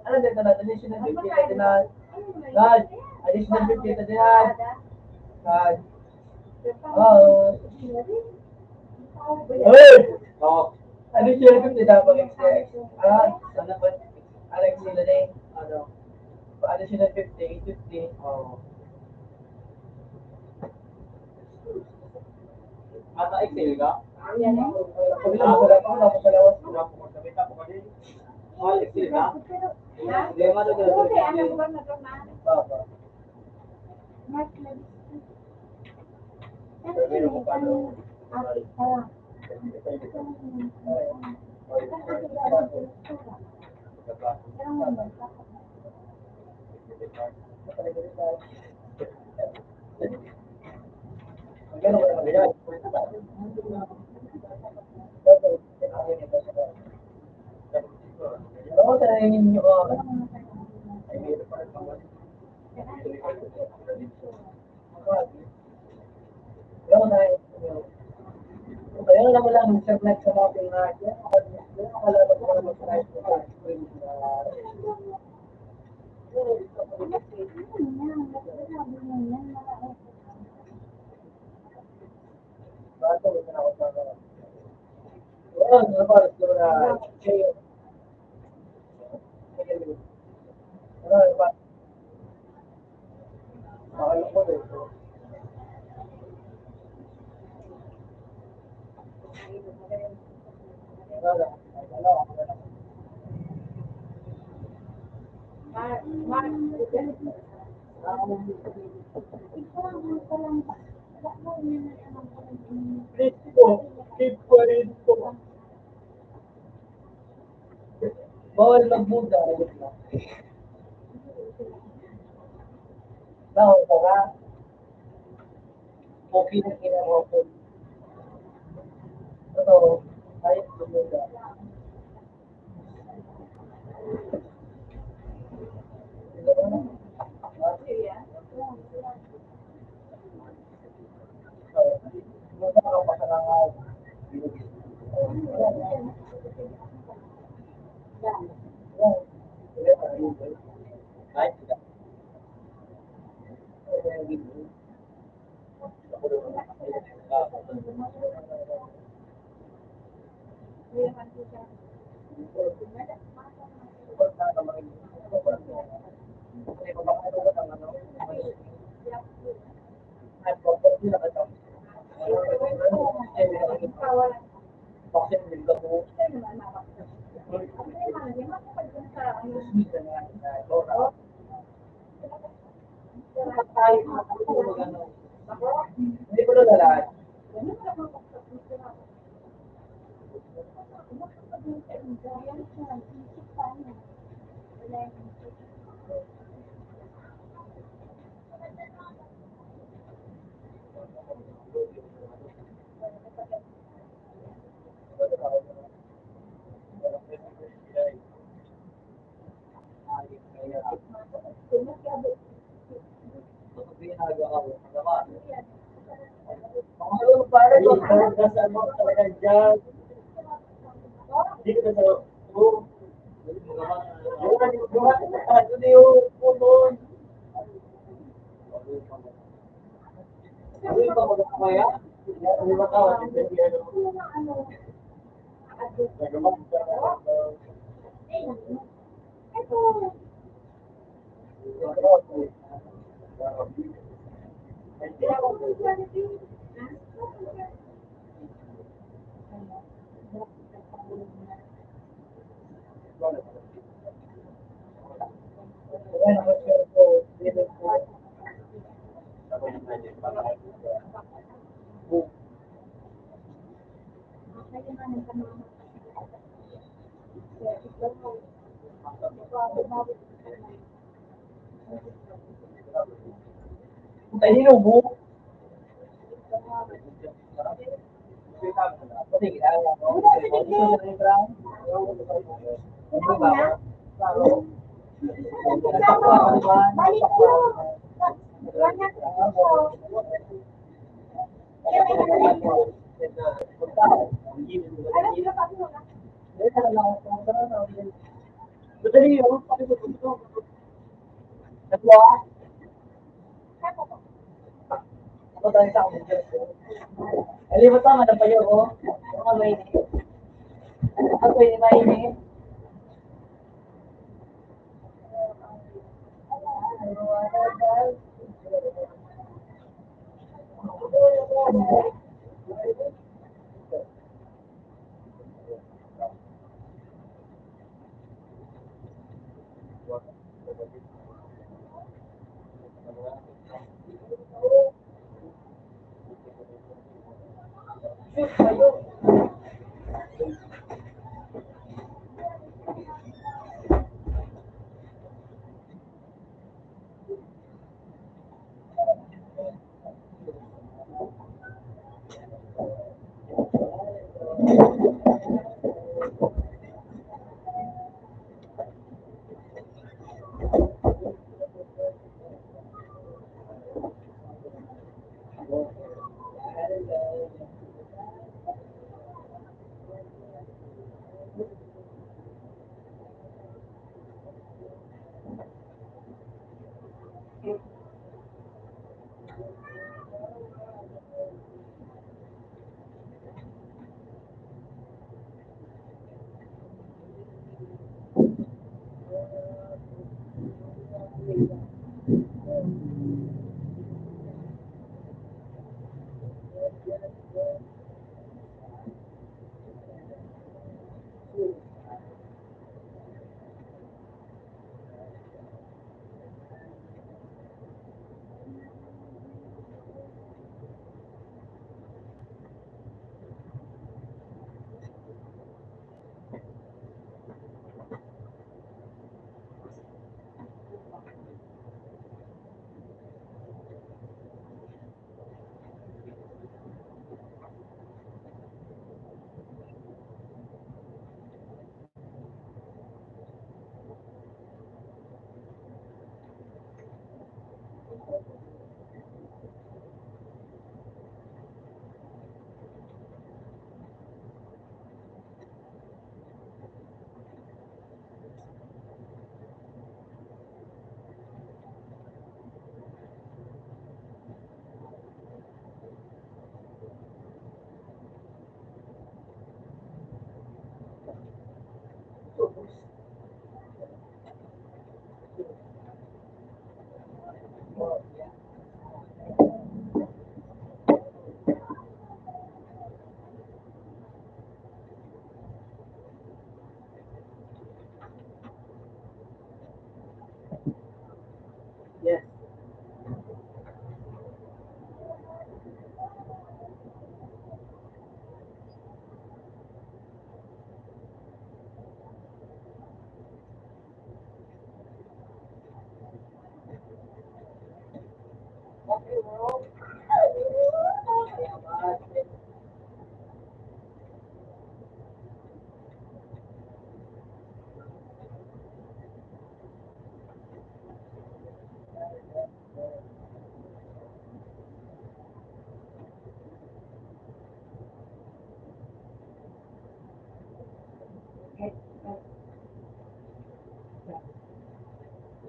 Ano dito na? Additional 50 na din na. God, additional 50 na din na. God. Oh. Hey! Oh. Additional 50 na pag XTX. Sana pa. Alex sila na eh. Ano? Additional 50, 50. Oh. Mata Excel ka? Yan eh. Pag lang ko na po sa lawas. Wala po magkabita po kasi. Mahal Excel ka? Hindi, mahal ka. Okay, ano ba na ito na? Papa. Oo, talagang ninyo ko. Ay, mayroon pa rin pang Kaya naman lang, nag-submit sa mga pinag-aya. Nakalabas ko naman sa rice ko. Bato, ito na ako sa mga. Oo, nabalas ko na. Ano ba? Alam ko dito. Bawal magbuda. Bawal ka ka. Okay na kinawa ko. Totoo. Kahit magbuda. Hindi ko na lahat. Parang nasa mo talaga dyan. Dito na sa Ito yung puno. Ano yung pamagkakaya? Ano ba ka? Ay, hinubo. Kasi ginagawa mo. Madali yun. Nagwa. Ako tayo sa akin. Alimot pa, madam pa yun, oh. Mga mainit. Ako yung mainit. Shoot, kayo.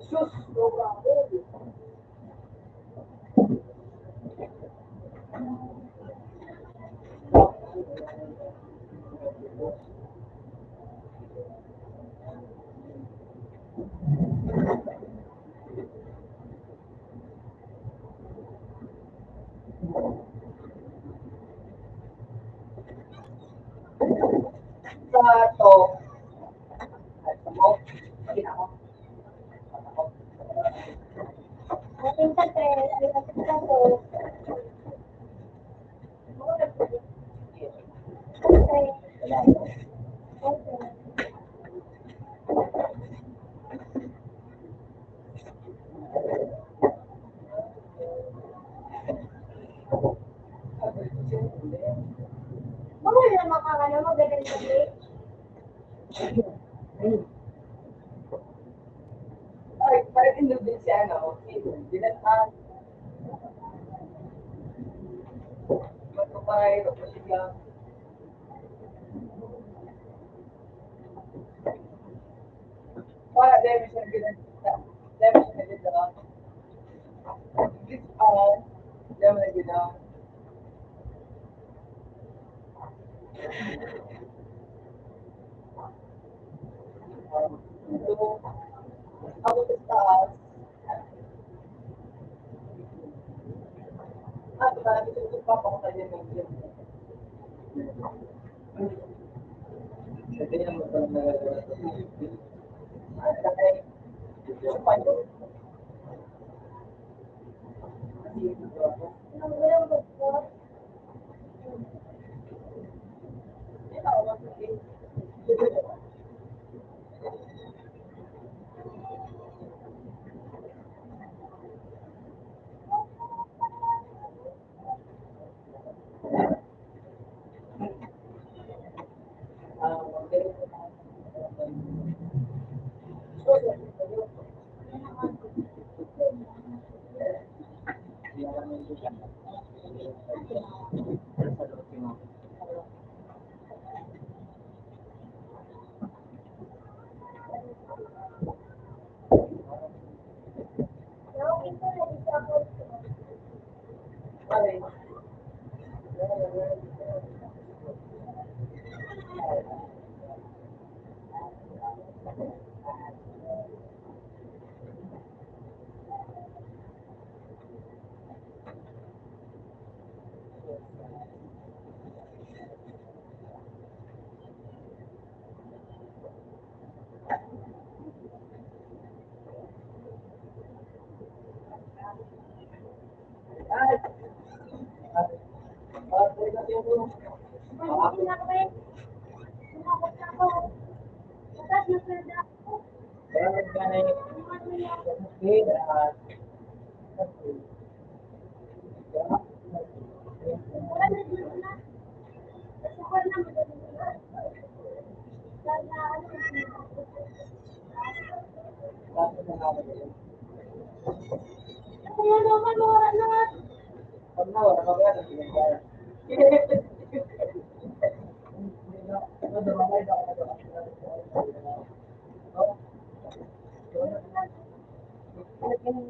Sus! Sa to, mo, Ating sa tres, ay kapit sa to. Okay. Okay. Bawal na makakano mo, ganun sa plate. ay, parang inog din si ano, dinatan. Matupay, siya. Wala, dahil siya ginagawa. Dahil siya ginagawa. This all, dahil siya ginagawa. So, ako sa taas, marami sa papakita niya ng gym. Ito yung Nung walang bagpot. Now, ito na disappoint ko. Hindi na ako eh. Sumakot na ako. Tapos nasanda ako. Wala na dito na. Sumakot na magaling na. Dahil na ano. Kaya naman, wala na. Sabi ka mo na.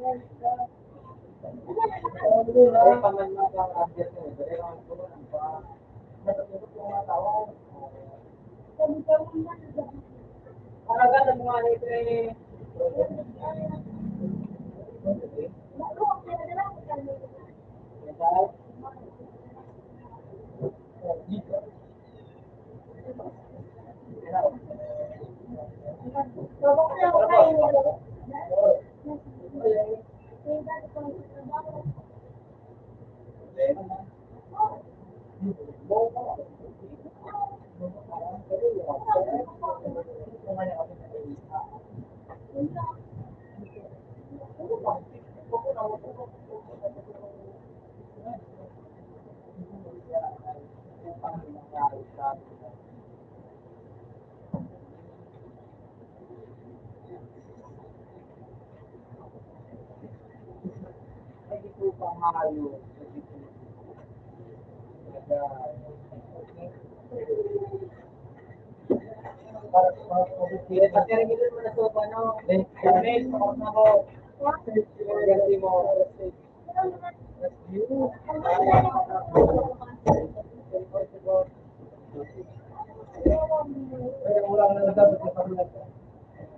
Ako, kaya na lang. Babak na ako kain nila. Yung dati ko sa trabaho. Sige, patiringin mo na sa ano. Janet, pakot na ko. Ganti mo. That's you. Kaya wala ka na dapat sa pamilya.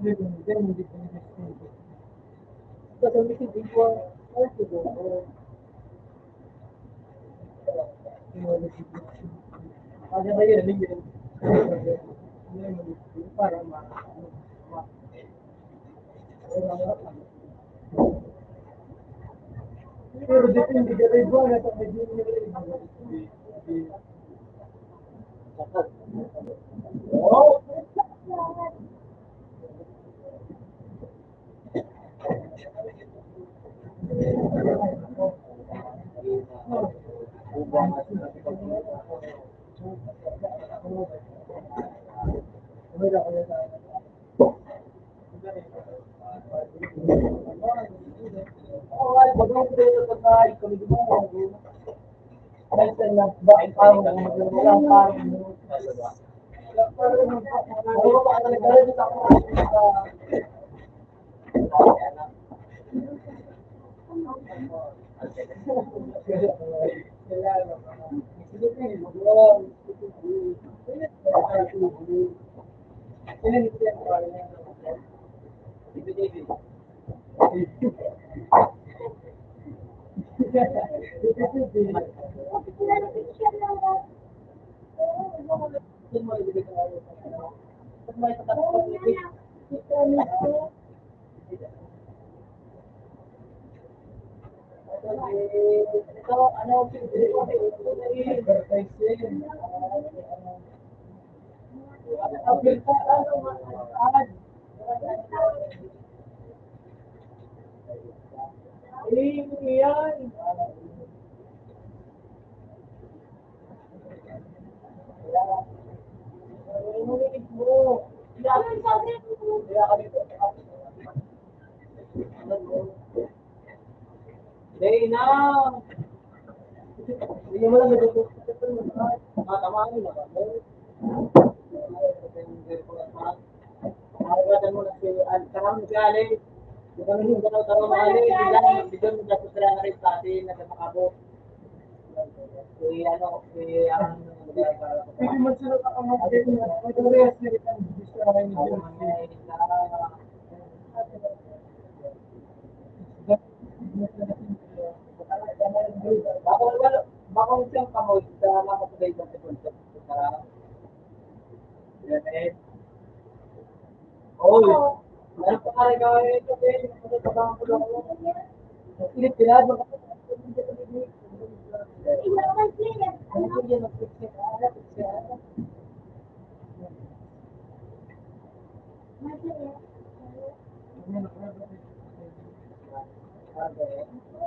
Hindi. Kasi hindi ko dito. Ada ba yun? Para pero depende ka rin ba na sa medyo Oh, ito, ano, yan. Inulit mo. Kaya kami Day na. Hindi mo lang nagtutup. Tama mo na ba? Makakagatan mo na si Al. Si Ali. Di kami hindi ka tarong Ali. Bigyan mo dapat sila na rin sa atin na makabot. Si ano, si ang Pwede mo sila kakamagin na. Pwede mo rin sila ang gusto na rin. Bakong siyang kamoy sa makapagay ng concept sa Janet. Oy, ano pa kare ka ito din? Ano pa ba ang kulang mo? Ilit pinad mo. Ano po yan?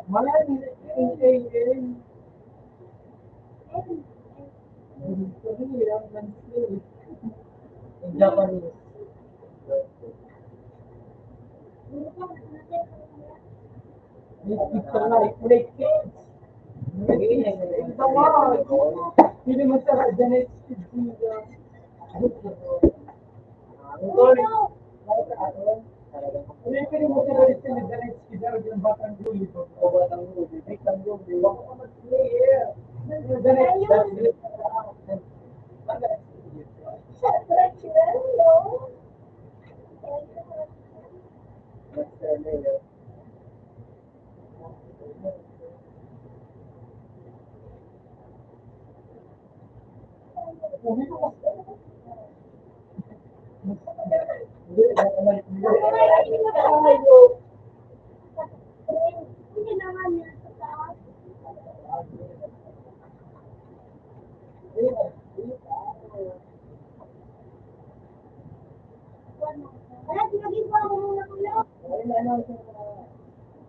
Malay, in Japanese. Picture na, i-play kids. Ito nga, hindi mo sa Janet. Pwede mo sila rin sila Janet Skidar yung batang guli ko. O batang guli. Batang guli. Wala ko mag-player. Janet.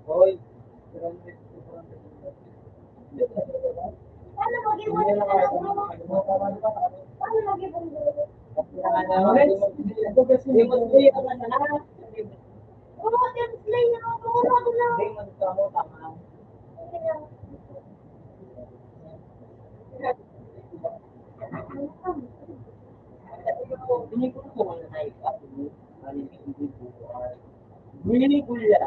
Hoy. Ini ko Mini kuya.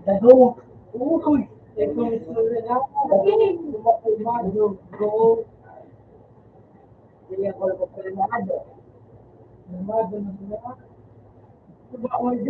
Dado. Uy. Ito mismo na. Go. Kaya ko lang po primado. Primado na sila. Diba ako yung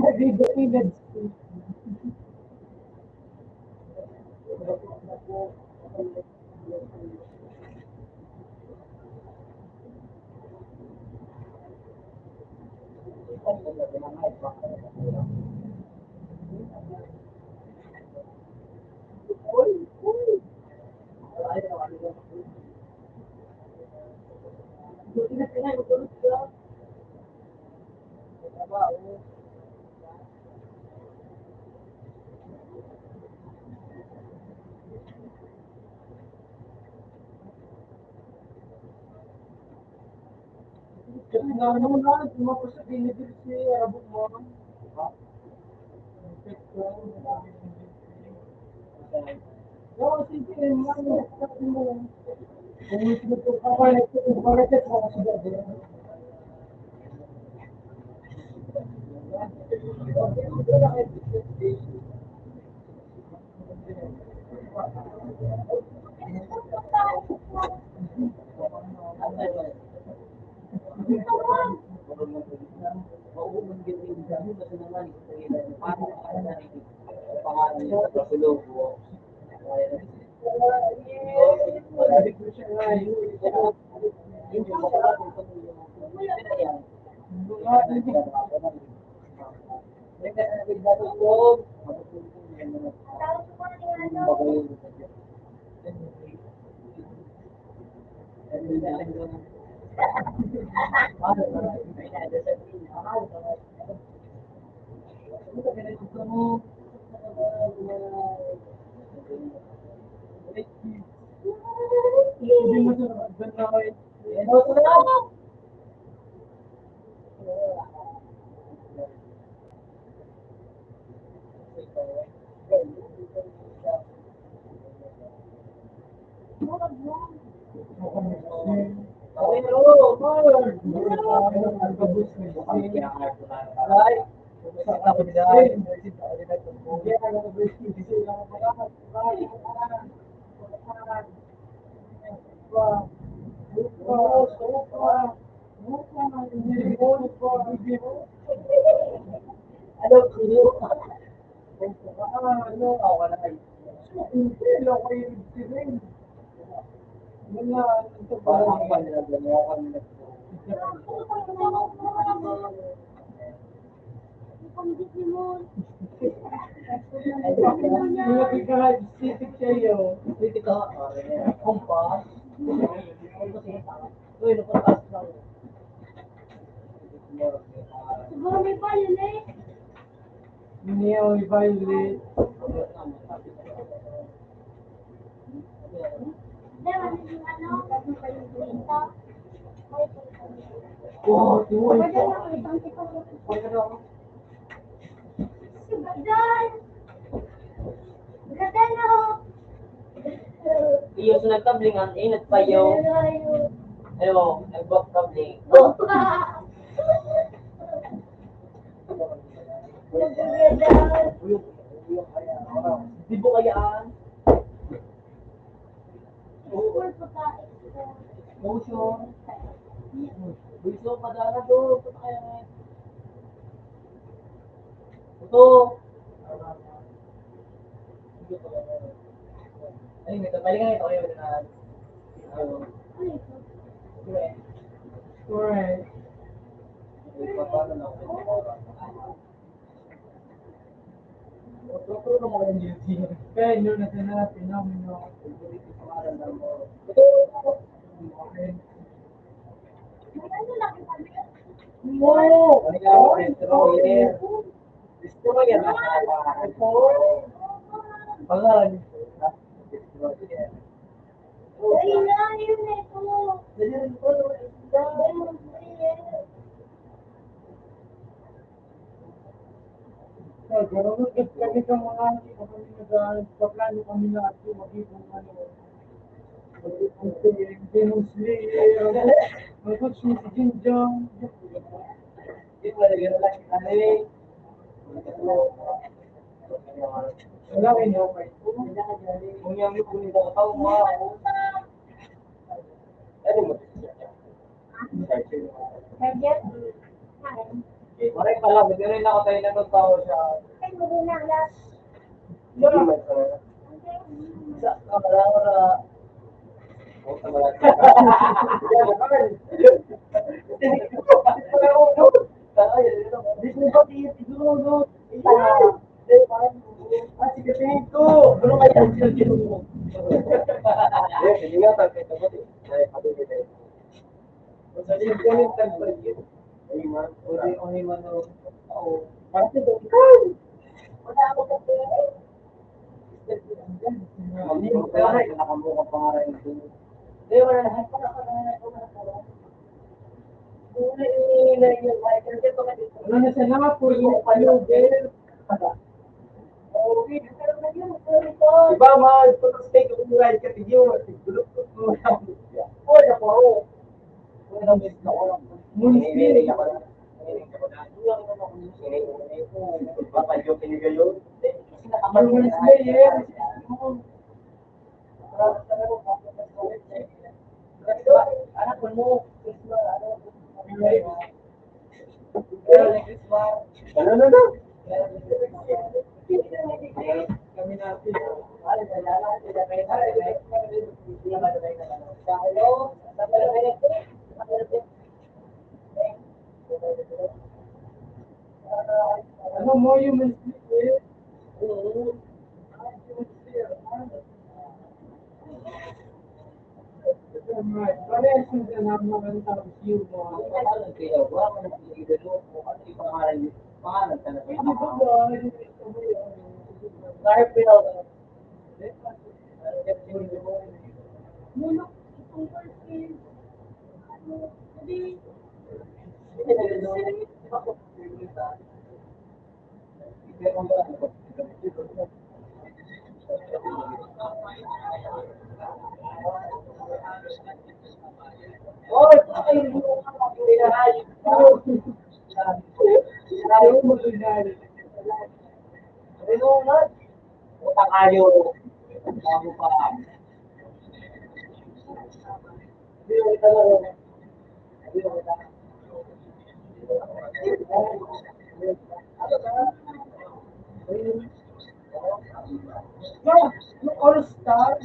Kasi nga naman na, tumapos sa binibig si Arabo mo. Oo, sige, mo. Kung ito ka pa, ito ka kasi gabi. Hindi mo sa banda ko Ano, kuyo? Ano, wala kayo. Hindi, lang kayo nagsirin. Wala, ito ba? Ako pa nila, gano'n ako nila. Malapit ka nga, sisip sa'yo. Sisip ka, kumpas. Uy, napatas lang. Siguro may pala na eh. Neo Violet. Diba, ano, dito. Oh, tuwa Pwede ito. na, itong tipo. Pwede daw. Si Badan! Badan ako! Iyo sa nagkabling ang inat pa yung ano, nag-box kabling. Di ba kayaan? Motion. Gusto padala do. Punta kaya nga. Ito. Ayun, ito. Balik nga ito. Ayun, ito na. Correct. Doktor naman yung duty. Kaya yun na sinabi namin na Wow! Destroyer na pangalan. Ay, na, yun eh, ito. Gano'n kami sa mga kami nagpaplano kami na at magiging Demon Slayer, mag-coach ni si Jinjang. Wala kayo na okay. Kung yung lukunin ko tao mo, ano mo? Target? Maray pala, hindi rin ako tayo ng tao siya. Ay, hindi na alas. Sa kamala ko na. Di ko ba siguro sige ko. Ano kaya ang sinasabi mo? Sige nga, tapos ito ba? Sa din ko yung tagpagin. Ay man, o man o. Para sa doon. Wala ako kasi. Hindi ko kaya nakamuha pa nga rin doon. Hindi, wala na. Ano na sa mga po yung palugel? Iba ma, ito sa steak kung mura ka tiyo, siguro ko wala po. Wala mo ito ko. Munisi ako. Baka yung pinigayon. Yung slayer. Anak mo, ano? Kami natin. Ano mo yung mensahe? Parehas yung ganang mga tao siyo mo. Pangalan ka na ba? Kahit pinag- Mulok, itong person. Ano, hindi. Oy, patay mo ang pinahay. Ayaw mo pinay. Ano nga? Utang ayaw. Bago pa. Hindi mo kita mo. Hindi mo kita. Yung all-star.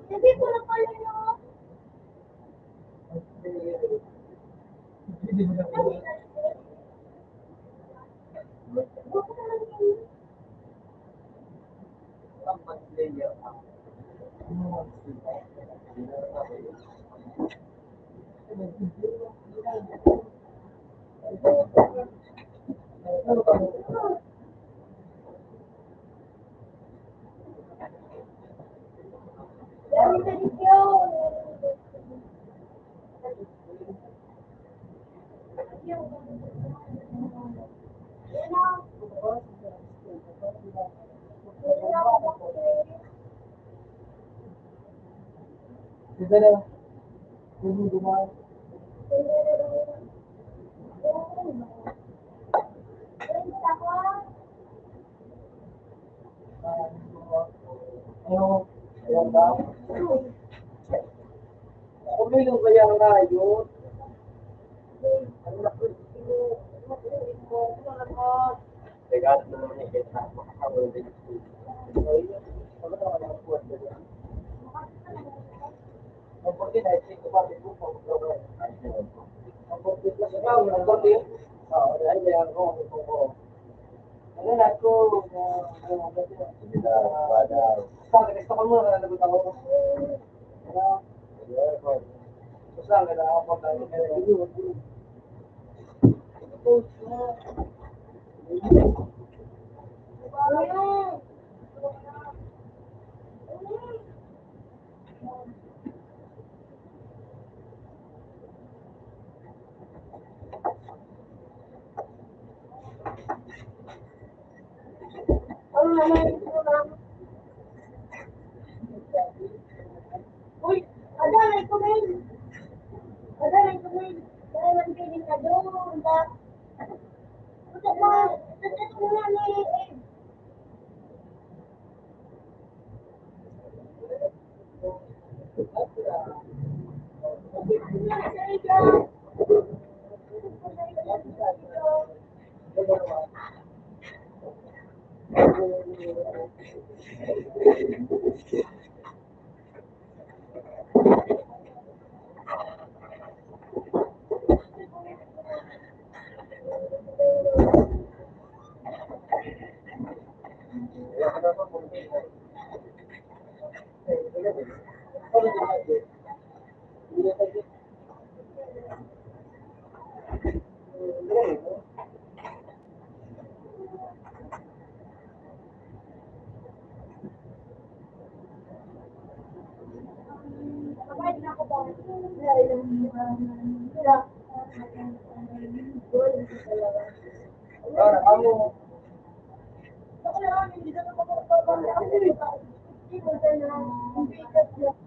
Hindi ko na pala yun. Dami na rin yun. Yan na. Yan na ako kasi. Kapag na ako ba? Ahora, vamos. Ako lang, hindi na ako magpapalala. Hindi ko na bigat na.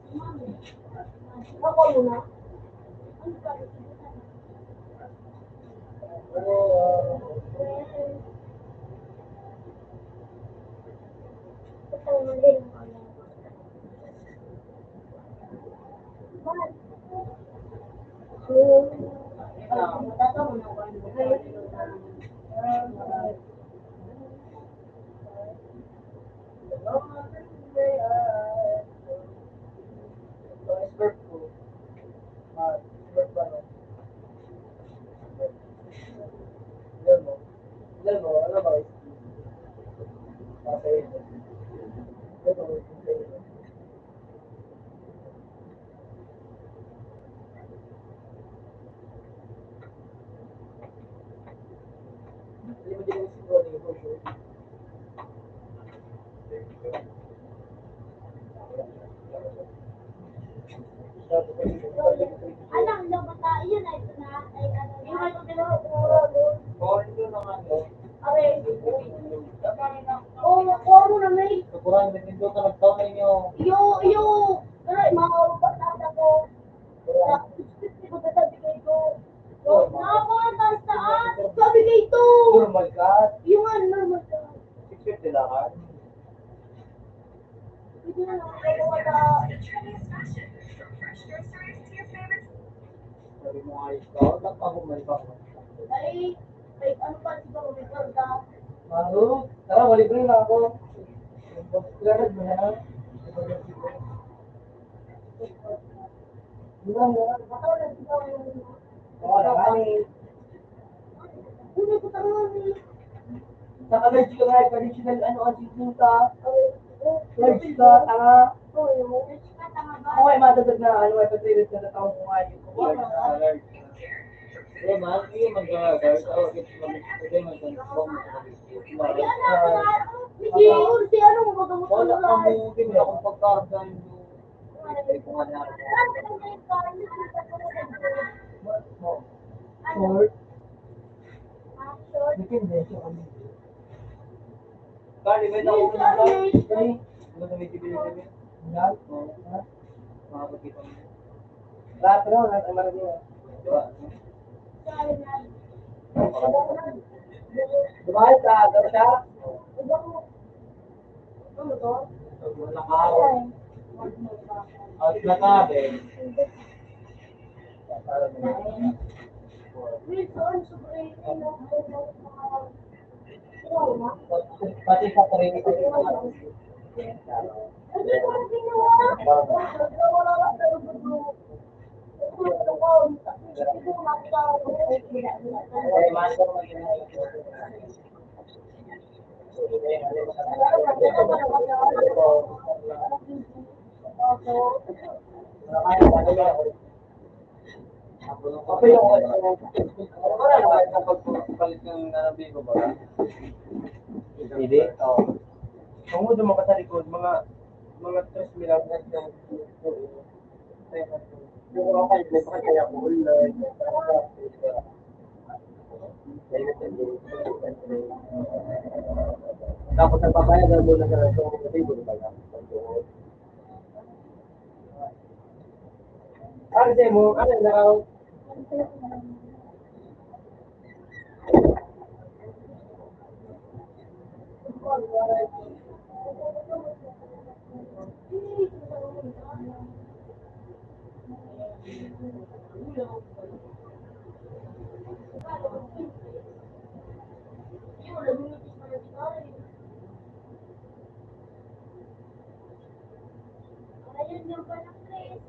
Ako muna. Ano ba? Ito mali. Alam, labata, yun ay ito na, ay ano, yung ano, oo, na may, Kurang din dito ka nagtaon ninyo. pero mga ko, nakakataas taas, sabi kayo ito, Normal ka. yung ano, normal ka. 650 lang ka. Hindi na lang ako wala. Sabi mo ayos ka. Wala pa ako may pa. Ay, ano pa siguro, may karga. Maro, tara, malibre na ako. Pagkakarad mo na. Bilang na. Oo, nakani. Hindi ko tanong ni. Naka-merge ka nga, traditional ano ang sisinta. Merge ka, tanga. Ako ay madadag na ano, ay patrilis na tao ko nga yun. Eh, man, hindi mag-guard. Oh, it's mag-transform. Ay, anak, siguro si ano, magagamot Wala ko ka lahat. mo, hindi akong pagkargan yung short. Depende siya kami. Kali, may ako na ba? Ay, ano na may tibili-tibili? Yan? Oo. Makakakita mo. Lahat na, lahat ang marami. Diba? Diba, sa agad siya? Wala ka ako. At nakabe. Pati sa training ko. Ay, man ko okay ako. Wala naman kapag palit ng nanabigo ba? Hindi. Oo. Kung mo dumaan ka sa likod, mga 3 milang na yung mga kayo, may pakikaya ko ulit. Tapos nagpapayagan mo na sa restaurant kasi gulo ba lang? Ano mo? Ano na raw? Ayun yung palang Chris.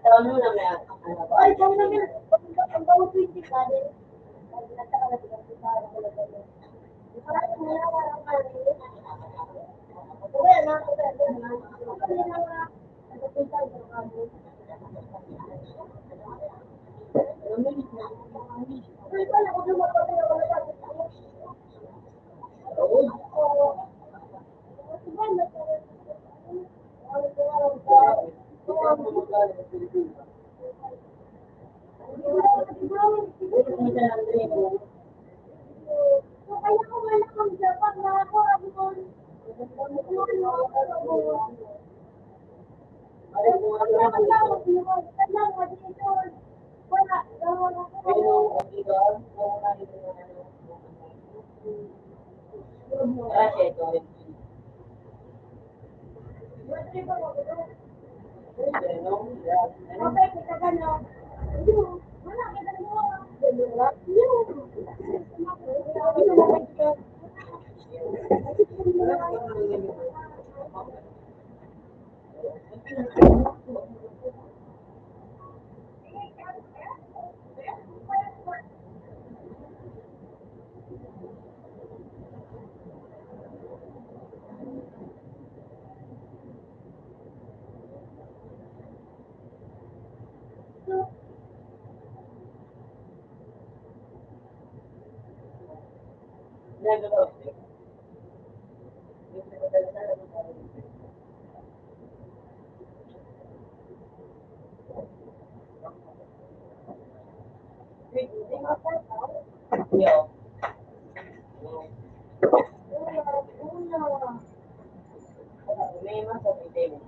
Taon mo na may ano ba? Ay, kung namin, ang bawang 20 ka din. Kaya ko wala kang dapat na ako abon. Kasi ito. Yo. May mas sa table.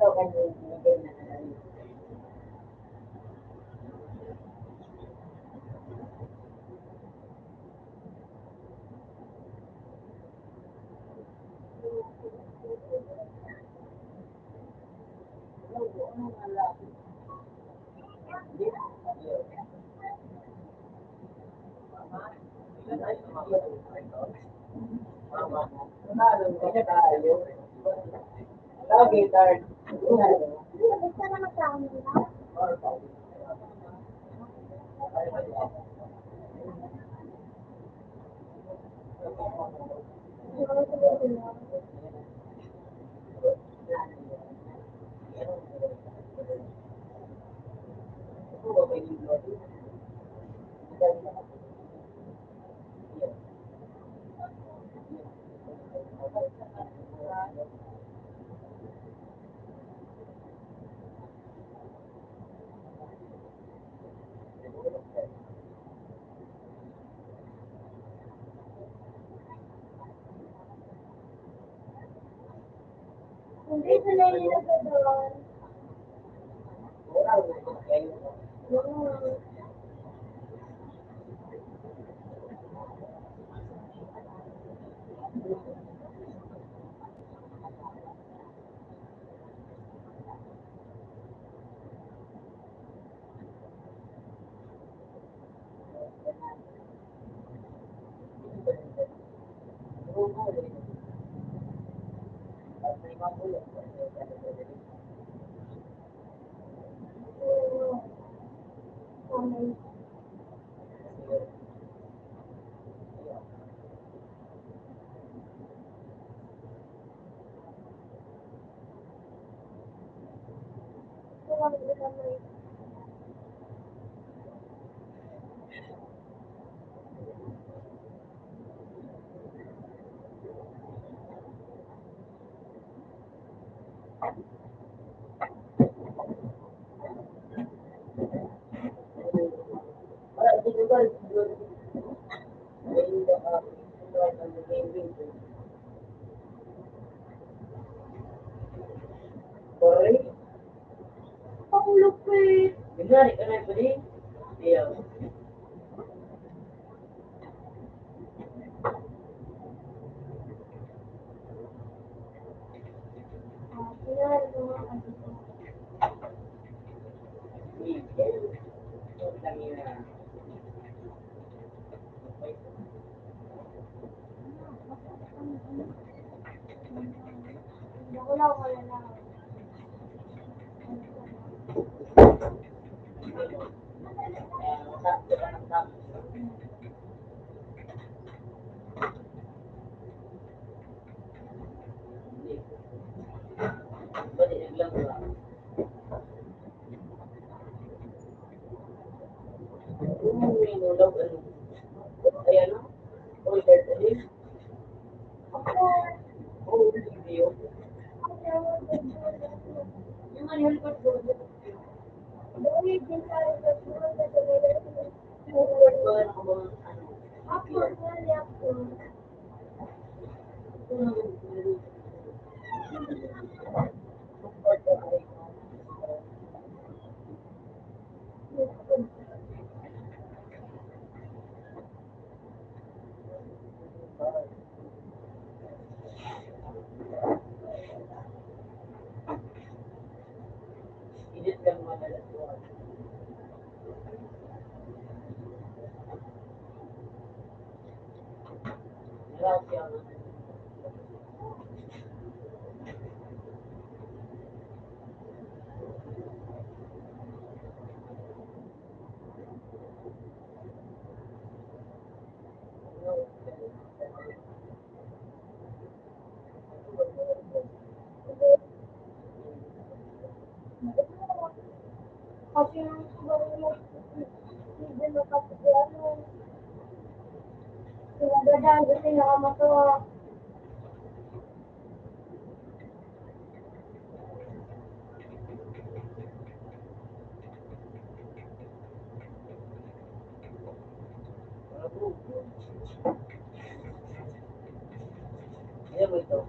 daw kanya yung binigay na namin. Okay, third. Basta na magkano na? Hindi sila yung nagdoon. Correct. Ang lupit. Binari ka na pwede? Iya. Kaya mga ano. Wala ko na. Ayan o. Order ulit. Ako, Oh, video. yung ano yung Dawid din tayo sa sumunod na tumulong. Ako, wala ako. Edit lang madalas yun. Gracias. Kasi yung siguro yung hindi mo kasi ano, pinagdadaan kasi nakamatawa. Iya, betul.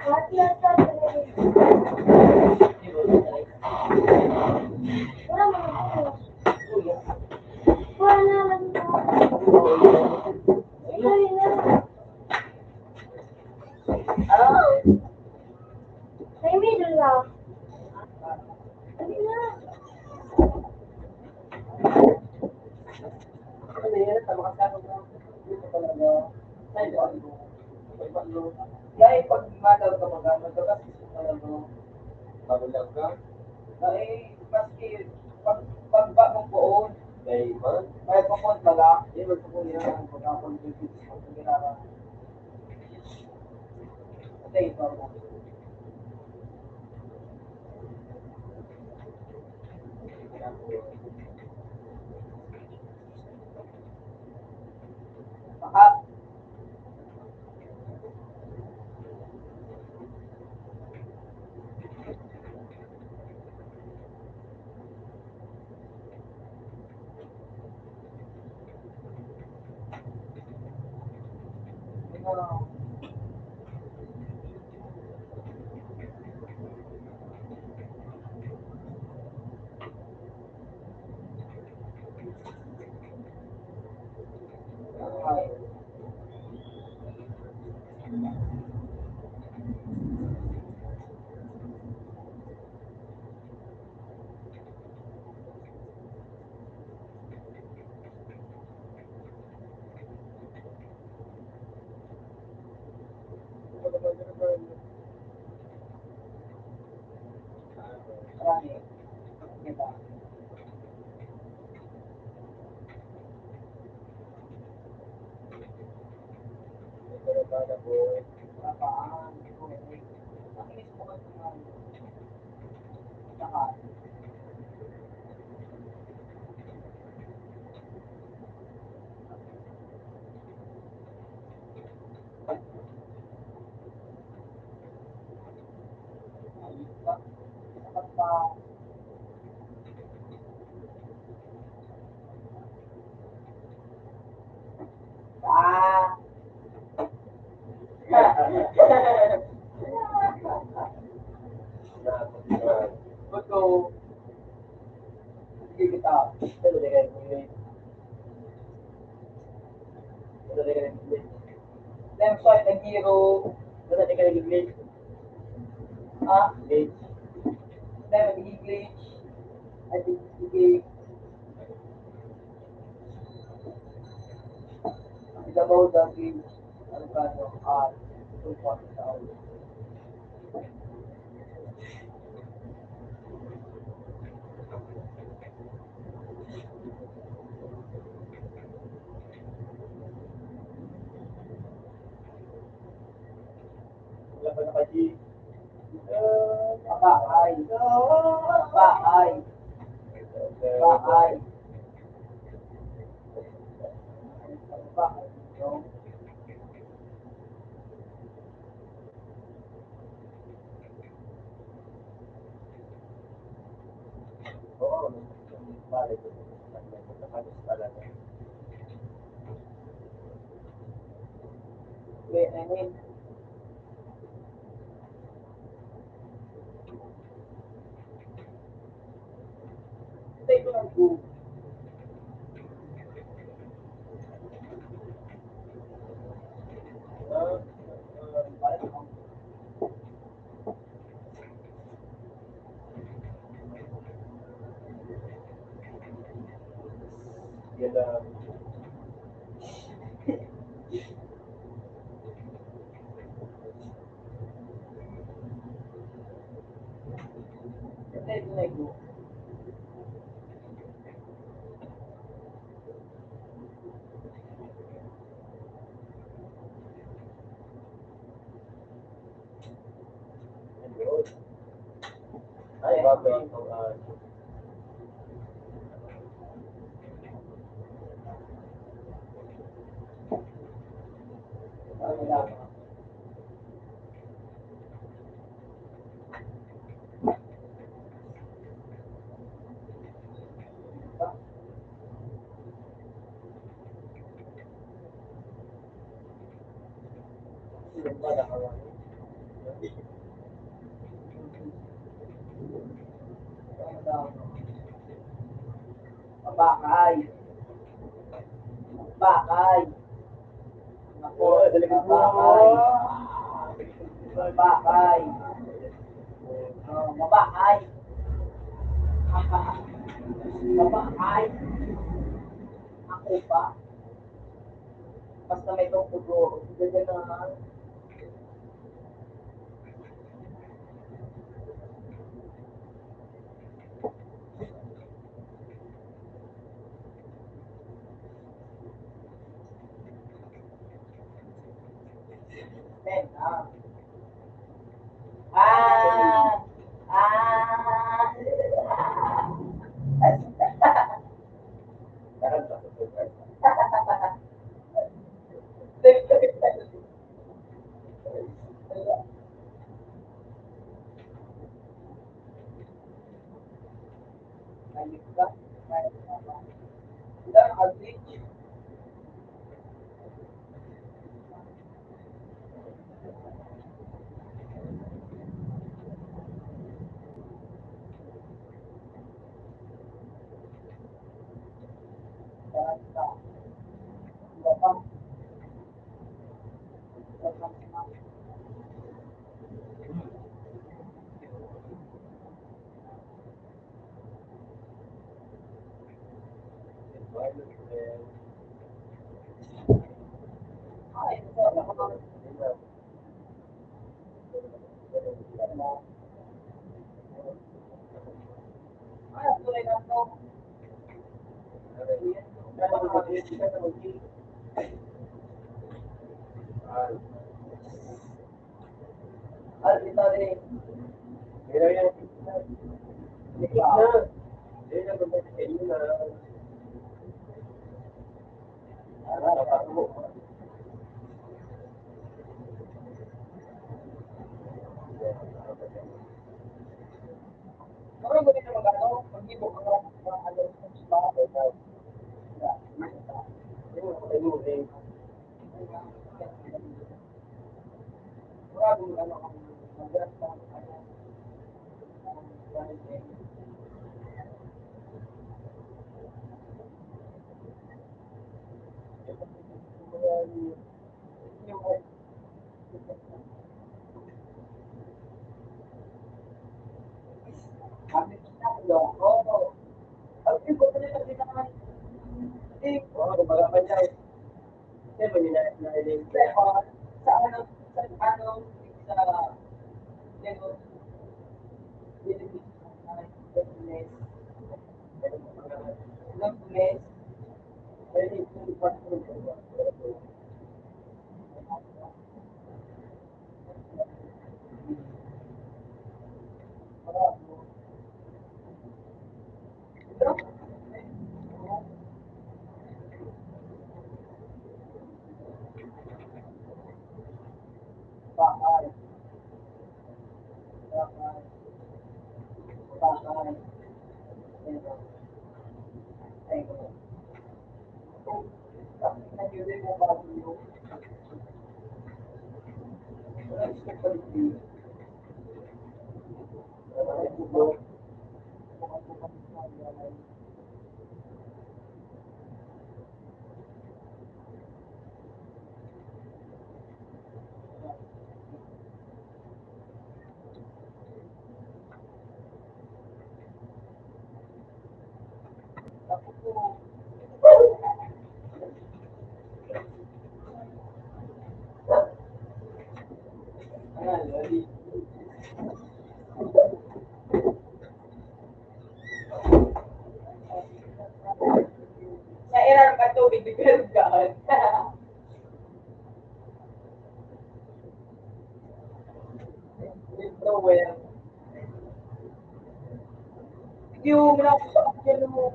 Lahat yan sa television. Wala mo na ako. Wala na lang na. Ikaw yun na. Sa middle lang. Hindi na. Dahil pag malaw ka mag-amal ka, kasi talagang magulang ka. Dahil, maski, pagba mong buon, may pagpapon pala, may pagpapon yan, pagpapon yung pagpapon. Kasi ito na. Baka, marami. Kita. Napaan. Nakinis mo kasi nga. Saka, ayos ka. Sapat pa. Ah! Betul. Jadi kita sudah dengan ini, sudah dengan ini. Dan soal yang hero, sudah dengan ini. Ah, ini. Dan English, ada ini. Kita bawa dari ano ka no, itu pun tahu. Wala pa nakaji. Bahay. Bahay. Bahay. Bahay. No? Oo. Balik. Wait, I mean, take lang po. Balik ako. Yan lang. Bakay. Bakay. Ako, bakay. Bakay. Mabakay. Mabakay. Ako pa. Basta may itong pugo. Ganyan na. Then, Sa error ka tubig, bigyan ka. Ito, well. you, minapasok yan mo.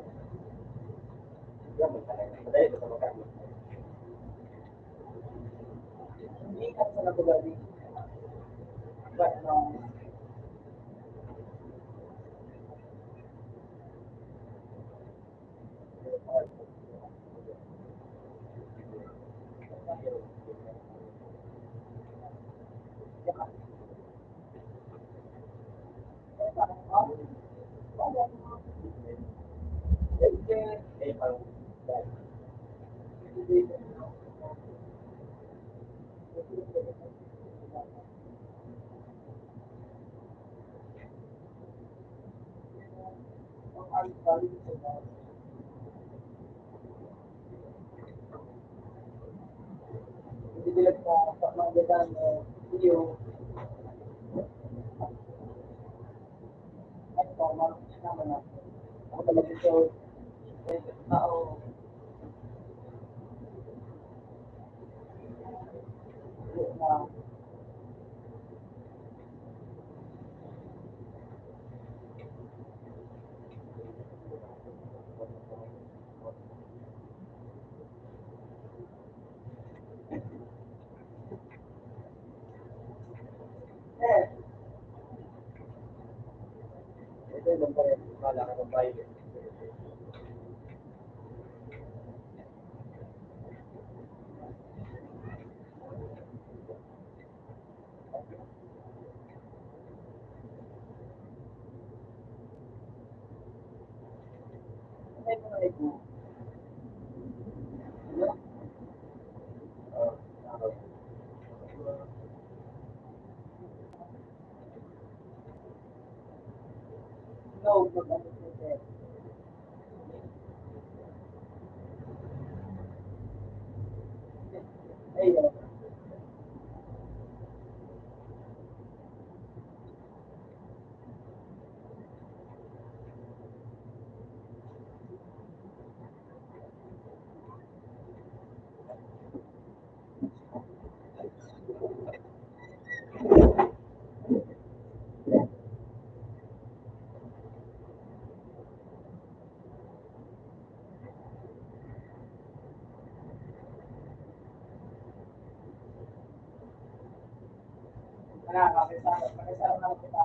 Hindi ka sa nabugali. But, hindi bilag sa mga gadan, video, ay, formal, naman na. Ako talaga ito, tao, na, ito yung pa rin, wala ka ng private. Ay, mga ito. No, no, no, no. Ayun. Wala, pakisarap na kita.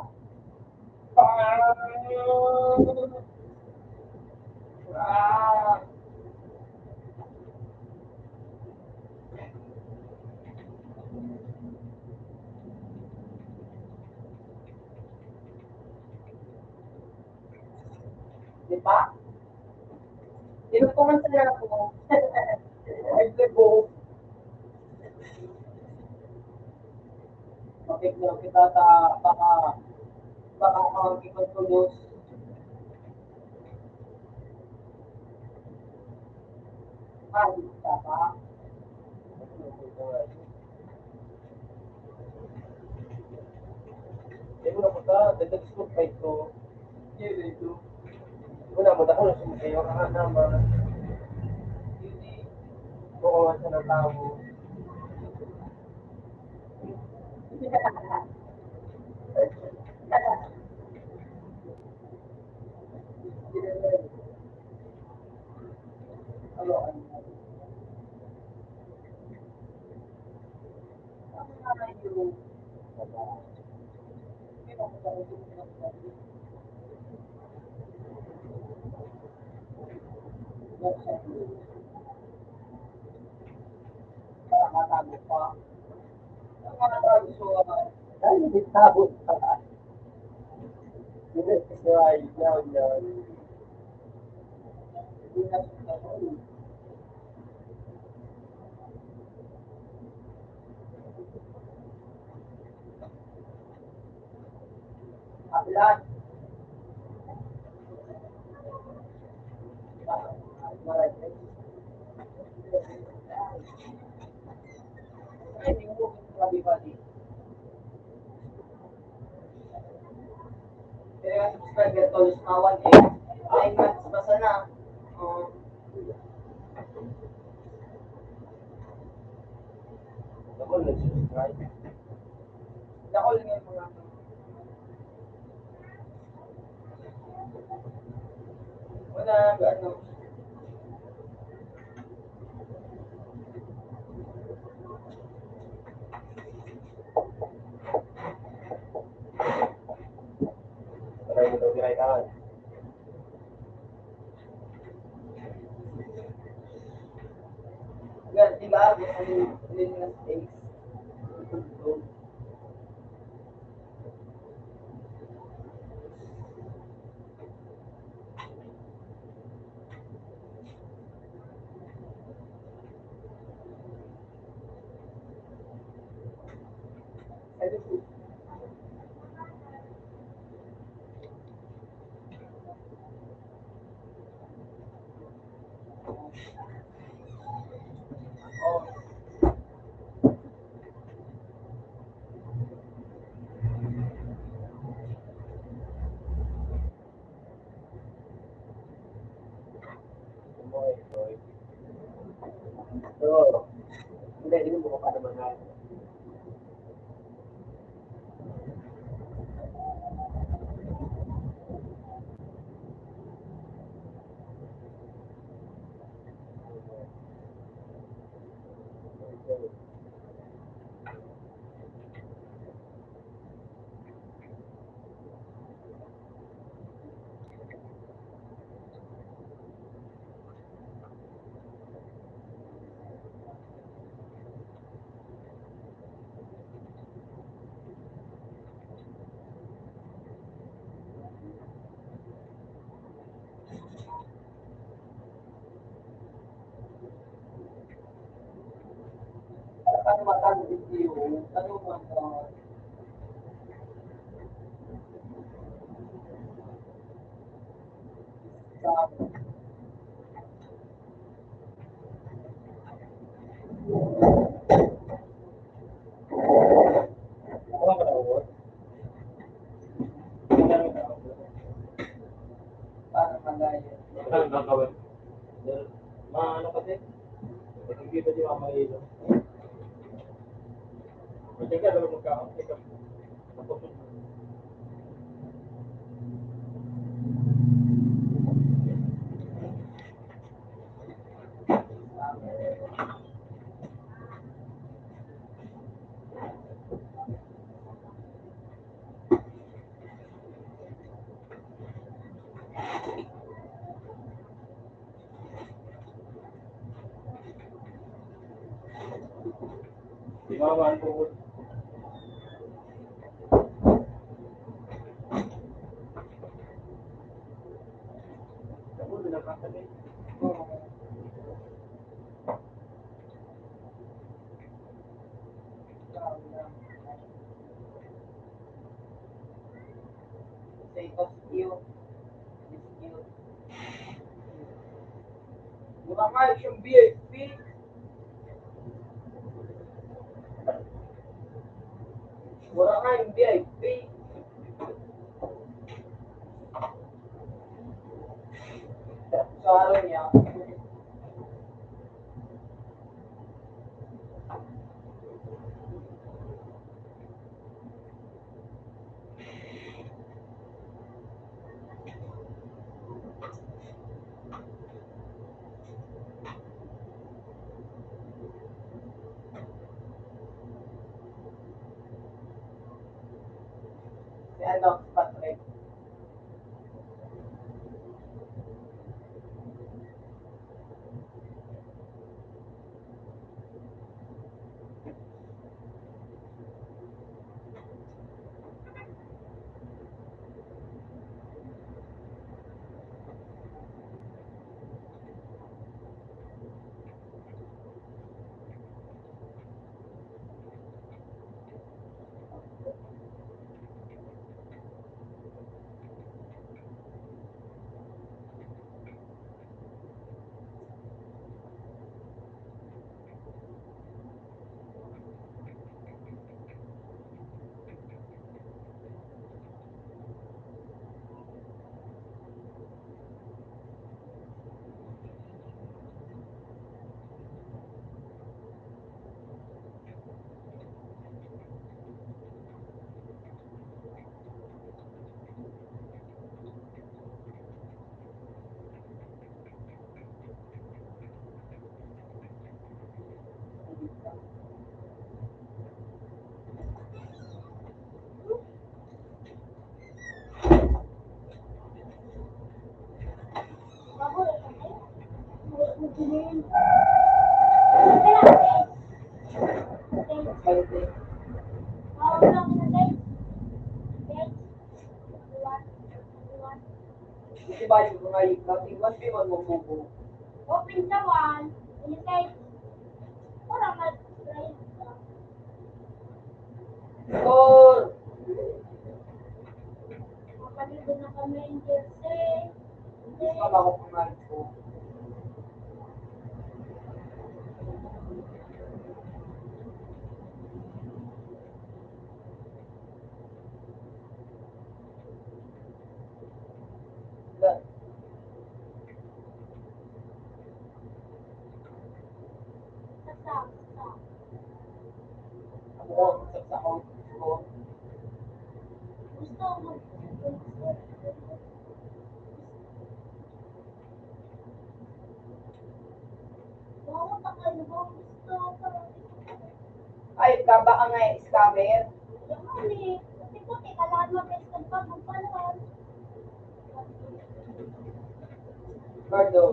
Ah, di ba? Tinutungan sa nila ko. Ay, lebo. Mapignan kita sa baka makikipagtulos. Ah, di ka pa. Hindi mo na dagdag scoop pa ito. Hindi ito. Wala mo dahil sa mga ang naman. Oo, sa ng tao. Matago pa. Ang mga tradisyon, ay, hindi tabo pa. Hindi, kasi ay, yan. Hindi na siya kabilan. Ay, hindi mo bali-bali. Kaya subscriber to is nawan eh. 9 months basta na. Uh, Ako nag-subscribe. Ako lang yung mga Wala, ano. Try mo daw ginaitaan. Yan, di ba? Alin na stakes. Ano po? Oh, So, hindi mo pa naman na. paano matagit yun? Ano man sa Wala ka na award? Wala ka na award? para malaya? Saan ang gagawin? Ano kasi? Hindi ba di mamahilo? Kasi ka daw magkakaon. Tapos, di mamaan po. Ako, binakasali. Say of you, is you. Lumakay siyang VIP. Wala nga yung VIP. Sa araw niya, si ano, Patrick. Pwede. Wala ka na guys. Guys. Iwan. Iwan. Kasi ba yung mga yung 1v1 mo bubo. Open sa one. Ini guys. Kurang mag-drive ka. Score! Mapaligo na kami in jersey. Gusto ka ba ako kumain ko? But, Sasak. Sasak. ako, sa ko. Gusto mo. Wow, takal mo. Gusto ko. Ay, baba ka nga eh, scammer. Yaman eh. Kasi puti, kailangan mag-eskan pa magpalan. Gardo.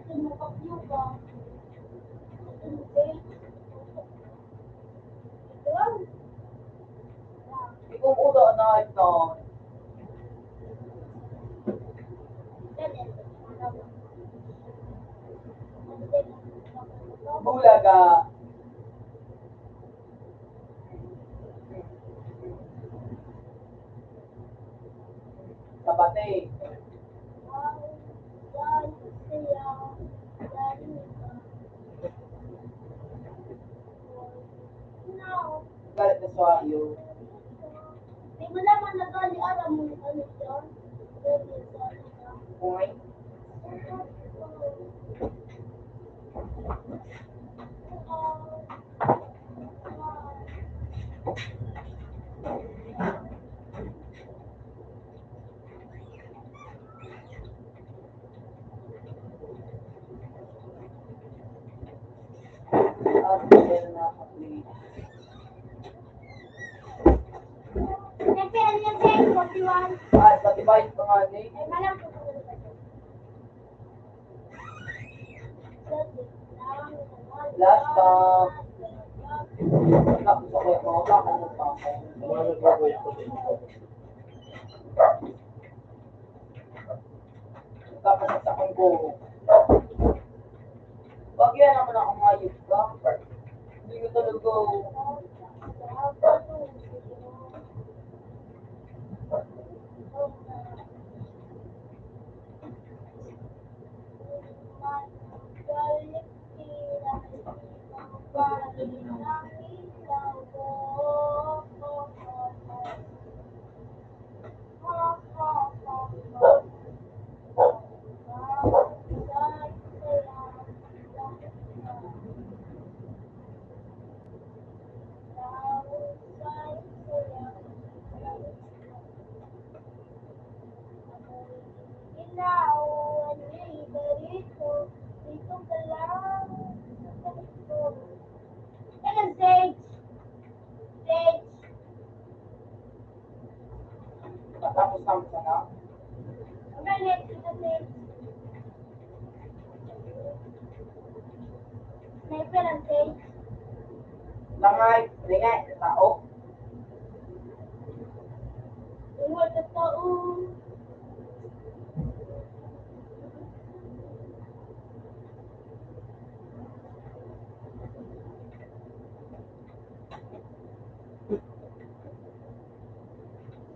Sumukap-yu ka. Okay. Ikaw? Ikaw ulo na ito. Bulaga. Sabate. Galit na swayo. Di mo naman nagali alam mo ano yun? Kungay. At meron na ako. Siyempre, ano yan sa'yo? 41. Ay, patibay pa nga ni. Ay, malam ko sa Last time. Tapos ako yung mga bakal ng bakal. Tapos sa akong go. Wag yan naman ako mayos ka. Hindi ko talaga. Tapos naman sa na. Sniper ang stage. Langay, ringay, tao. Umul ka tao.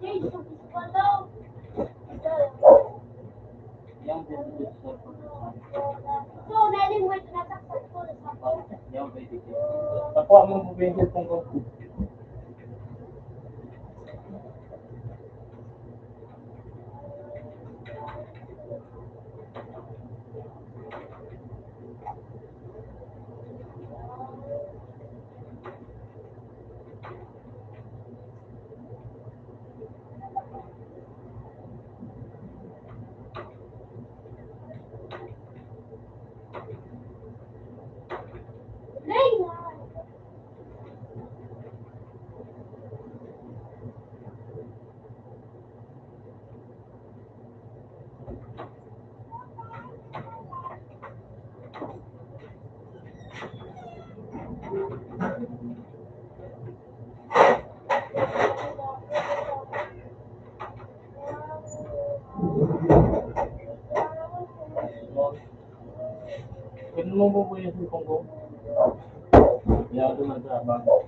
Stage, tapos ka daw. Yang bubuk So, naling mo ito nasaksak ko sa phone. yang pwede ko. Nakuha mo bubingil kung ko. Ring! Pwede mo po yung cellphone ko? Kaya ako nagtrabaho.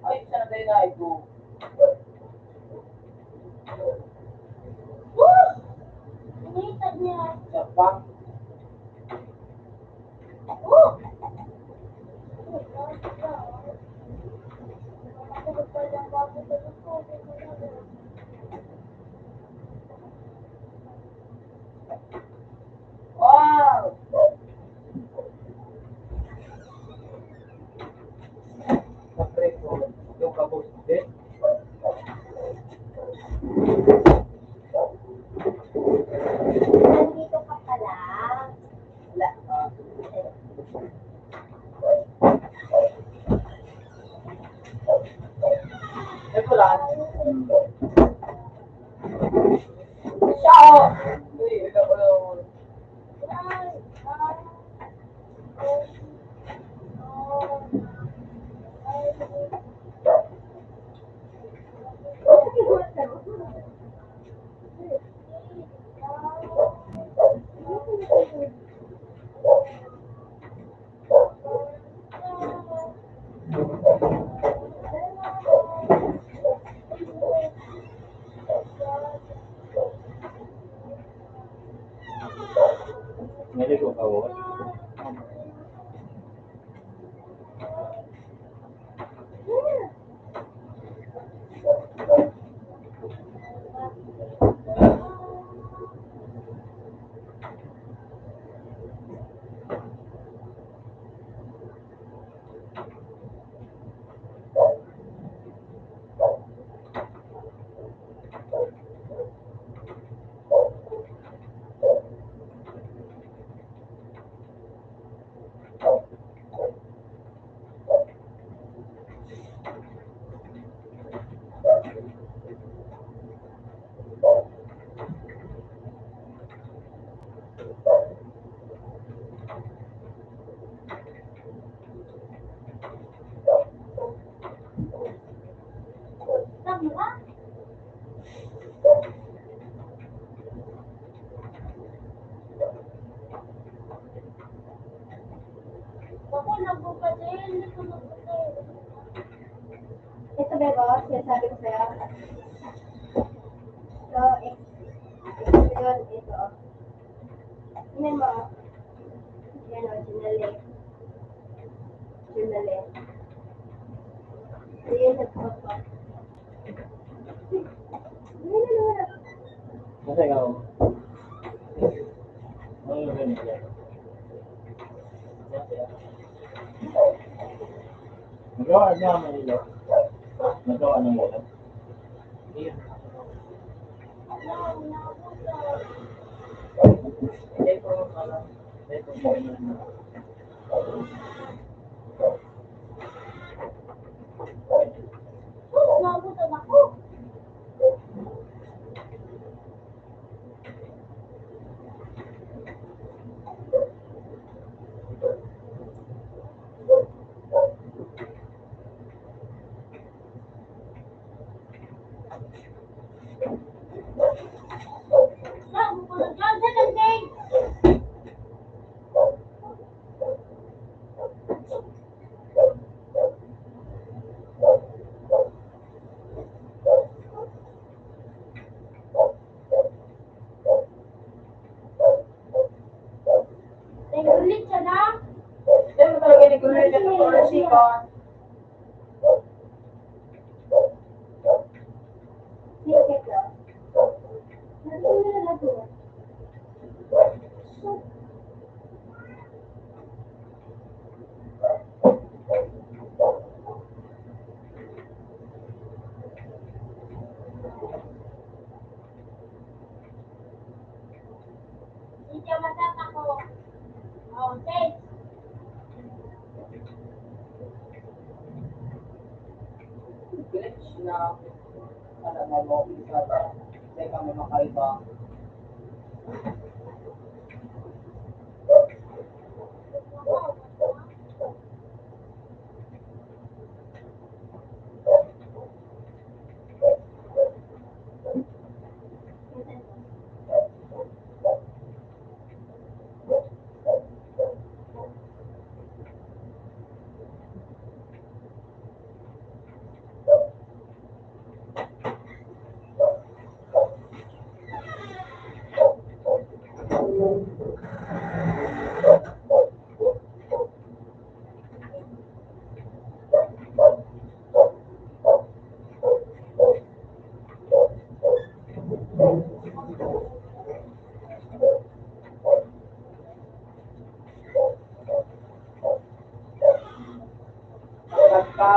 Ay, sana tayo na ito. Sa bank. Wow! Kapre ko, yung kabos. Nandito ka pala. Wala. Ito lang. Ciao! Uy, ito ko lang. Naligo ka po? Ito ba ba? Sinasabi ko sa'yo. So, yun, ito. Tingnan mo. Yan o, Junale. Junale. So, yun sa photo. Kasi ikaw. Ano yung ganito? Nagawa niya ang Manilo. Nagawa ng Manilo. Hindi ko alam. Ito po yun. Nabutan ako. Ulit siya na. Hindi mo talaga niguloy na ito or sikon. Ticket lang. Ano na nagawa? Glitch na, alam mo, isa ba? Hindi kami makaiba. Agad ka.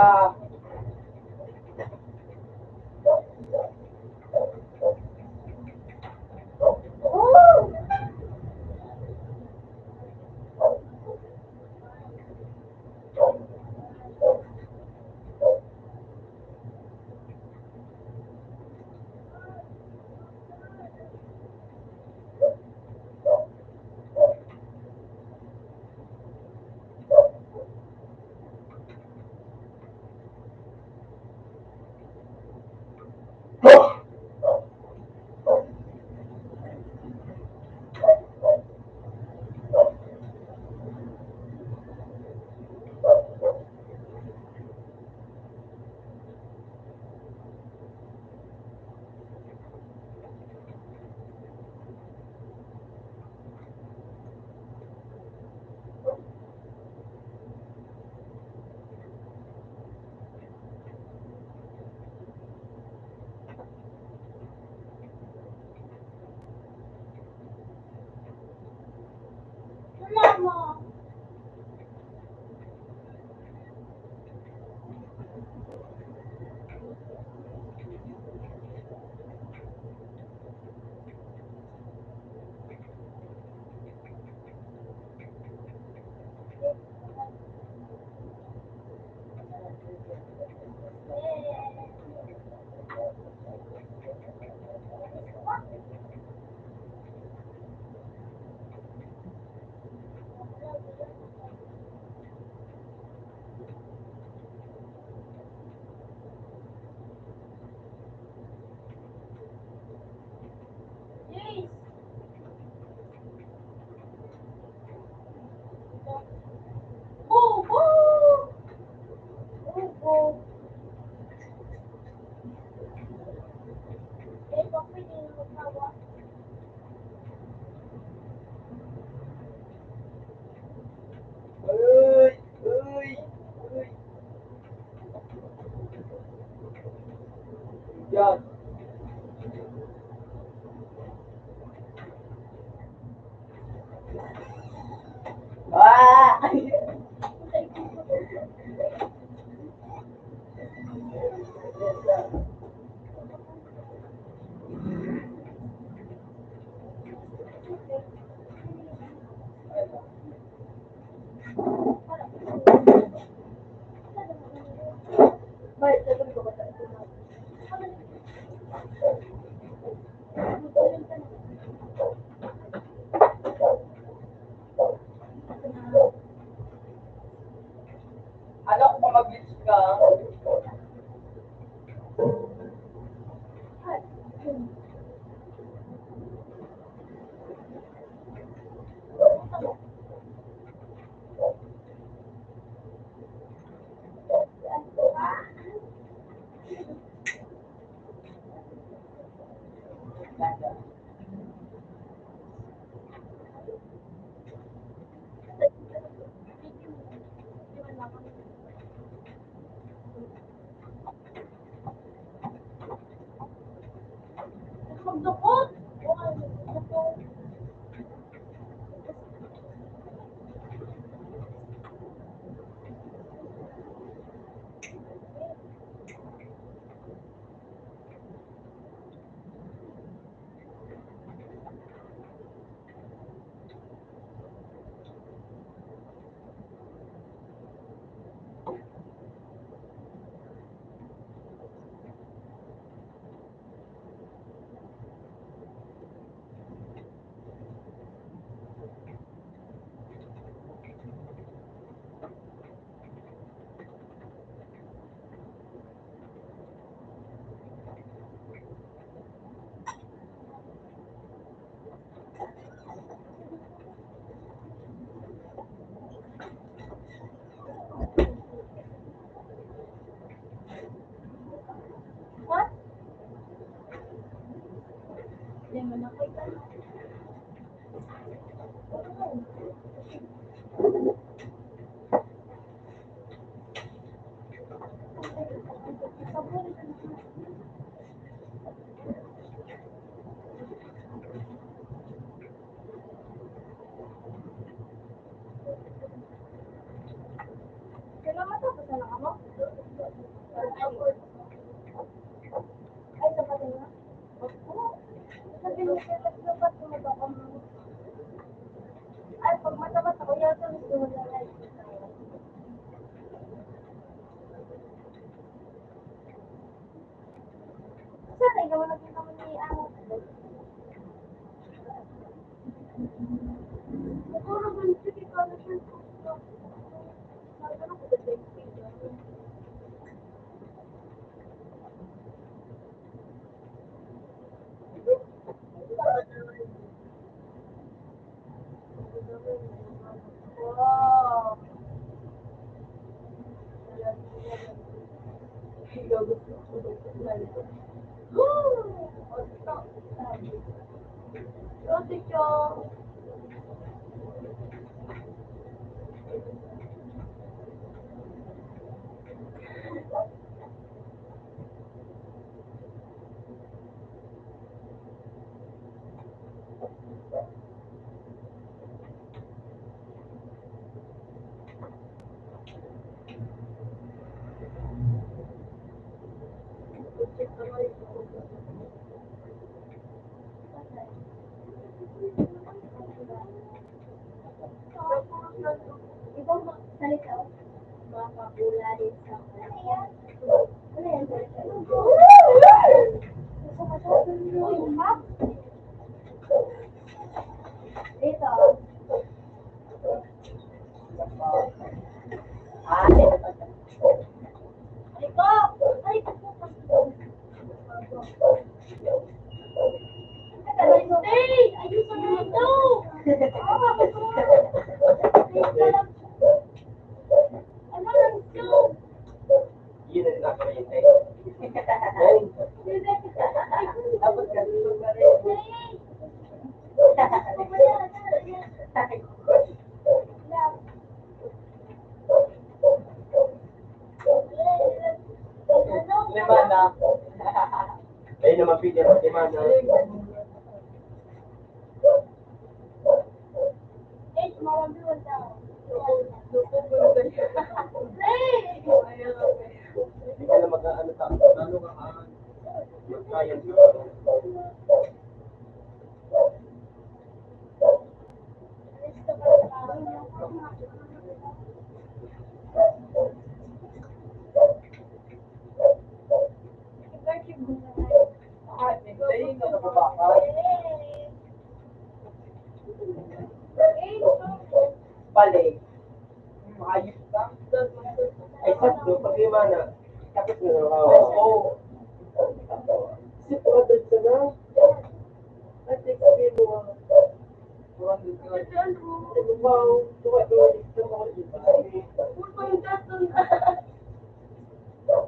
Uy! Uy! Uy! Yan. Ah! Ano kung mag-glitch ka? Lemon ako. Kailan matapos na lang ako? Ay, sapatin na. Sabi niya, kailan dapat tumatak ako. Ay, pag matapat ako, yata gusto mo na lang. Saan ay gawa natin naman ni Amo? Siguro ba nito ikaw na siya? Ano ko ba ito? Wow! Roti Chong. Ibang salita, mga kapula rin sa ano yan? Ano yan? Dito. Ito! Ay, Stay! Ayusin mo ito! Ano lang ito? Yun ang nakakalintay. Tapos kasi ito pa rin. Limana. Ayun naman pili mo, Timana. Hindi ka na mag-ano sa ano ka magkayang Ayun na nababakal. Balik. Ayos ka. ay sakto, pag Timana. Tapos na Oo. Sipagod ka na. At explain mo nga. Ano ba? Tuwa doon. Ito mo ko dito.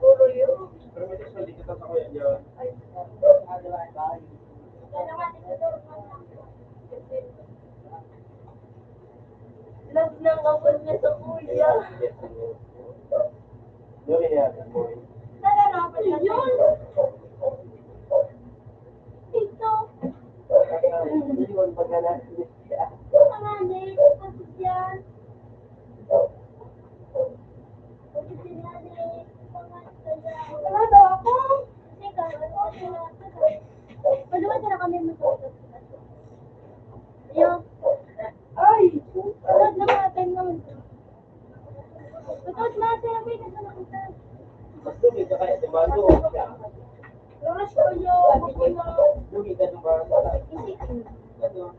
Puro yun. Pero may gusto dito sa kuya niya. Love ng kapal niya sa kuya. Doon niya. Sana nakapal na yun. Ito. Iwan pag na siya. Ang anay. Kapit yan. Kapit yan anay. Wala daw ako. Teka, Paluwa na kami matutot. Ayun. Ay! Tulad na mga time naman. Tulad na sa amin. Nasa nakita. Mas dumi ka kaya Timano. Oras ko yun. Dumi ka na ba? Ano?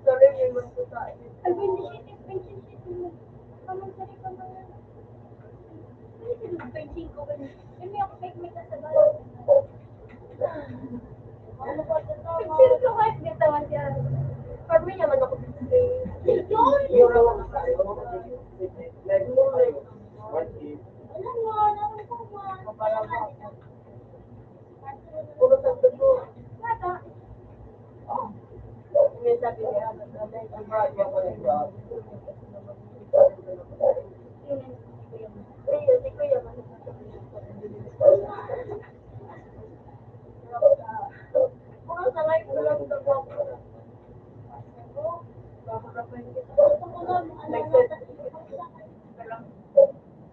Sorry, may gusto tayo. Alvin, pension sheet mo. Kamang-sari ka mga. Ano sila pension ko? Hindi ako fake na sa bahay. Ano ba ito? Pension ko kahit dito man siya. Kami naman ako pension. Yun! Yung rawan tayo. Like mo tayo. What if? Alam mo, naman ko man. Puro sa tubo. sabi niya, Ang mahal niya pala yung job. si Kuya, puro sa live ko lang ito po.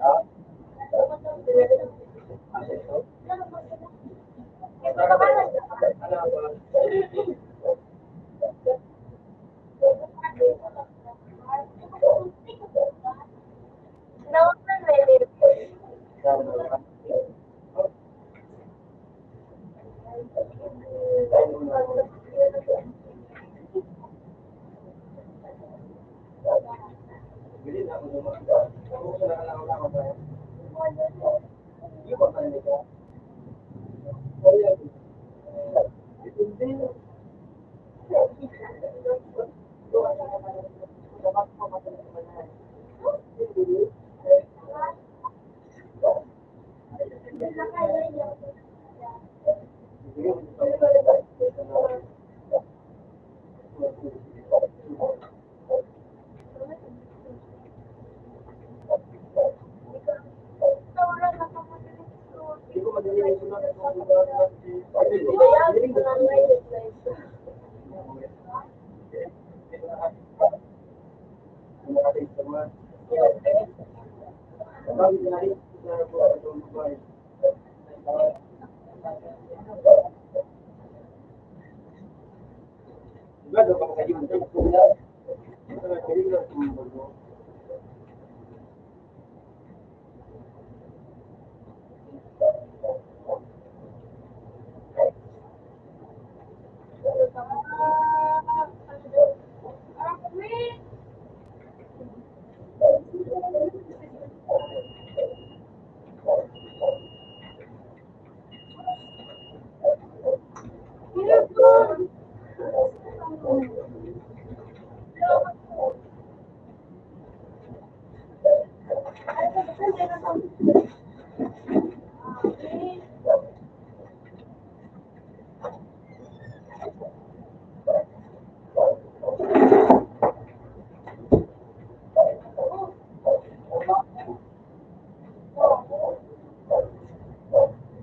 Ha? Ano ito? Ano ba? Ano ba? Bili na ako naman. Kung saan nakalaman ako ba? Hindi ko pa nito. Kaya, hindi. Hindi ko madali ito lang.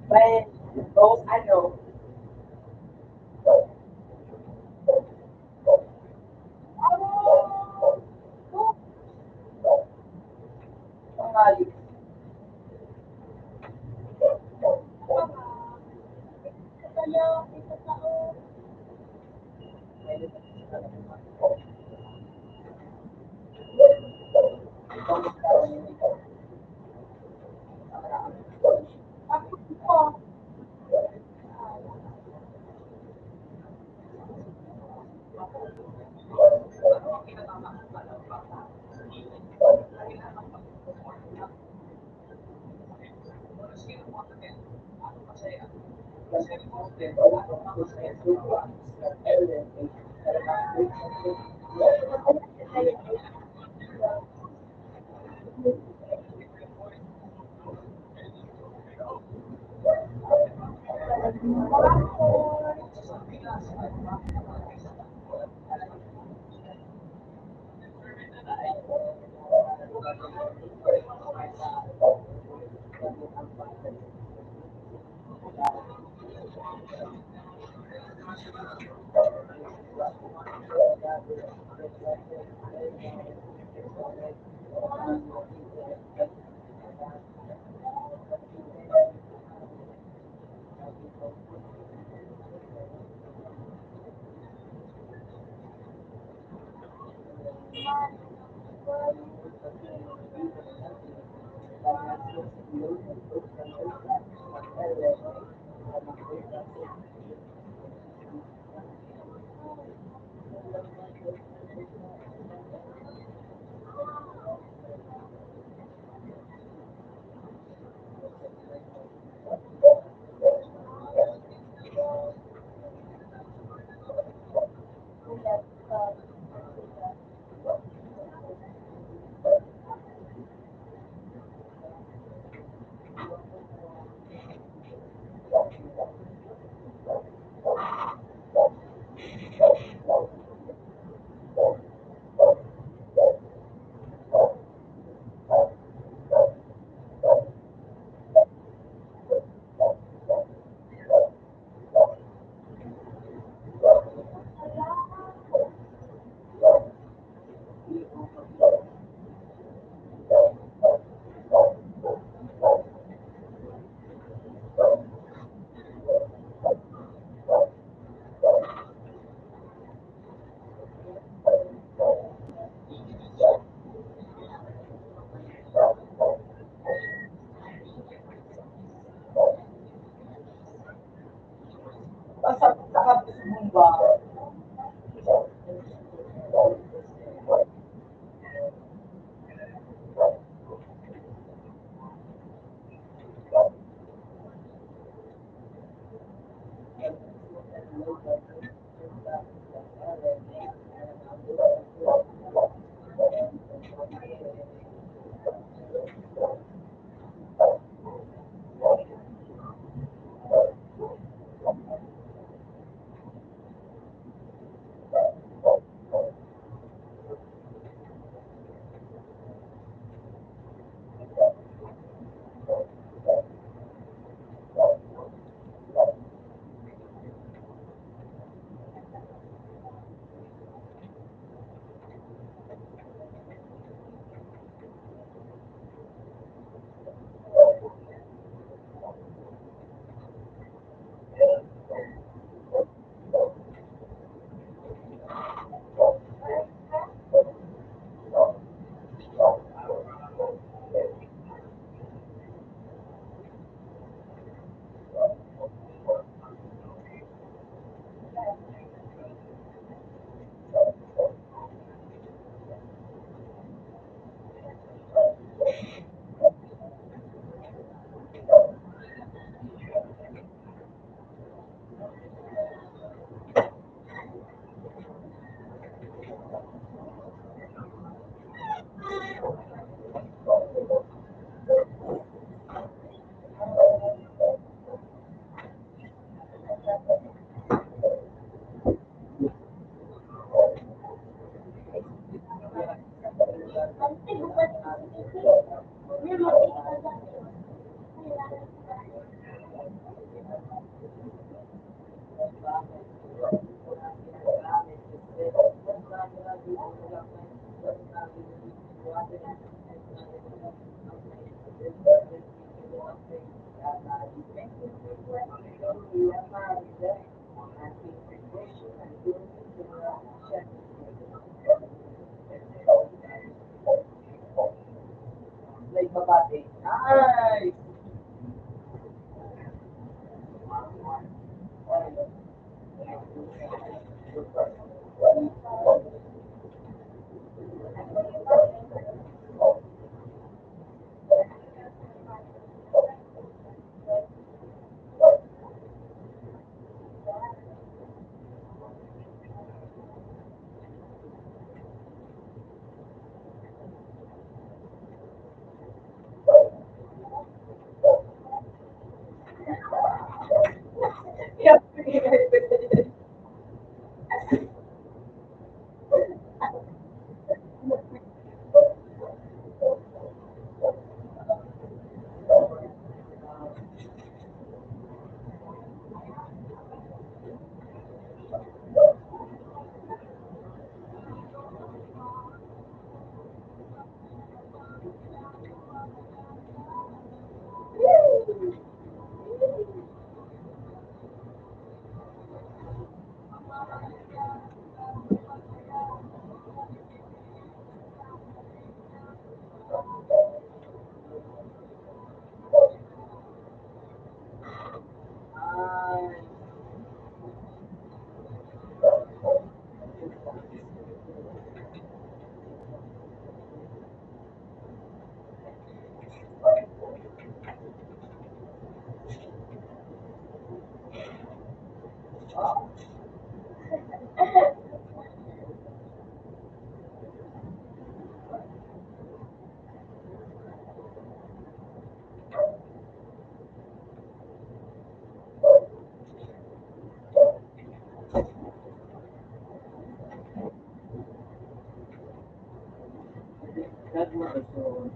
But those I know. Somebody. ba? Like babate. Nice! Yep. That was also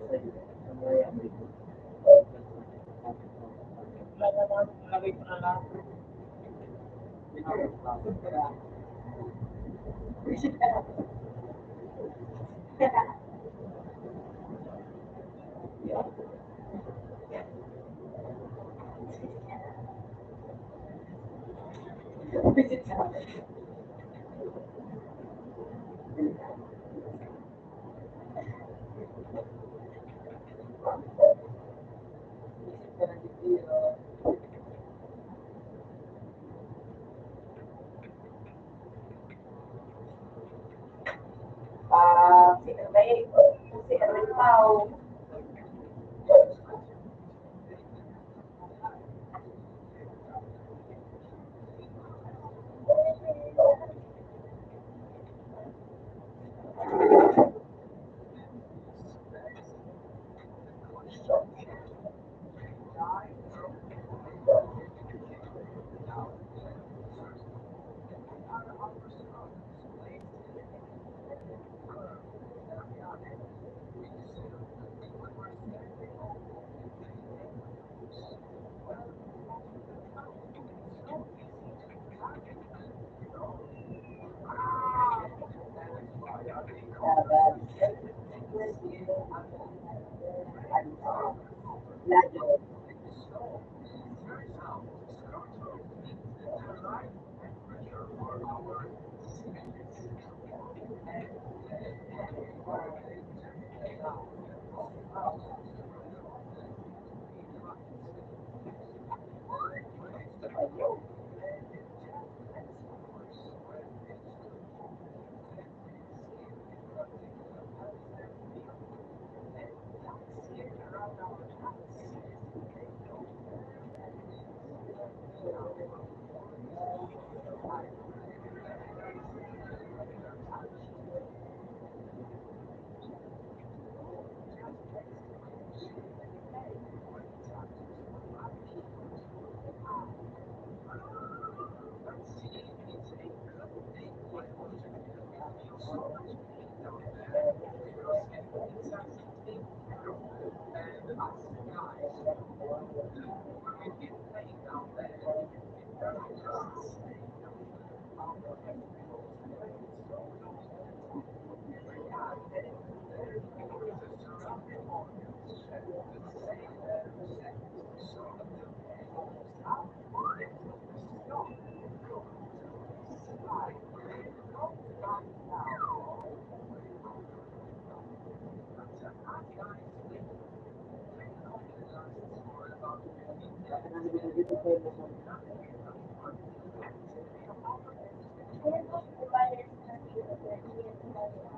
Ayan po, providers na dito, 20 years na yun.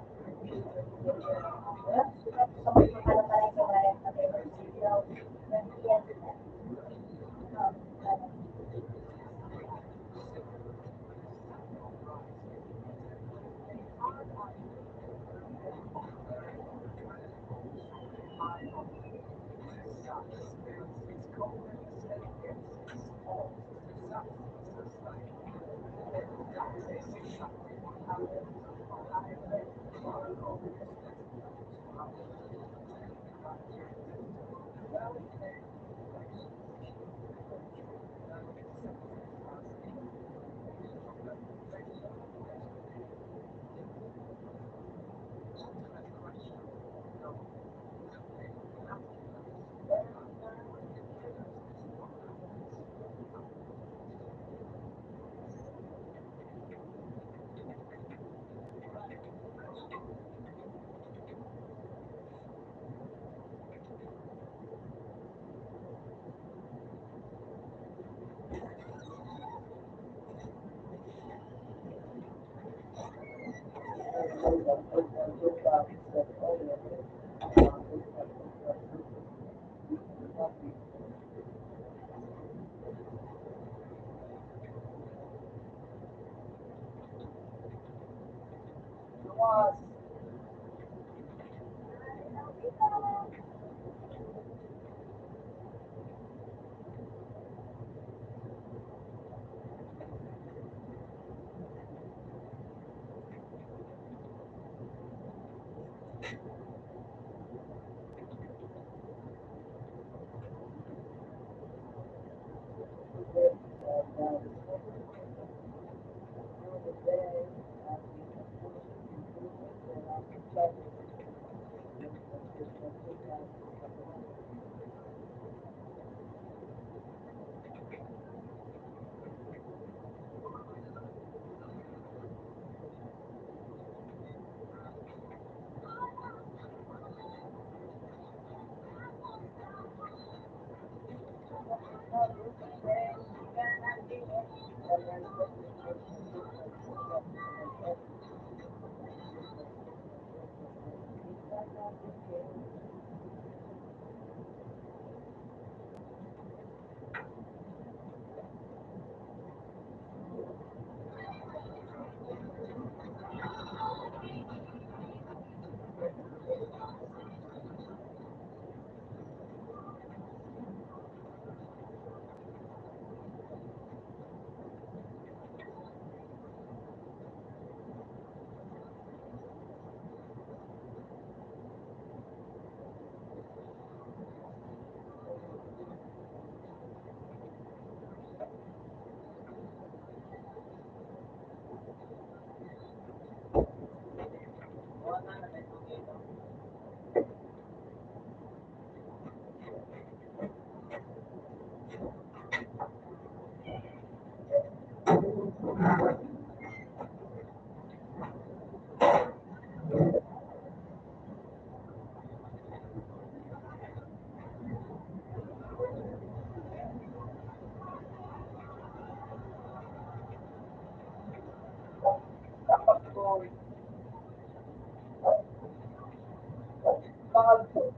Sabay ko pala pala yung kabayan sa paper studio, 20 years na.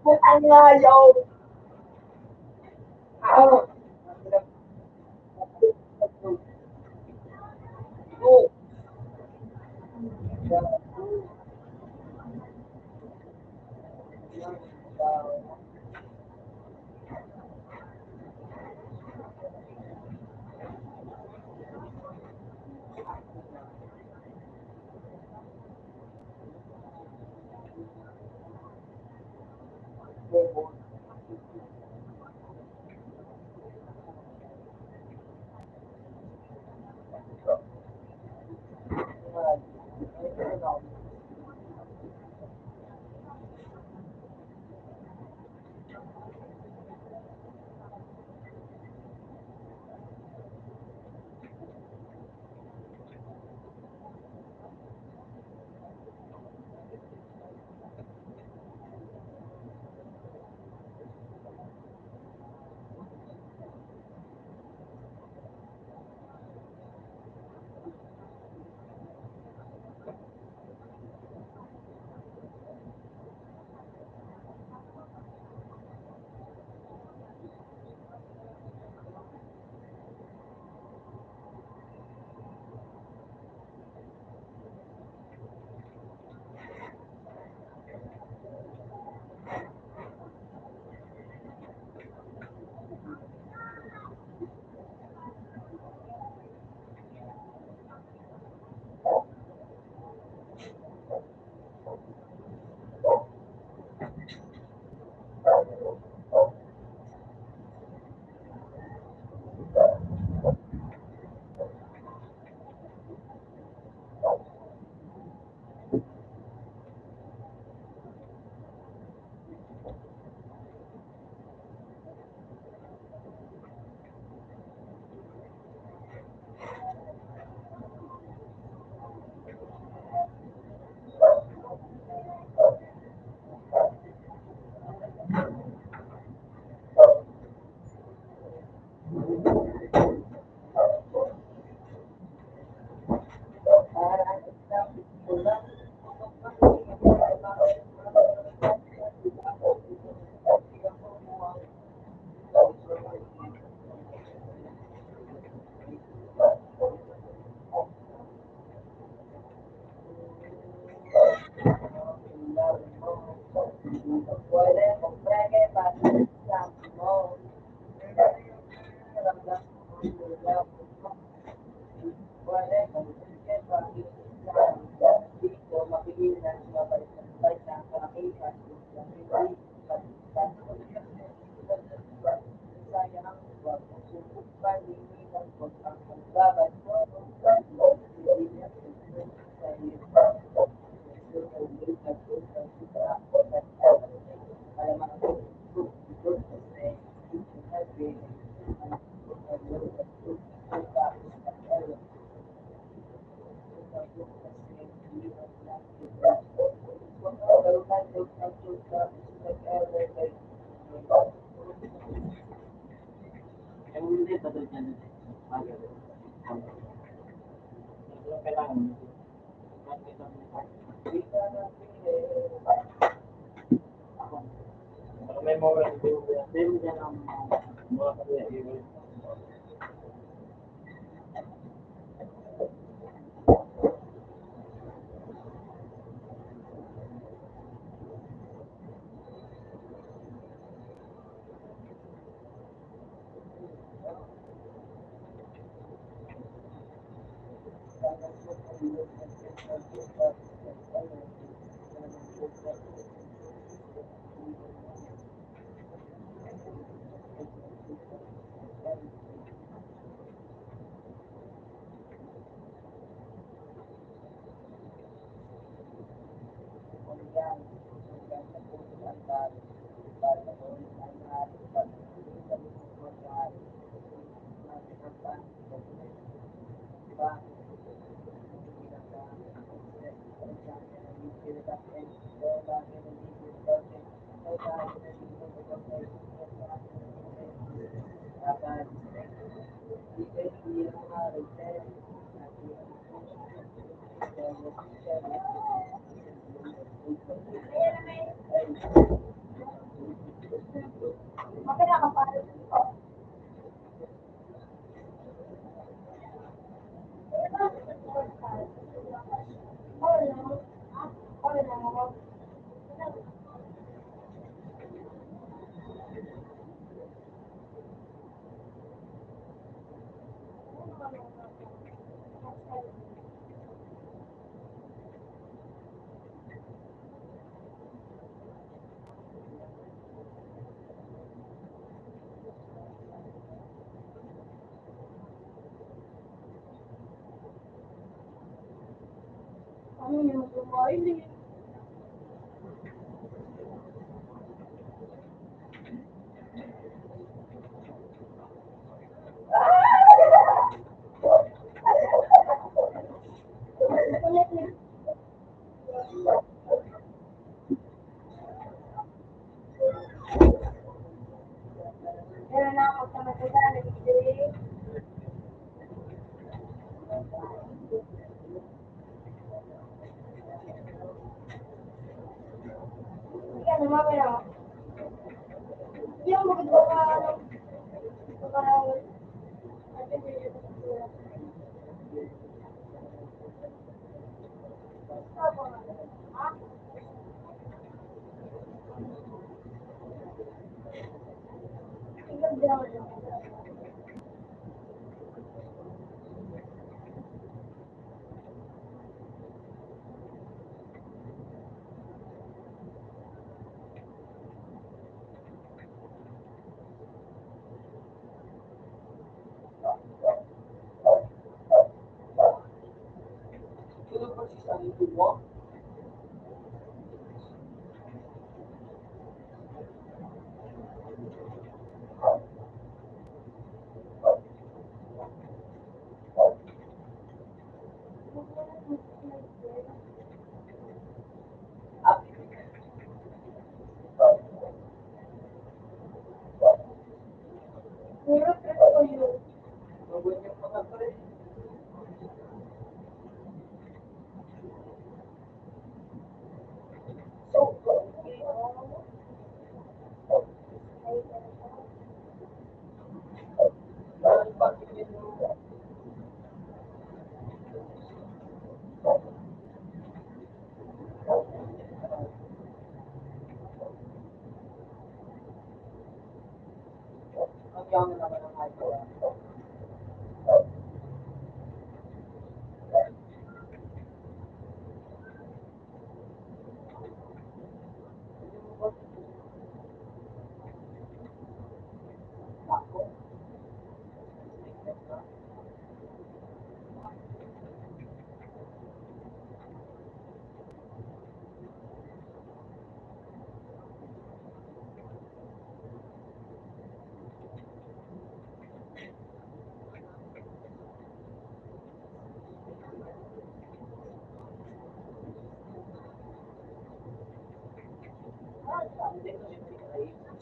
Putang ngayaw. Ah. Oh. Yung hindi, patulad yan. Kailangan. May mga meron dyan ang mga kaya. Ano yung mag-mobile eh. Ulit na. Meron na ako sa matagal. Nag-ibig. Yan, lumabay ako. Yung maganda ka, parang, ate, Sino ba si sarili mo? At Hirap ito ko yun. gawin yung mga pre. Dahil bakit yun? Ang yaman naman ang high.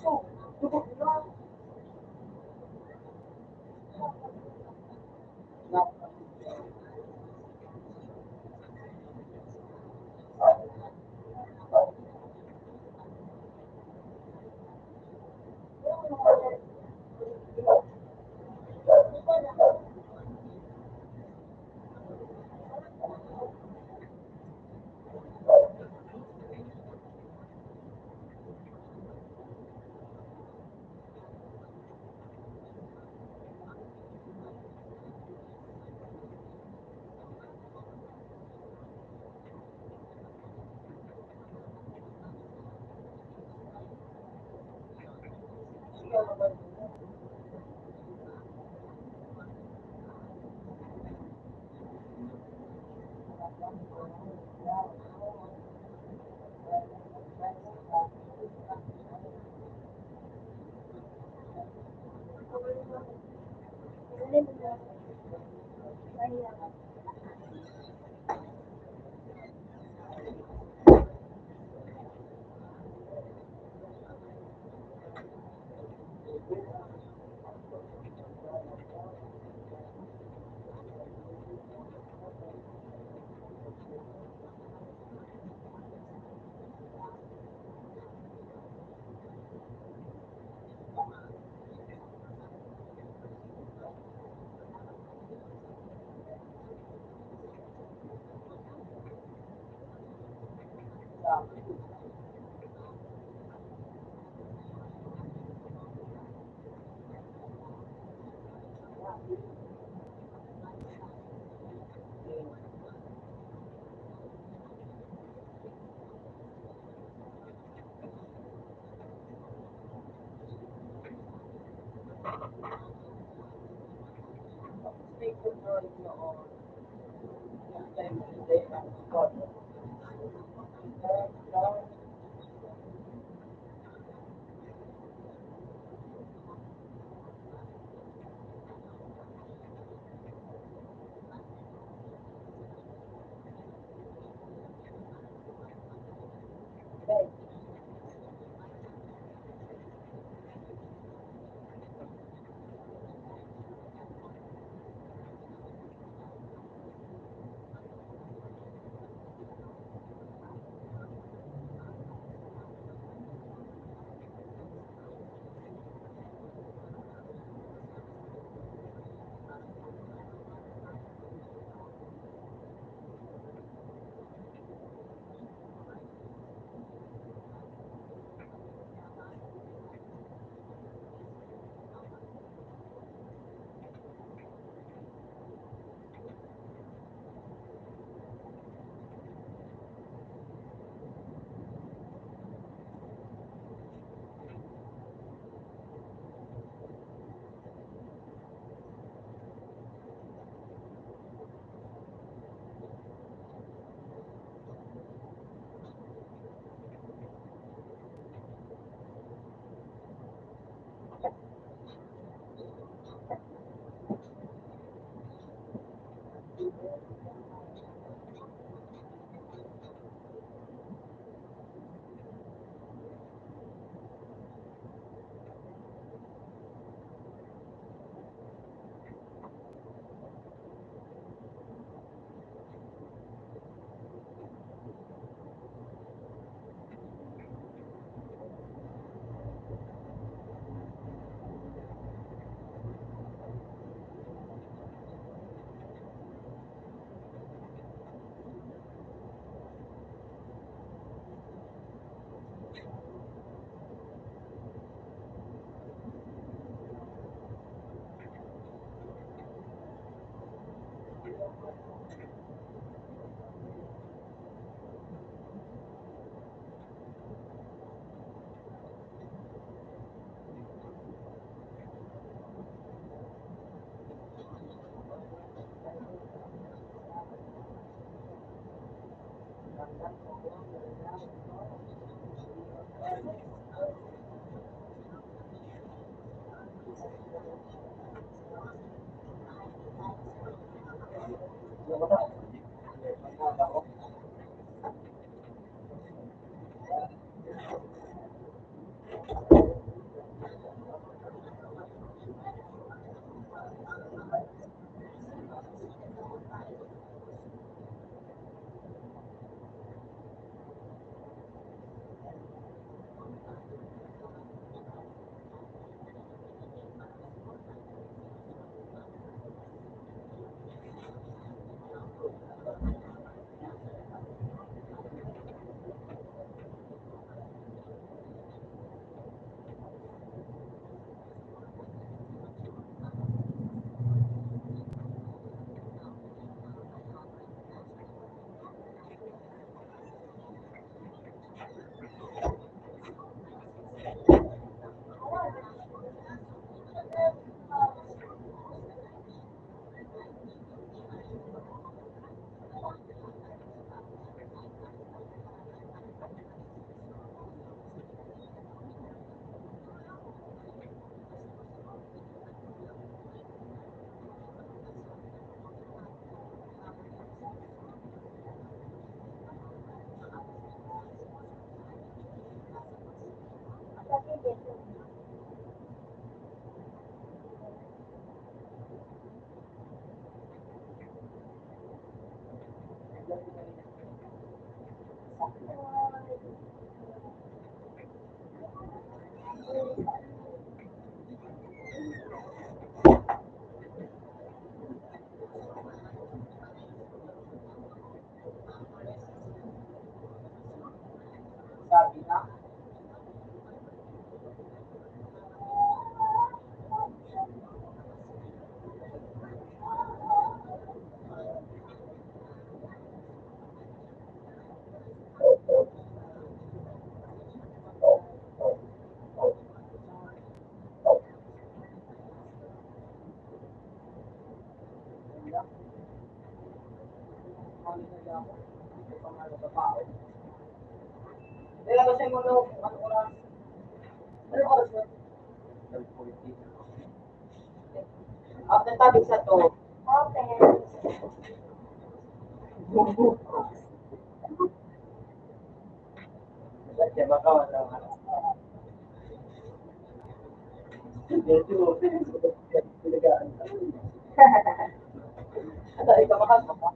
So, lubog na. Stay control noon. Yung time today, Sabi na, nilabas mo no, ano oras? Ano oras na? 12:40. After tabi sa to. Okay. Siya baka wala ka. Medyo, pinagaan. Ano, ikaw makasama ka?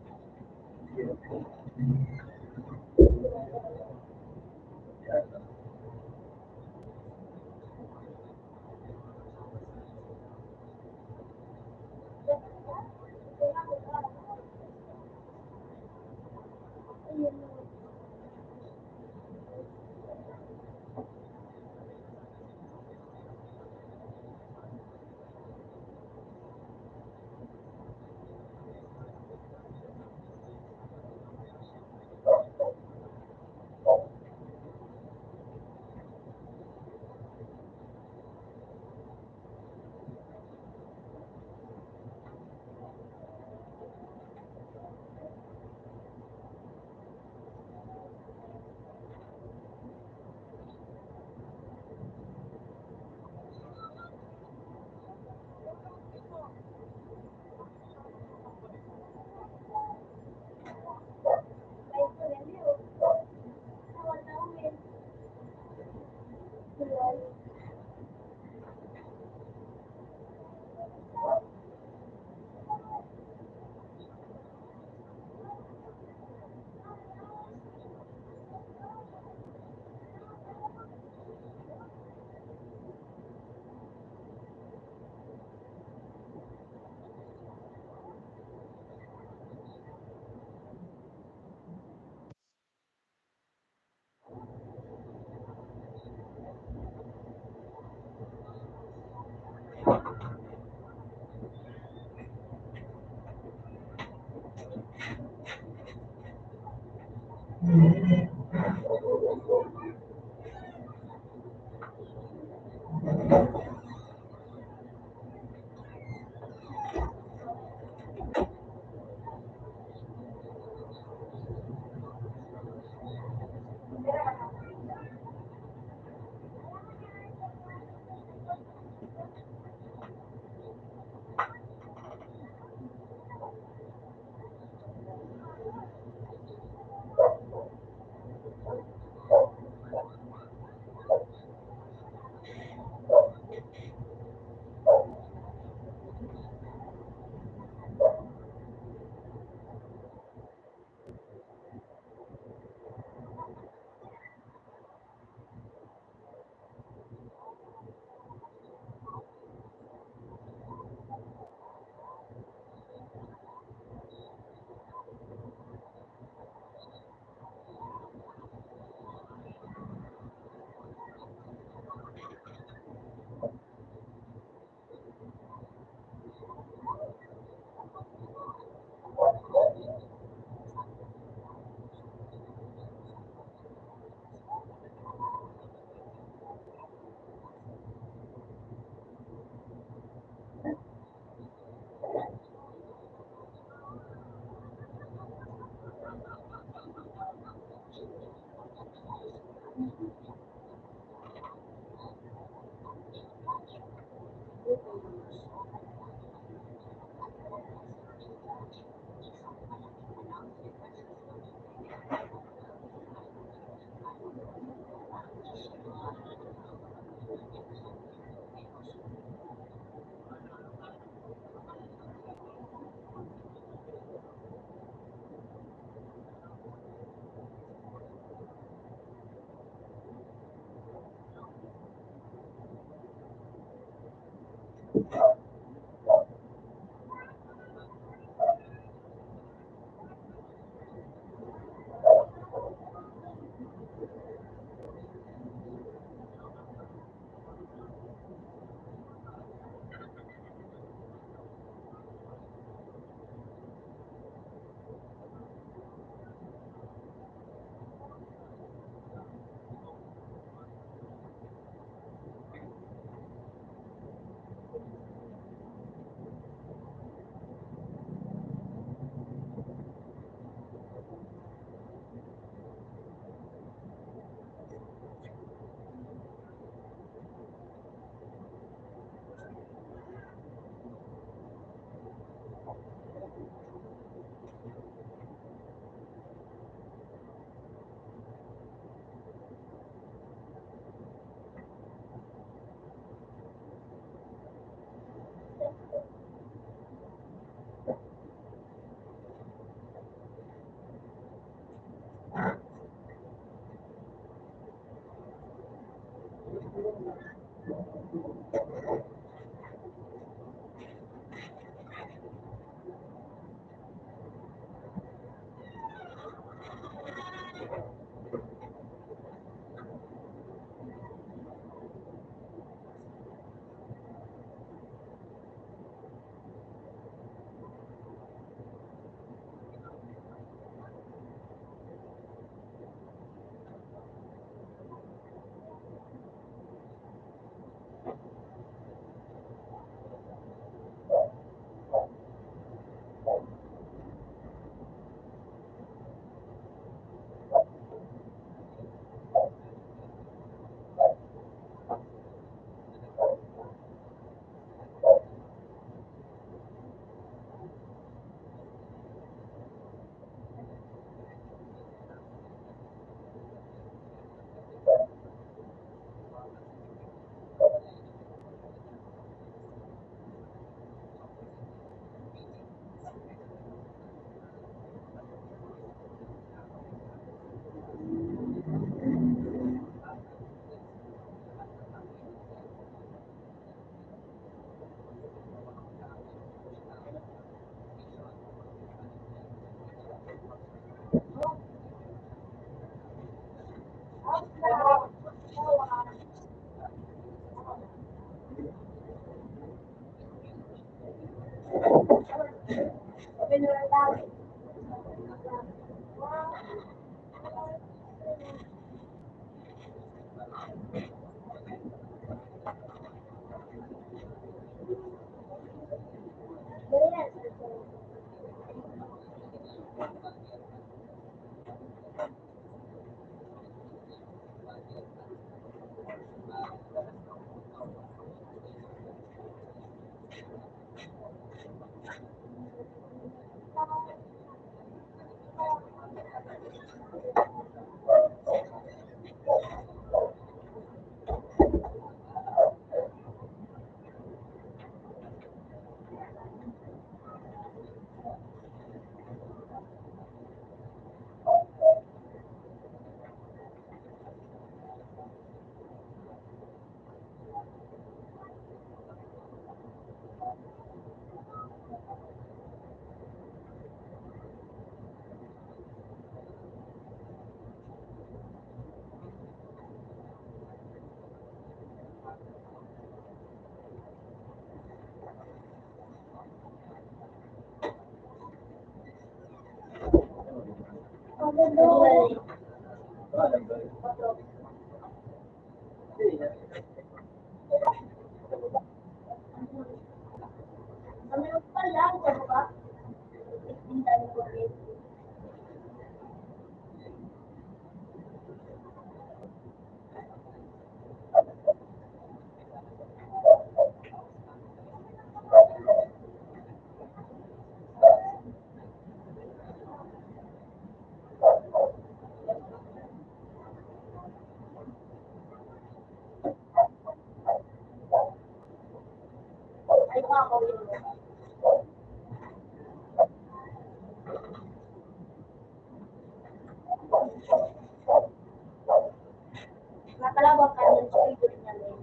Nakalawag ka ng schedule niya ngayon.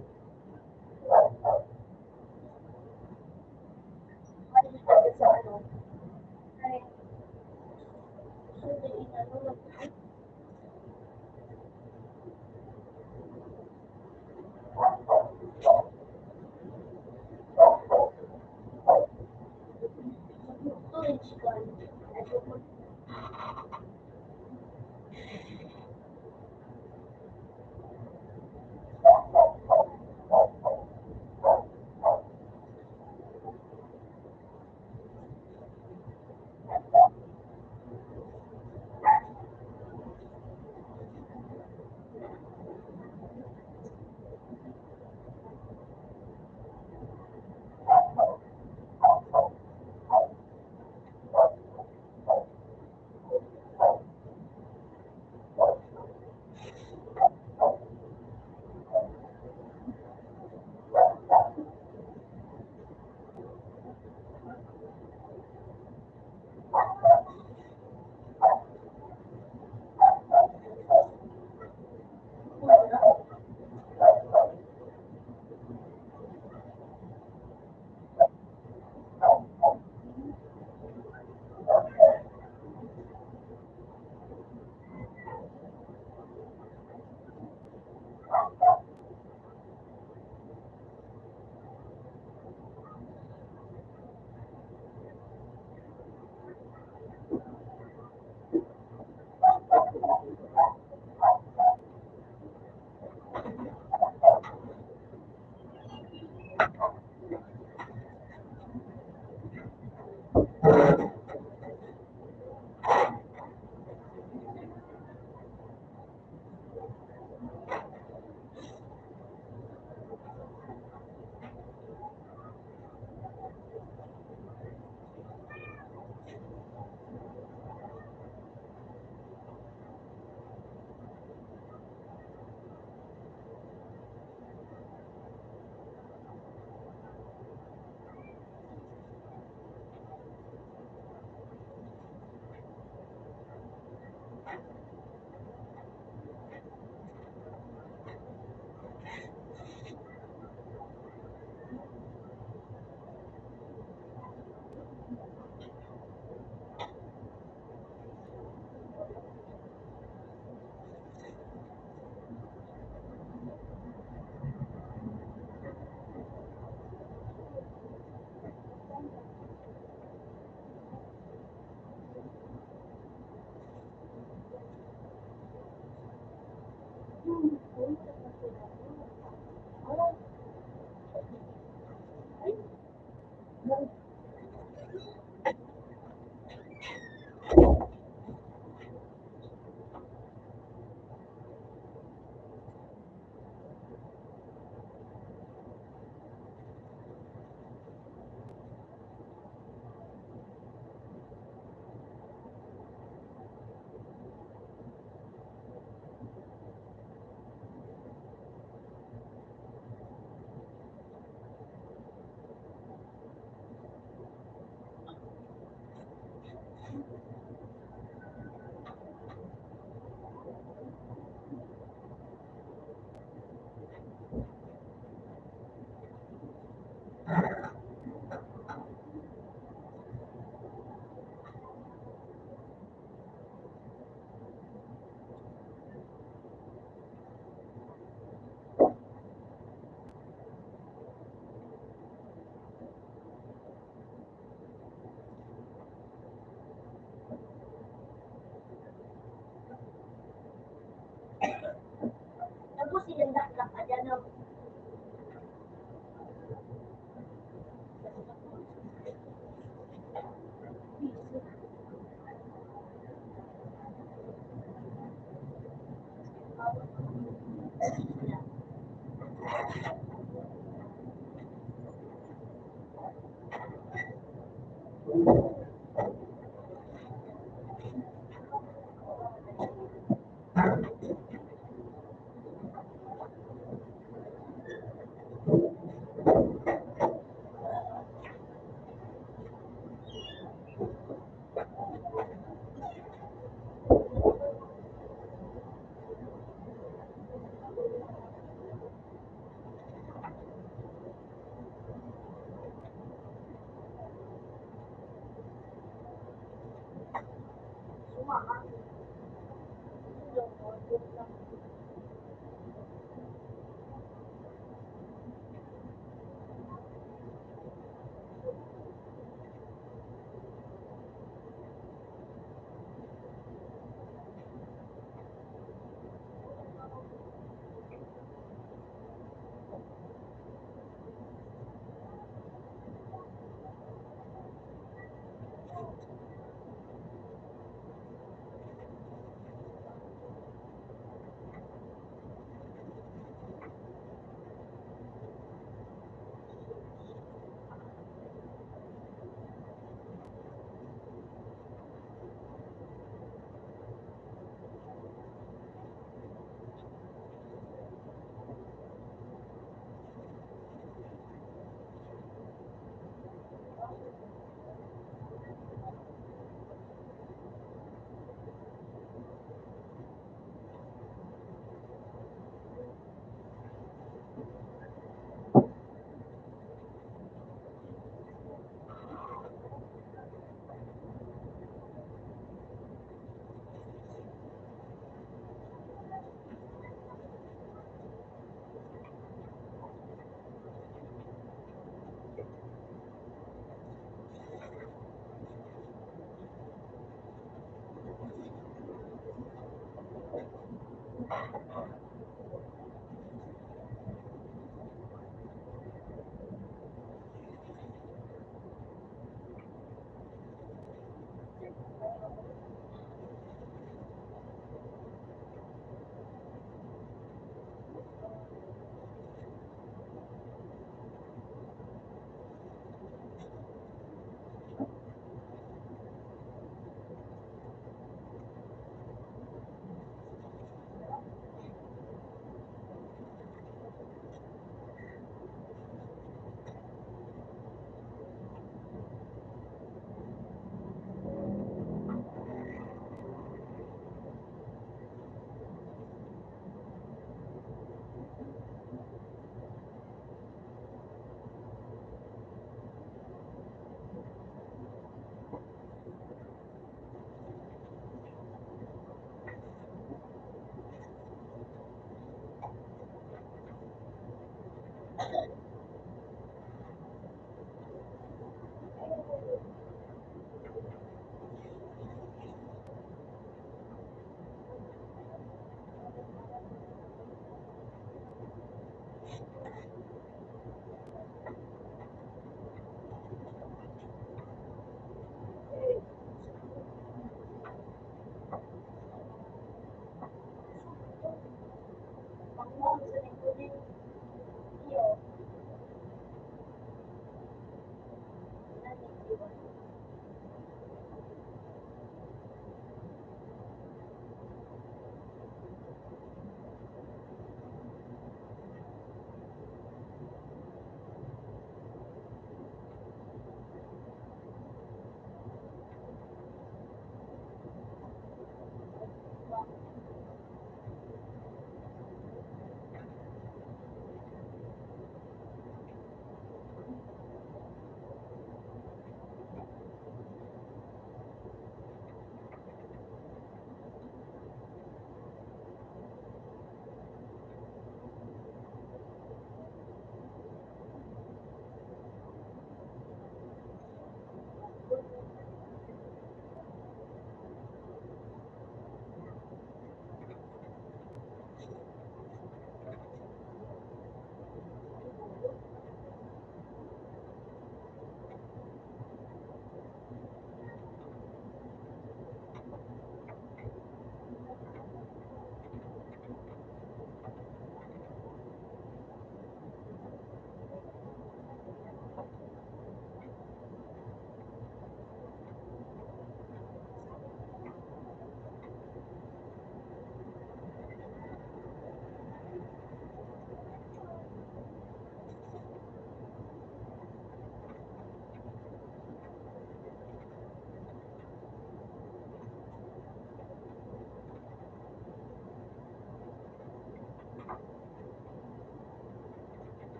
Maliit sa ano. Ay, hindi ano. Tapos silang lahat ada na sumama.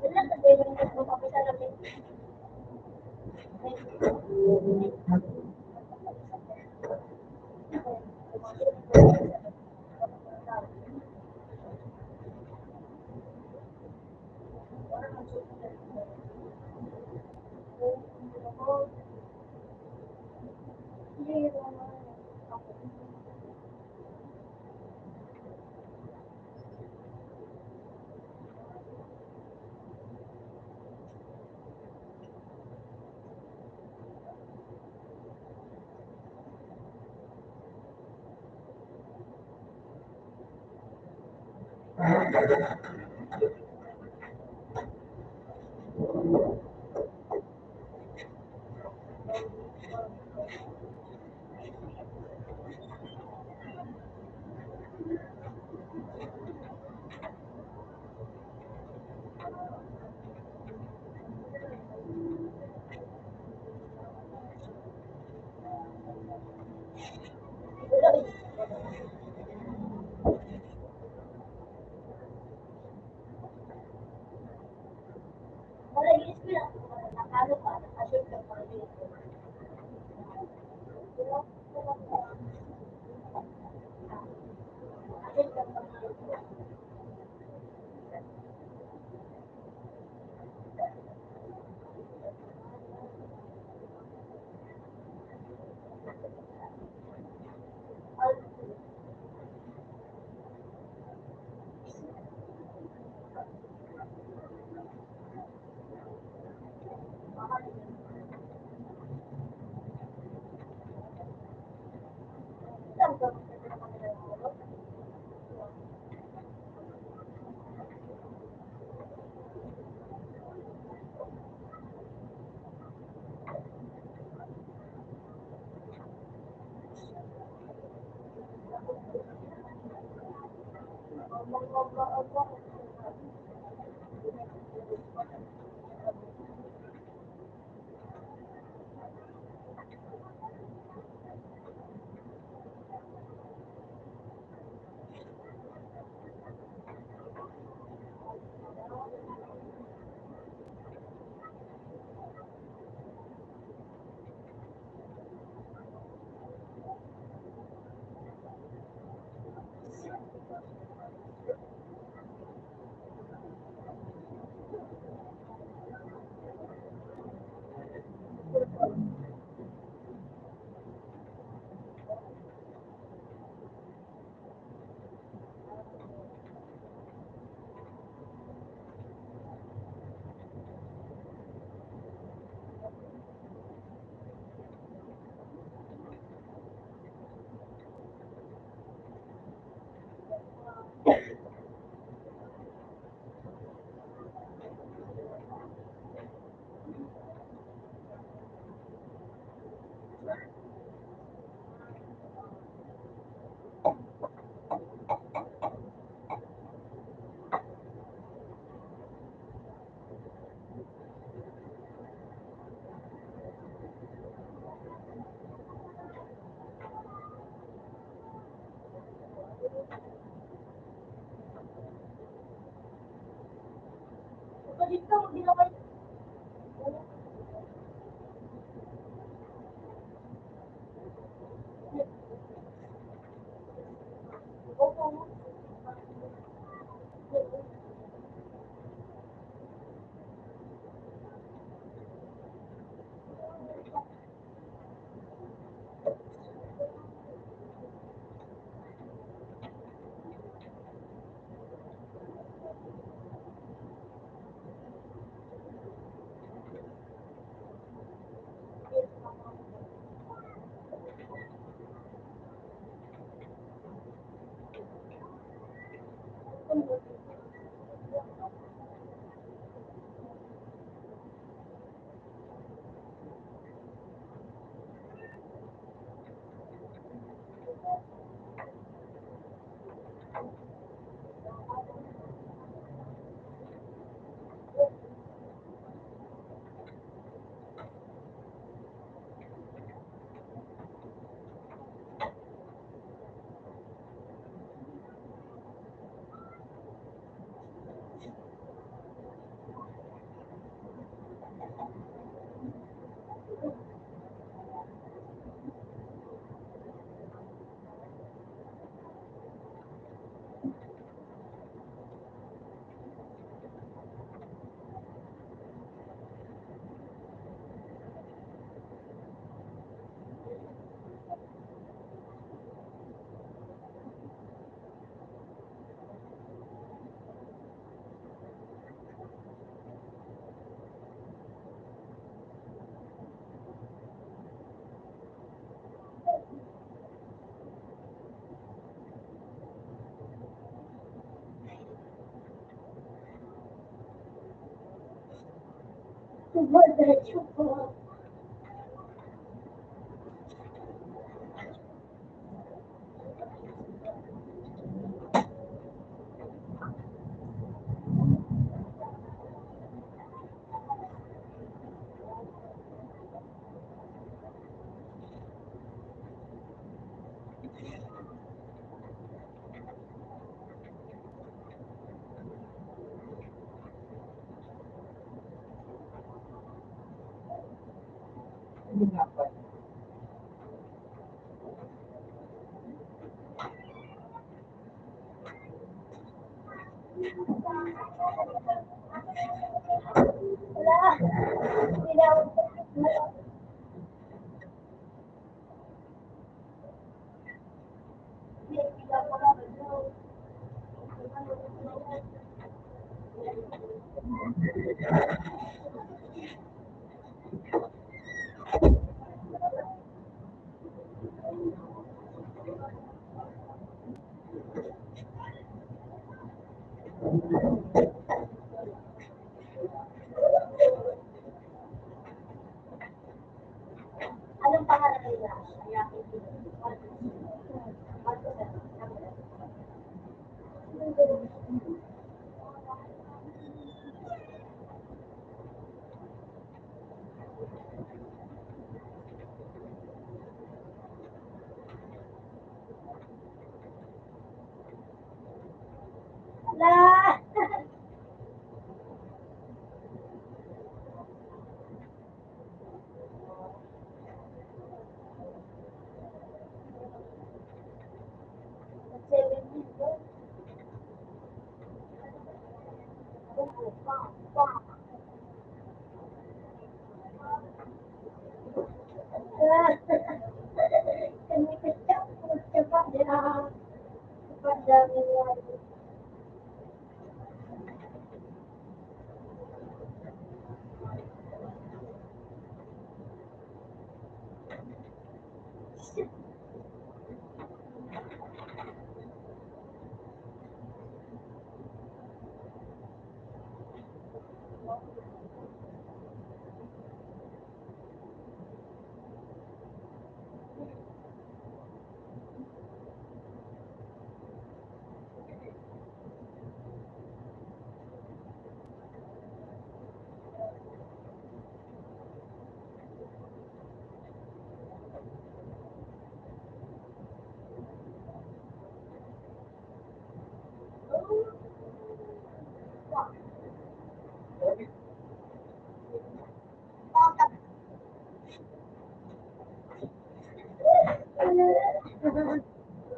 Wala sa day mo magpapisa namin. Wala yung eskwela. Nakalo ka, nakashoot ka pa rin. Dito, hindi na kayo. Diretso po. Hindi nga pa. Wala. Hindi na ako. Anong pangalan nila? Wala.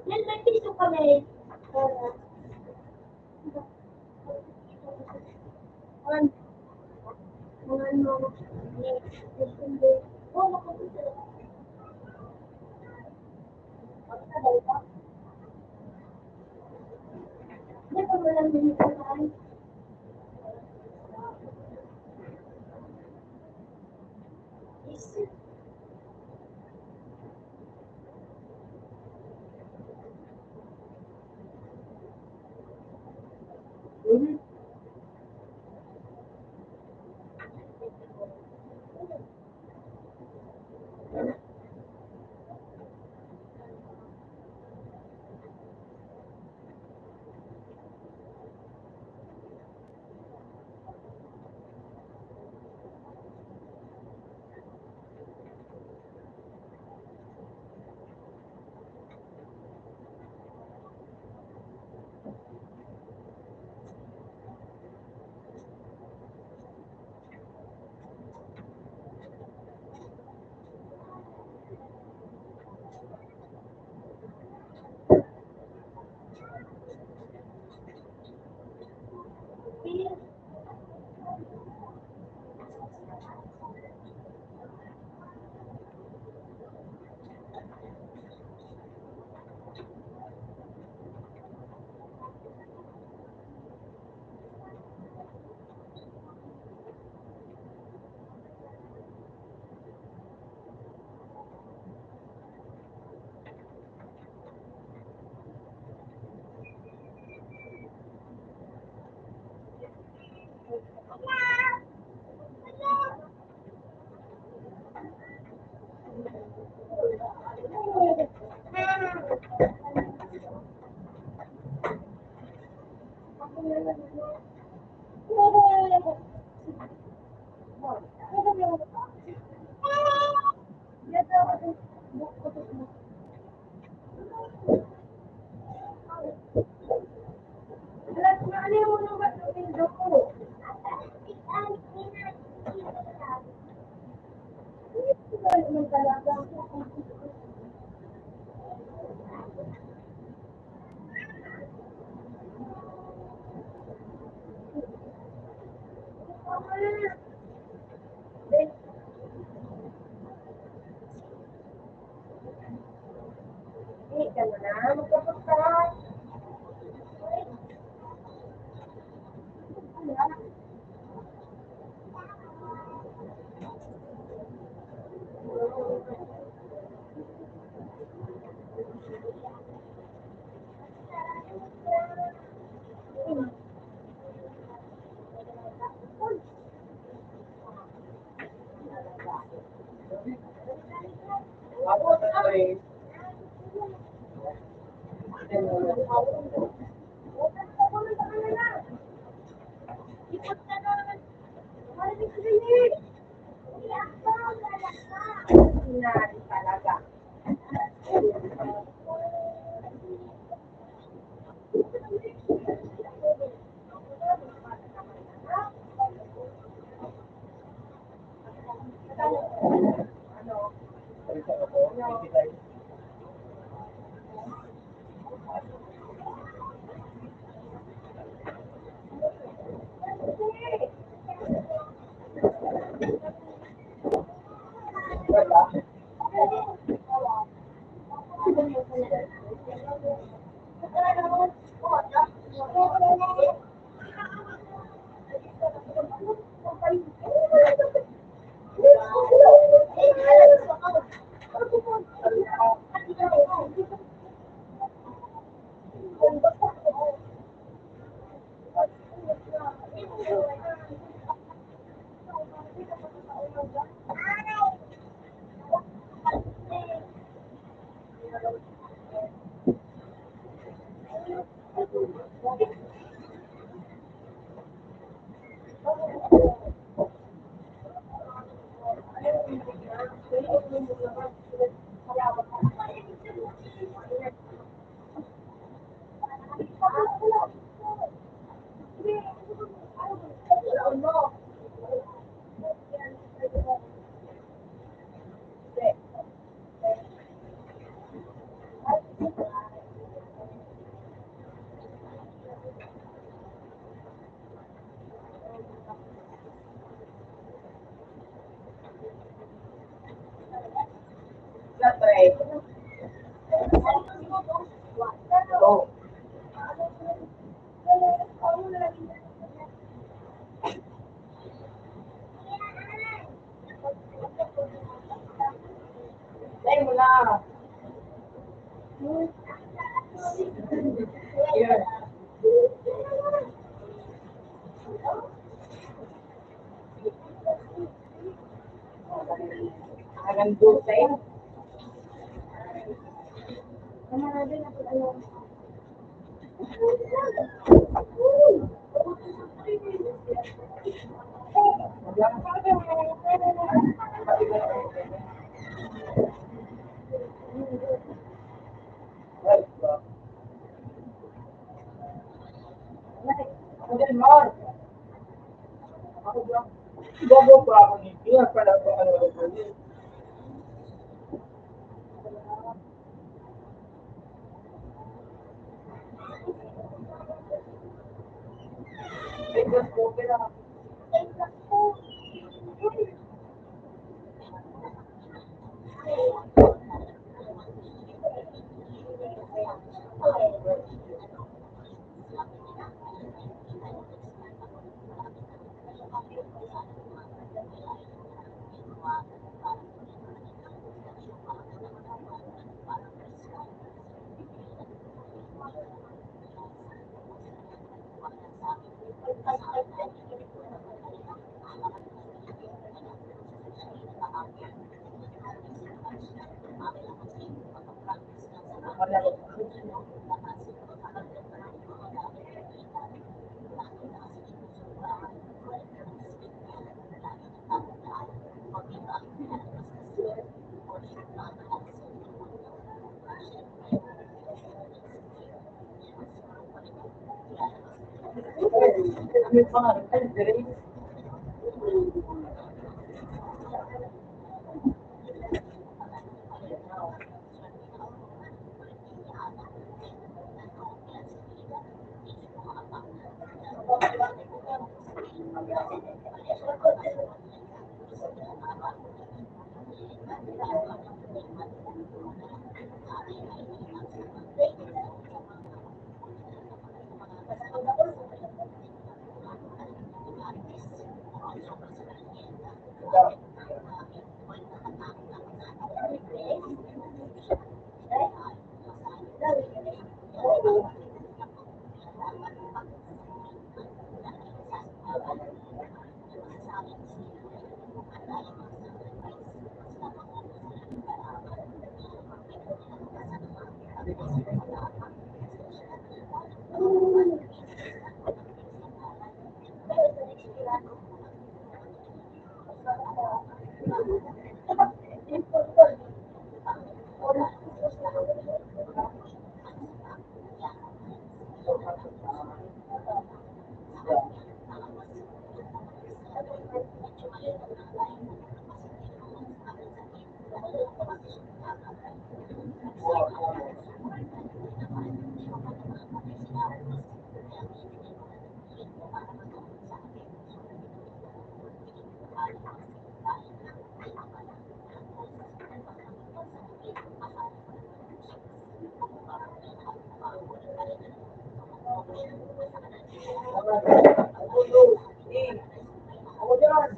Yan, may piso kami. One. Oh, makapito. Hindi pa walang binibigay. Isip. eh. Ikot ka naman. Marinig ko rin eh. Sinari talaga. Siyempre, ito. Dahil mo na. Here. Hanggang doon sa'yo. Ako din, Mar. Ako din. Bobo pa ako nito. Pala pa ano ko din. Ito po pala. May pangalan ka, Grace. Ako dyan.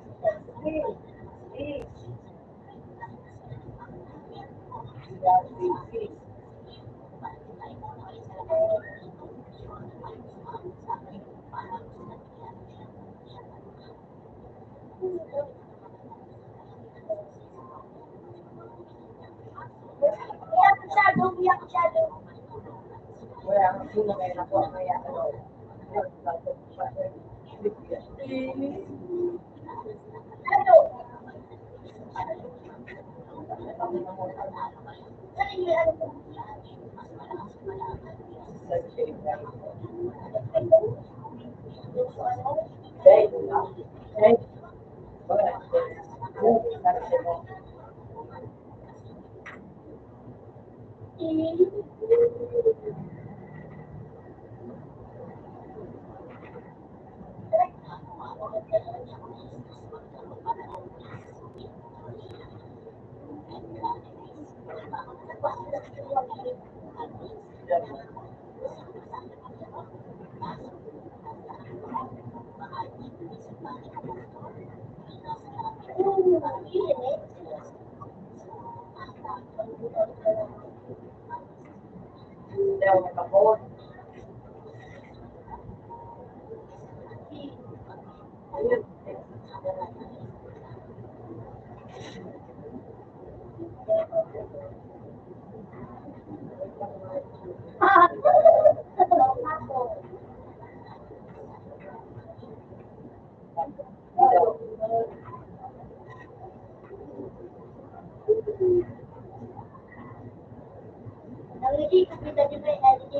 Iyak shadow, iyak shadow. Wala kang sino may nakuha kaya ano. Shadow. Ay, ano? LED, kita juga LED.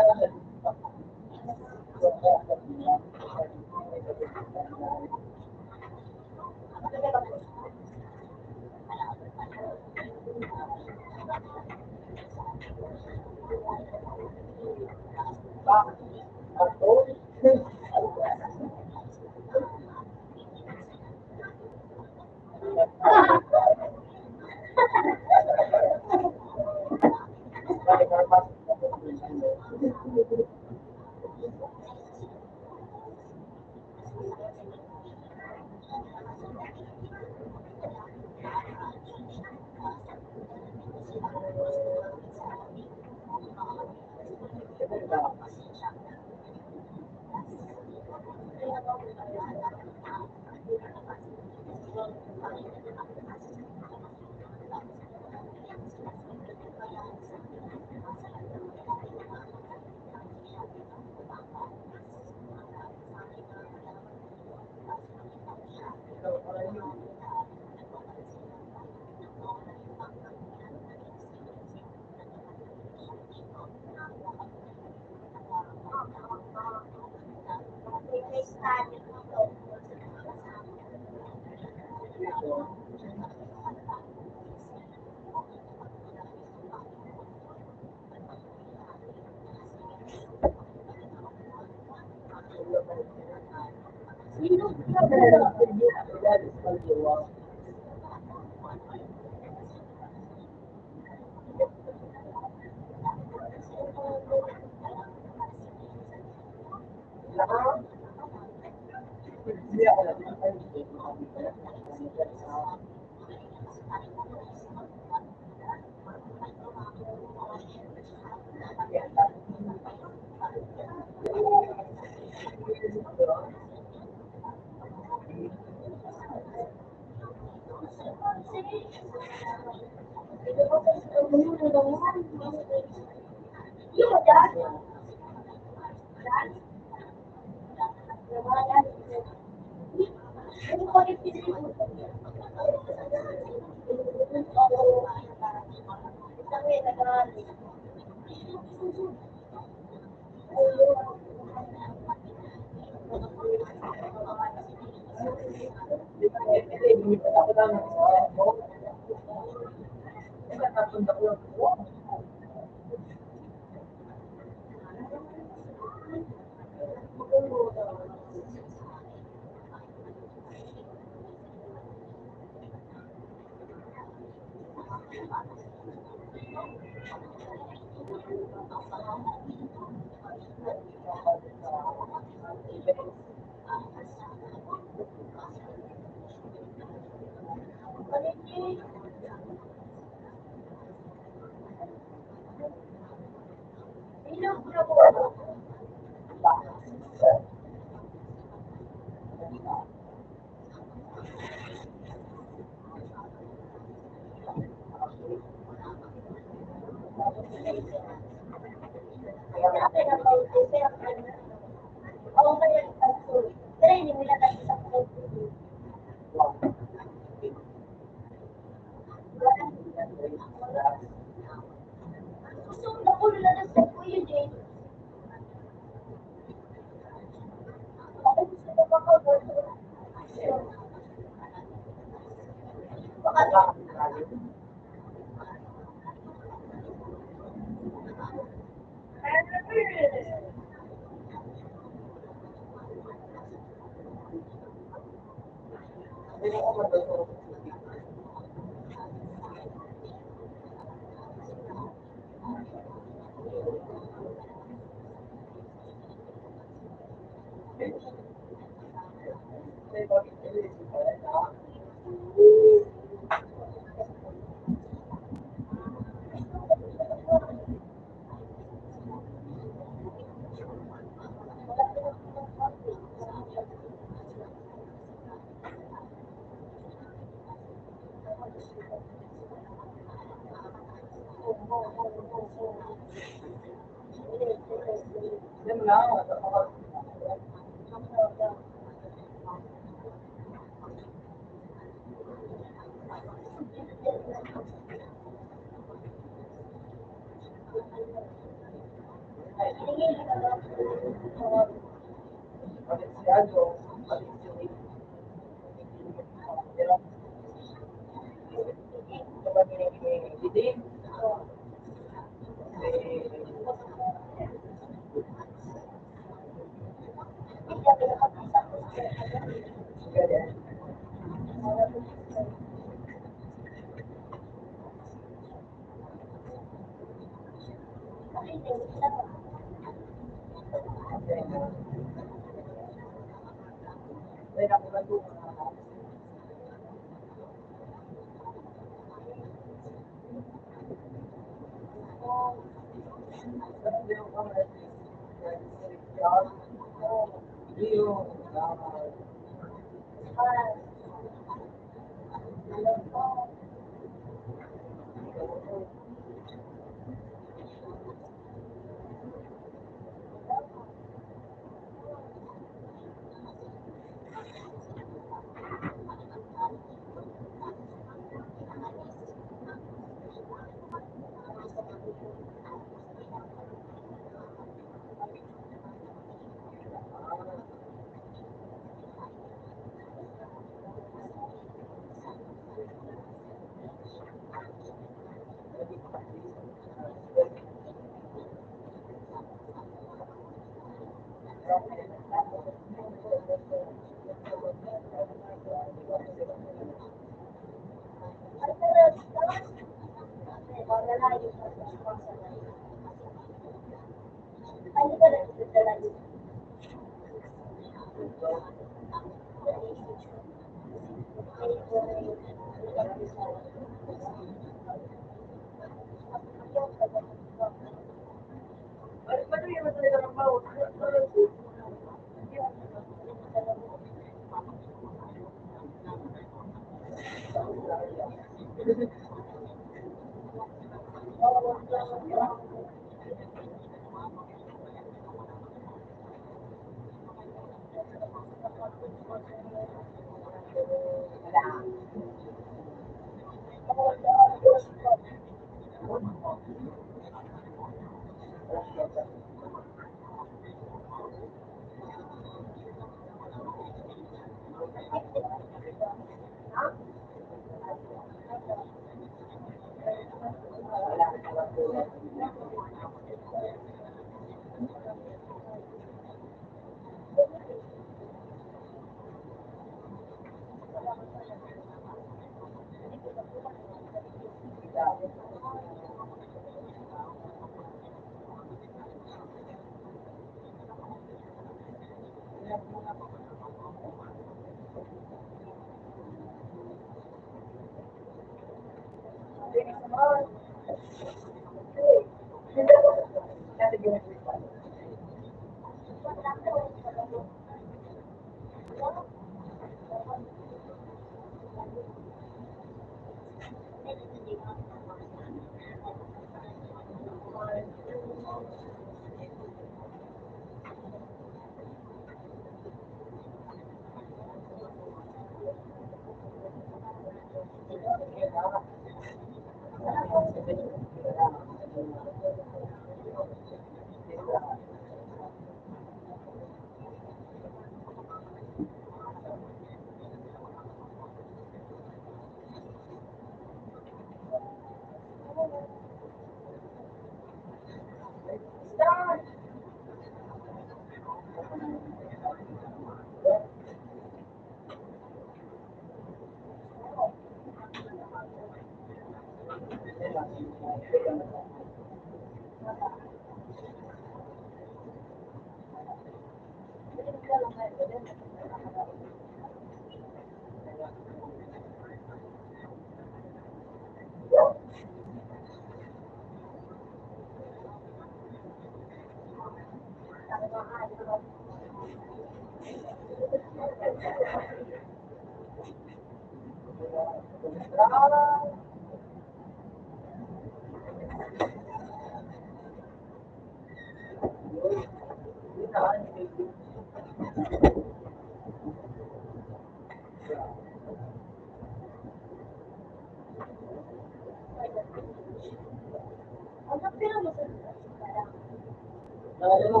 Alam mo,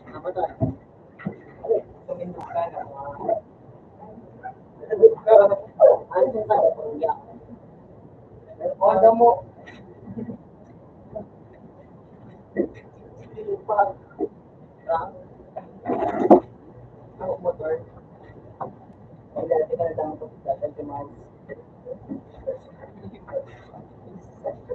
apa to? Tumindog ka na. Ano ka? Ano mo? Ako motor. Wala, tingnan lang ako sa dalawa. Hello.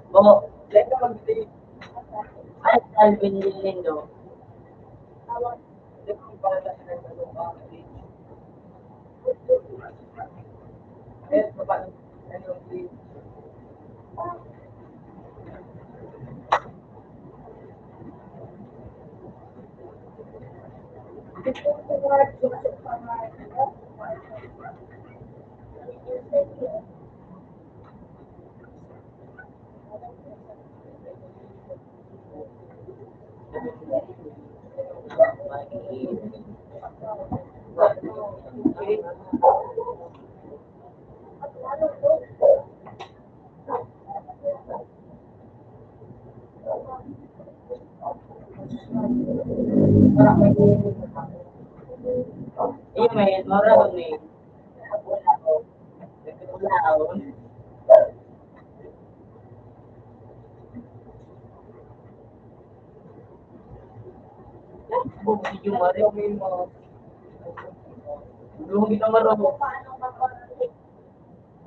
Bo, let ka mag-sleep. Ay, Alvin Lindo. Let me para sa nagdalo ka. Eh, paano? Ano, please? Parang may Iya, may mura ba may? Wala ko. Wala ako. Bukid yung mari. Belum kita marunong.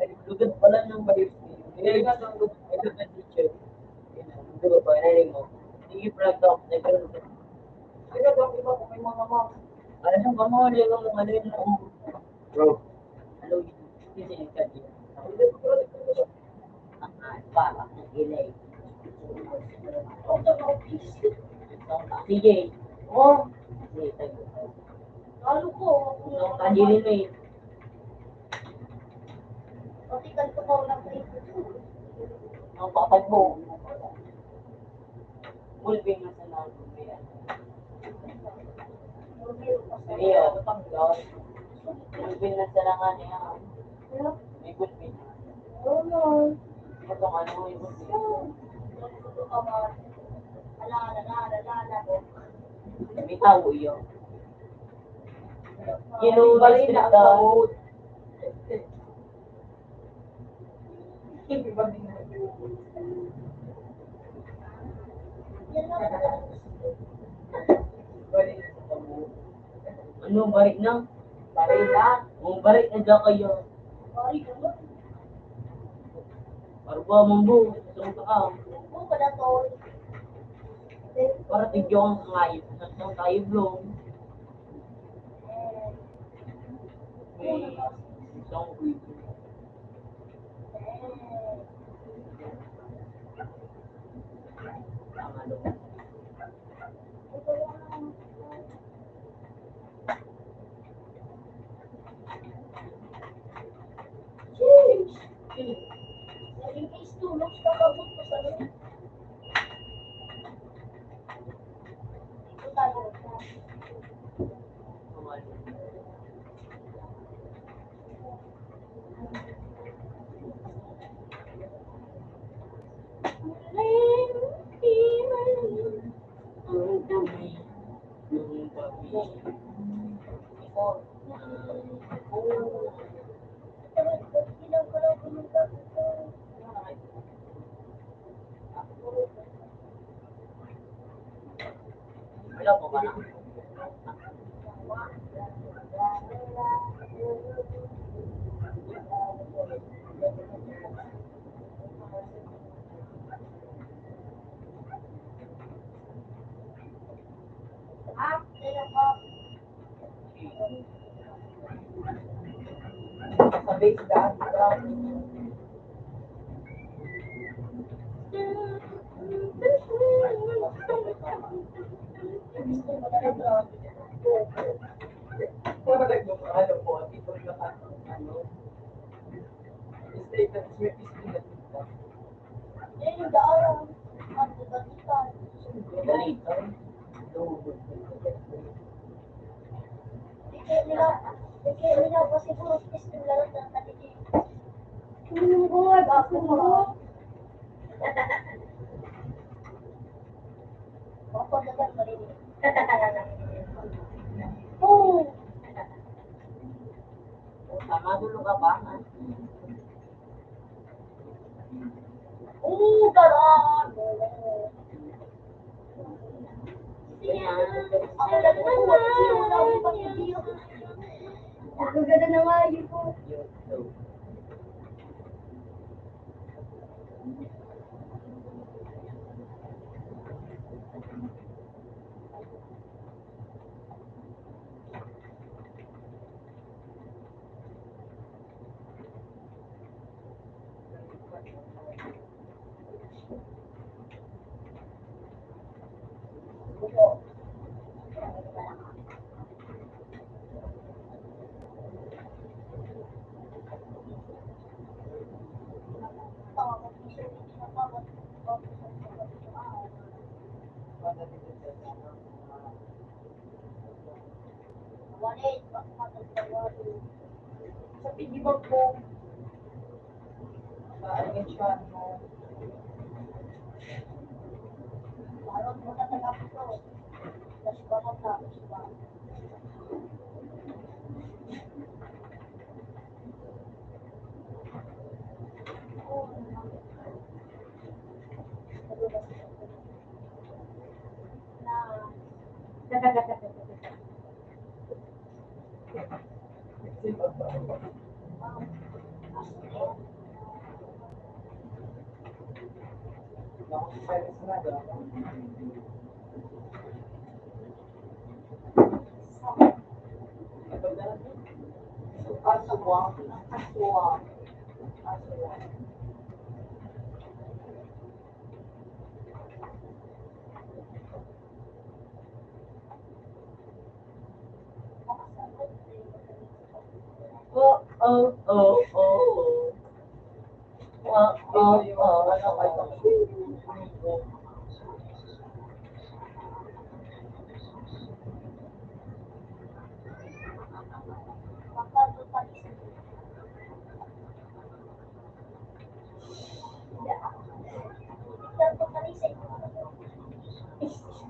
Ay, lugat pala ng bayot. Hindi nga ng lugat na teacher. Hindi ba, narinig mo? Sige, prag-talk. Kaya daw iba kung may mga ma'am. Ano ba mo? Ano yun? Bro. Ano yun? Hindi ka din. Para ng ilay. Sige. Oh, Sige, tayo. Lalo ko. Ang kajilin mo eh. Pati kanto ko lang kayo. Ang patag mo. Mulbing na sa lago. Iyo, Lord. Mulbing na sa langan niya. May gulbing. Itong ano, may gulbing. Bitaw iyo. bali na ang tawod. Iba din na. Bali na sa tawod. Ano, barik na? Bali na. Kung barik na dyan kayo. Para ba mambu? Saan ka ka? Para tigyo ang ngayip. Saan tayo blong? May isang week. Ang ano. Ang ano. Ang dumi ng babi. Wala po ba na? Sa base daan. Kung ano po, dito rin ano. Stay na smith is pinatita. Galito. Oh, Tama dulo ka ba? daraan. Ang ganda na nga yun po. Sa pinibag po, sa Argentine mo, Parang mo na talaga ito. Aswang. Aswang. Aswang. Oh, oh, oh, oh. Oh, oh, oh, oh.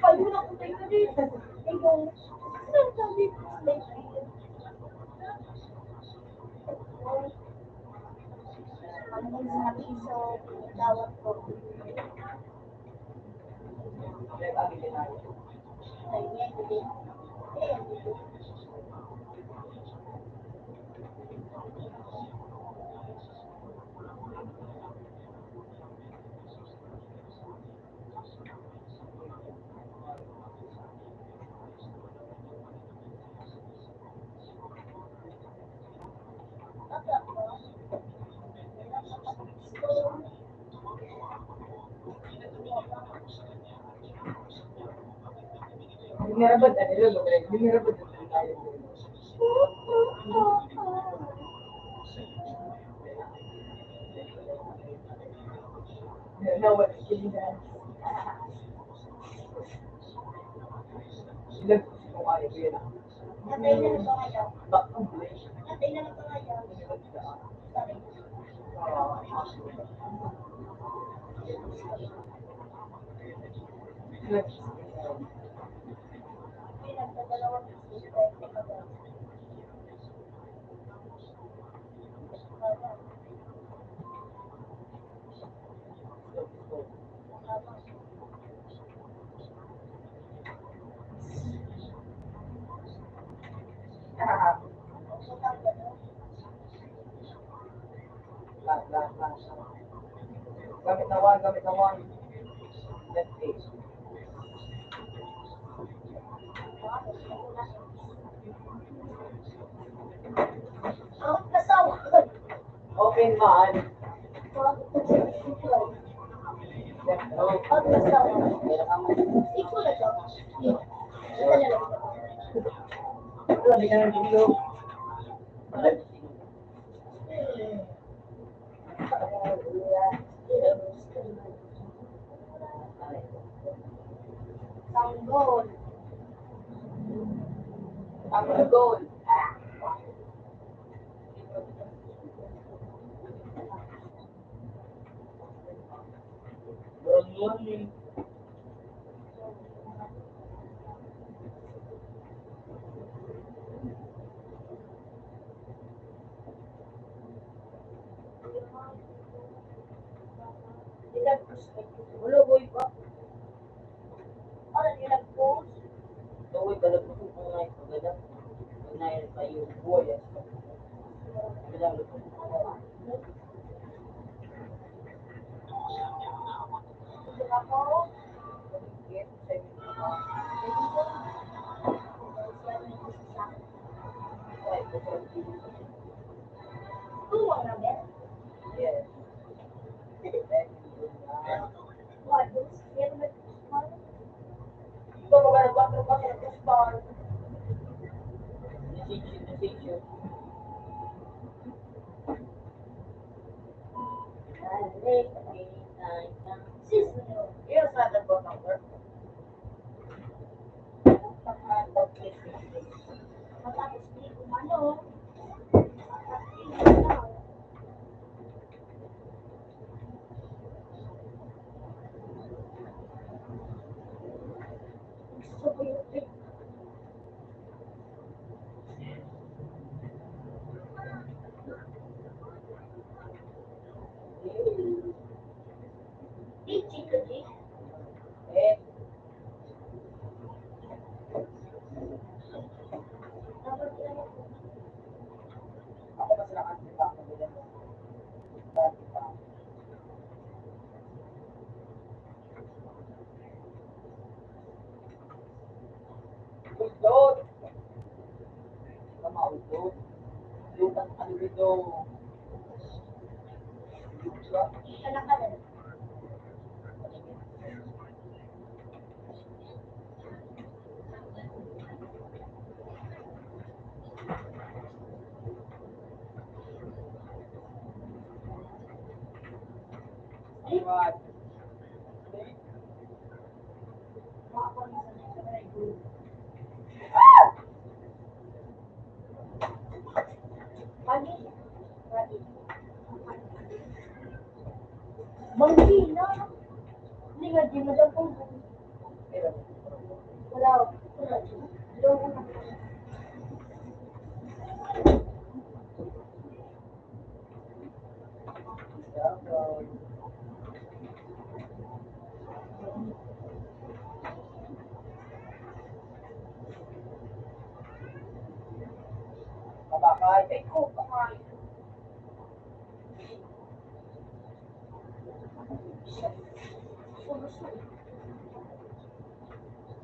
Kayo na ko tayo dito. Ikaw, sabi ko sa ano yung mga piso, tawag ko. Ayun, hindi. Minarabat na nila, minarabat na tayo. Now what can you dance? Ilan po siya kung ayaw ko yun ah. Natay na lang ba kayo? Bakang bless. Natay na lang ba kayo? Sorry. Pinagdadalawang piso, pwede ka ba? Gamit na one, gamit na one. Let's see. Ang kasawa. Open man. Ang kasawa. Ikaw na to. Ito na lang. Wala, di ka nang video. Sanggol. Ang goal. Brilliant. Wala, boy pa. Ano yung nag-post? Gawin talaga po kung ngayon pagkada. Pag ngayon pa yung boy. Madami po. Ako? Yes, sabi ko na. Ay, ito po. Tuwang na ba? Yes. What? Meron nag-post? Ito mo ba nagpapalapakit ng star? Nasityo. Sis, Yes, sa nagpapalapakit ng work. matapos di kumano. Gusto ko yung trip. Di, chika, di. Eh, Uldot. Tama, uldot. Lutan ano dito? Anak ka rin. What? Pagi. Pagi. Banggi na. Hindi nga, di mo daw po. Wala. Wala. Wala. Mabakay. Ay, ko, bakay.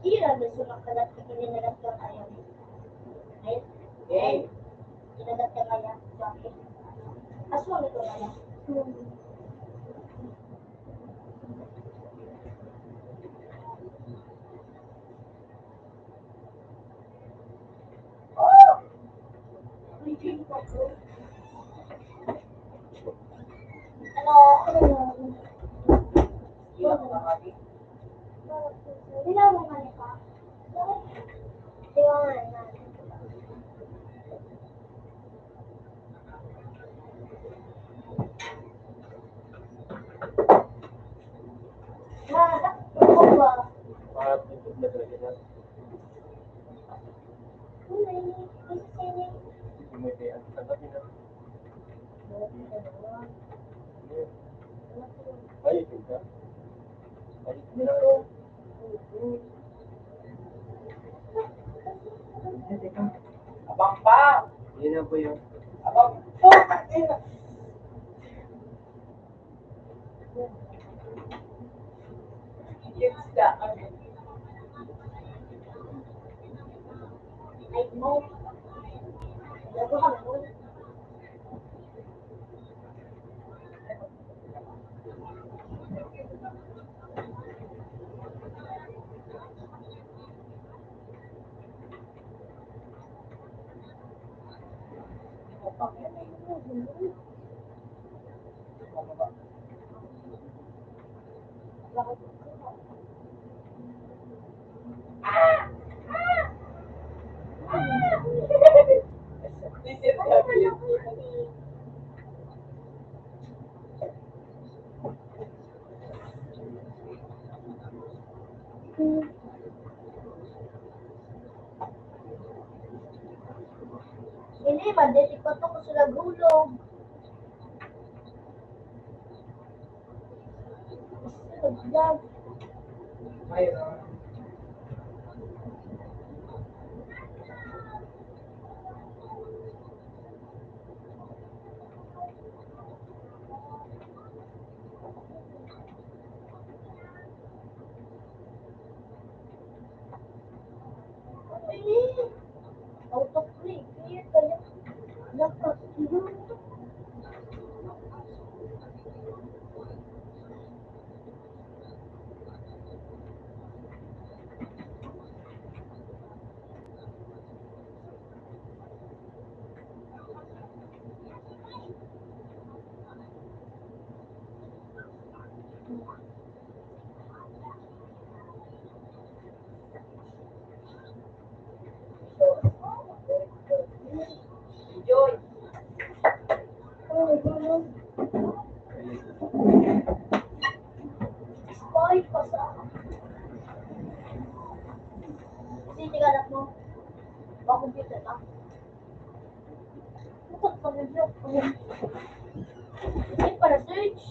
Iya, nasunak ka lang. Pinalat ka kaya. Ay, Eh, pinalat ka kaya. Bakit? Aswang ito kaya. Ano yun? ilang bakay. Dilaw mo ka pa. Dilaw na. Ano ba? Parang dito na talaga na. Hindi mo ito ang tanggapin na. Ay, ito ka. Ay, ito. Abang pa! Yan na po yun. Abang po! Yes, da. Ay, mo. Lago ka mo. Ini bandit ikot ko sila gulong. Sejak Mayroon. ini auto play kayak dapat tidur. Enjoy. Spoil pa sa Sige anak mo. Ba computer na. Bukod pa ng job. Ay, para search.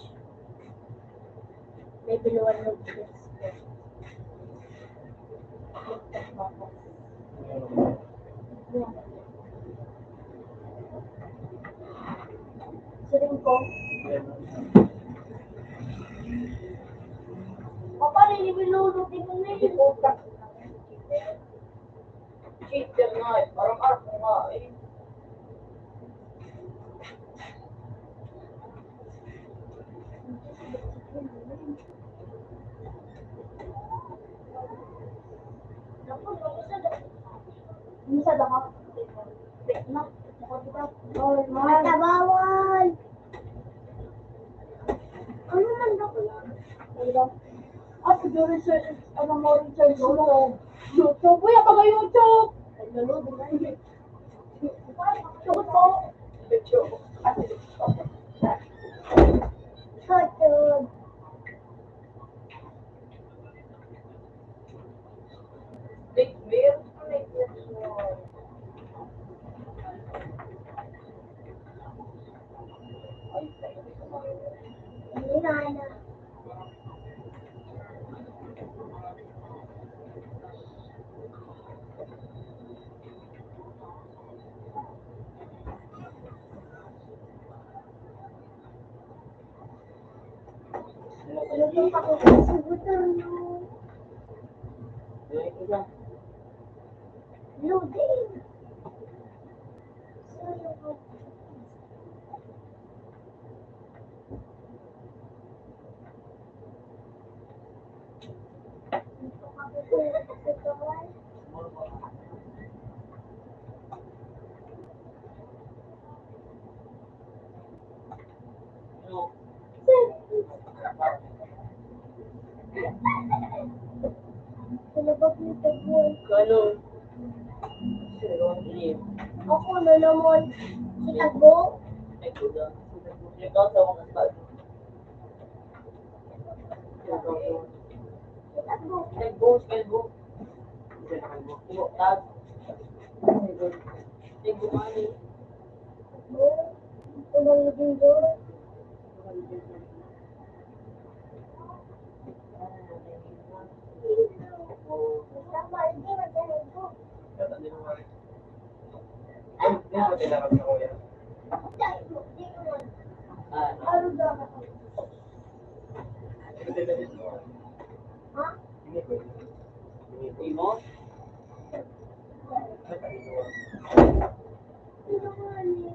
May biluan ng search. Sering ko. Papa, nililulog din mo na yun. Cheater nga eh. Parang arko nga eh. Naku, minsan ako. Na, bawal man. Bawal. Ano man ako na? At siguro sa, ano mo rin sa YouTube. YouTube, uy, ako ba YouTube? Ay, nanood na yun. Tukot po. YouTube. Tukot. Big meal? Make this one. Ay, tayo ko mga Hindi na. Ano pong pakikisibutan mo? Ito lang. Loading. Sorry po. Ito ka po sa kawal. Ano? Sinabag ni Tagwal. Kano? Sino? Hindi. Ako na naman. Si Tagbo. Ay, kuda. Ikaw sa mga bag. Si Tagbo. Nagbo, nagbo. Hindi na nagbo. Nagbo, tag. Nagbo, mani. Tagbo. Unang naging doon. Tama, hindi magaling ko. Tagbo. Di naman. Ano dapat? Ha? Hindi mo? Hindi naman eh.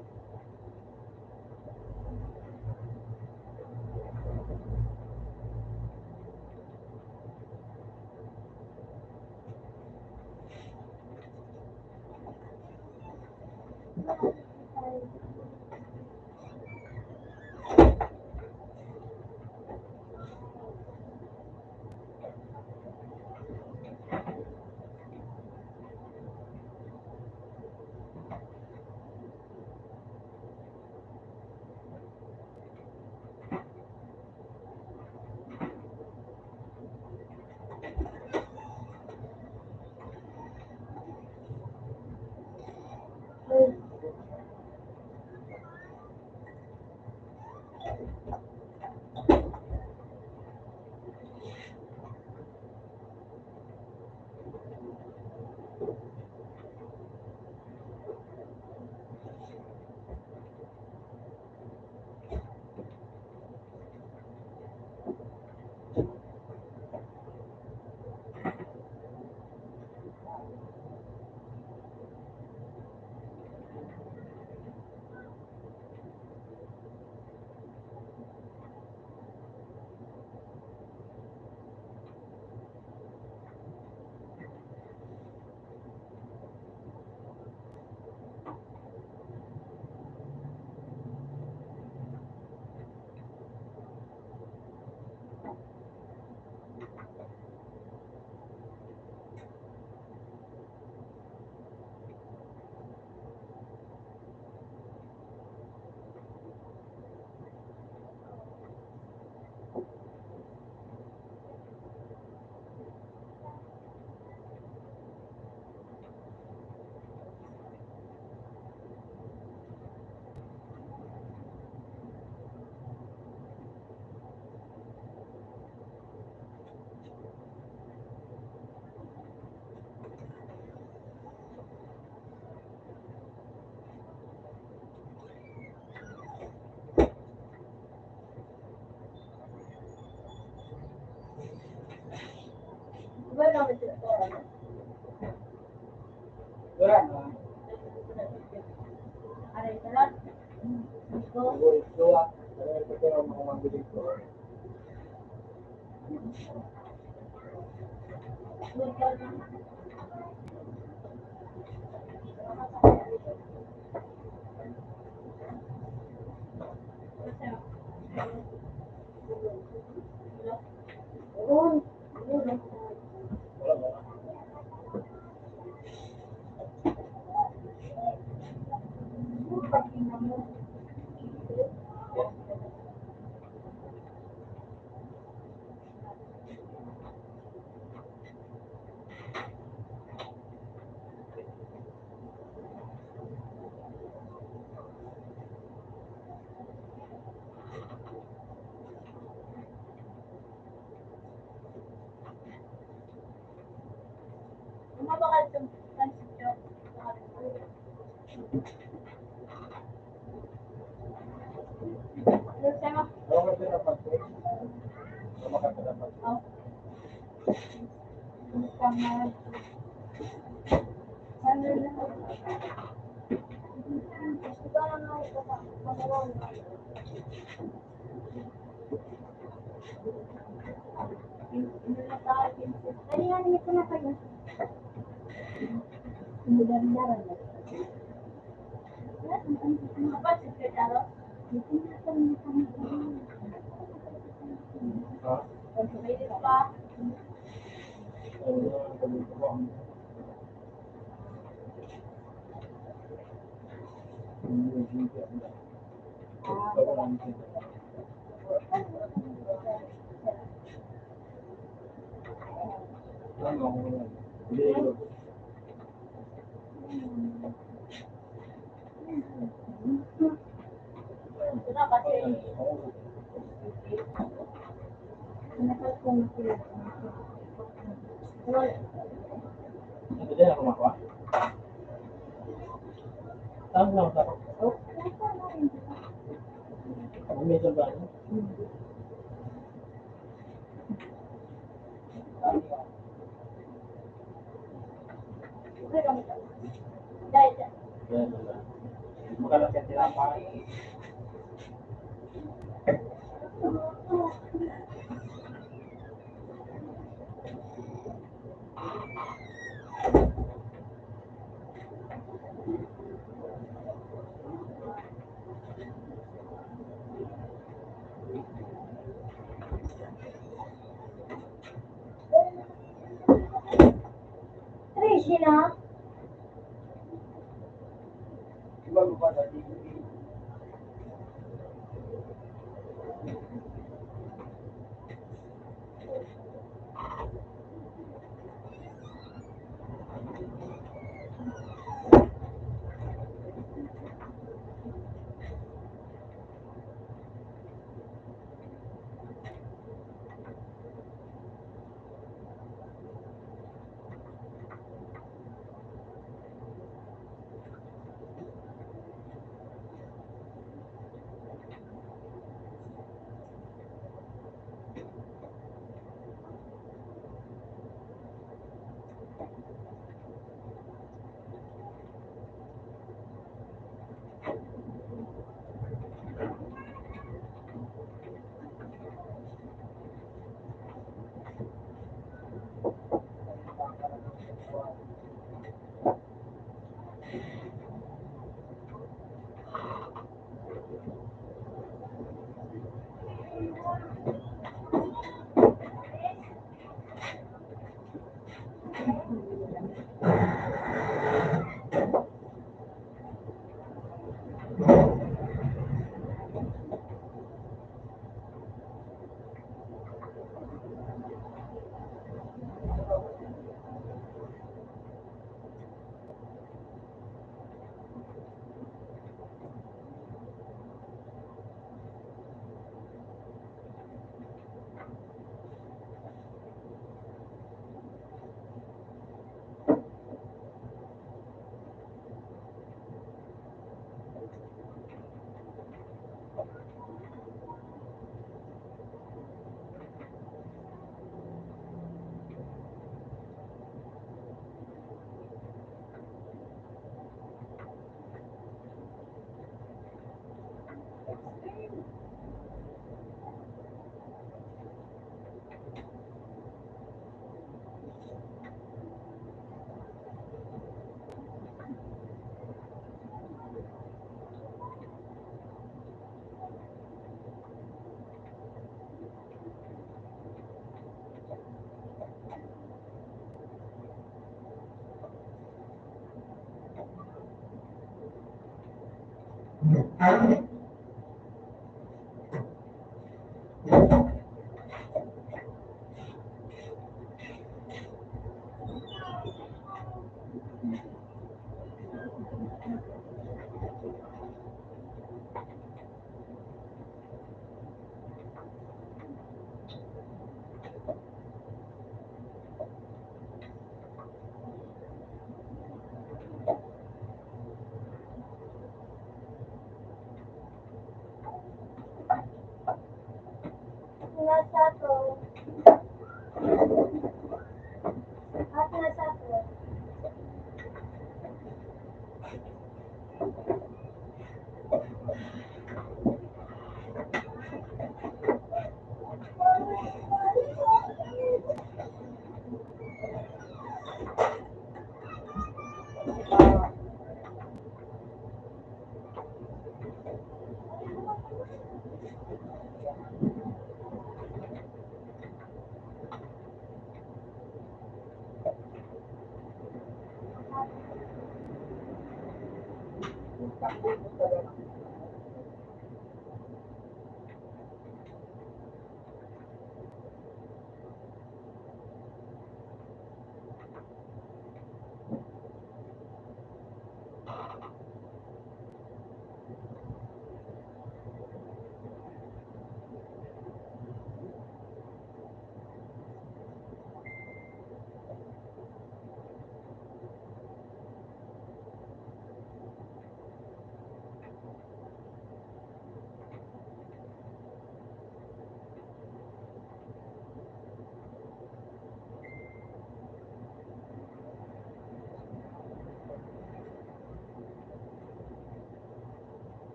Diba namin sila? Yan, ah. Aray, talon. Ito. Ito, ah. Ito ang mga mabili ko. Wala ba? Umabakal itong pansityo. Ano sa'yo? Ako kasi dapat ko. Tama ka dapat. Oh. Tama. Ano na? Gusto ka lang ako pamawag. Dali nga nito na kayo. Umudan-daran na. Apa sih Daro? Ha? Pwede pa. Ito na kasi. Ito din ako makuha. Saan lang ako? Medyo ba? Makalakit sila pa. Regina? Iba mo pa dati. Nasa to. At nasa to.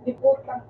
Di puta.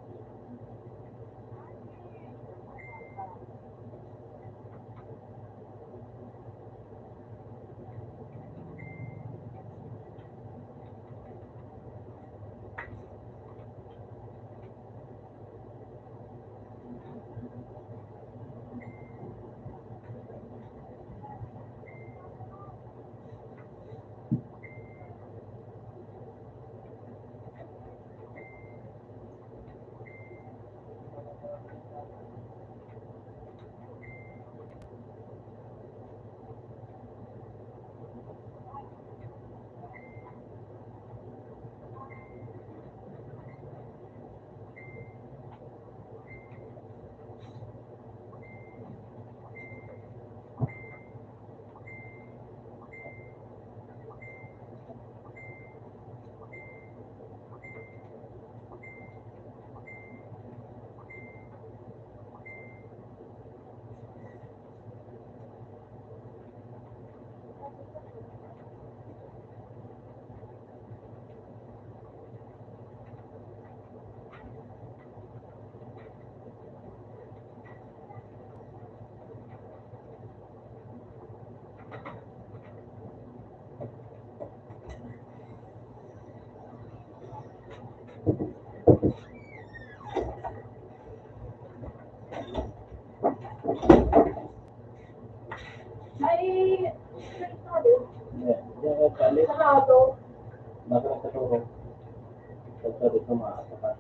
Ay, sarado. Diyan ka galit. Sarado. Bakit ang katuro? Pagsabi ko makakapat.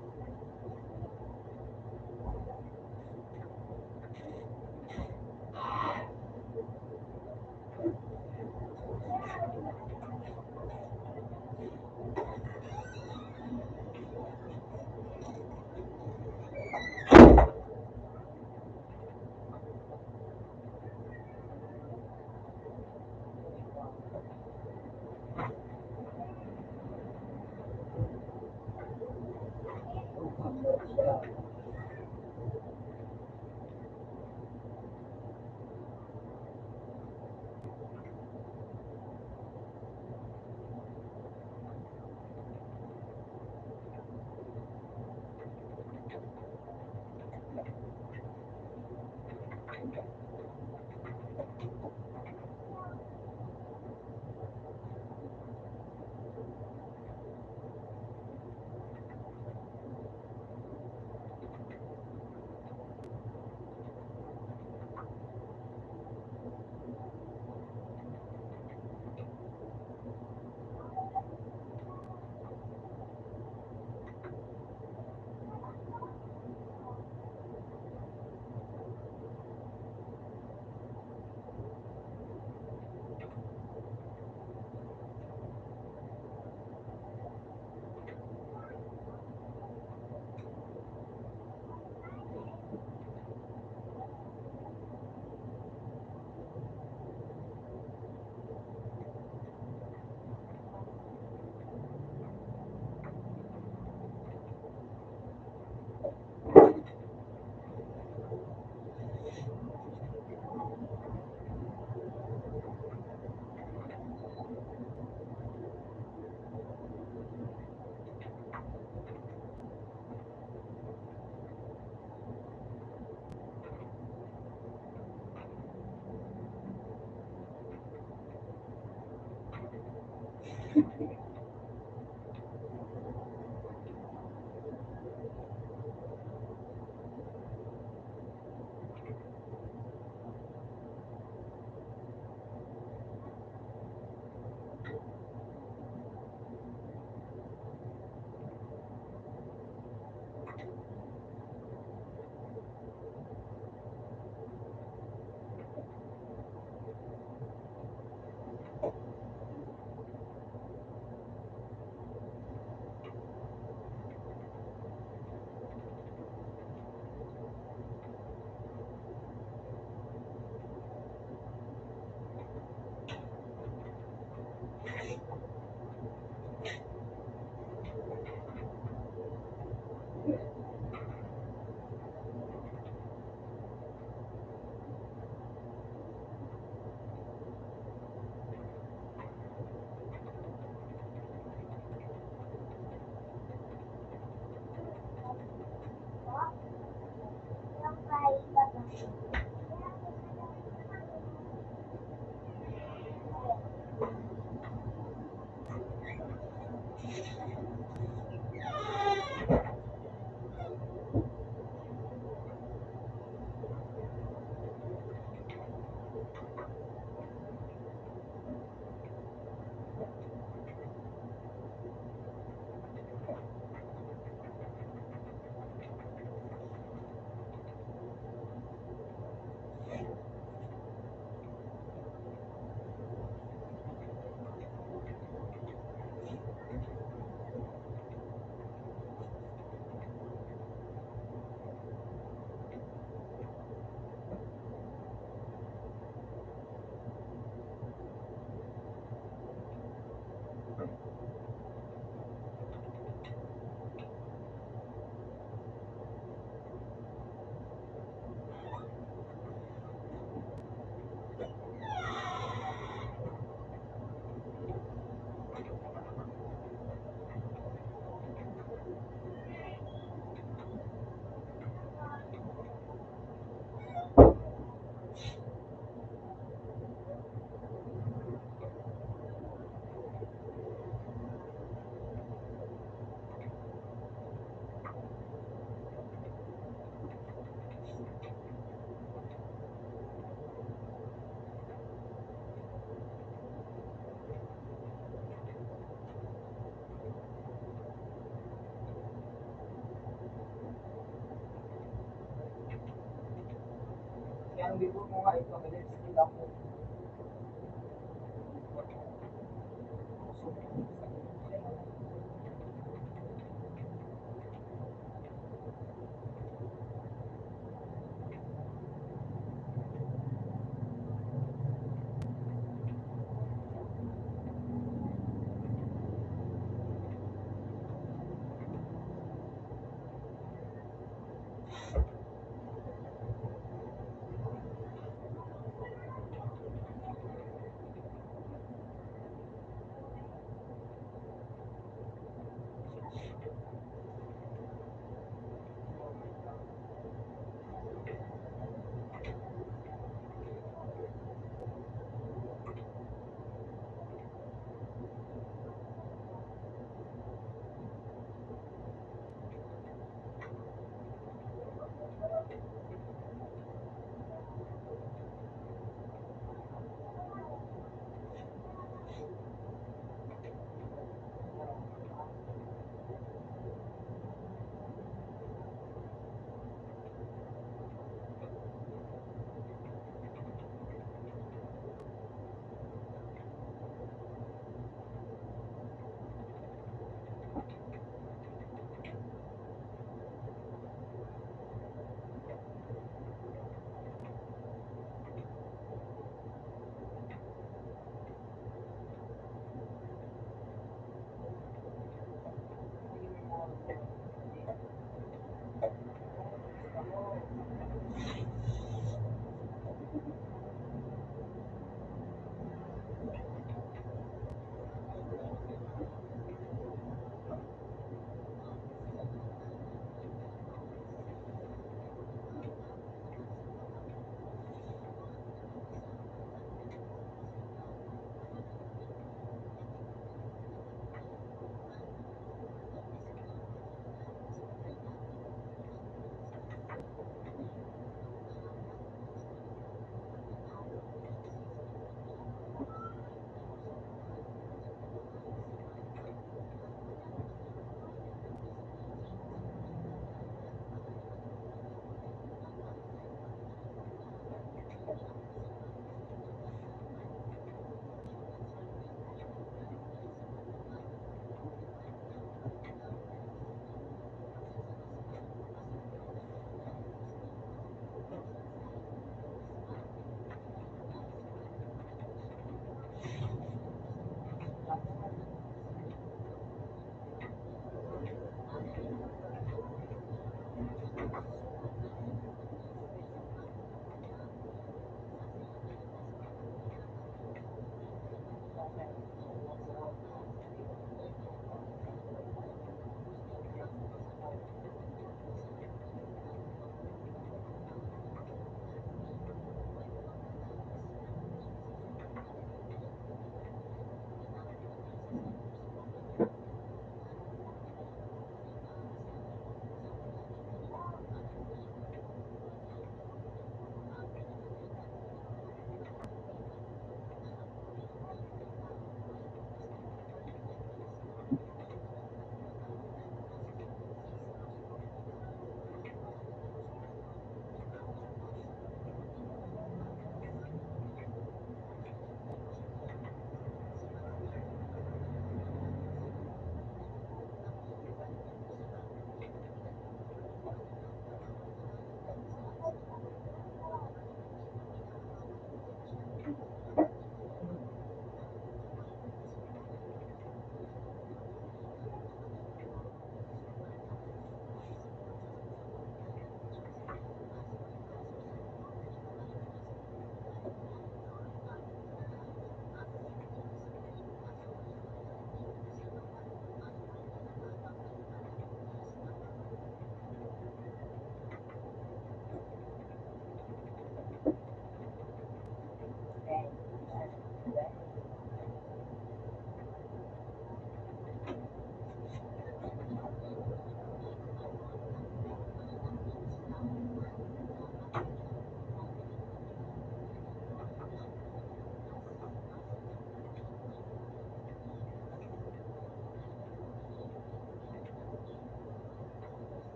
ang libro mo nga ito, galit skill ako.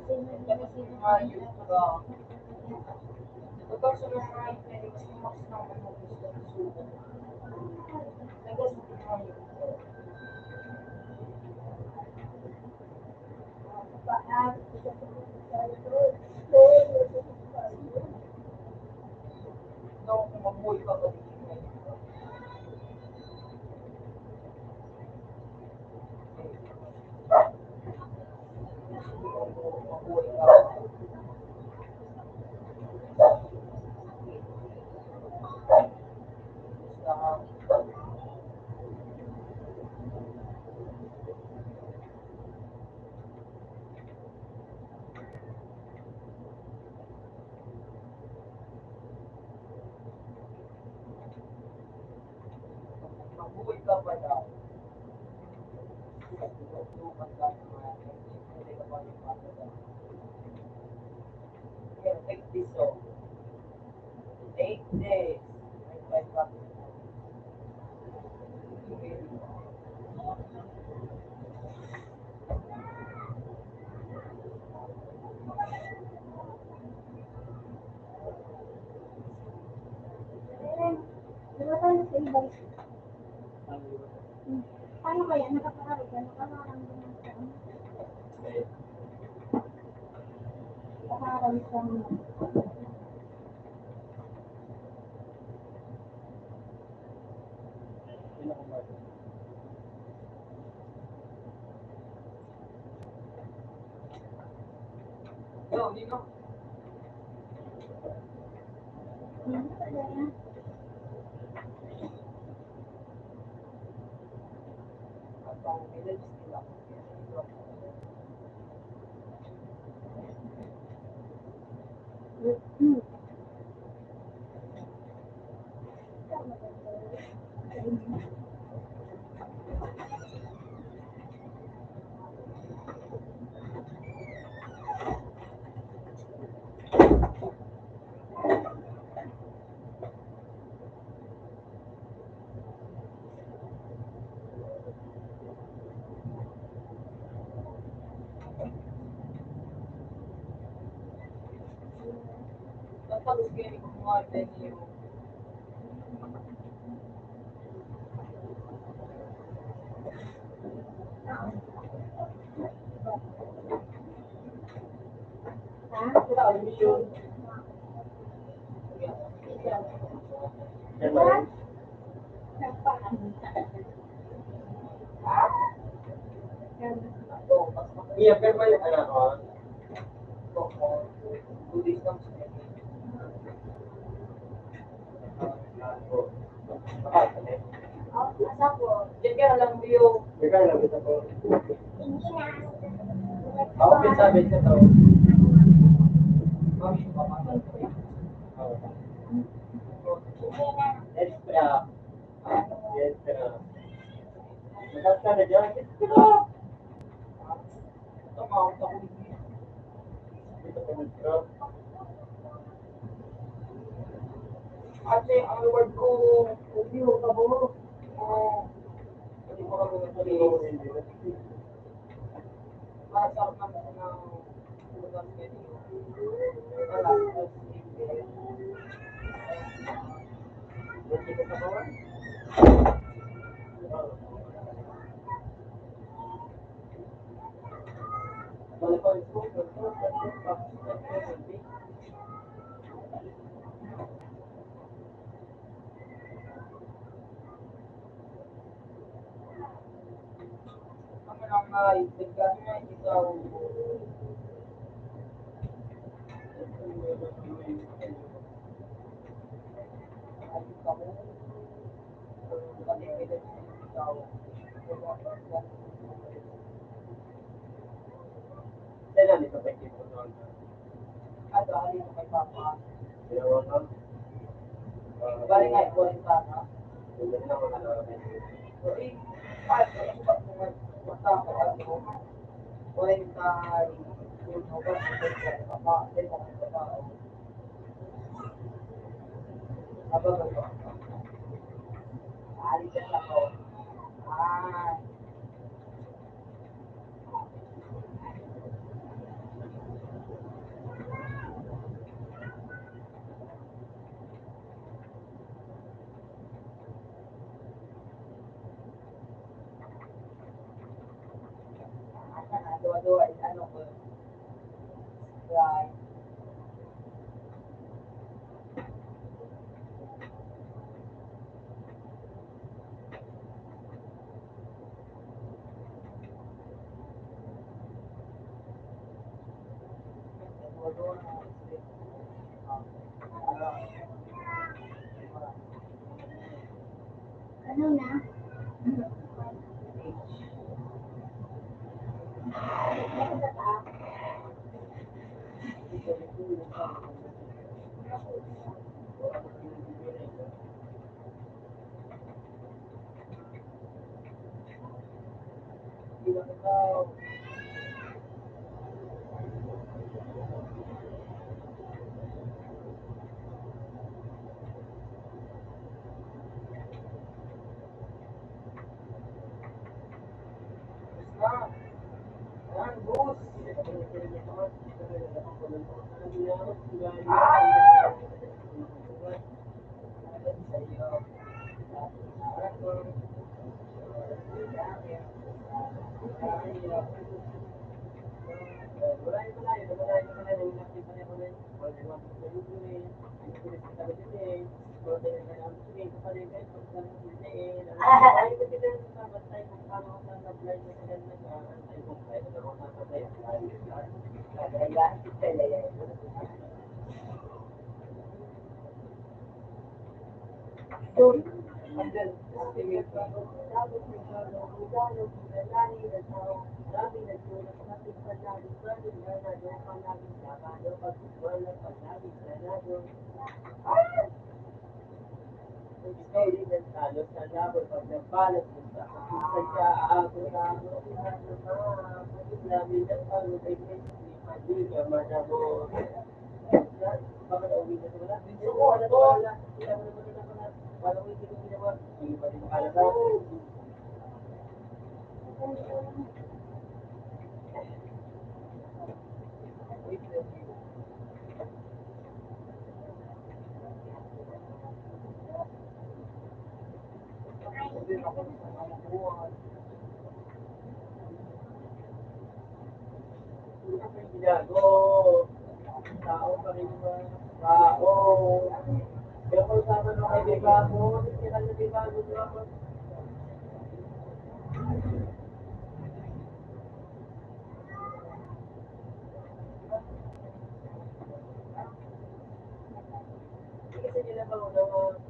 Sino na Tapos sino yung pa mga youth ba? Tapos yung mga Phoenix, mas naman mo gusto ng suko. Tapos yung mga youth ko. No, kung mabuhay ka ba dito ngayon? Mabuhay ka ba? Mabuhay ka ba daw? Lumat ka ng mga hindi ka pa rin bata daw. Here, take this off. Take this. May five bucks. Di ba tayo sa ibang? Paano kaya? Nakakaharap ka? Nakakaramdaman ka? Nakakaramdaman ka? No, Nino. Hindi pa kaya. At ang village nila. Tapos ganyan ko mga venue. Wala, yun. Iya, pero may ano ko. Buddhist lang siya. Asa ko? Diyan ka lang view. Diyan ka lang kita po. Hindi na. Ako pinsabi siya to. Mami, papa. Extra. Extra. Matas ka na dyan. Extra. Tumawag ako. Dito ka extra. Ate, ang reward ko, review ka mo. Hindi ko ka muna tuloy. Masarap ng lugar menu. Wala, tapos hindi. Hindi ko sa bawal. Wala pa rin po. Ang mga bigyan niya, ikaw. Ayun ka mo. Pati pwede ikaw. Kailan ito pa ito doon? At alin mo kay Papa? Bali nga, ikunin ka na. Hindi na mga namin. So, kahit ano ba kung basta ako ano, kunin ka yung mga Papa, din mo kay Papa. Aba ba ito? Alis ka ako. Ah. Right. Ano na? Meron na ba? Go. Tao pa rin ba? Tao. Kaya kung sama nung kaibigan mo, kailan na kaibigan mo ako? Kasi nila ba mo naman?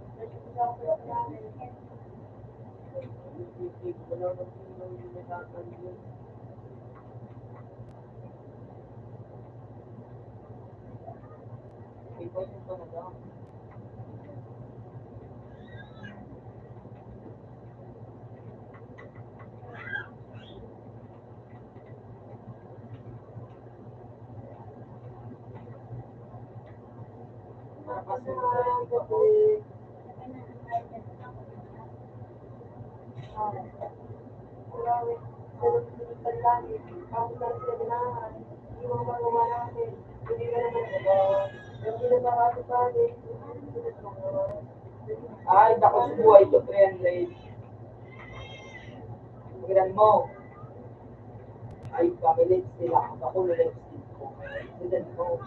Ay, naku, buhay ito, 300. Tignan mo. Ay, kami sila. Ako, lilit ko. Tignan mo.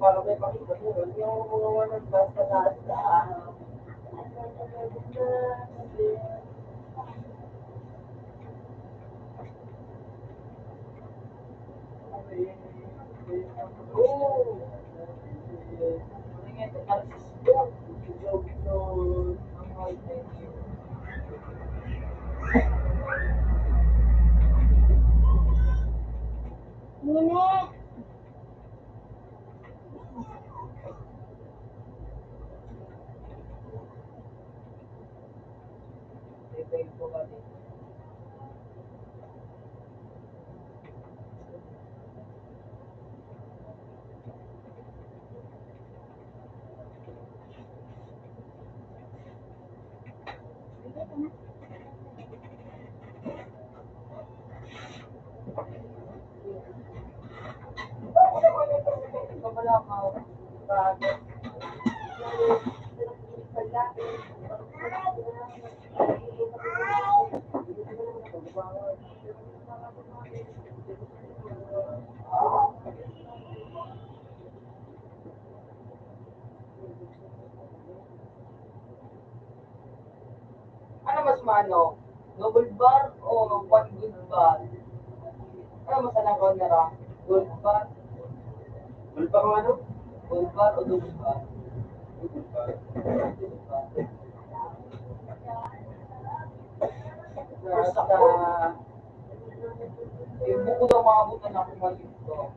Para may pakita mo, hindi ako gumawa ng basta-basta. Nene! Wala ka. Ano mas mano? Double bar o one good bar? Ano mas alam ko na ra? Gold bar? Ano pa kung ano? Gold bar o double bar? Good pa. Double bar. First Basta, ako. yung buko daw makabutan ako maliit ko.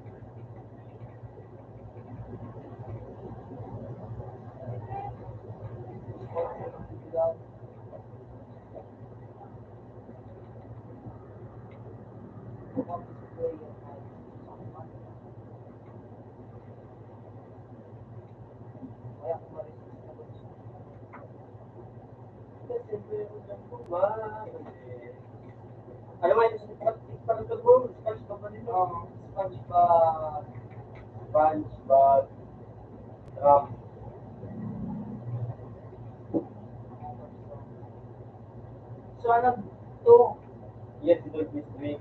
Kaya kung ma-resist na ba siya? Kasi meron lang po ba? Alam mo, ito sa mo, scratch pa pa nito. Sponge ba? Punch, bag, drop. So, ano to? Yes, ito is mystery.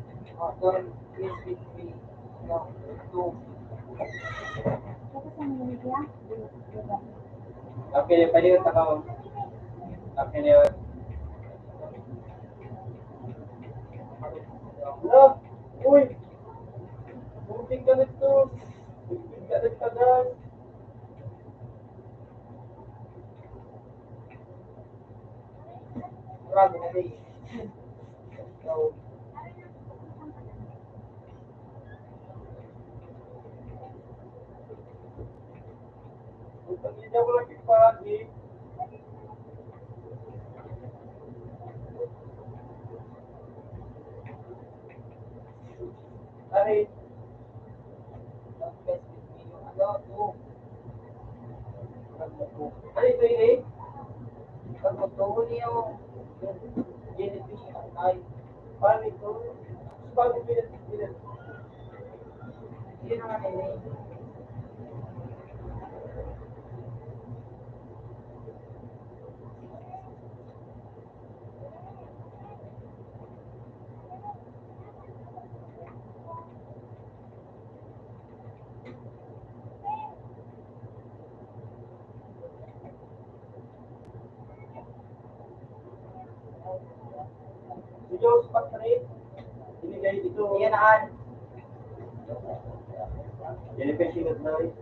Doon, crispy tree. No, to. Tapos ang media, diba? Okay, pwede ka taka. Okay na yun. Ano? Uy! Buting ka nito. Buting ka nito agad. Grabe na rin. So, Butang niya ko lang ipagi. Ay, don't mess with me. Yung ano, to. ano ito yun eh? Pag magtuhon niya yung jellyfish ay, Paano ito? Paano pinag-pinag? yun ang ano eh. Si Diyos Patrick, binigay ito. Yan aan. Jellyfishing at night.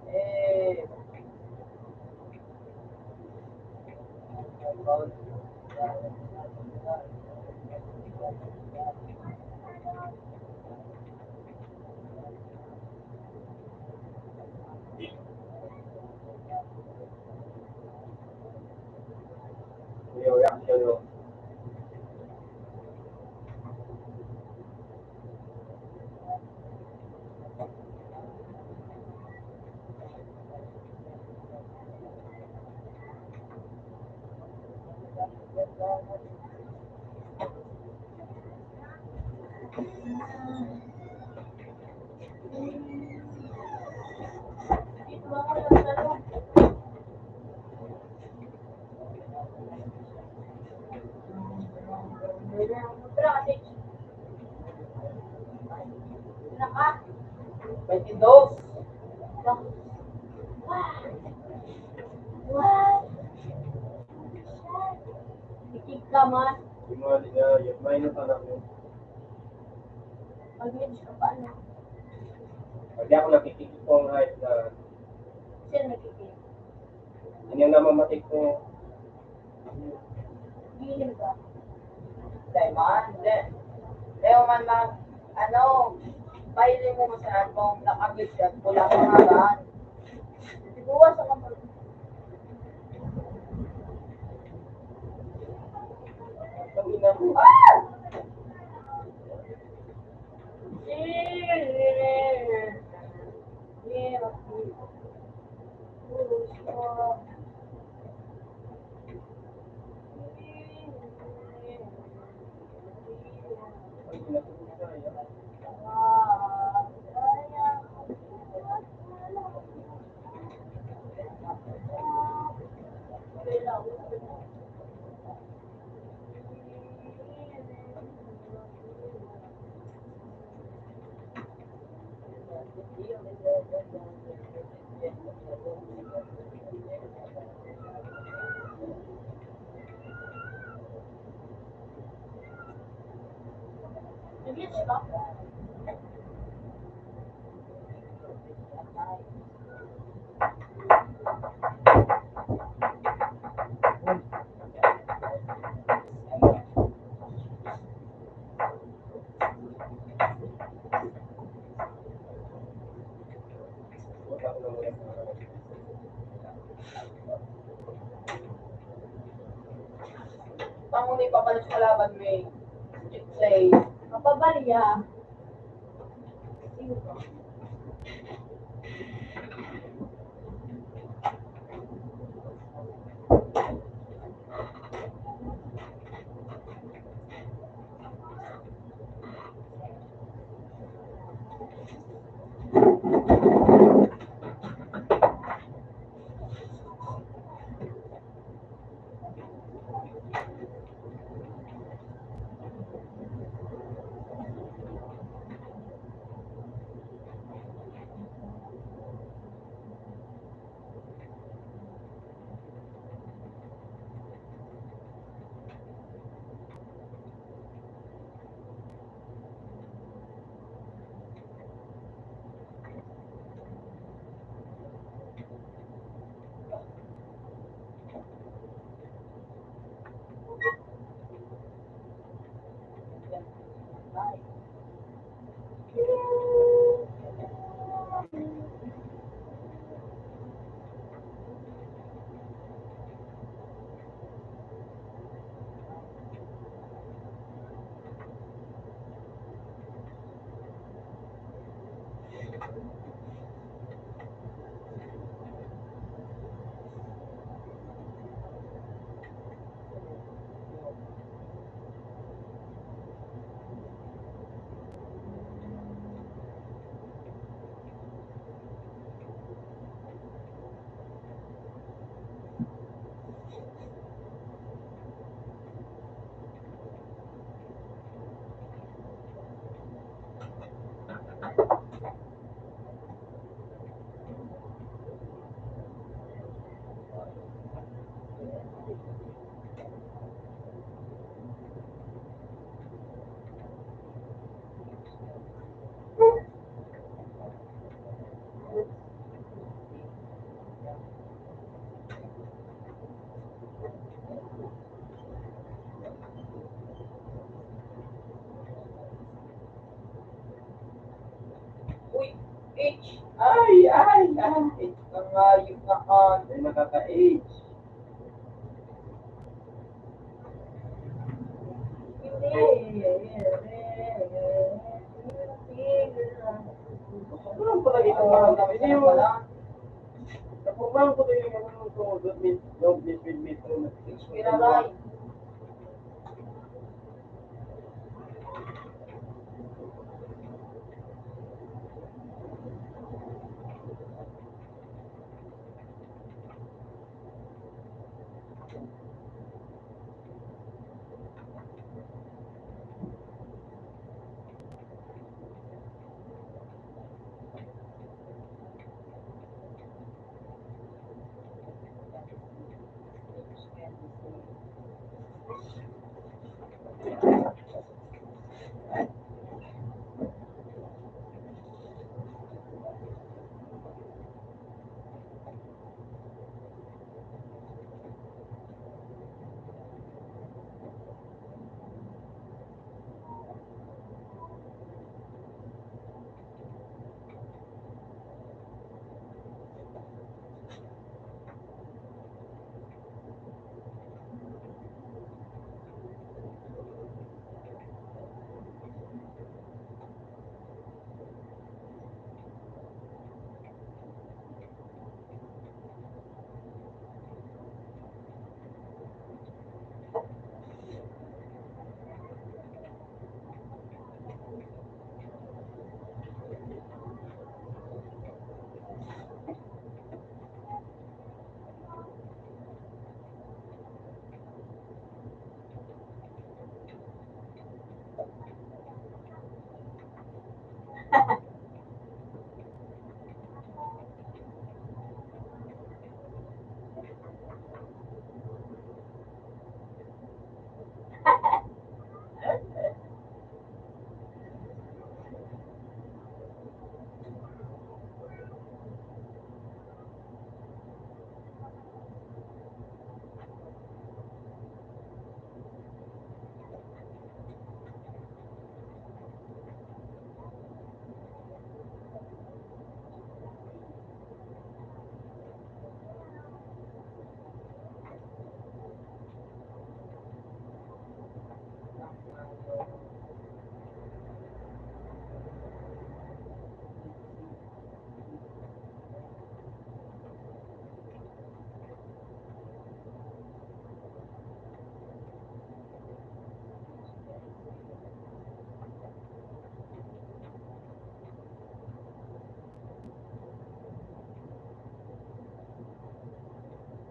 Eh, Yung reaction mo. Naka. 22. What? Ikig ka man. Yung mga liga, yung minus anak mo. Pag-hinge ka pa, ano? Pag di ako nakikikip ko ang height na sila nagkikip. Ano yung namamatik ko? Gilin ka. Hindi man, hindi. Leo man lang, ano, mahiling mo masarap kung nakagit yan, pula ka nga ba? Buwas sa kamar. Ang ina mo, ah! Ay, ina mo, masaya. Nag-glitch ka? Pangunay papalas sa laban mo eh. Say, Mapabalya. Sino ka? uy, H! Ay, ay, ay! Nangayop na ka, ay nakaka-H. Sobrang pala ito mga kami. Hindi mo lang. Napumahan ko tayo yung mga don't miss with me. Inspiration.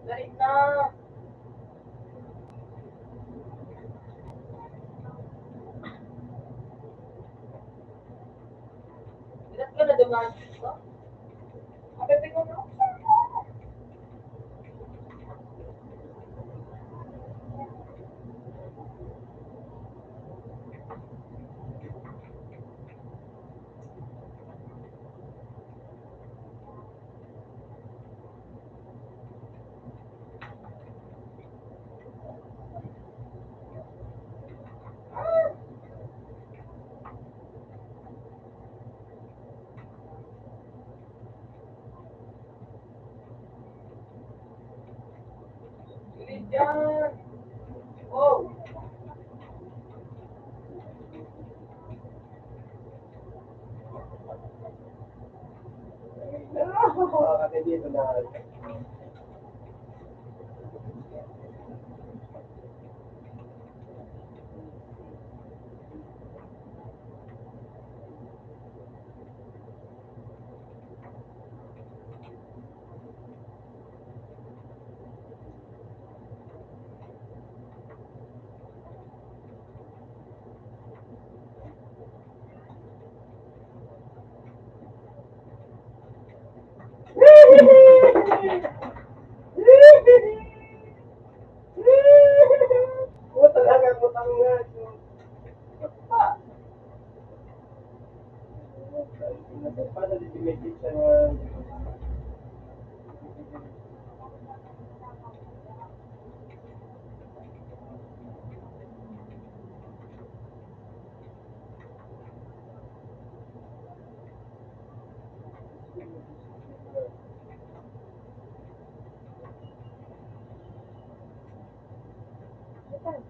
Dali na. Bilat ka na dumaan dito. Kapit ko na. Bilis yan. Oh. Kasi dito na. Talaga putang nga. Paano dito may pizza na tayo.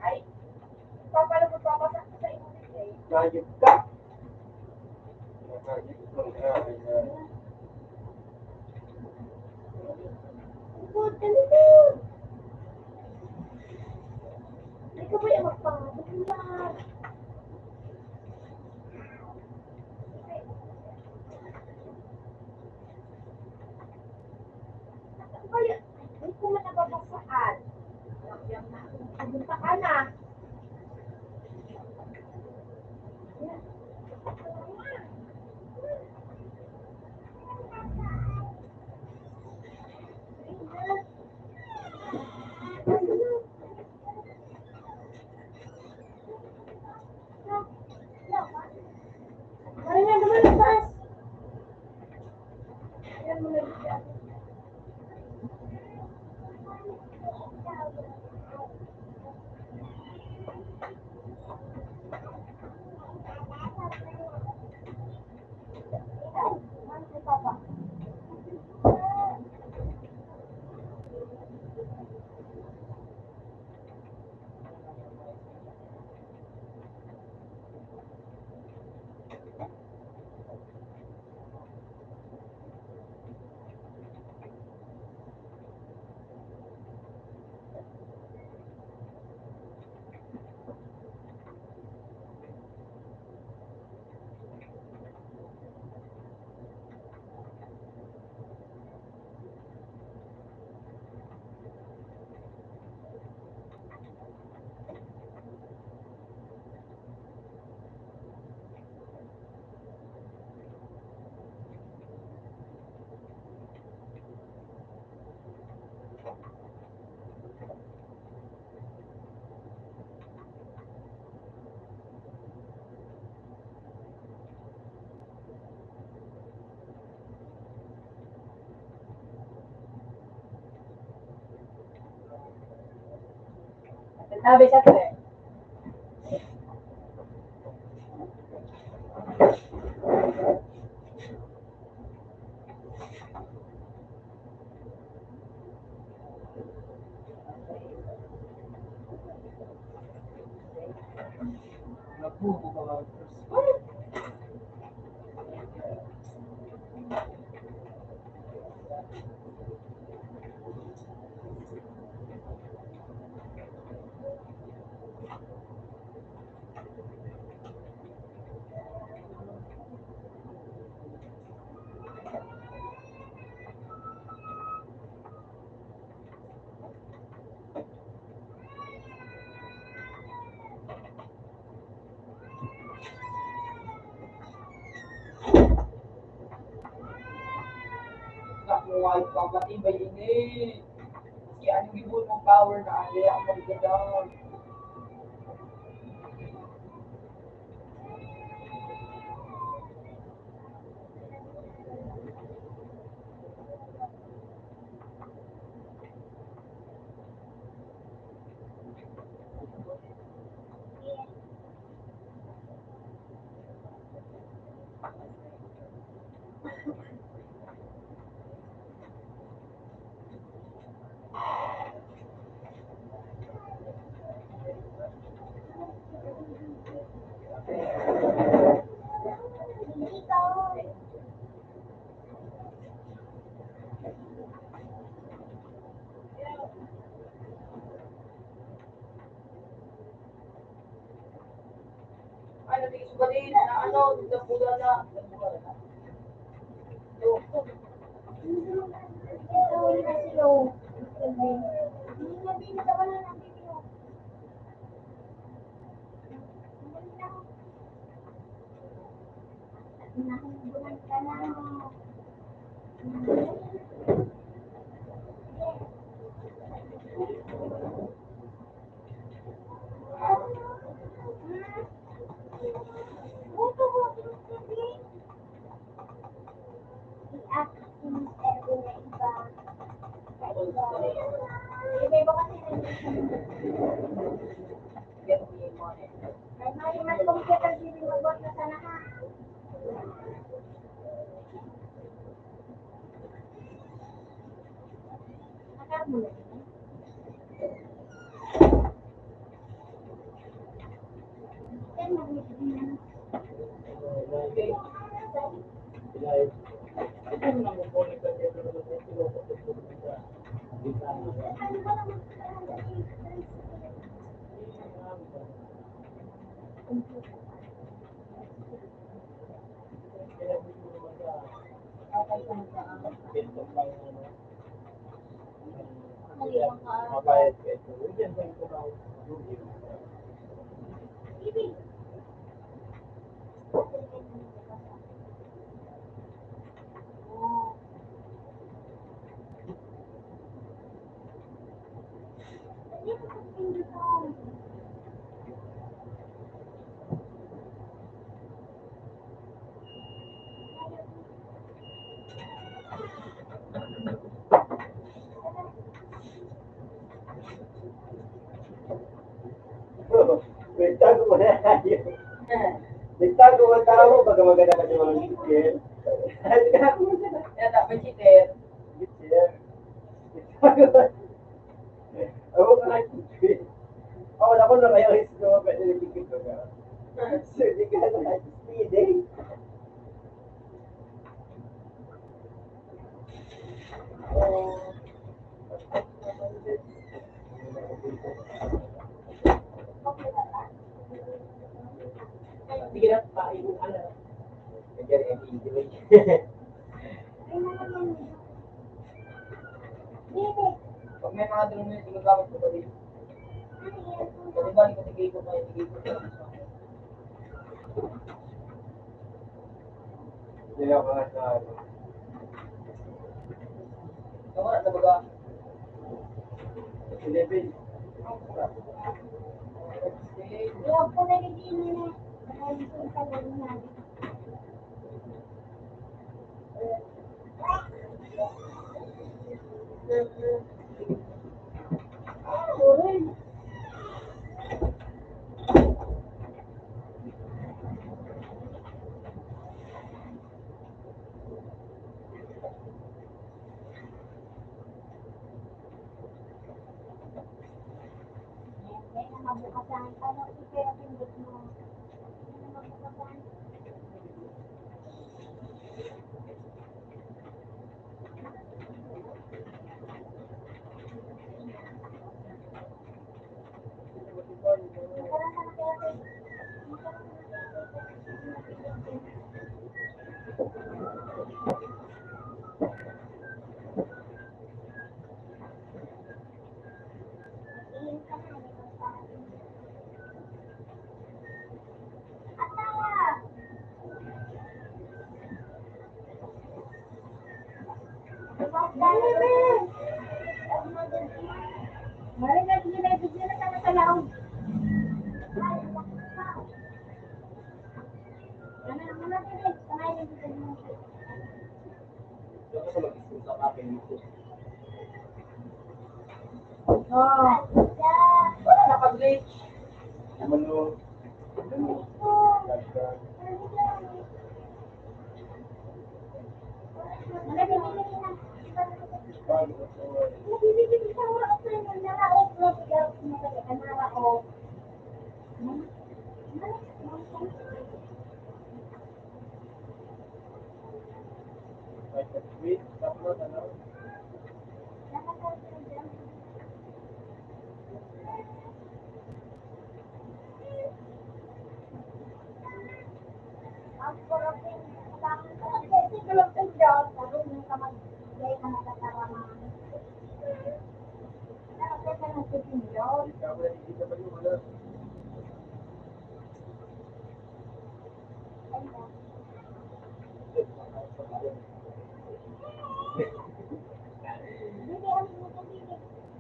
Ay, papalo mo papasa sa inyo. Magic ka. Magic ka. Ikaw ba yung magpapatulan? Kaya, ay kung na nababasaan. Pumunta ka na. Marina, lumalabas. Ayan mo na siya. Sabi sa tre. Napupo ka ba? Nakuha yung pamatibay yun eh. Kasi ano gibon mong power na kaya ang magdadang. Ano, tingin ko ba din na ano, nagpula na. Get me money. Okay. Dahil, ito na mo po nagkakita ng mga tinutupot mo sa bintana. Kaya gusto mo sa pintok lang ano. Mabayad ka ito. Diyan ba ito na Nagtago mo na tayo. Nagtago mo tao, baga maganda ka sa mga chicken. Nagtago mo na. Kaya dapat cheater. Chicken. Nagtago mo. Ako ka na chicken. Ako na ko na kayo is ko, pwede na chicken ko ka. So, di ka na speeding. Oh. Sige na, pain mo ano. Nandiyan yung enjoy. Pag may mga drum na ginagamit ko pa din. Kasi ba, hindi ko tigay ko pa yung tigay ko. Hindi ako nga sa ano. Nawala na baga. Philippines. Mabukasan. Ano, pero pindot mo. Ano mabukasan? Nagkaroon ka na kaya iin ka na. Atawa! Dali, Ben! Marinig nila, bigyan na sana sa laong. Ano na, Ben? Kamay na dito mo. Diyan ka sa mag-school sa akin dito. Ah, wala na pag-reach. Naman mo. Wait, tapos ano? Ikaw wala hindi ka ba yung wala?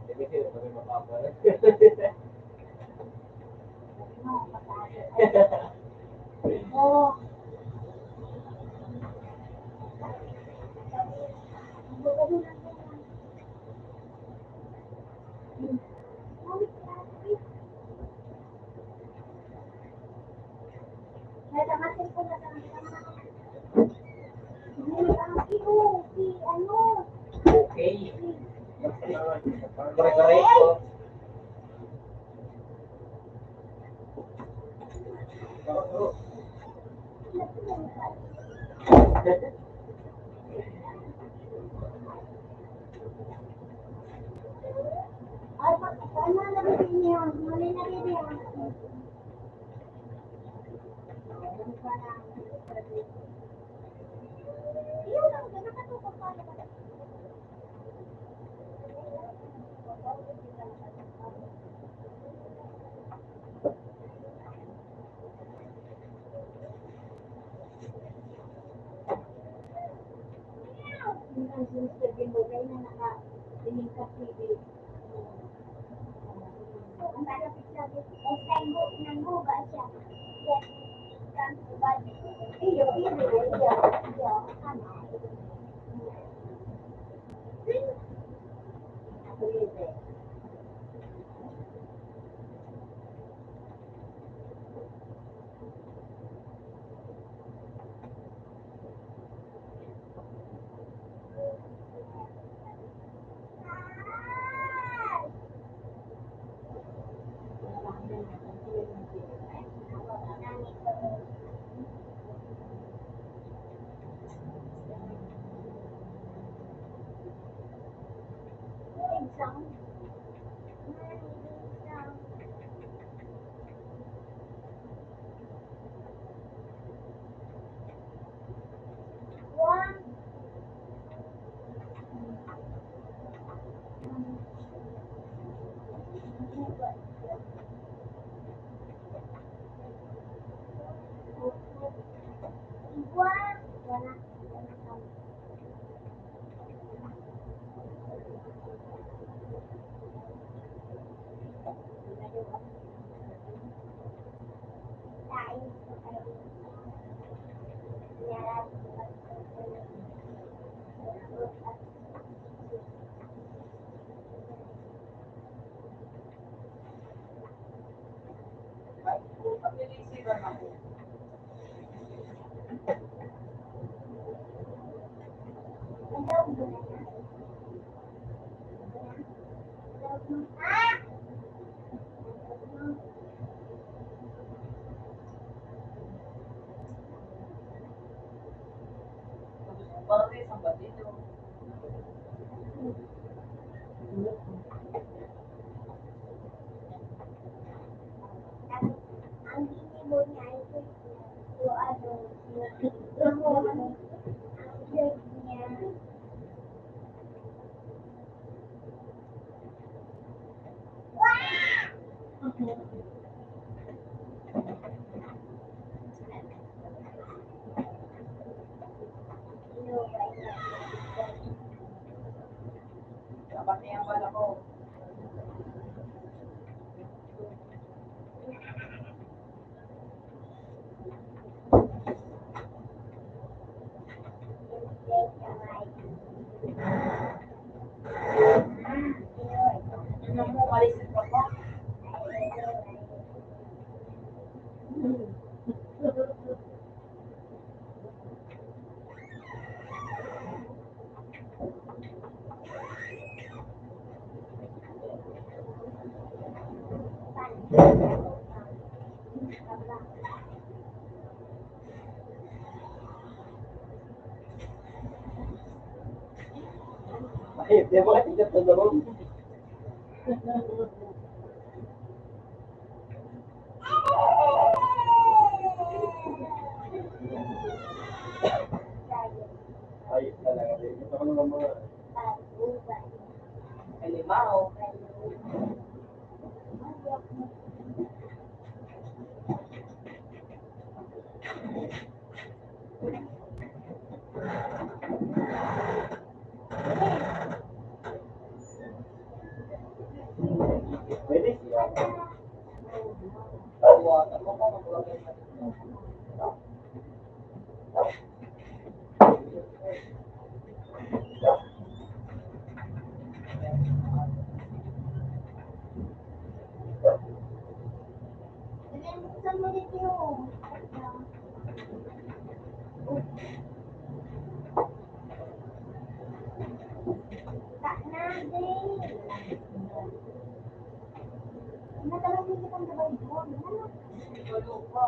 Hindi kasi kami mapapala. Oh. Okay. Pare-pare ko. Oo. Ay, ano na nabibig niyo? Mali na bibig. Yun lang, nakatutok pa naman. Yung ang sinasabi mo, kayo na nakatingin sa TV. Ang malapit sabi, ang tango, nangguba siya. Yes, tango ba? Iyo, ano? Pag-receiver ako. Dapat niya ang bala ko. Ano mo, malisit ka pa? Ay, di ba kasi sa loob? Ayos talaga. Gusto ko naman mga Alimaw. pwede siya. Tawa. Ako ko mag-vlogger na. Buksan mo dito yung tak na din. Natalang dito ang gabay mo. Ano? Tulog pa.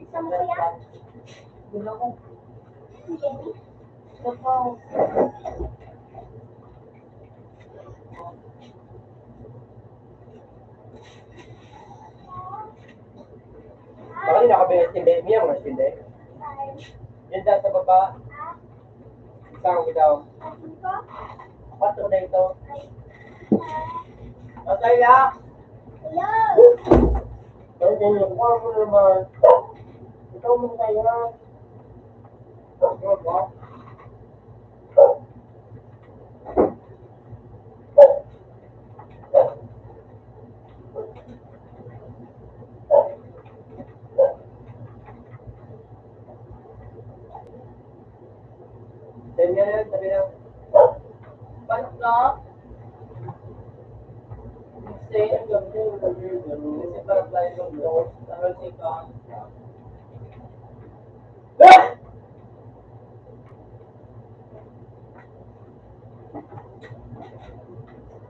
Isa mo kaya? Gulo ko. Ito po. Baka hindi nakabigat hindi. Miya mga hindi. Yan dyan sa baba. Isang bitaw. Patro na ito. Patay na. Hello! Pero yung kuha mo naman. Ikaw mo tayo. Ano ba? Then yan, sabi na. Balik na. Say, ang gabi yung gabi yung gabi. Kasi parang tayo yung doon. Parang si ka.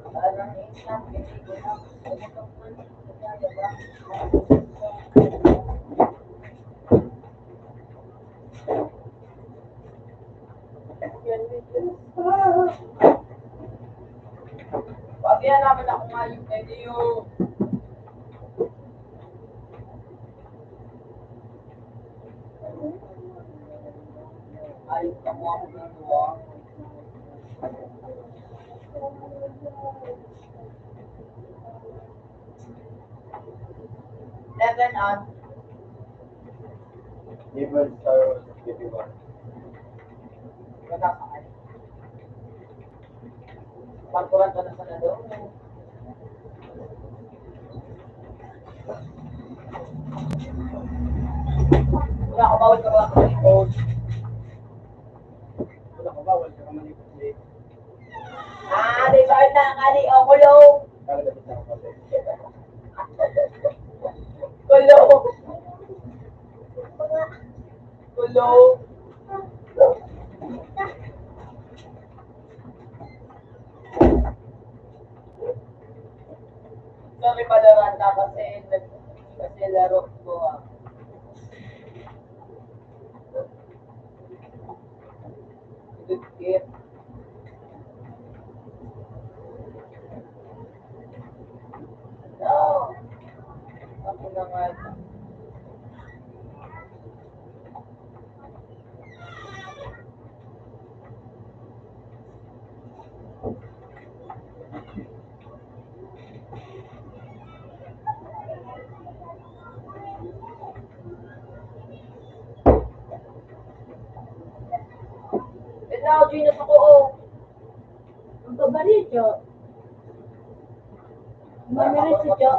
Parang instant. Hindi ko na. Pumutok man. Kaya ba? Pabihan naman ako nga yung pwede yung ayos ka mo ako dito. Seven on. Even Star Wars 51. Wala ka ay. Pagkuran ka na sa nalo. Wala ko bawal ka ba ako ng code. Wala ko bawal ka malikot ulit. Di ba na kali o kulong? Kala dapat ako kasi. Kulong. Kulong. Sorry pala Randa kasi laro ko Good gift. No. Ako na nga. Now, Gino, ako Ang paborito. Mamirit si Jo.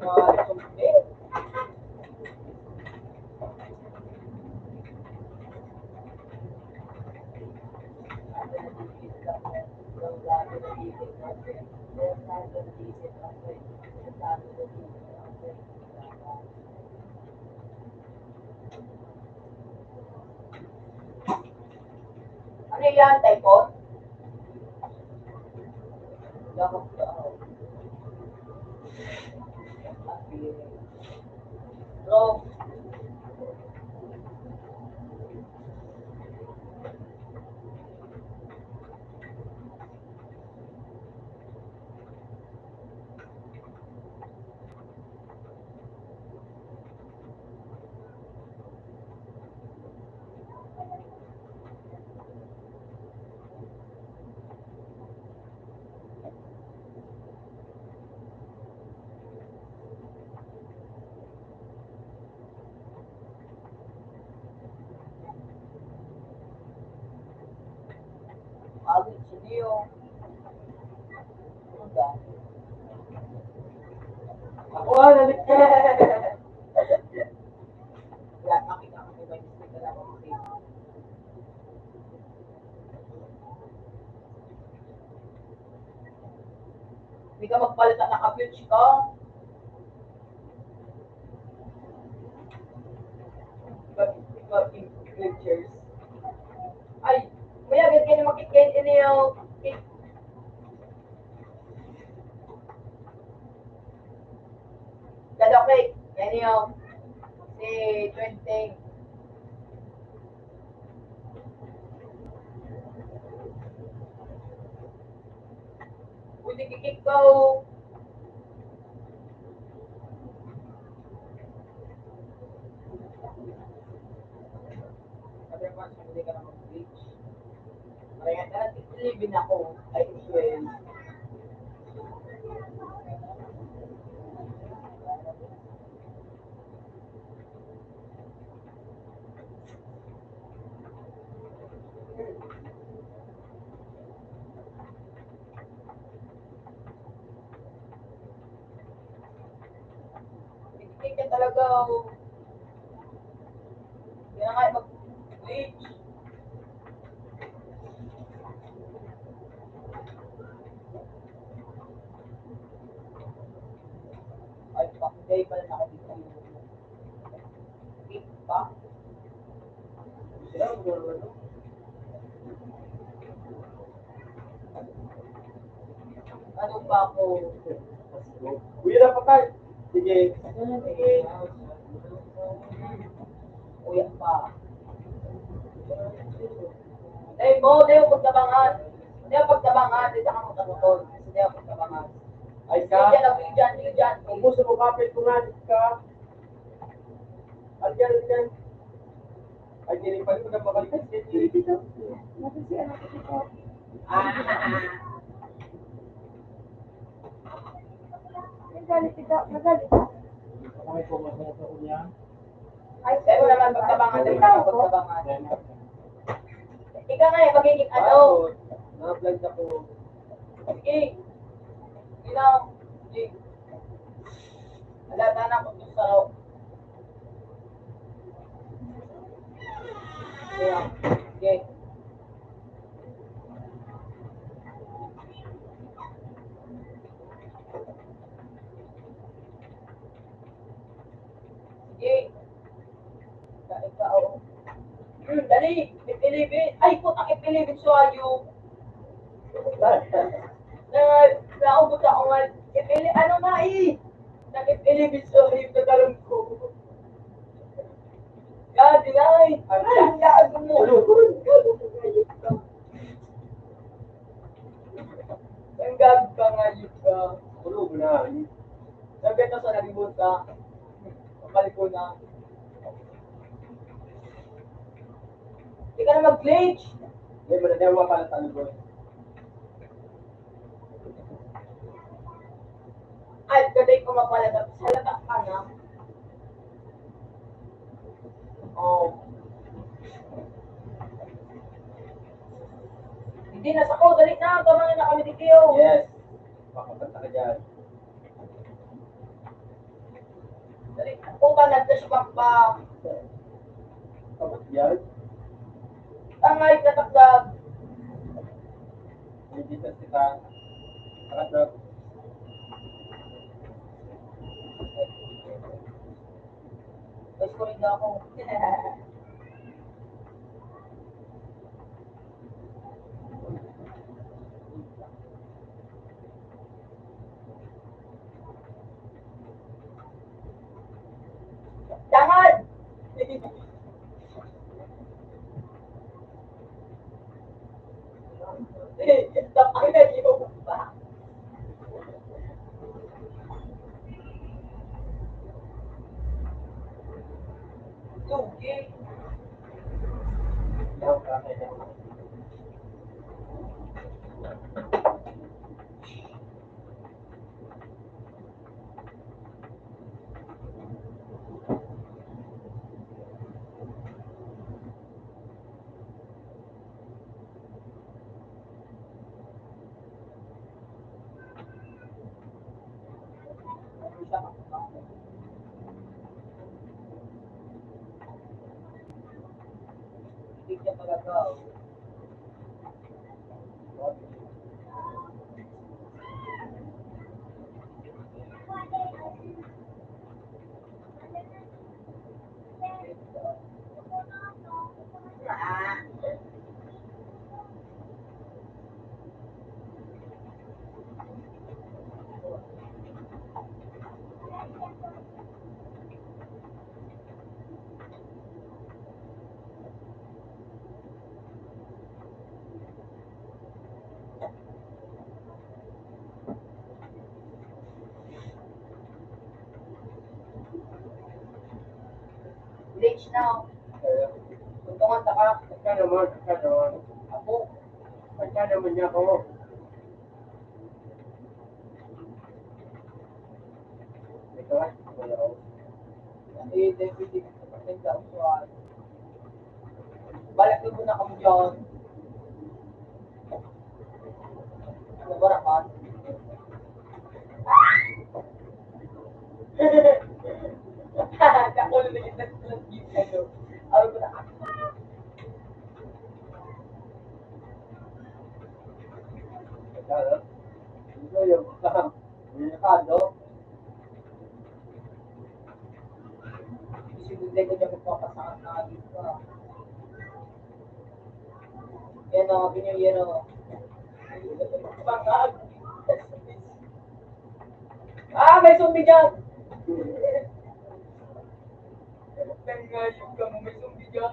ang mga sumbi. Ano yan, typhoon? Lakot ka ako. Bro, agad siya niyo. Ano ba? Ako, nalit ka. Lahat makita ko may mistake na ako makita. Hindi ka magpalit na naka-fuse ka. Ikaw, pictures. Ay, may agad kayo makikita niyo. Dadokay, yan yung si 20. Pwede kikik ko. Sabi naman, hindi ka na mag-bleach. Kaya nga, live ako. Ay, well. Kikik ka talaga. Hindi na kayo mag-bleach. Kaya pala ako dito. Cake pa? Sila, ano? Ano pa ako? Uy, na pa tayo. Sige. Sige. Uya pa. Hindi yung pagtabangan. Hindi yung pagtabangan. Hindi ka magkatutol. Hindi yung pagtabangan. Ay Sige ka. dyan, sige dyan. Kung gusto mo kapit ko nga, ka. Algan, algan. Ay, kinipal ko na makalikas. Sige, dito. Nagalit ka, nagalit ka. Kami pumasok sa unya. Ay, Kaya mo naman pagtabangan. Hindi mo pagtabangan. Ika nga yung magiging ano. Na-vlog ako. Sige. Ilaw. Sige. Alata na ako sa loob. Sige. Sige. Ikaw. Dali. Ipilibin. Ay, putang ipilibin sa ayo. Naubot ako nga. Ano nga eh? Nag-ipilibin sa ayo. Tagalong ko. Gadi nga eh. Ay, gago mo. Ang gago ka nga yun ka. Tulog na. Sabi ito sa nalibot ka. Kapalik ko na. Hindi ka na mag-glitch. Hindi, mananawa pala sa lugar. Ay, gaday ko mapalagap. Salagap ka na. Oh. Hindi na sa ko. Dali na. Kamangin na kami dito. Yes. Pakapanta ka dyan. Dali. Kung ka nag-flashback pa. Kapag yan, Tangay, katakdag. hindi sa sita. Pakatap. Guys ko rin na ako. Jangan! Stop ang nag-iwan pa. Lugi. Yan, kaya. Hindi siya talaga. Glitch na. Kaya. Tuntungan ta ka. Pagka naman, pagka naman. Ako. Pagka naman niya ako. Ito ay, wala ako. Eh, David, maganda ang suwan. Balik mo na kami dyan. Ano ba rakan? Kakulo na kita sa ano. Ano ba na? Pagka na. Ito yung, yung kado. Nakakasakat na agad ka. Yan o, binigyan o. Pangag. Ah, may zombie dyan! Nangayip ka mo, may zombie dyan.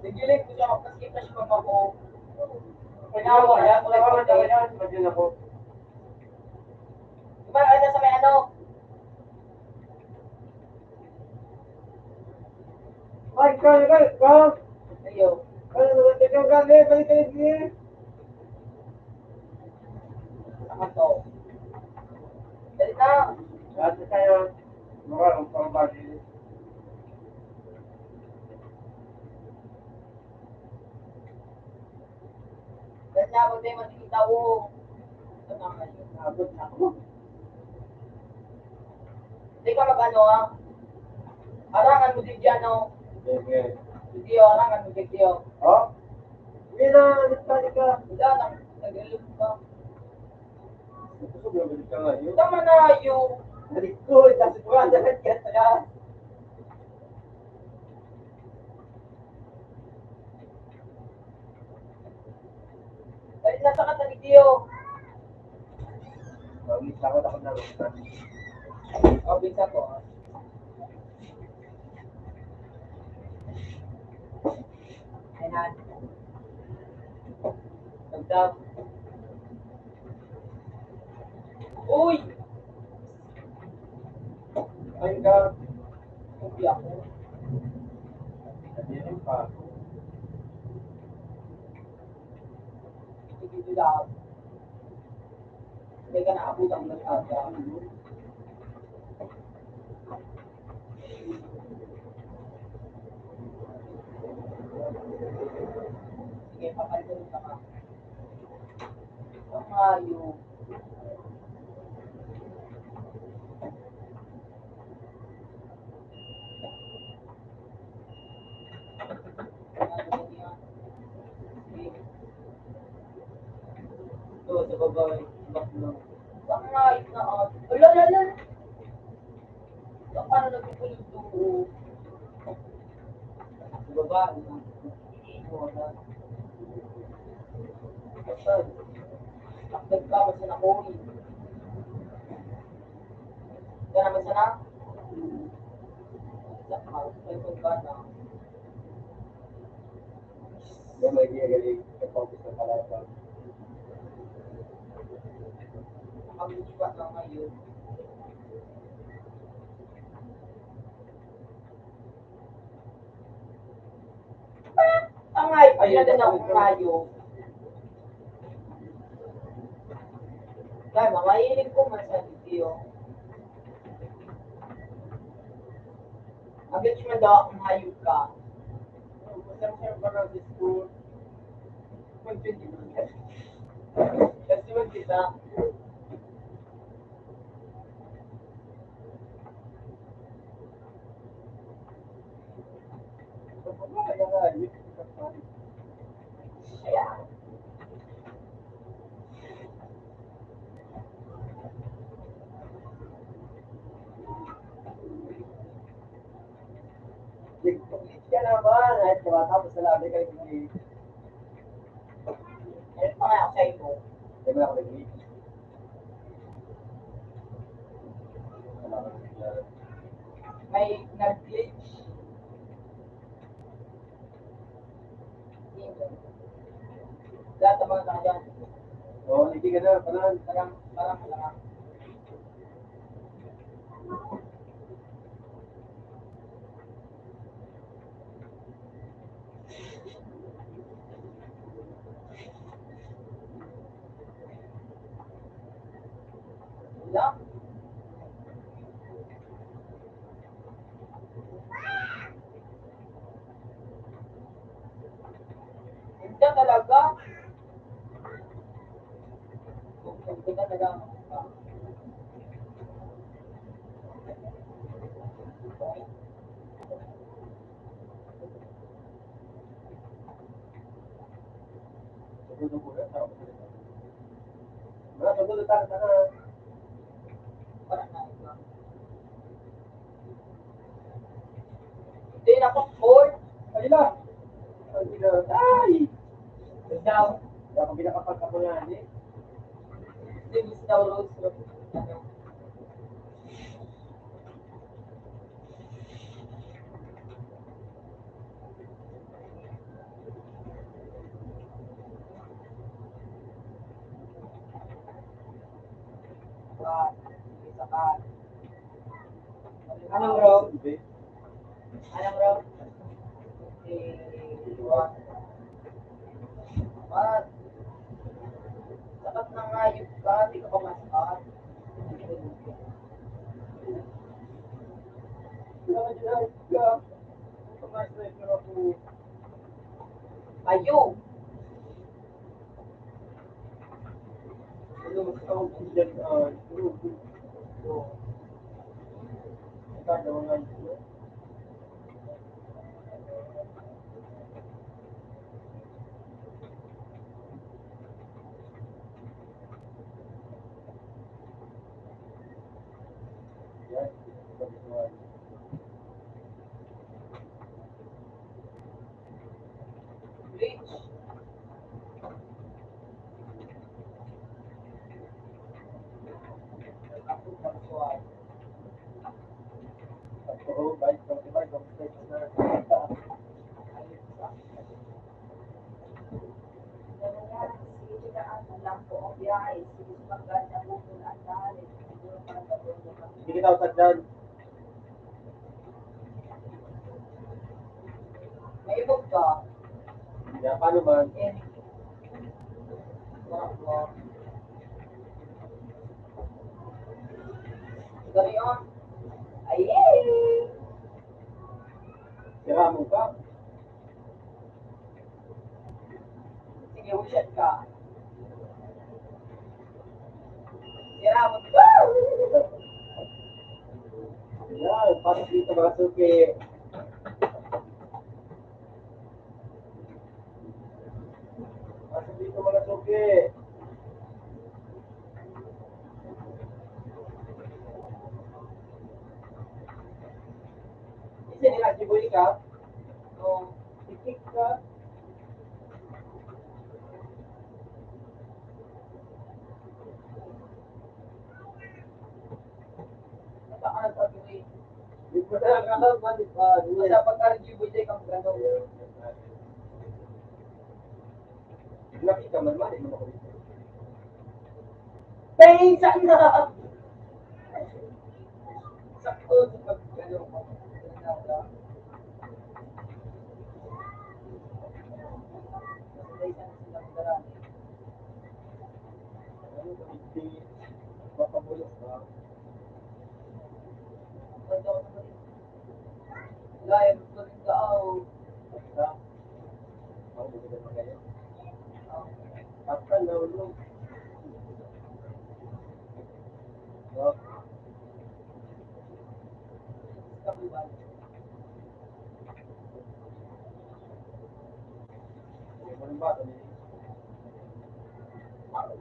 Nagilig ko siya, mas kita siya mama ko. Pinawa yan, wala ka yan. Imagine ako. Diba, ano sa may ano? Ay, ikaw. Ayo. Ano naman, ikaw gali, balik ka lagi. Saka to. Dali na. Dati tayo, marang pambagi. Dali na ako tayo matikita ko. Ito na nga yun. Abot na ako. Hindi ka mag-ano ah. Arangan mo din dyan oh. Sige. Hindi oh, arangan mo din dyan. Oh? Hindi na, nagtali ka. Wala nang nag-alip ka. Gusto mo balik ka ngayon? Tama na yung Balik ko, kasi ko ang dapat ka talaga. dali na sa katalidiyo. Pag-isa ko ako na rin. O, bisa ko ah. Ayan. Dagdag. Uy! Ay ka. Hindi ako. Nandiyan pa. Hindi lang. Hindi ka naabot ang nagkaka. Sige, papalitan ka ka. Ang hayop. Ito, sa babae. Baklang. Ang hayop na ako. Ala, ala, ala. Paano nagpupulit ito? Sa babae. Wala. Kapag. Takdag ka, basta na ko. Yan naman sana. May pagkana. Yan may gagaling. Kapag sa kalaban. Nakabutipa na ngayon. Angay, pinaganda akong rayo. Dahil mamahilig ko man sa video. Agad siya daw akong hayop ka. Masarap pa na sa school. Mag-20 minutes. Kasi mag-kita. Kaya nga, yun. Ayan. Nagpapit ka naman. Ay, tumatapos na labi kayo. Ano pa nga ako sa iyo? Hindi mo ako nag-read. May nag-glitch. Lahat ng mga tanga dyan. Oo, hindi ka na. Parang, Parang. Wala. Hindi talaga. Hindi ka talaga. sagot mo na. Mga sagot na tayo. Parang na ito. pinaka-four. Ay lang. Ay lang. Ay! Down. Hindi ako pinakapag ako yan eh. Hindi, Miss Daw Rose. Ano? Isa ka. Anong row? Anong row? One. At, sapat na nga yung ka, di ka pa masakit. Ayo! Ano mas ako dyan? Ikaw naman nga yun. Yan. Reach. Ako pagsuwag. Oo, bye. Bye. Hindi kita usad dyan. May ibog ka. Kaya paano man? And, Gano'n. Ayay! Sira mo ka. Sige, usyat ka. Sira mo ka. Yan, pasok dito mga suki. Pasok dito mga suki. Isa nila, Jiboy ka? So, Tikik ka? nasa ka nagpapili. Di ko na nakakal, mali pa. Masa pagka-review mo dyan kang gano'n. Nakita man, mali mo ako dito. Pensa na! Sakto sa pag-gano'n mo. Ano ka, hindi mapabulok ka? Live mo rin ka, oh. Basta, ako hindi ka magayon. Kapkan na ulo. No? Kapiban. Hindi mo rin ba? Ano yun?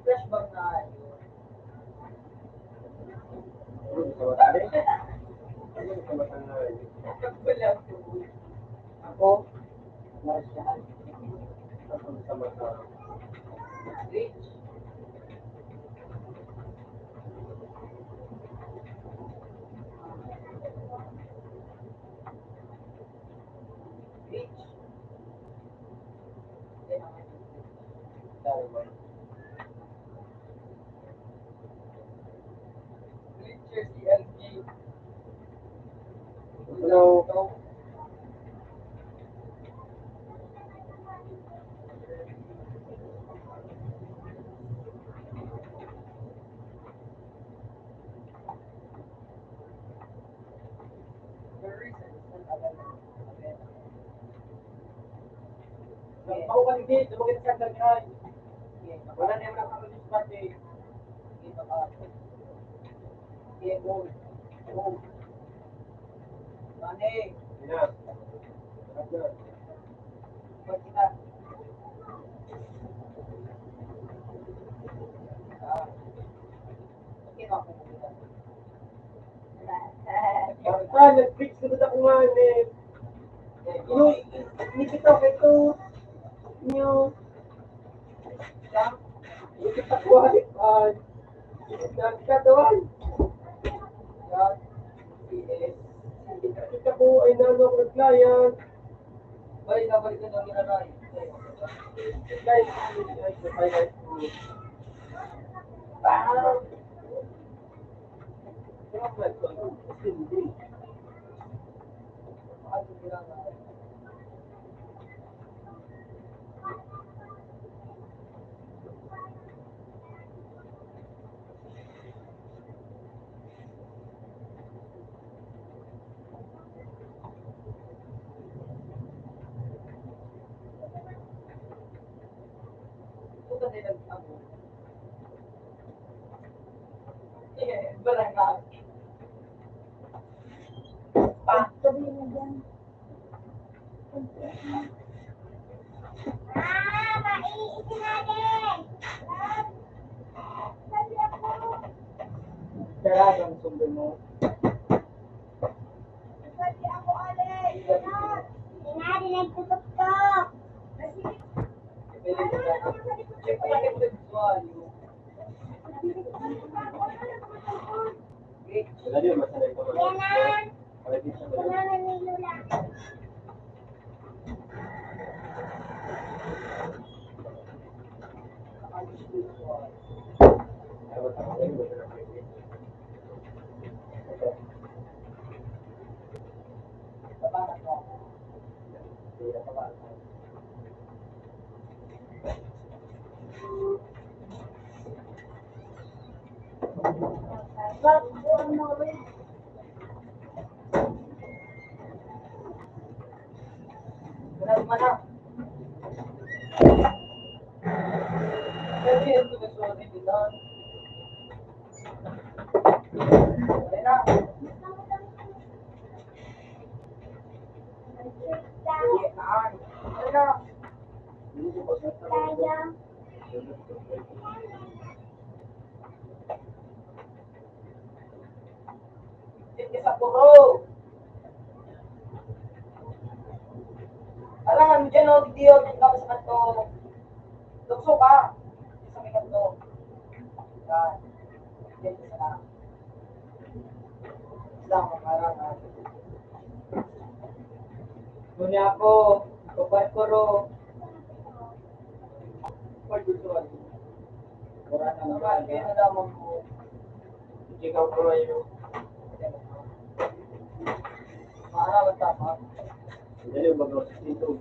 Fresh bag na yun. Ano sa matali? Ano sa matali? Wala po. Ako, Marcial. Ano sa matali? Rich. Rich. Dahil ba? Richard CLG. Hello? Ako paligid, lumagit sa kagay. Wala na yung nakakalis pati. Mane, Yan. Sarap na. pag kita. Kinuha ko mo kita. Basta, nag-fix ko na ako nga eh. Yung inipitaw ko ito. Yung ipitakuan. Nagkatawa. Yan. PS. Kita ko ay nanok ng client. Balik na ng ginanay. Guys, highlight ko. Barangay. Sabihin mo dyan. Maiisin natin! Sabi ako. Sarado ang sundo mo. Sabi ako, Alex. Sinari na tutok-tok. Wala din, masanay ko. Yanan! Kailangan ni Lula. Wag, buwan mo rin. Wala naman na. Pwede yung tuloy-sorry dito. Wala na. Sige, kaan. Wala na. Kaya. Sige sa puro. Alam, dyan o, diyo, dyan ka sa kanto. Lukso ka. Sa may kanto. Yan. Dyan ka na. Isang makarangan. Kunya ako, kupat ko ro. Pagdutuan. Wala na Naman, kaya nalaman ko. Ikaw ko rayo. Maarawan tama. Dali yung bago dito.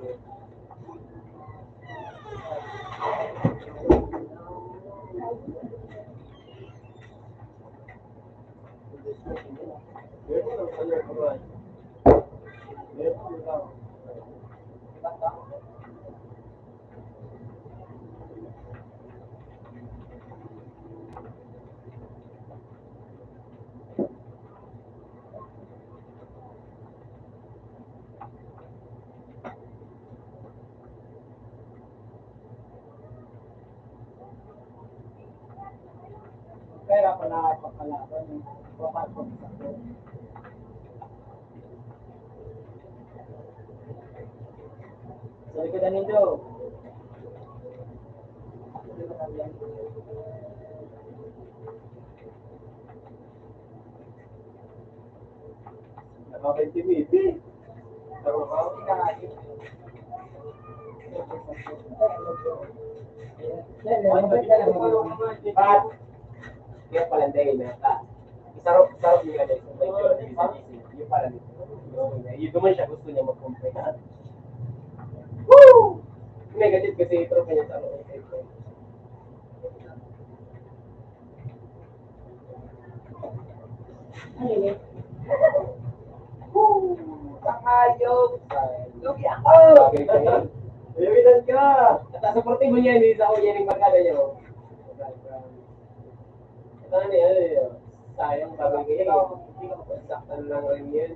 Pera pa na pagkalaban eh. Wapat ko sa ko. Sa likod na nito. Nakapag-TV. Pero hindi na nga yun. Pat. Kaya pala dahil na ka. Isarap niya dahil sa medyo yung pala nito. Yung duman siya gusto niya mag-compare. Woo! Negative kasi ito kanya sa ano. Ay, Pangayog. Lugi ako. Evident ka! At supportive mo niya, hindi sa ako yan yung magkada niya. Ito na niya, sayang bagay kaya. Hindi ka masaktan lang rin yan.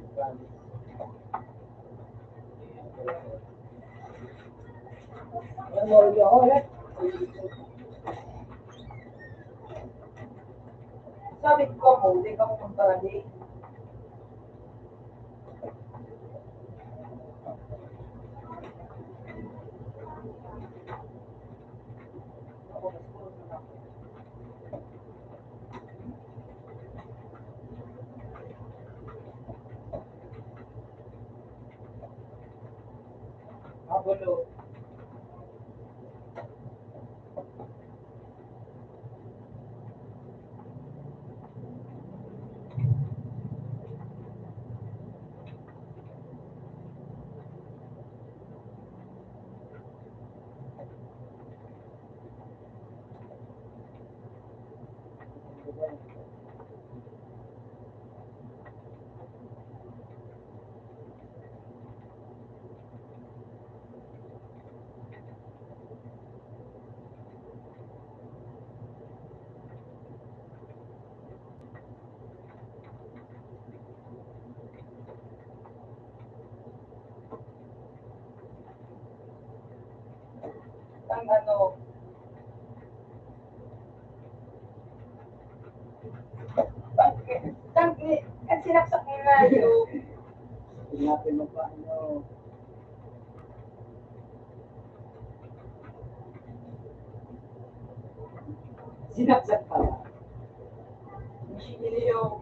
Ano mo rin ako ulit? Sabi ko mo, hindi ka mo magparali. Kabulo. Ang ano, ang sinaksak mo na yung Tingnan mo pa ano. Sinaksak pala. sinili yung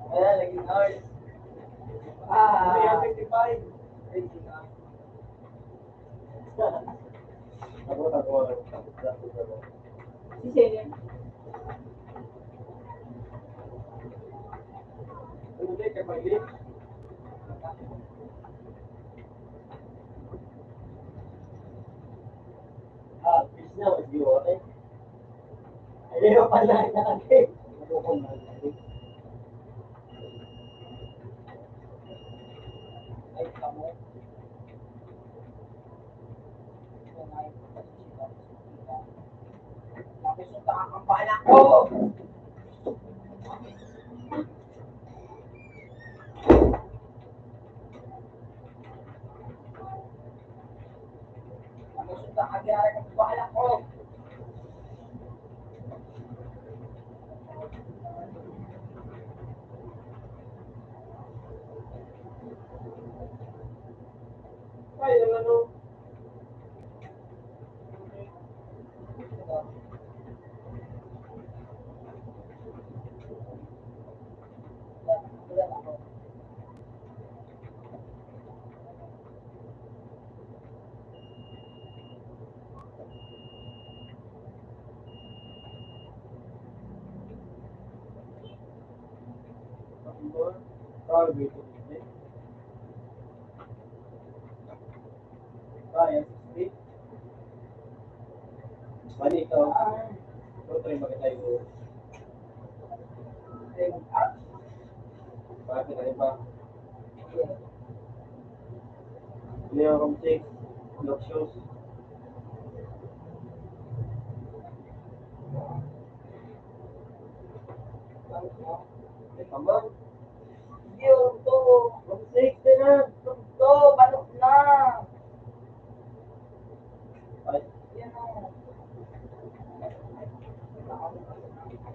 wala, naging hours. Ah. 355. Si Senen. Ano din, kay Maylin? Ah, fish na, mas giwa eh. Ayaw pala na kasi. Nabukol na. Ay, kamo. Tapos yung takakampala ko. Tapos yung takakampala ko. Ay, ang ano. Proud of you. Kaya, speak. Bali, ikaw. Ikaw tayo magkatayo. Bakit na rin ba? Leo from 6. Lock shoes. Tamang. Yun to. From 6 din na. To, balok na. Ay, Yan o.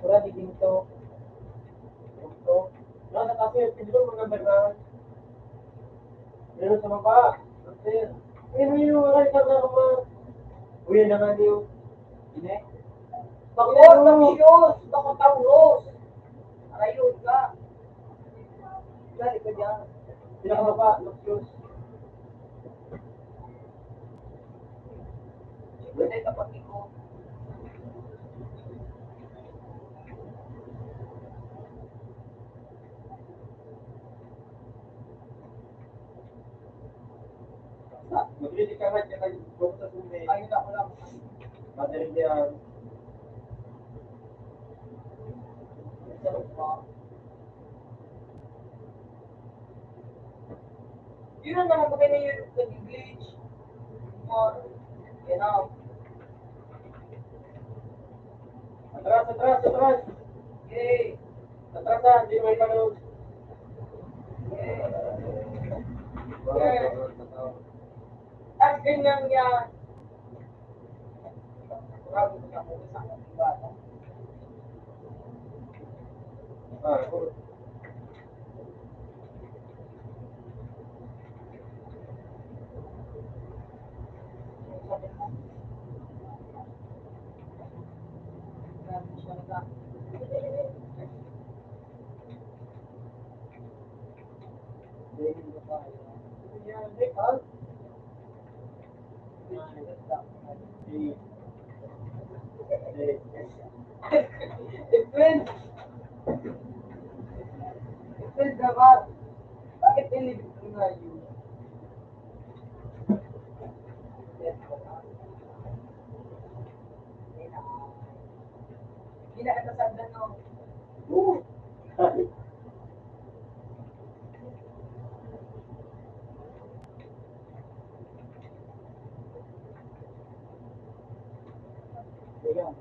Pura di ginto. ito. Nasa kasi, ito mo number na. Meron sa baba. Kasi, ano yung wala ka na kama. Uy, na nga niyo. Ine. Bakot ng shoes. Bakot ang rose. Ayun ka. Dali ka dyan. Pinakababa, lock shoes. Ay, kapatid ko. Maglili ka nga, kaya bukas sa sumi. Ayun ako lang. Madaling diyan. Sarap pa. Yun ang naman bagay na yun. Nag-glitch. Yan o. Atras, atras, atras. Yay. Atrasan, hindi mo ipanood. Yay. Ang ganyan yan. Grabe ko siya muna sa akin. Diba? Ah, puro. Sabi mo. Grabe siya. Dahil mo tayo. Yan, Nicole. Friend, friend naman. Bakit inibig ko nga yun? Hindi na kita sagdan, no? Ayan.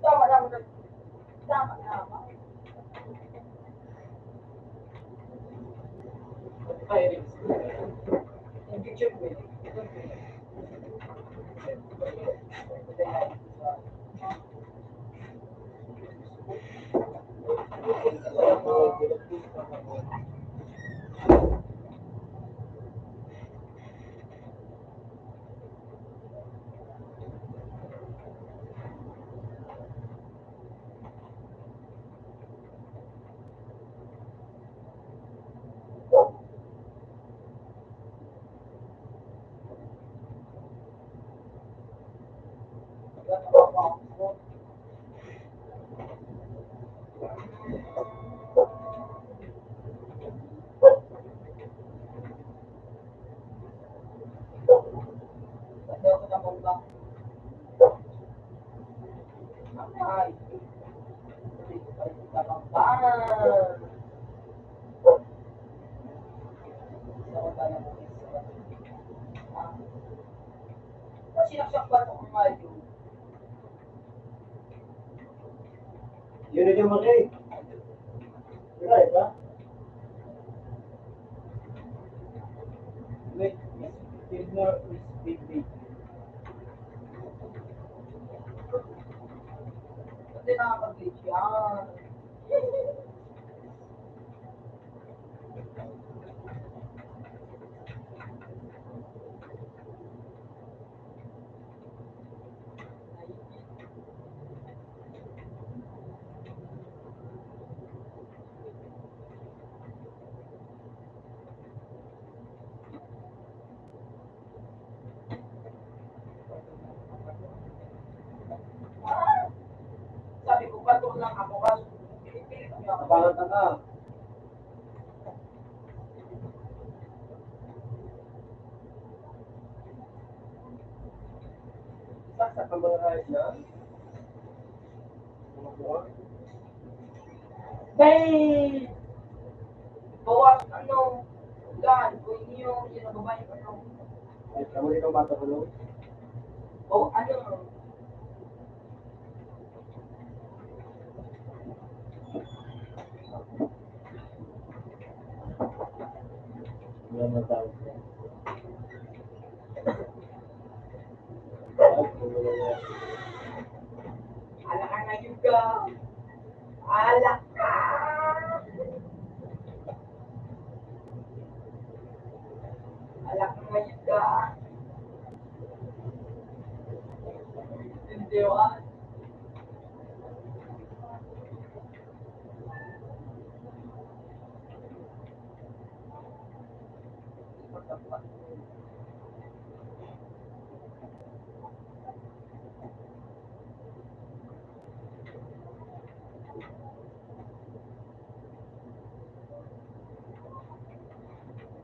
Tama, tama, tama. Tama, tama. Yung picture ko, ay, sinasakpan ko nga yun. Yun na yung mga Wala, ba? Wait, still more is big big. Kasi nakakag-glitch yan. Sabi ko, pato lang ako kasi pinipilit niya ako. Nabalat na ka. Saksak ang mga kahit na. Mga buwan. Babe! Bawas, ano, gan, kung niyo, yun ang babae, ano, Ay, kamu ikaw bata ko no? o ano, Wala na tawag. alak ka ngayon ka. Alak ka. Alak ka ngayon ka. Hindi wa.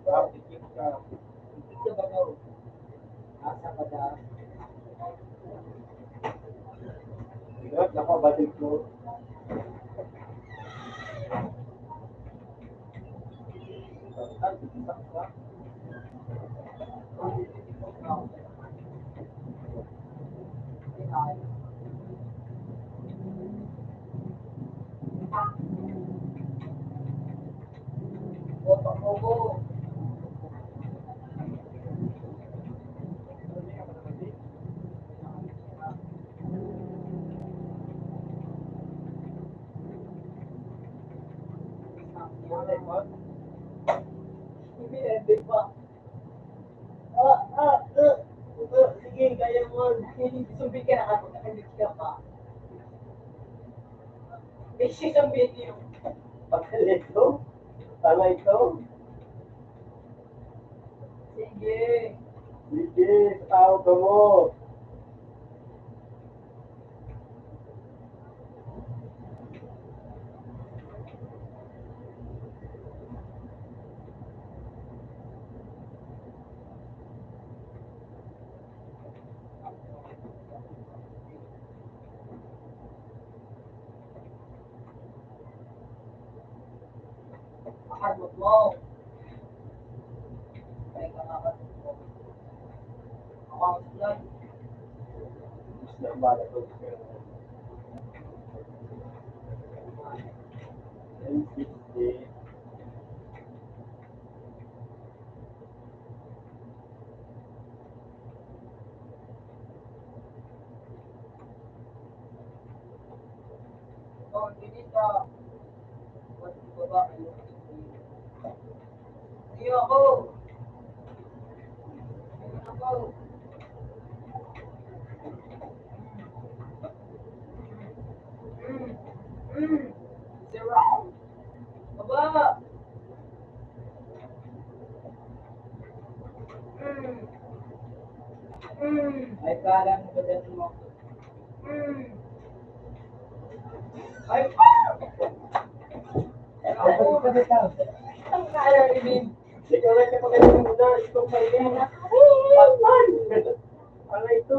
Bakit ka? Ito ba daw? Asa ka da? Sigarat na ko, batil ko. Ay, isak ka. Hindi pa. Sige, kaya mo. Sumbi ka na ako, nakagit ka pa. May sisang video. Pagkalito? Tama ito? Sige. Sige, tawag ka mo. Makarbot mo. Kaya ka makarbot mo. Ako ang slide. Gusto na bala ko. N60. Oh, hindi ka. Wala ko ba? Hindi ako. Hindi ako. Zero. Baba. Ay, parang ganun mo. Ay, ang kaya rin. Ikaw lang ka pagkakas muna. Ikaw pa rin. Patay! Ano ito?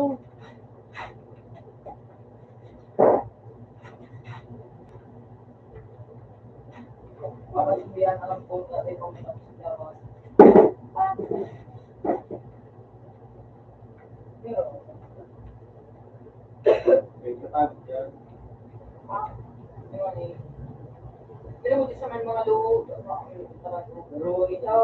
Para sabihan alam ko na ito kung saan. Pero, May katag yan. yun eh. Pero mo din sa mga loob. Pero ito,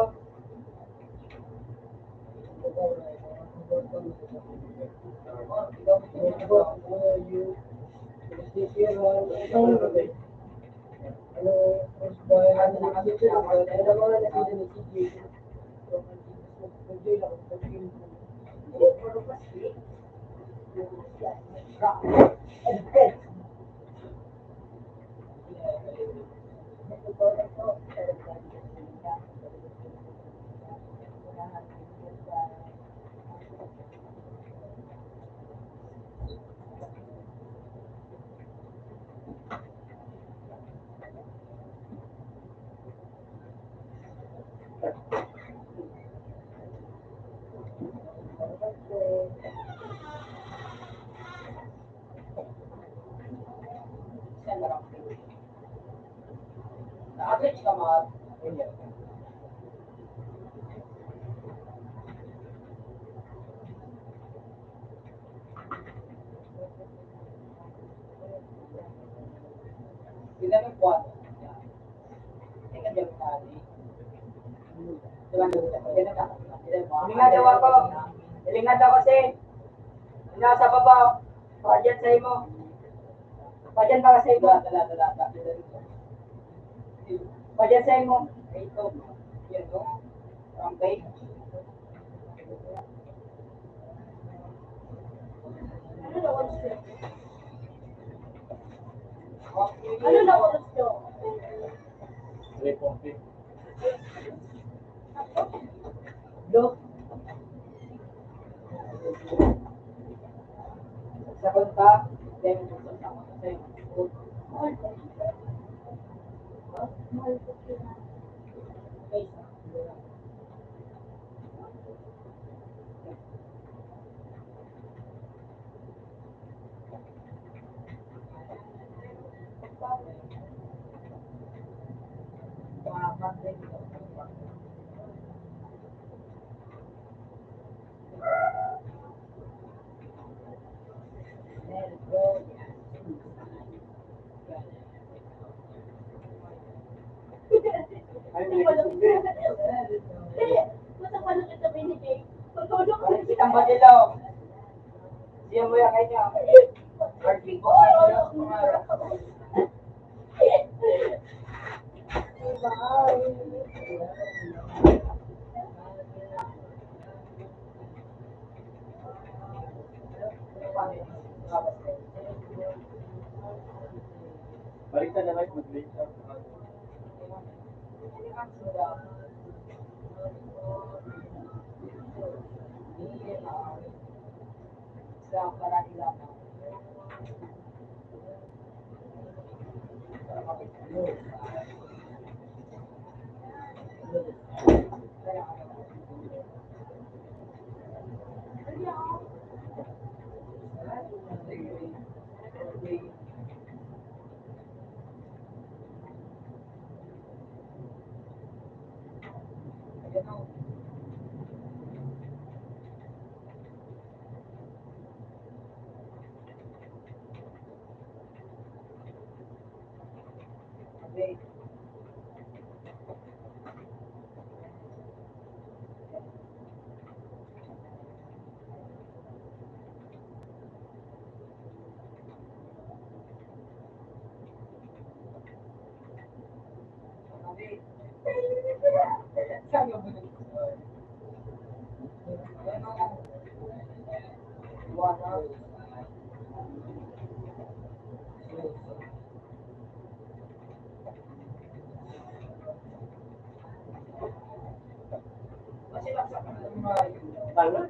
na-average ka mga sila ng kwan. Teka, diyan mo tali. Hilingan daw ako. Hilingan daw kasi. Nasa baba. Pajan sa imo. Pajan ba sa imo? Pajan sa imo. Ito, yan o. Rampay. Ano na oras to? Ano na oras to? 340. Look. Sa konta, then sa konta. Mahal ko. Mahal ko sila. Okay. Ay, Hindi may ko alam. kundi. Hindi. Basta paano kita binigay? Pagtulog ko Palit kitang badilaw. Diyan mo yan kanya. Hindi ko alam. Baliktad na lang, mag-late up. Sa parang lang. Okay. Tama?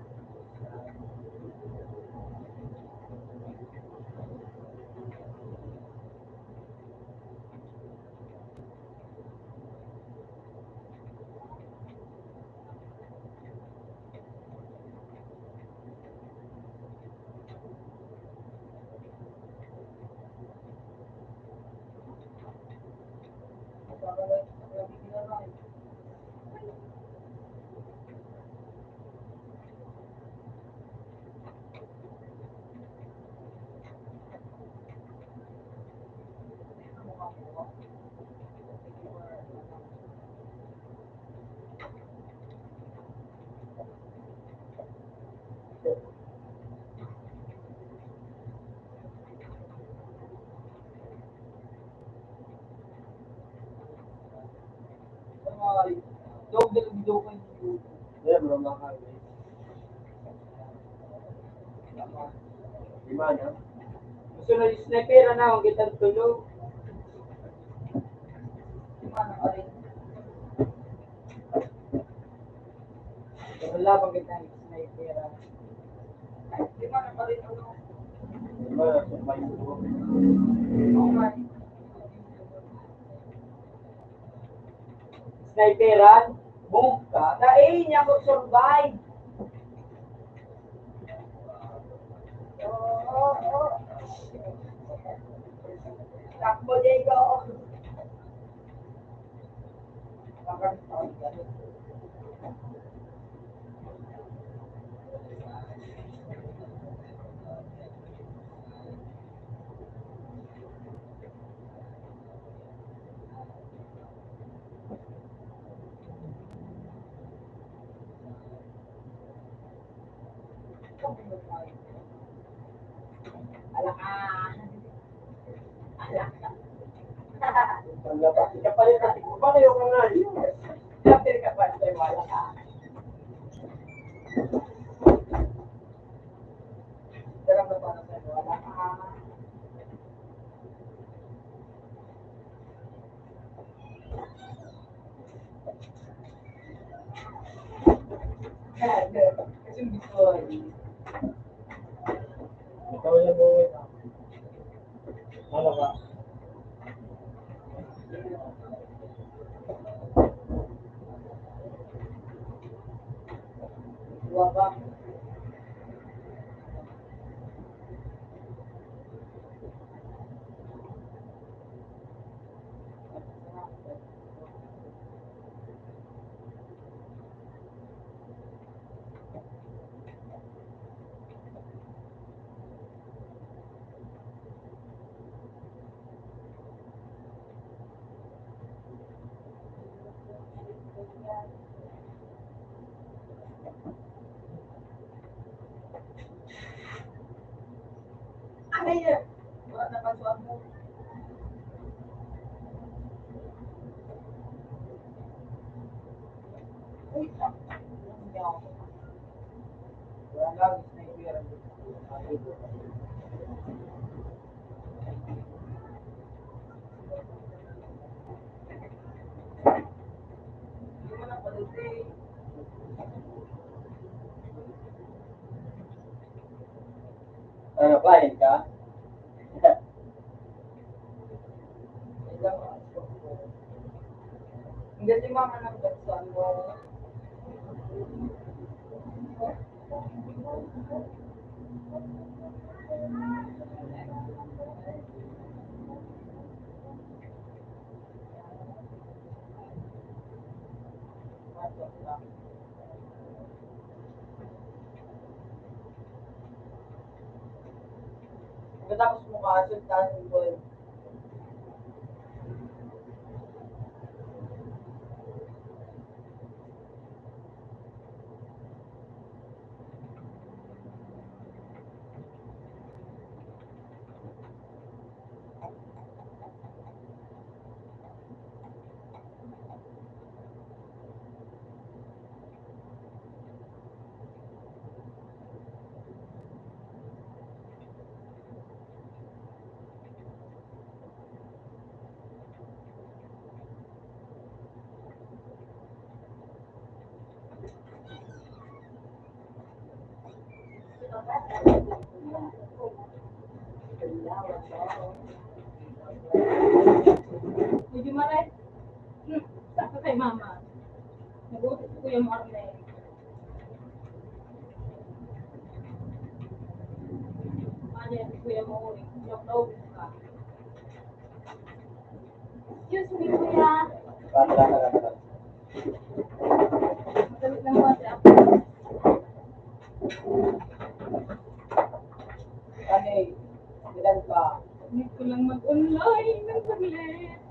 Yeah, belum makan. Gimana? Gusto na yung sniper na ang kitang tulog. Gimana ka rin? Wala bang kitang sniper? Gimana ka rin ano? Gimana? Survive ko. Okay. Sniperan? Boom! Kakain niya ko survive! Oh. Takbo, Diego! Alakan! Alakan! Wala pa. Ikapalit na. Paano yung mga yun? Kapil ka pa sa wala ka. Dalam na para sa wala ka. Kasi gusto Ikaw yung buhay na. Ano ba? wala. Wala lang, sniper. Hindi mo na paluti. Ano, client ka? Hindi si mama ng bansan mo. Pagkatapos mo kasultan ng gold. Medyo maray. Sakto kay mama. Nag-utos ko yung Arne. Ano yan, kuya mo ulit. Joke ka. Excuse me, kuya. Wala. Masalit lang ba si ako? Ano ilan ka? Hindi ko lang mag-online ng saglit.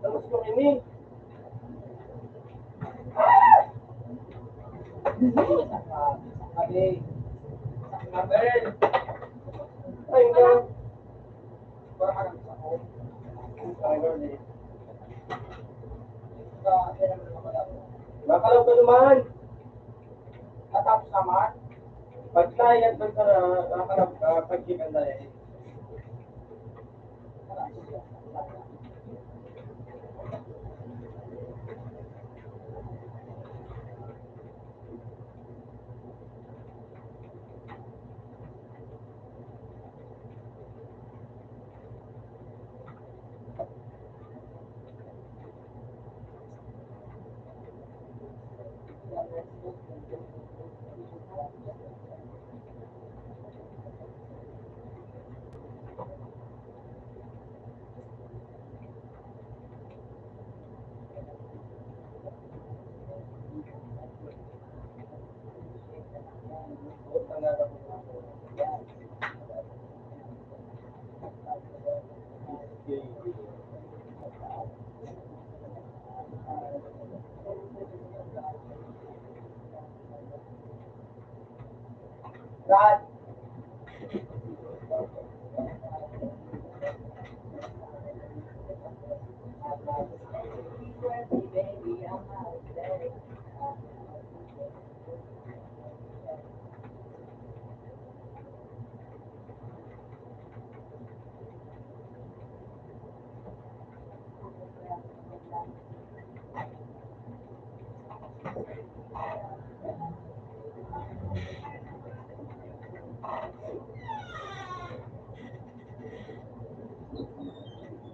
Tapos yung ini. Sabi, Mabel. Ay, hindi. parang alam sa ako. Ay, Lord, eh. Kailan mo naman ako. Makalaw ka naman. Natapos naman. Pag tayo at nakakalaw ka, pag-chicken na eh. Brad,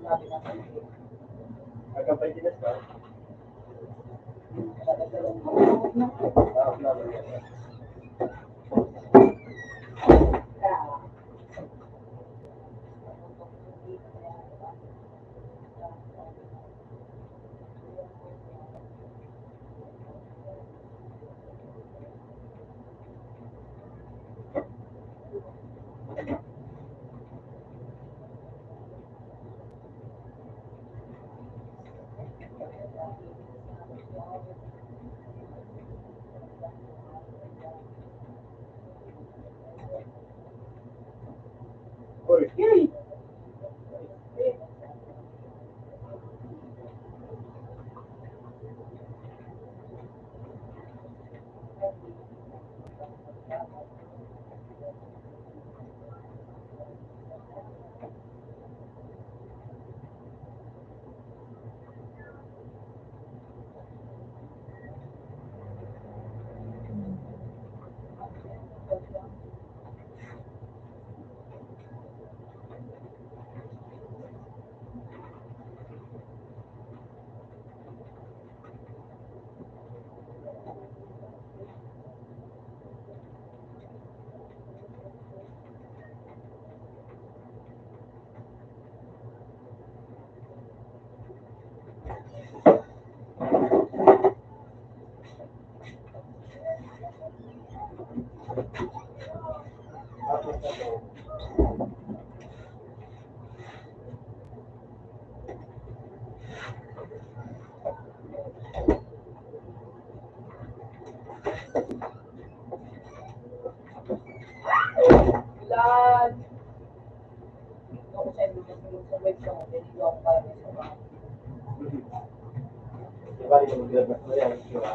sabi na sa iyo. Agapay dinas ba? Uy, yay! Ilan? Ako sa inyo, sa website ko, hindi ako para sa mga. Diba, yung maglabas mo yan, diba?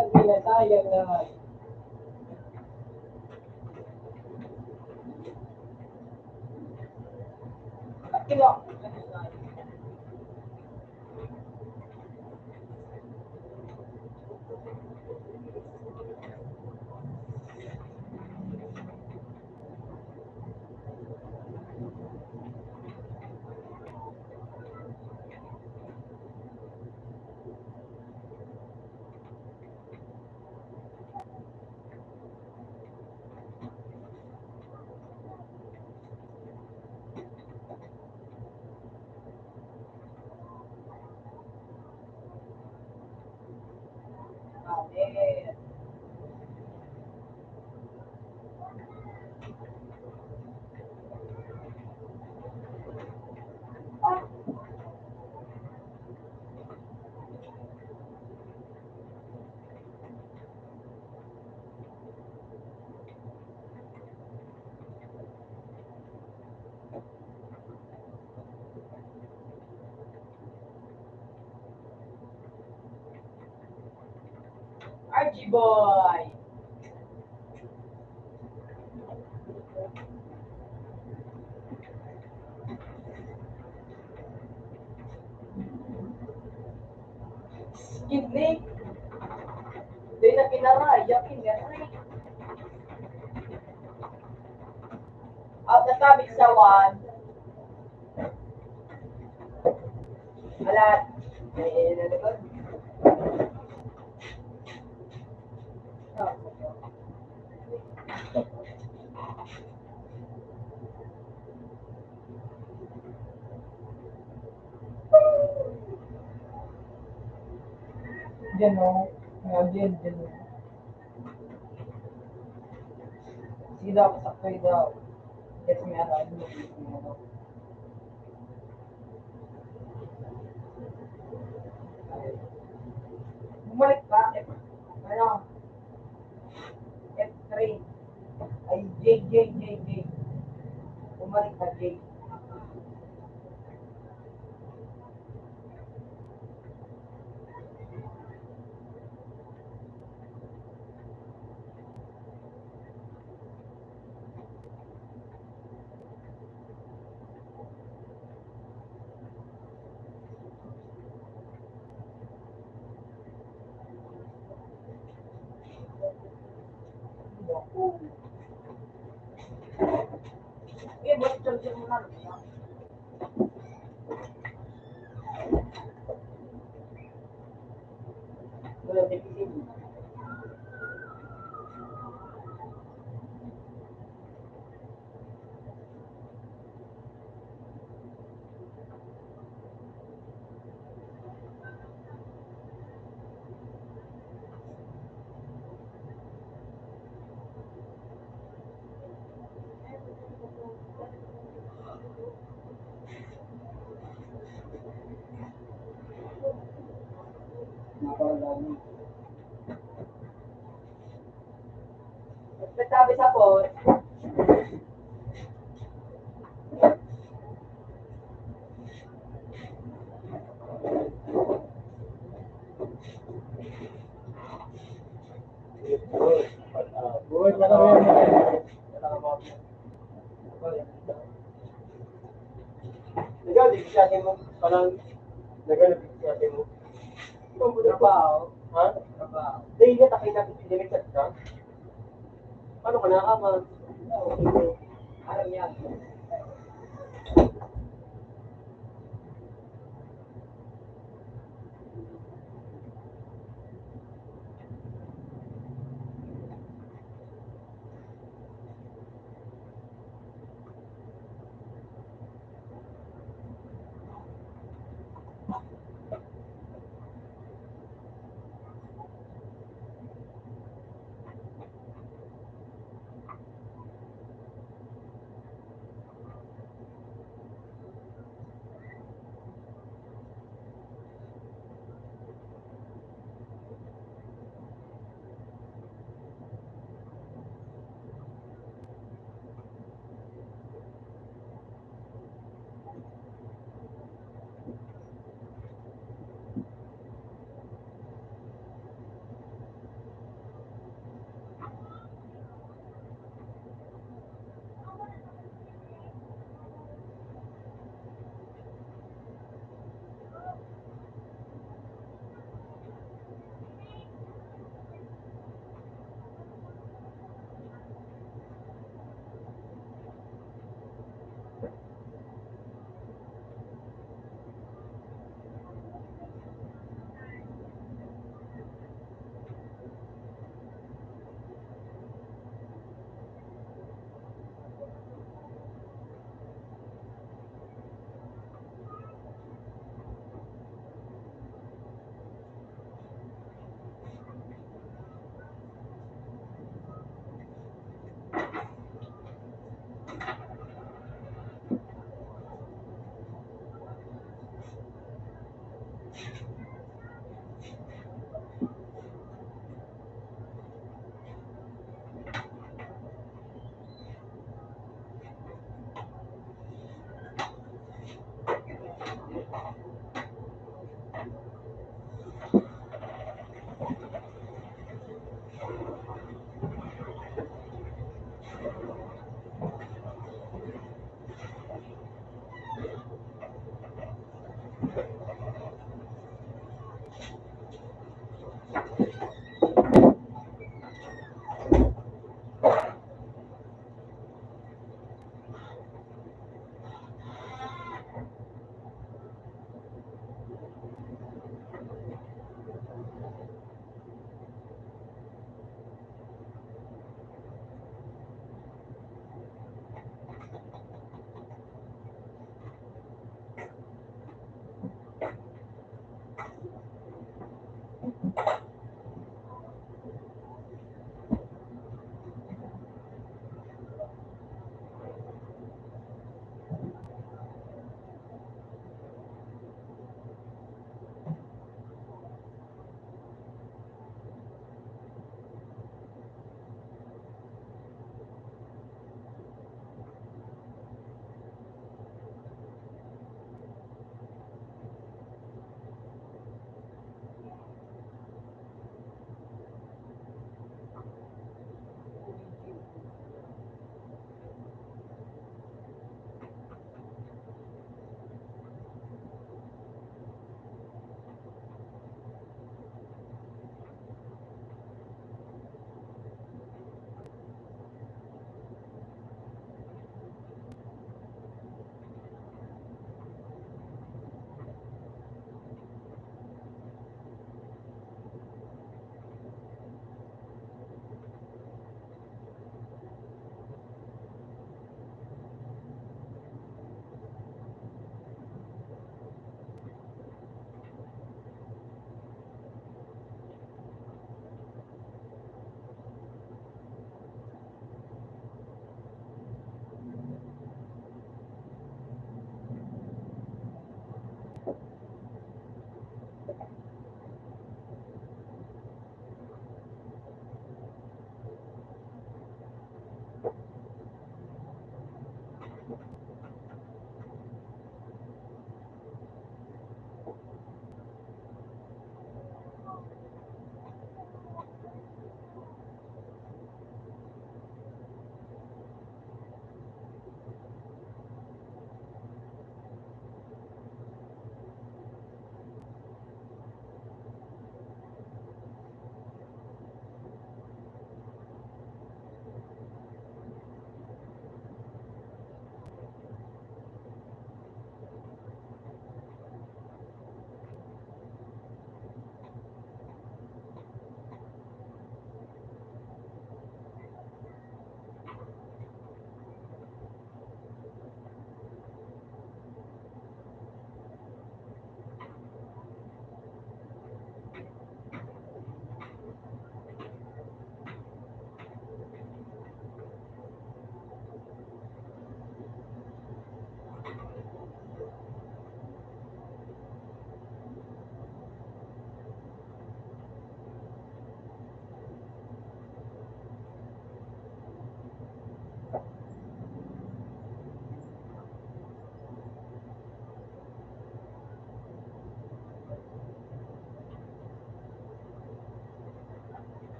Hindi na sayang naman. Kilo. Amen. Archie boy. Kidney. Hindi na kinaray. Yakin kinaray. At nasabi sa one. Alat. Eh, nalagod. Diyan o. Diyan. Sige daw, pasaktoy daw. Yes, meron. Meron. Bumalik ka. Ano? F3. Ay, J. Bumalik ka, J. Eh, ba't charger mo na? Wala, deficit. Nagsasabi sa phone, Buhay na lang yan. Nag-alipsyahe mo. Parang nag-alipsyahe mo. trabaho. Ha? Trabaho. Dahil na takay natin sinilikat ka. Paano ka nakakama? Alam yan.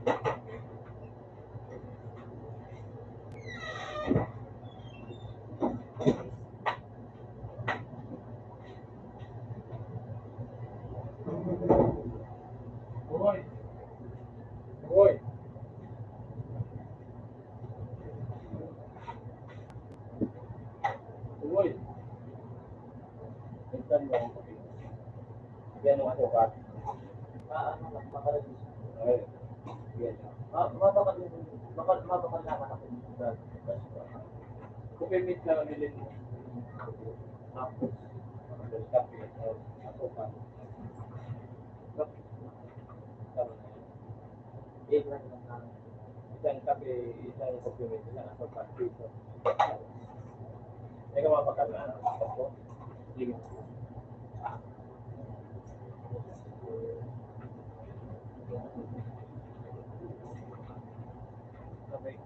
Hoy! Hoy! Hoy! Minsan mo ako sabihin. Yan ang ako ka. Ano, makarelis. Ay, yan. Mabakal naman ako sa Kupimit lang ang bilin mo. tapos. Tapos kape, ako pa. Tama na yan. Lang naman. Isang kape, isang kupimit, isang ako pa. Piso. May kamapakal na. Ako. Sige. Okay.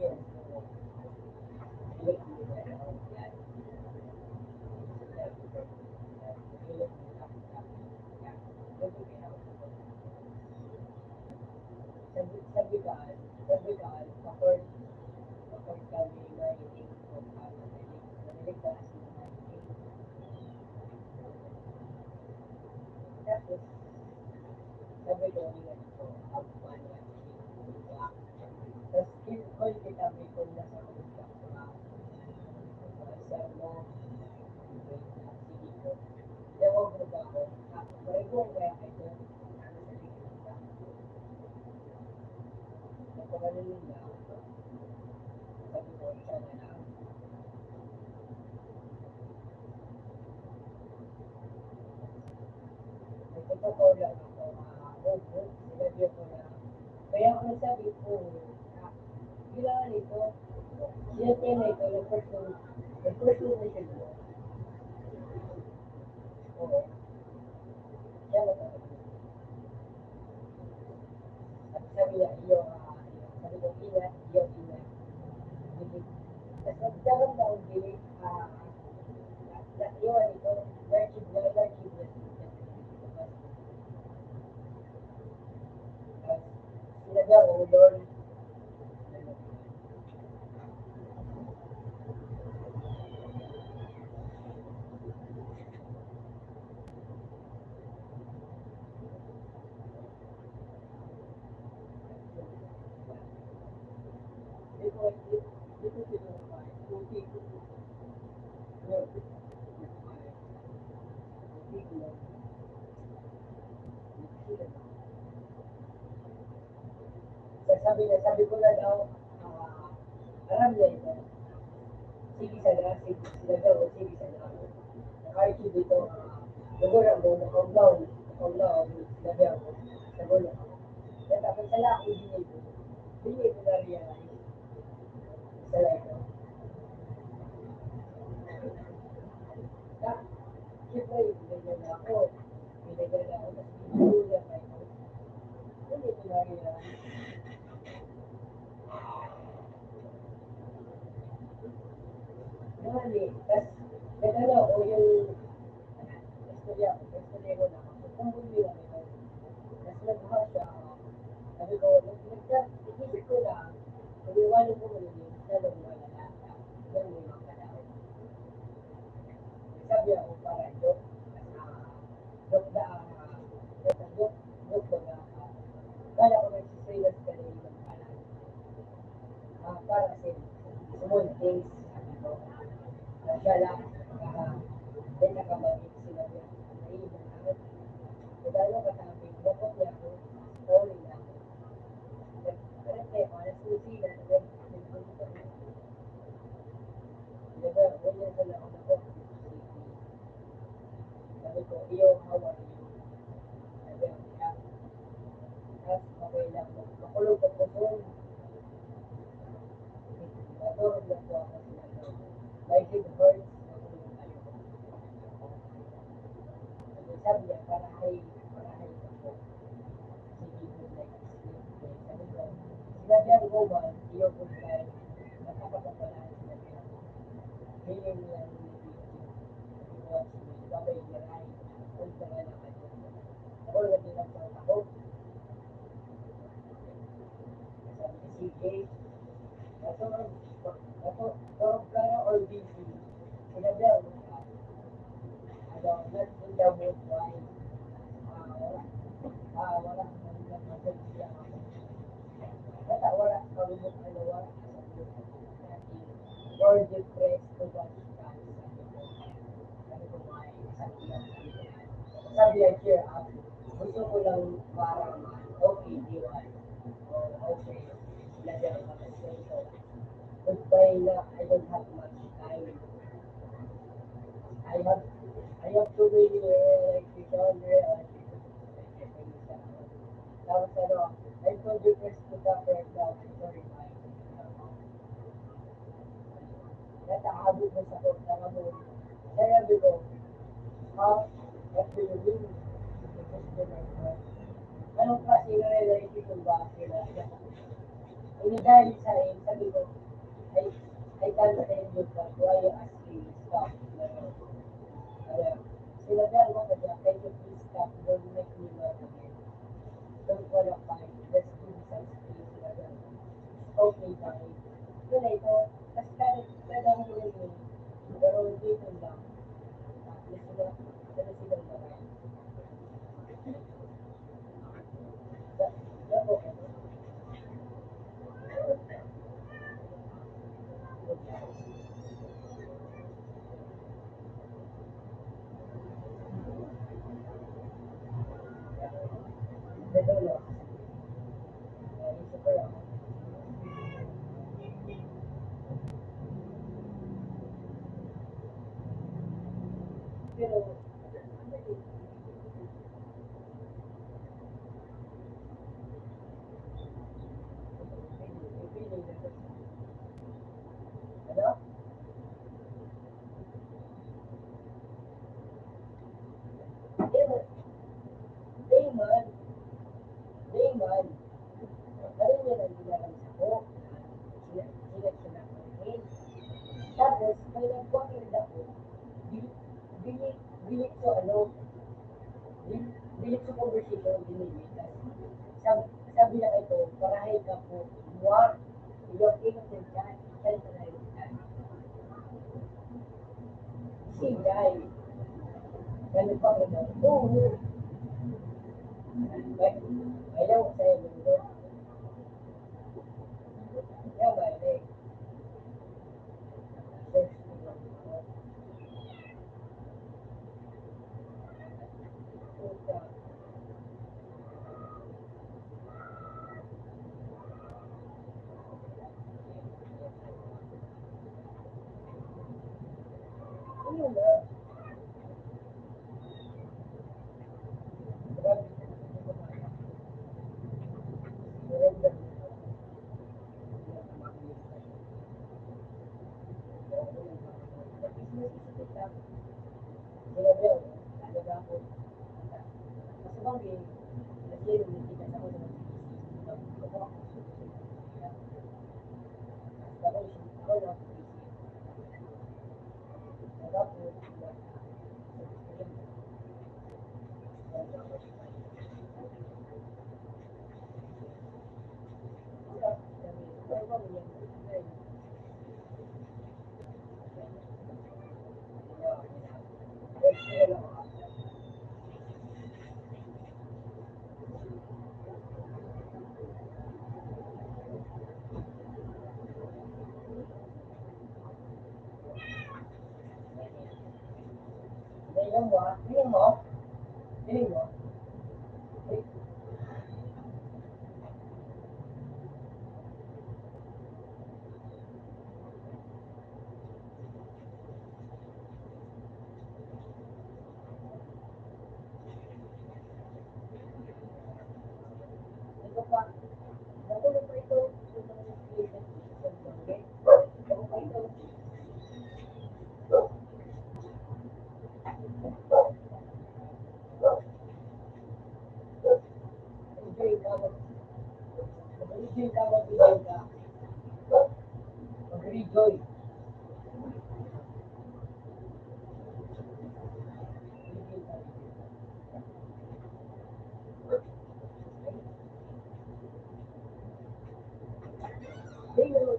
yun. Sabi ka, kapag kami narinig ko, narinig ka kasi narinig. Tapos, sabi ko, yun ko, ang pala, tapos, call kita, may kung nasa utak ko, sir mo, sige ko, ewan mo ba ako, pareho kaya kayo, ano sa likod ka, napagaling na, sabi ko, siya na lang, nagpapakaw lang ako, opo, sinabi ko na, kaya ako nagsabi ko, kailangan ito, siyempre na ito, nag-pursue na siya mo, oo, siya na talaga. At sabi niya, sabi ko, ingat, ingat, bilig. Tapos nagkaroon na akong bilig, iwan ito, larchib na, tapos, sinabi ako, Lord, dito sinumpay, puti ko, Lord, puti ko lang, sabi ko na daw, alam niya ito, sige sana, sila daw, sige sana. Naka-archive dito, nagurang mo, nakauglaw, sinabi ako, nagurang ako. Kaya tapos sala ako binigay ko na realize, sala ito. Siyempre, binigyan na ako, tapos binigyan na ito. Hindi ko na realize. Nani, tapos, nagano ako yung, istorya ko na, kung bumili lang ito. Tapos nagbuha siya, sabi ko, isip ko lang, pag-iwanan ko muli yung salong malala, yung mga kalao. Sabi ako, para joke, joke na, joke ko na, kala ko nagsisayas ka na yung pala. Para kasi, small things, ano, nagyala, then nakamamit sila niya, naiiwan ako. Magano katabi, bakit niya ako, sorry na ako. Parang kayo, nasusi na, diba, ganyan na lang ako. Sabi ko, iyo, how are you? Sabi ko, tapos okay lang, makulog ko po doon. Natulog lang po ako sila doon. My head hurts, natulog tayo. Sabi niya, parahay ako. Sige, good night, sleep. Sabi ko, sinabihan ko ba, iyo good night, nakapagpapalaan sinabihan ko. Feeling niya, watch me, babay niya ay, punta nga naman yun. Ako, lagi lang sa ako. Sabi ni CJ, natulog ka na or busy? Sinabihan ko siya, ano, not in the mood, why? Wala, nag-message siya ako. Basta wala, kalumot, wala, or depressed to watch that. Sabi ko, why? Sabi niya, cheer up. Gusto ko lang para okay, di ba? Okay. Lagyan ka kasi ito. Goodbye na, I don't have much time. I have to be like this all day. Tapos ano, I'm so depressed to suffer now. I'm sorry, bye. Natahabot mo sa kota mo. Kaya sabi ko, what do you mean? Anong klase na relationship ba sila? Hindi dahil sa akin, sabi ko, I can't tell you but why you ask me to stop. Ano, sila dahil mo kasi, can you please stop, don't make me mad again. Don't wanna fight, let's do some space, sila dahil. Okay, fine. Yun na ito, mas kadang nila yun, pero dito lang. Tapos sila, sila lang. Dako, dito lang. Isa pa lang. Pero, ano? Damon, Damon, Damon, ano niya nang ginagawa ko? Sila namin. Tapos, may nag-comment ako, bilik, bilik ko ano, bilik ko conversation, binilit. Sabi, sabi na ito, parahay ka po, what? Yung innocent ka, kaya na yun ka. Si Guy, ganun pa rin ako, oo, ayaw ko sa'yo, mundo. Kaya ba, search mo lang ako. Puta. Ano na? Grabe. Surrender. Sinabi ako, talaga ako. Kasi bagay, kasi hindi ka sa ako naman. Ako na, tapos, Tingnan mo, tingnan mo, tingnan mo. Ito pa, natulog pa ito. Ito pa ito. Enjoy ka, mag-enjoy ka, mag-enjoy ka. Mag-rejoy. Tingnan mo,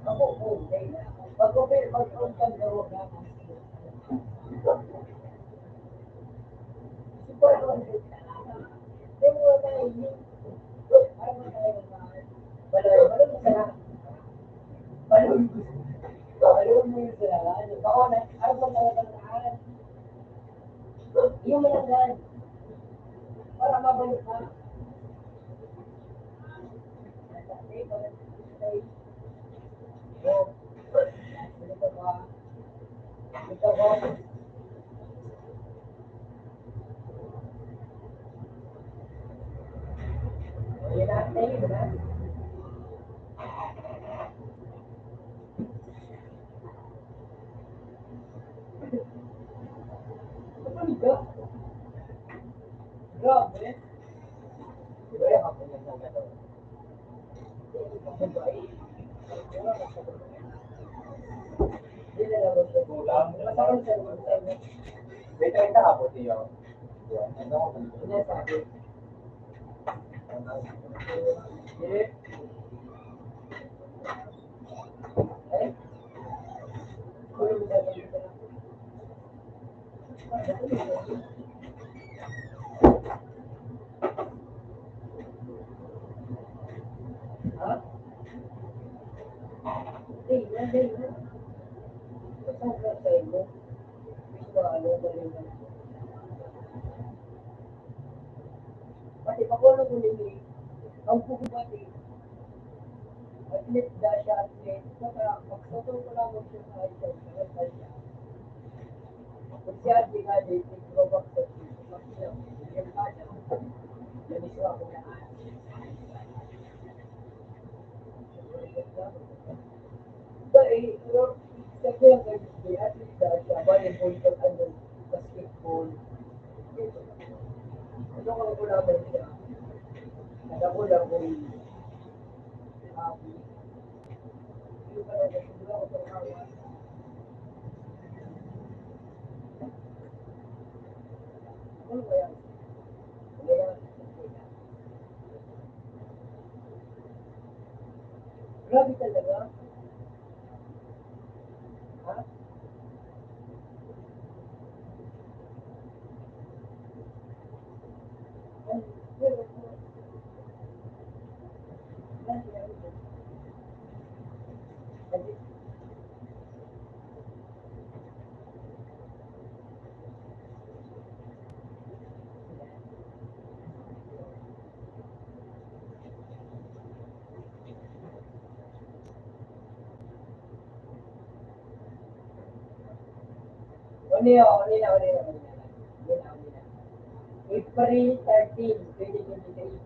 ako, okay. Pag-on ka daw, super on. Tingnan mo tayo, ano mo tayo, baloy, baloy mo sana. Baloy mo. Baloy mo yung sila. Bako na, ano ba talagang yung malagyan, para mabalik ka. Okay, balik. Okay. Oh, ito ba? Ito ba? Yan natin, yun na. Grabe. nakapunan ng gano'n. Hindi na lang siya kulang. Masakit siya naman sa inyo. May 30 ka po siya. Ano ko? Hindi sabi. Hindi. Eh? Kulang mo sabi dito na. Ha? Hindi. Saan ka sa inyo? Gusto ano, galingan. Pati pa ko nung huli, ang pupubati, atlet siya atlet, saka magsotong ko lang siya sa ayos, sa siya. Kung siya di nga di, tigrobak sa siya, magsilaw, yung kanya, naniswa ko na Dahil, kasi ang nagsisimula, atlet siya, volleyball, ano, basketball, ano ko naman siya, alam ko lang kung yung pala nagsimula ko sa kawa. Ano ba yan? Grabe talaga. Ha? Pero, April 13, 2023.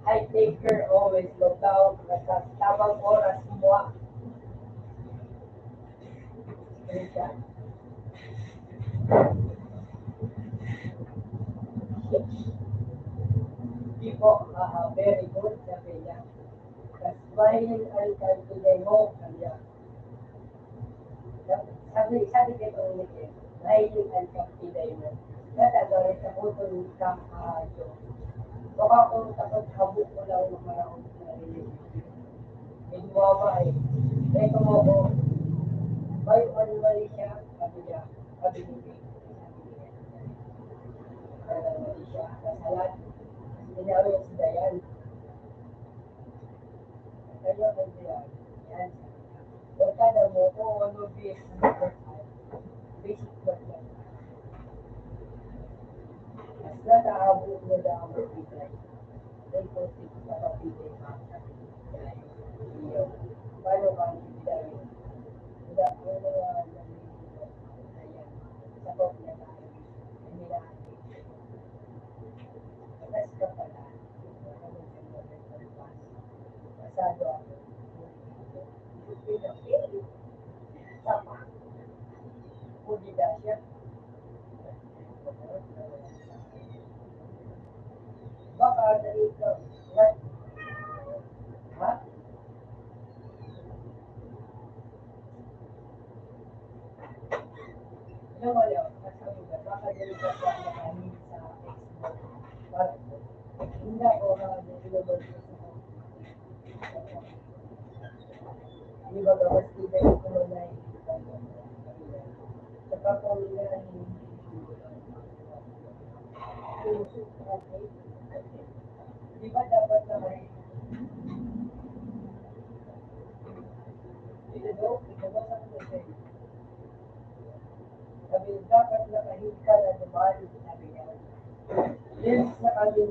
I take her always look out sa tamang oras mo. Screenshot. Di po, very good, sabi niya. Kasbahin ang kalkulay mo, kanya. Sabi kay Panginoon, dahil ang kapilay mo, natagalit sa utol kang ahadyo. Baka kung takot habok ko lang ng maraming narinig. Inuwawa eh. Ito mo ko, may mali siya, sabi niya, sabi niya. Mali siya, kasalan. Sinabi si Dayan. Kaya ang Dayan, yan. Pagkada mo ko, ano basic ba yan? As na naabot mo na ang mabigay. Then kung sa mabigay pa, iyo. Paano ka ang bigay? Wala ko na Dayan. Sa kong na tayo. Hindi na Alas ka pala. Masado ako. Sama. Pudi na siya. Baka dahil ka. Ha? Ano mo yun? Masabi ka. Baka dahil ka sa nakahin sa Xbox. Hindi ako dahil ka sa Di ba gawas kita yung kulay sa kapamilya di ba dapat naman ito ba sa kulay sabi dapat nakahit ka na naman sabi niya then na kami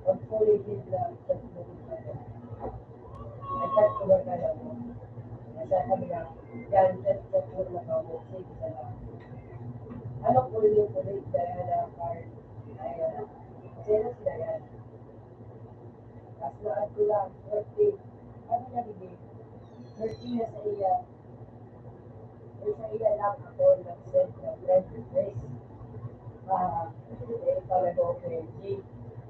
mag-fully na sa ay ko ba ka lang mo nasa kami na yan sa puro na mo sige sa lang ano po yung ulit dahil na card ay sino sila yan kasi na ako lang 30 ano na bigay 30 na sa iya sa iya lang ako nag-send ng friend request Talaga okay.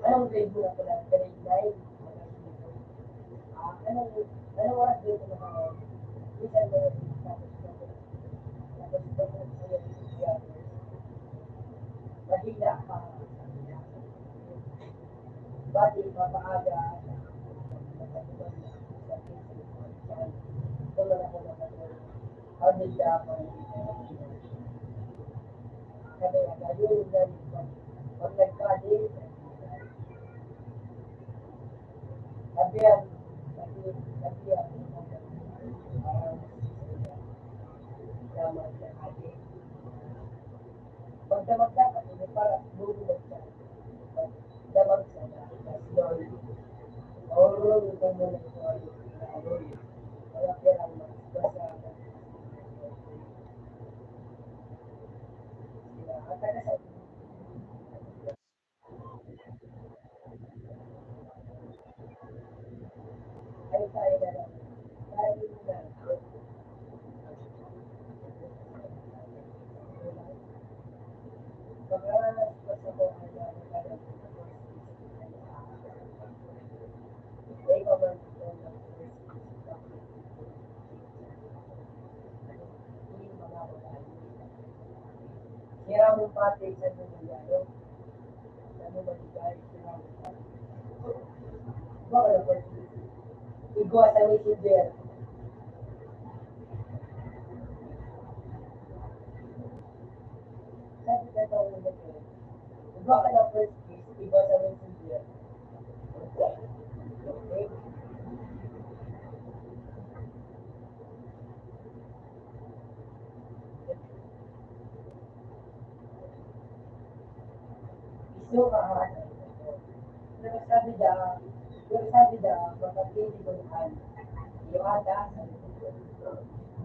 Anong grade mo na pala? Grade 9? Anong oras dito na mga minsan mo tapos ito po sa iyo mahila ka. Bati, mapaaga, magkatuloy na sa Facebook. Tulad ako na katulad. How did you happen? Kaya gagawin na pag nagkadi, sabihan, sabihan, damag na kadi. Pag damag na kadi, para bumulog ka. Damag sa na, slowly. Oo, ito mo na slowly. Wala pera mas basta. At taga sa ay tayo na lang. Tayo na lang. Pagkaranas ko sa buhay na nagkaroon ko ay kaman ko na hindi mga babae. Kaya mo pati sa nangyayari, ano ba ligay, kaya mo pati. Baka na pati. Igwa sa messenger. Sabi ka daw mo na kayo. Igwa ka na first case, igwa sa messenger. Okay? Iso ka ha. Pero sabi niya, makapili ko nahan. Yung ata,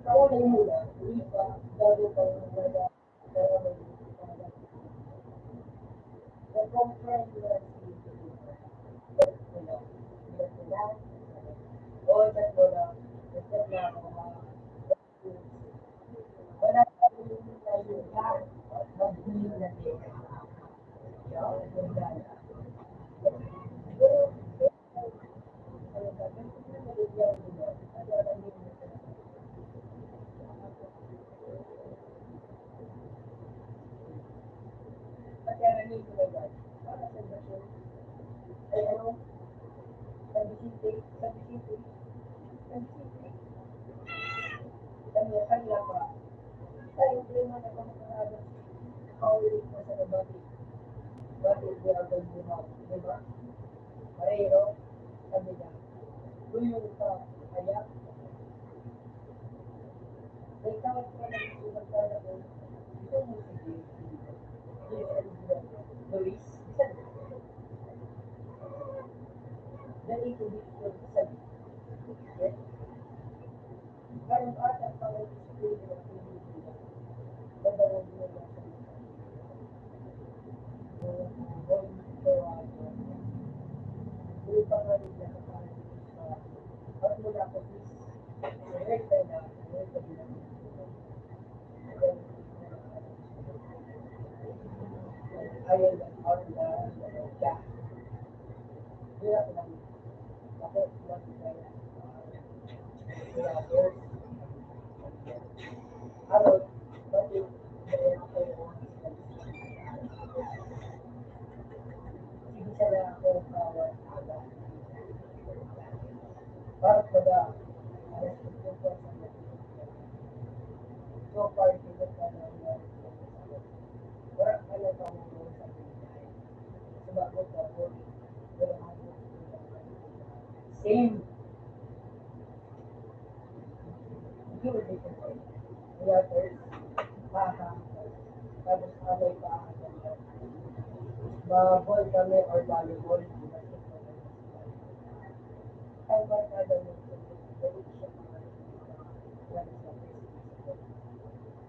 kaulay muna, hindi pa, bago pa yung mga, nag-confirm na sila, o chat mo na, nag-chat na ako, wala pa rin na yung mag-bili na din. Pero, ay ano, sa bisite, kami, kanila pa, tayo din mo na pamakarado, kaulit mo sa nabati, bati niya ang pagbuhat, di ba? Marero, sabi niya, tulong ka, kaya, may tawag ka na magkala ko, ito mo sige, Luis, dali ko dito sa yes, parang ata pang experience ng Pilipinas, dadawag mo lang sa ayun, yeah. Hirap lang. Ako, ano, bakit hindi sana ako kawat aga. Bakit ba da? So far, hindi ka na wala ka lang ako sa Pilipinas. Sumagot ako. Same. Good. Water. Baka. Tapos amoy pa. Ball kami or volleyball. Ang barkada mo.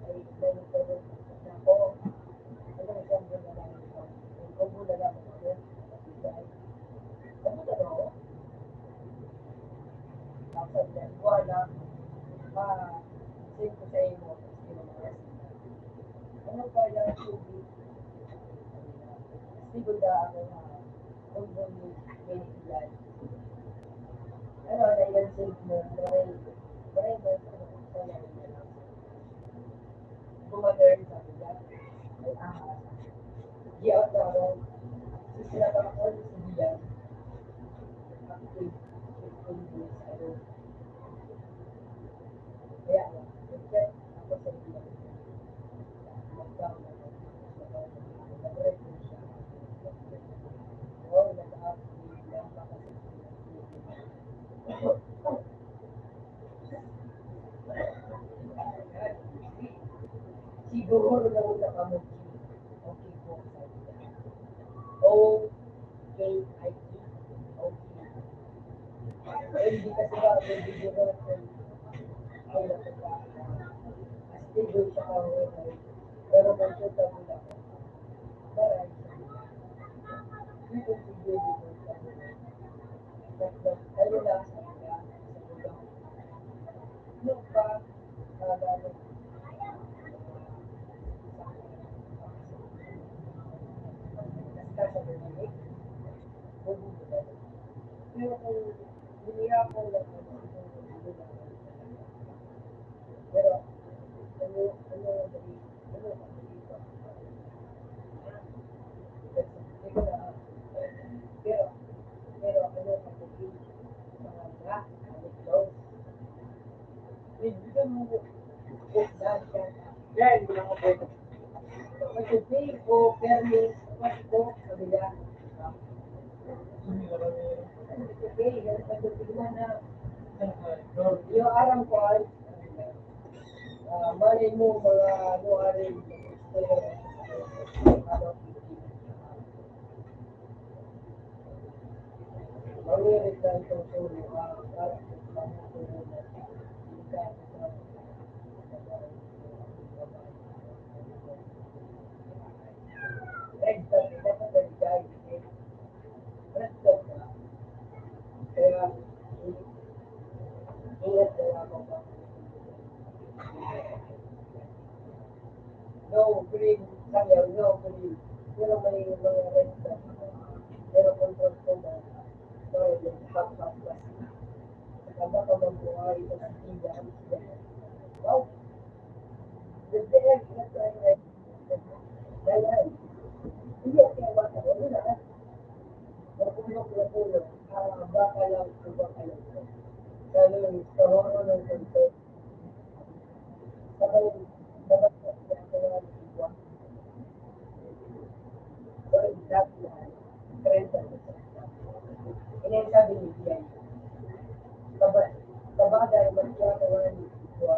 Ay, ganito rin. Ako, ano siyang gano'n ito. Kung muna lang ako. Ano na ako? Tapos, wala. Same ko sa imo. Ano pa yung tubig? Sigunda ako na kung may ilan. Ano, na-mention mo, maray mo, bumagay sa kanila. Ay, giyaw na ako. Sisira ka ako sa biyan. Active, 15 days ago. Kaya, nag-check ako sa biyan. Lockdown ako. Nag-break mo siya. Oo, nag-update lang pa kasi. Siguro na una ka mo. Okay po. O-K-I-E. Okay. Eh, hindi kasi ba, may video na ay napaka. As video siya ka pero computer mo lang. Maray. Dito video dito sa ayun na sa kanya. Yung pa, dami. Nasa Dominic. Pero kung biniya ko lang pero pero ano kasi mga na close hindi mo na siya Yan, hindi lang ako pwede. kasi o permis ko kabila okay yan pagdating na yung aram ko ay mali mo mga ano arin mangirit lang itong sulo para kaya ingat na ako no green sayaw no green pero may mga resta pero control ko na sorry pag kada ka magbuhay sa siya wow the end dayan hindi kaya bata ko na napulog baka lang lalo yung kahoro ng konti sabay dapat kaya iwa or exactly 30 ini yang sabi ni Dian sabagay magkakawa ni iwa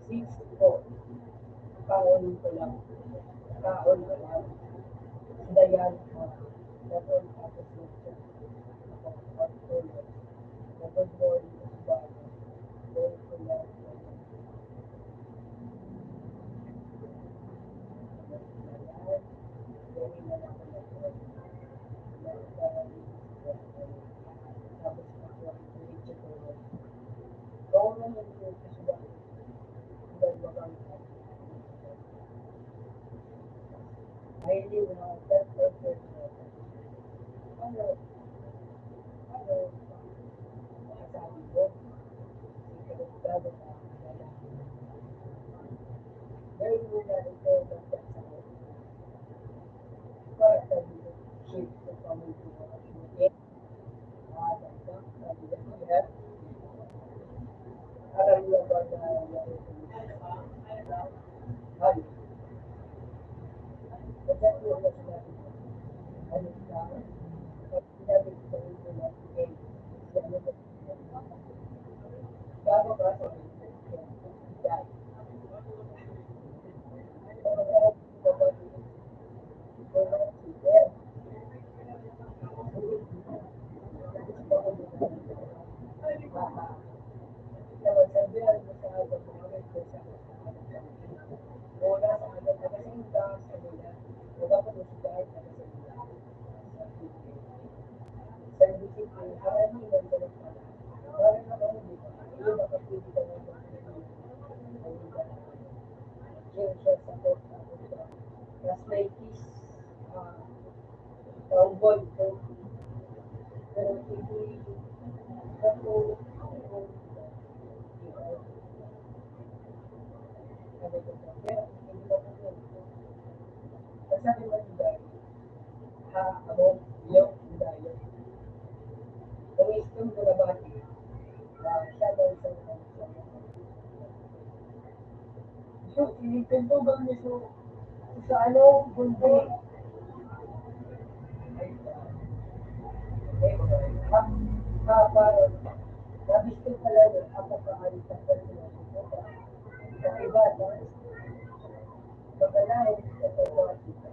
six po kaon ko lang kaon ko lang dayan dapat tapos dapat mo iba ko lang highly that person ano masasabi ko ikagado ka dahil mo na ito magkasama para sa shape sa pamumuhay alam mo ba na hali kasi yung sinabi ano ka sinabi ko sa inyo na bago ba sa Mas may peace Cowboy. Pero hindi ako sabi ko po, pero hindi ko po yun. Sabi mo ni Dari, ha, ako, yung Dayo. Kung isang ko na bati, siya daw isang kanisa. So, pinagtantugan niya sa ano, bundi. Parang, nabis ko pala yun, ako pa alis sa kanila. Sa iba, magalahin sa mga kita.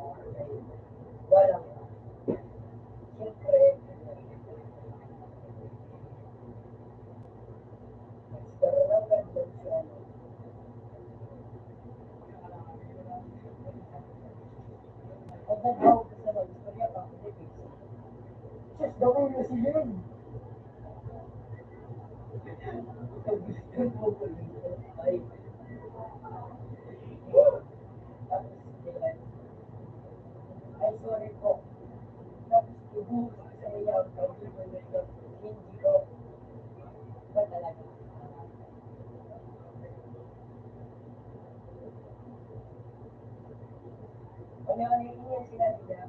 Walang, siyempre, karoon ng ganyan siya. At nag-out ko sa mag-istorya pa, just gawin mo si Yun. Gusto mo ko dito, ay, tapos nila, ay sorry po, tapos ibuhos ko sa iyo, hindi mo nito, hindi ko, ba talaga? Ano yung sila nila,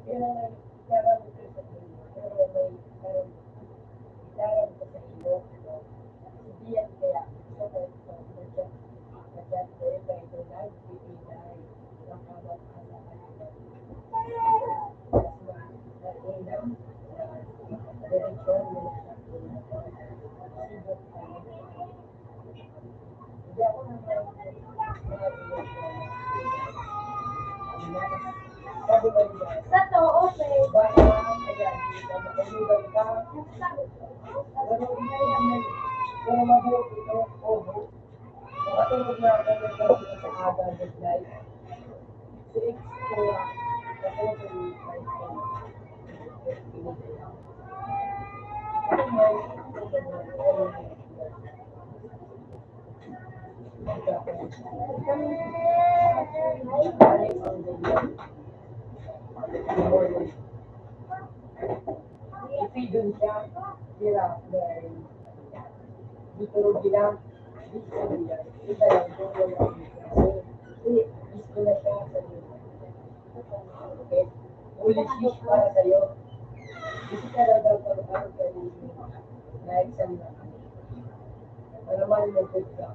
pero may itarang ko sa iyo, pero may itarang ko sa iyo, hindi yan kaya, so madyan, kayo kayo nagpipinay, ng kamag-anak mas mainam na direksyon mo sa sibot hindi ako naman sabi ba niya Sa to, okay. baka kaya makalugan ka pero mabuti ito makatulog na ako ng kasi sa aga midnight si X ko nakatulog Ipidon siya, sila, dahil dito rin bilang, dito rin yan. Ito lang, kung wala kasi, gusto na siya sa iyo. Okay? Uli fish para sa'yo. Gusto ka lang daw pag-aaral ka rin na exam na. Para man mag-good ka.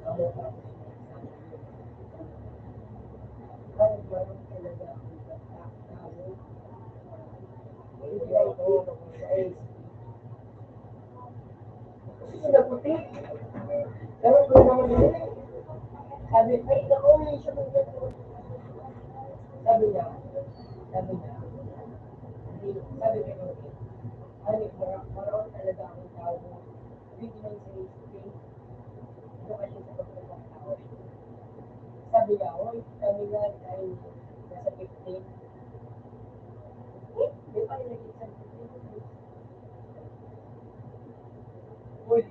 Ano ka? Ay, meron talaga akong tao. Hindi ako sa ASP. Sila puti. Ewan ko naman yun. Sabi, ay, ako yun siya mag-aaral. Sabi niya, hindi, sabi ko yun, ay, maraon talaga akong tao. Hindi naman sa ASP. Ito kasi sa pagkakatao. Sabi niya, oy, sabi nga, ay, nasa 15. Di ba yung naging sa 15? Uy,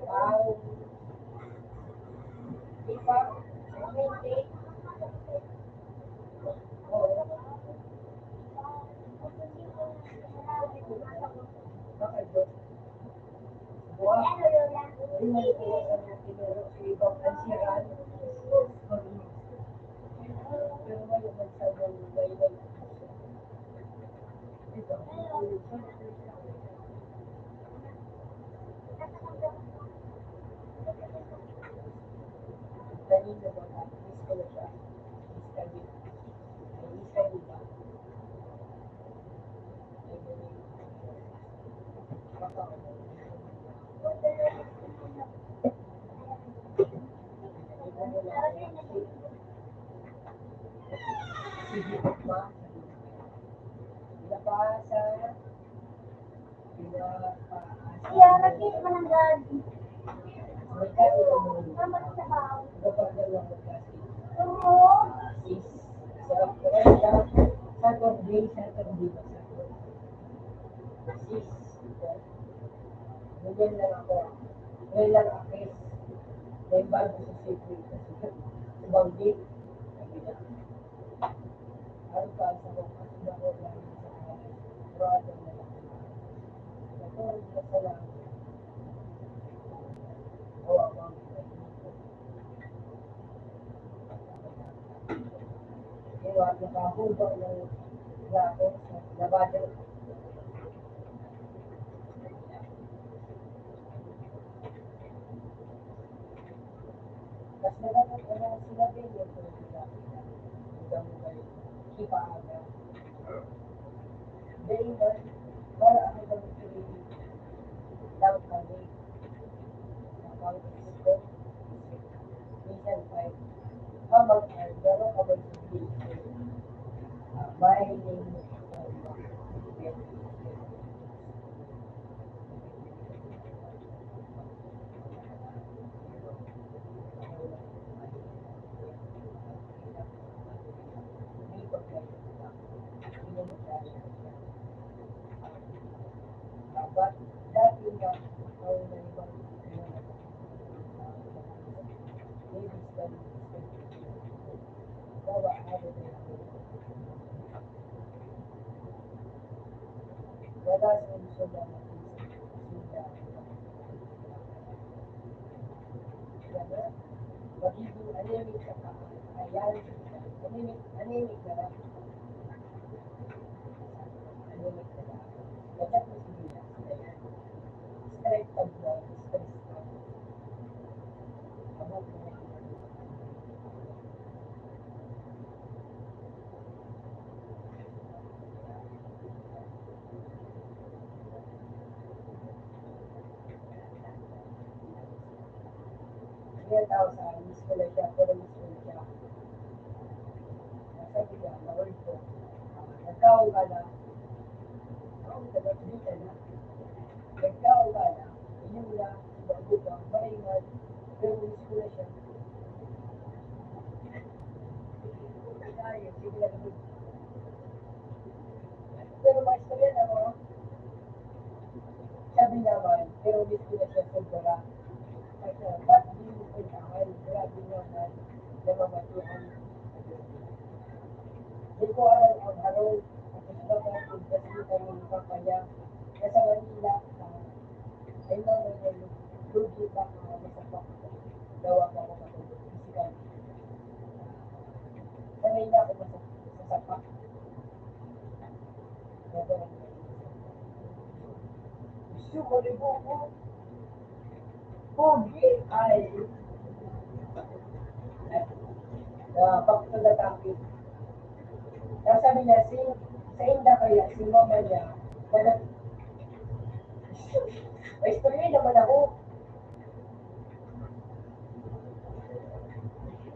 wow. Di ba? Okay. Oo. Bakit doon? Wow. Di mo iiwasan mo tinuro sa ibang ansiran. Pero ngayon, nagsabi ng wayway. Ito. Kanina ba? Miss ko na siya. Miss Kadi. Miss Kadi ba? Sige ma. Pinapasa. Iya, nakita ko ng daddy. Magkano ito mo? Tama sa bahay. Kapag dalawang magkasi. Oo. Sis. Sarap ko rin siya. Saturday ba? Saturday. Sis. Ganyan lang ako. Ngayon lang akis. May bago sa secret. Ibang gate. Sabi na. Ano ka sa mga kasi ako lang sa mga brother na lang. Katulad na sa lang, gawa ko ang gawa, nakahubang ng gato sa labada. Mas nagano na sinabi niya po nila. Hanggang kayo, kipaaga. Dahil para ano kami lang kami, nakang isip ko, minsan ay habang ay gano'n habang sabihin mining, but dati nga, ang nalibang baby study, gawa ako na wala sa isyo na sila, gano'n, magiging anemic sa ayan, anemic na lang, anemic na lang. Dapat mo sila, straight pag stress ka, abot mo na 3,000, miss ko lang siya, pero miss ko lang siya. Sabi niya, bawal ko. Nagkaon ka na, dito na. Nagkaon ka na, inyong na, bago ka, maringan, pero miss ko lang siya. Kaya, sige lang naman. Pero mas ko yan ako, sabi naman, pero miss ko lang siya sobra. Kasi, ba't di mo puntahan? Grabe naman, namamatuhan. Di ko alam ang harong, at isbagay kung kasi kami ni Papaya, nasa Manila, ay naman yung lugi pa masapak. Gawa ko ako matulog. Physical. Sanay na ako masapak. Gagawin ko. Gusto ko libo ko. Pogi ay back to the topic. Tapos sabi niya, sa Inda kaya, si mama niya, may story naman ako.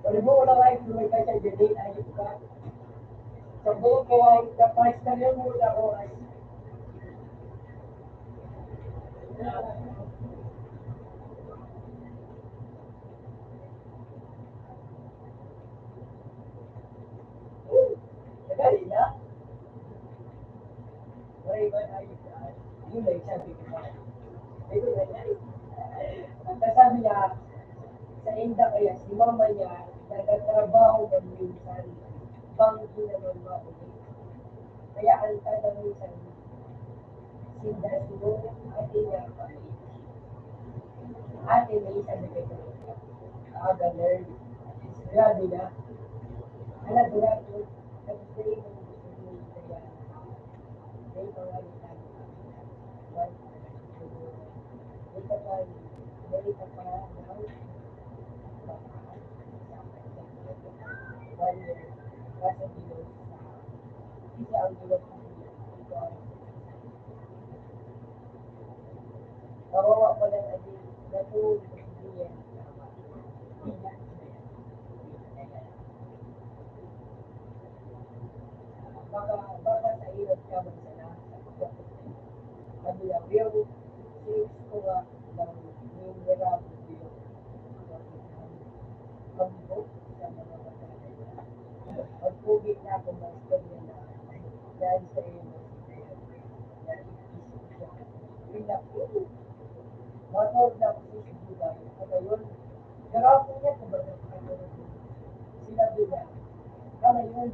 Palibo ko lang ay tuloy ka sa dili, ayos ka. Sa buo ko ay napastaryan mo ako ay nagali na. Wala ba ayos ka? Yun lang sabi ko na. Ito na yan. Tapos sabi niya, sa Inda kaya, si mama niya, nagtatrabaho ng minsan, bangko naman maulit. Kaya ang tanong minsan, sinda siguro, ate niya, ate may isa na kayo. Ganun. Grabe na. Ala, grabe. Tapos na yung gusto niya, kaya, may pangalit tayo. May kapal, may kapal, now, 1 year, nasa Diyos, isa ang Diyos ng Diyos. Kawawa ko lang adik, natulog ko si Diyan. Baka sa hirap ka magsala. Sabi niya, pero since ko nga lang yung nirabo ko yung pag-book sa mga bagay. Pag-pugi na ako ng istorya na dahil sa iyo na isip siya. Pinako, matawag na ako sa Sibugan. At ngayon, garapon niya kung baga sinabi niya, ngayon,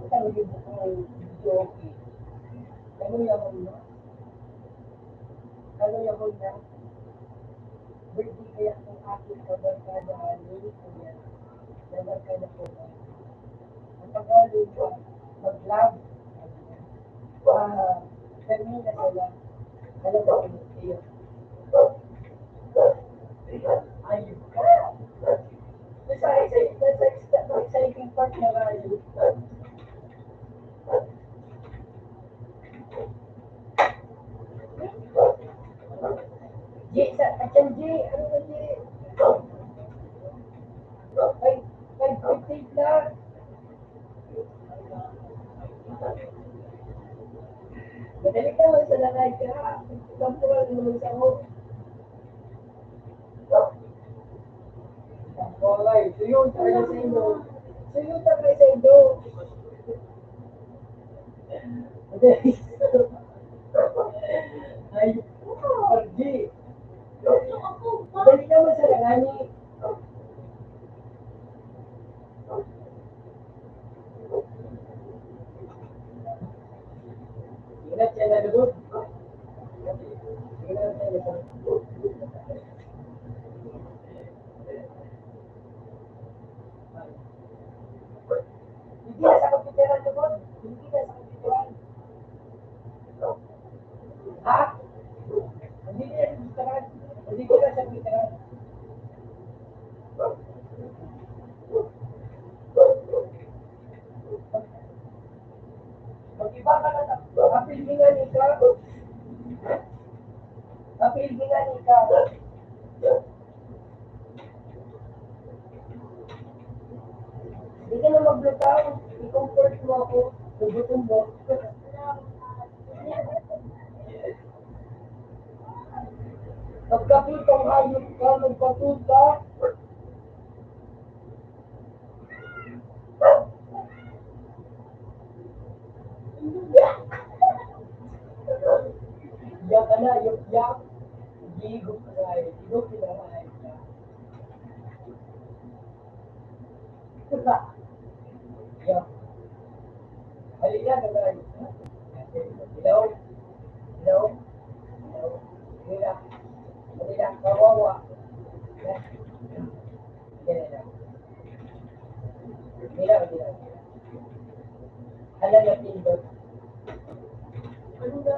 Isang libo kong video okay. Ano yaman mo? Ano yaman na? Birthday kaya kung aking kabarkada ni Kuya. Nabarkada ko ba? Ang Tagalog ko, mag-love. Termina sila. Alam mo kung iyo. Ayun ka. Nasa exciting part na rayo. G, sa G, ano na G? Ay, 50 lang. Madali ka, sa lakay ka. Kampuan naman sa ako. Walay, suyo, tayo sa indo. Suyo, tayo sa indo. Ay, Parji. Madali ka mo sa langani. Ingat siya na lubog. Ingat siya na lubog. Hindi na sa kompiteran lubog. Hindi na sa kompiteran. Ha? Hindi na sa kompiteran. Hindi na sa kompiteran. Mag-iba ka na sa kapilbingan ika. Kapilbingan ika. Hindi ka na maglutaw. I-comfort mo ako. Lugutin mo. Magkapitong hayop ka. Magpatod ka. Yak ka na. Yak. Gigop ka na. Gigop ka na. Yak. Halika na ba? Hello? Hello? Hello? Halika. Halika. Kawawa. Halika. Halika. Alam na pindot. Ano na?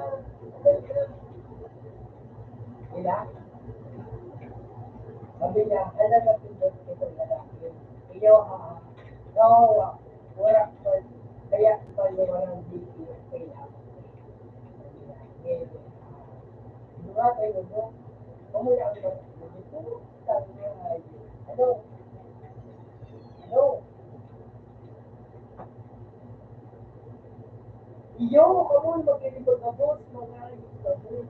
Hila? Sabi niya, alam na pindot itong lalaki. Iyo ha. Kawawa. Wala pa. Kaya paliwanag dito. Kaya. Diba tayo mo? Mamaya ang dito. Sabi niya ay, ano? Ano? Iyo, kamu mag-ibig ka boss, mga ibig.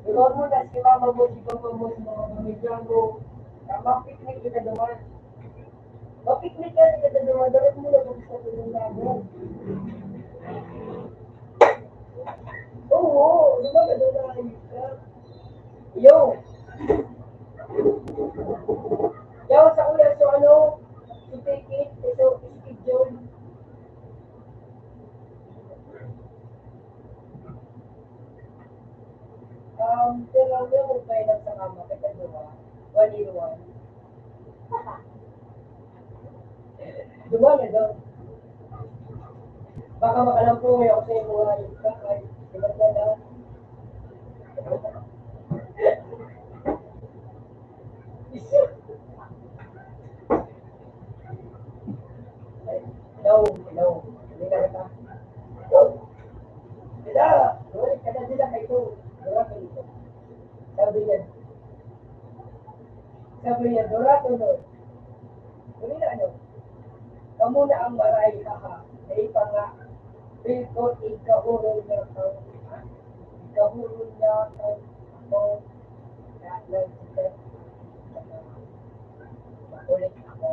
Diba mo na si mama mo, si papa mo, si mga pamilya mo. Mapiknik kita naman. Mapiknik ka kita naman. Dapat mo na kung sa tulong namin. Oo, diba na doon na ayos ka? Iyo. Yaw sa kuya, so ano? Si Pekit, ito, si John. Pero mo pa lang sa kama, kita diba? 1-in-1. Diba na doon? Baka makalampo ako sa iyo mga yuka, ay, diba na lang? Hello, hello. Hindi ka na ka? Sila, kada sila kayo. Dora kayo. Sabi niya, Dora kayo. Sabi na ano? Kamu na ang maray ka ha. Dahil pa nga, pero ikahurol niya kang, ikahurol niya kang ako, na nagsikat, makulit ako.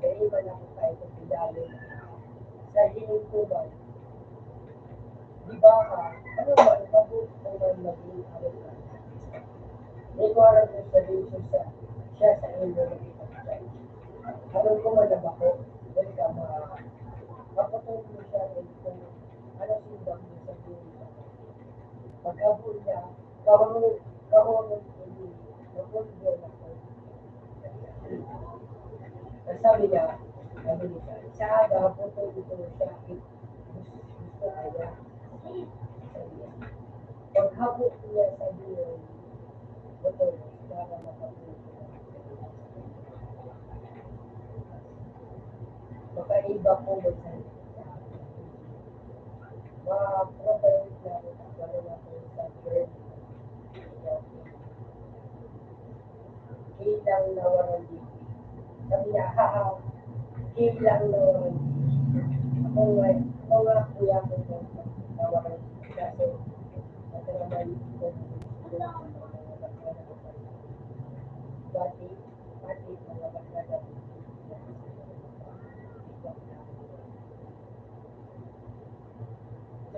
Dahil man ako tayo sa pidali. Sa hinutuban. Di ba ka? Ano man, mabuti ko man maging ano ka. Hindi ko alam yung solution siya sa inyo nakita ko. Alam ko man na ako. Dahil ka kapatong ano sindang niya sa buhay. Pagkabul niya, kahon hindi, nabulbo na ko. Sabi niya, sa aga, punto dito siya, gusto kaya. Sabi niya, paghapot niya sa buhay, betul, para makapulot. Makaiba po ba sa mga properties na lalo na po sa girl. Ilang nawaran dito. Sabi niya, haha, ilang nawaran dito. Mga kuya ko po nawaran dito. Kasi naman dito. Pati, mga bagada dito.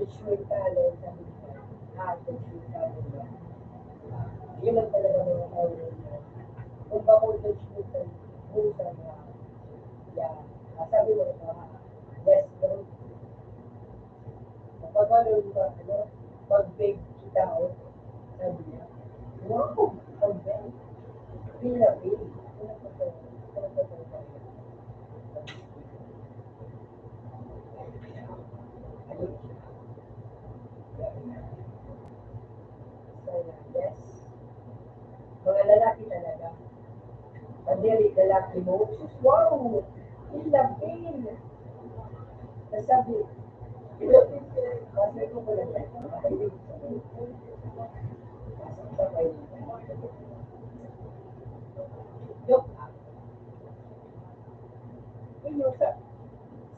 Judgmentalo, sabi niya. Judgmentalo niya. Yun ang talaga mga tawag niya. Kung ba kung judgmental, busa niya. Yeah. Sabi mo ito, yes, no. Kapag ano, pag-bake kita o, sabi niya, wow, pag-bake. Pila-pil. Yes. Mga lalaki talaga. Pandiri lalaki mo, wow! Pila-pil. Nasabi, pila-pil. Kasi ko pala yan. Joke.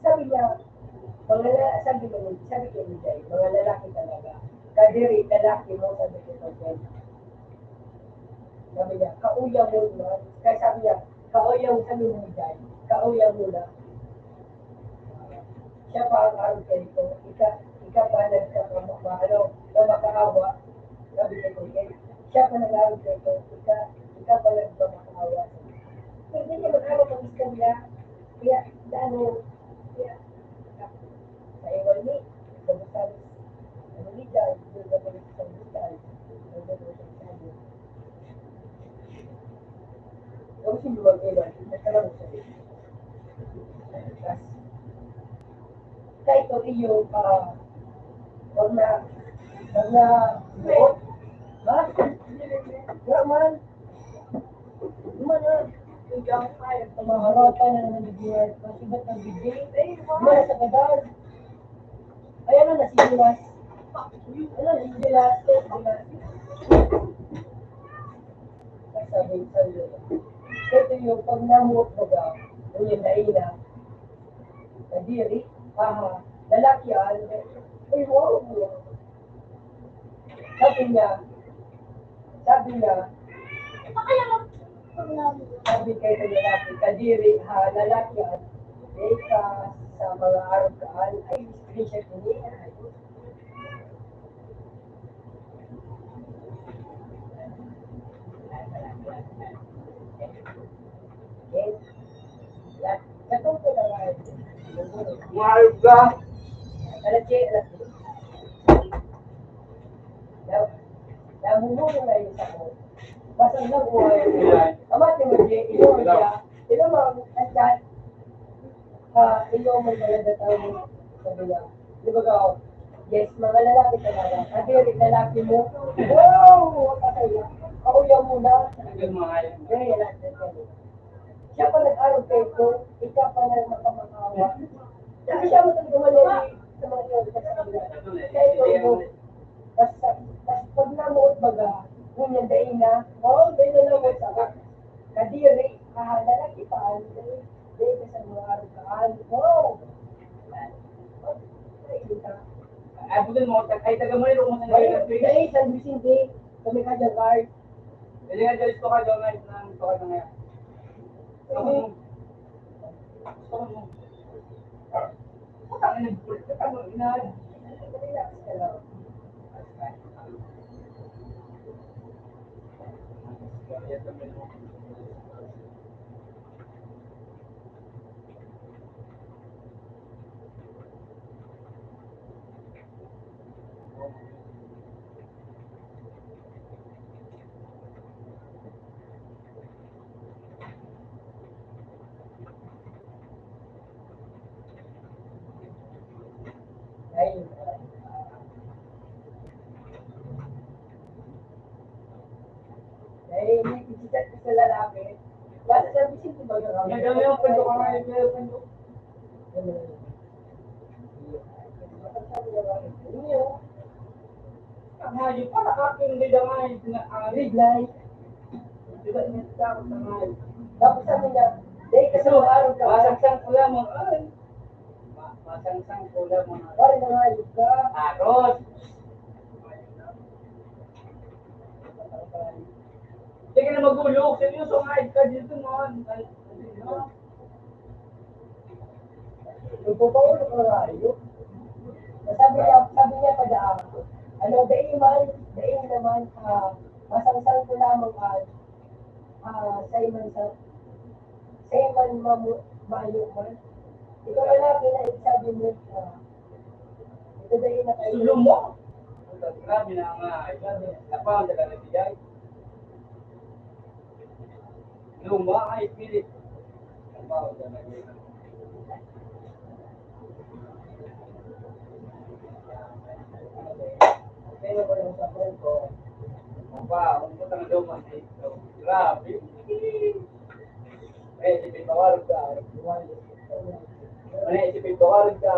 Sabi niya, sabi ko ni Jay, mga lalaki talaga. Kadiri, lalaki mo, sabi ko sa Jay. Sabi niya, kauya mo na. Kaya sabi niya, kauya mo, sabi ni Jay, kauya mo na. Siya pa ang arugay ko. Ika pa makaawa. Sabi ko kay siya pa nag-arugay ko. Ika pa makaawa. Hindi niya mag-awa mag-iskan niya. Kaya, sa iwan ni, bagusan, ligal, yung gagawin sa ligal, yung gagawin sa sabi. Yung sinuwag iwan, nagkaroon sa ligal. Kahit o iyo, wag na, buot, ha? Wala man. Luma na. Maharata na nabigyan. Kasi ba't nagbigay? Mara sa gadal. Ayan na, nasigilas. Nasigilas. Sabi sa'yo. Ito yung pag namuot mo ba, yung naina, kadiri, lalaki yan, ay wow. Sabi niya, sabi kayo sa lalaki, kadiri, lalaki yan, ka sa mga araw kaan, ay screenshot niya. Yes. Katong ko na nga. Mahal ka. Alas. Namuhuli na yun sa ko. Basta nabuhay. Amati mo, Jay, ilo mo, andyan, ilo mo talaga tao sabi niya. Di ba ka, yes, mga lalaki talaga. Kadiri, lalaki mo, wow! Ako yung muna. Siya pa nag-arog kayo ko, ikaw pa na makamakawa. Siya mo talaga malari sa mga yun. Kaya ito mo, basta pag namuot baga, ngunyan dahin na, wow, dahil na namuot sa kadiri, lalaki pa, dahil ka sa mga arog kaan, wow! Abutin mo, ay taga mo rin mo sa Ngayon, dahil San Vicente, kami ka dyan, Card. Hindi nga dyan, gusto ka dyan ngayon, gusto ka dyan ngayon. Gusto mo. Putang ina, putang ina. Relax ka lang. Eh, may pagsikat ko sa lalaki. Basta sa bisin, di ba gagawin? Nagawin yung pando ka nga yung pando. Ang hayop pa, nakaking nila nga yung pinakari. Red light. Diba niya sa ako sa hayop. Tapos sabi niya, dahil kasi mga araw ka, Masangsang ko lamang, ay. Masangsang ko lamang. pare na hayop ka. Aros! Sige na magulog, seryoso nga, ka dito noon. Nagpapaulo ka na hayop. Sabi niya pa daan, ano, dahil naman, masangsang ko lamang sa iman mayo man. Ito na lang, sabi mo, ito dahil na kayo. Sulong mo! Grabe na nga, napawag ka na bigay. Luma ay pilit. Napawag ka na bigay. Pero ko lang sa friend ko, Wow, ang putang luma dito. Grabe. Eh, isipin bawal ka. Isipin bawal ka.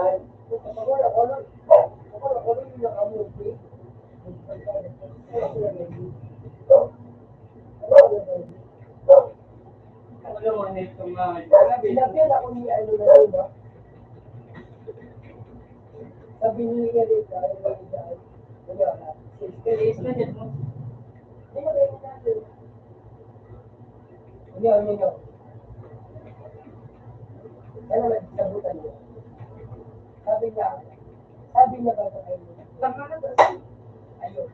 Ano mo nito nga? Grabe. Sinabyan ako ni ano na rin, no? Sabi ni Erika, wala. Days na dyan mo. Hindi mo rin natin. Hindi. Ano ba, sabutan niya? Sabi niya ba ito kayo? Tama na ba? Ayun.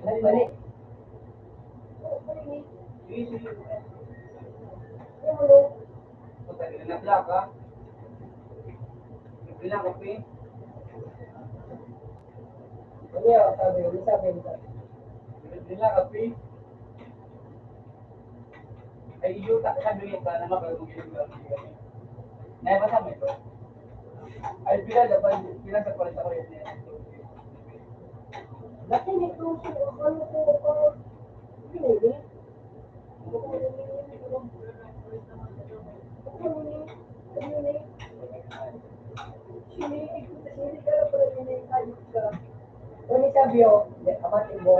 Mali. Puta, ginagla ka. Ginagla ka, Pi. Ano yun, sabi niya. Ginagla ka, Pi. Ay, iyo, sabi niya pa naman kayo mag-ginagla. Naibasa mo ito? Ay, bilang sa palit ako yun. Nakinig ko siya, ano ko, pinili. Ano sabi yo? Amatin mo.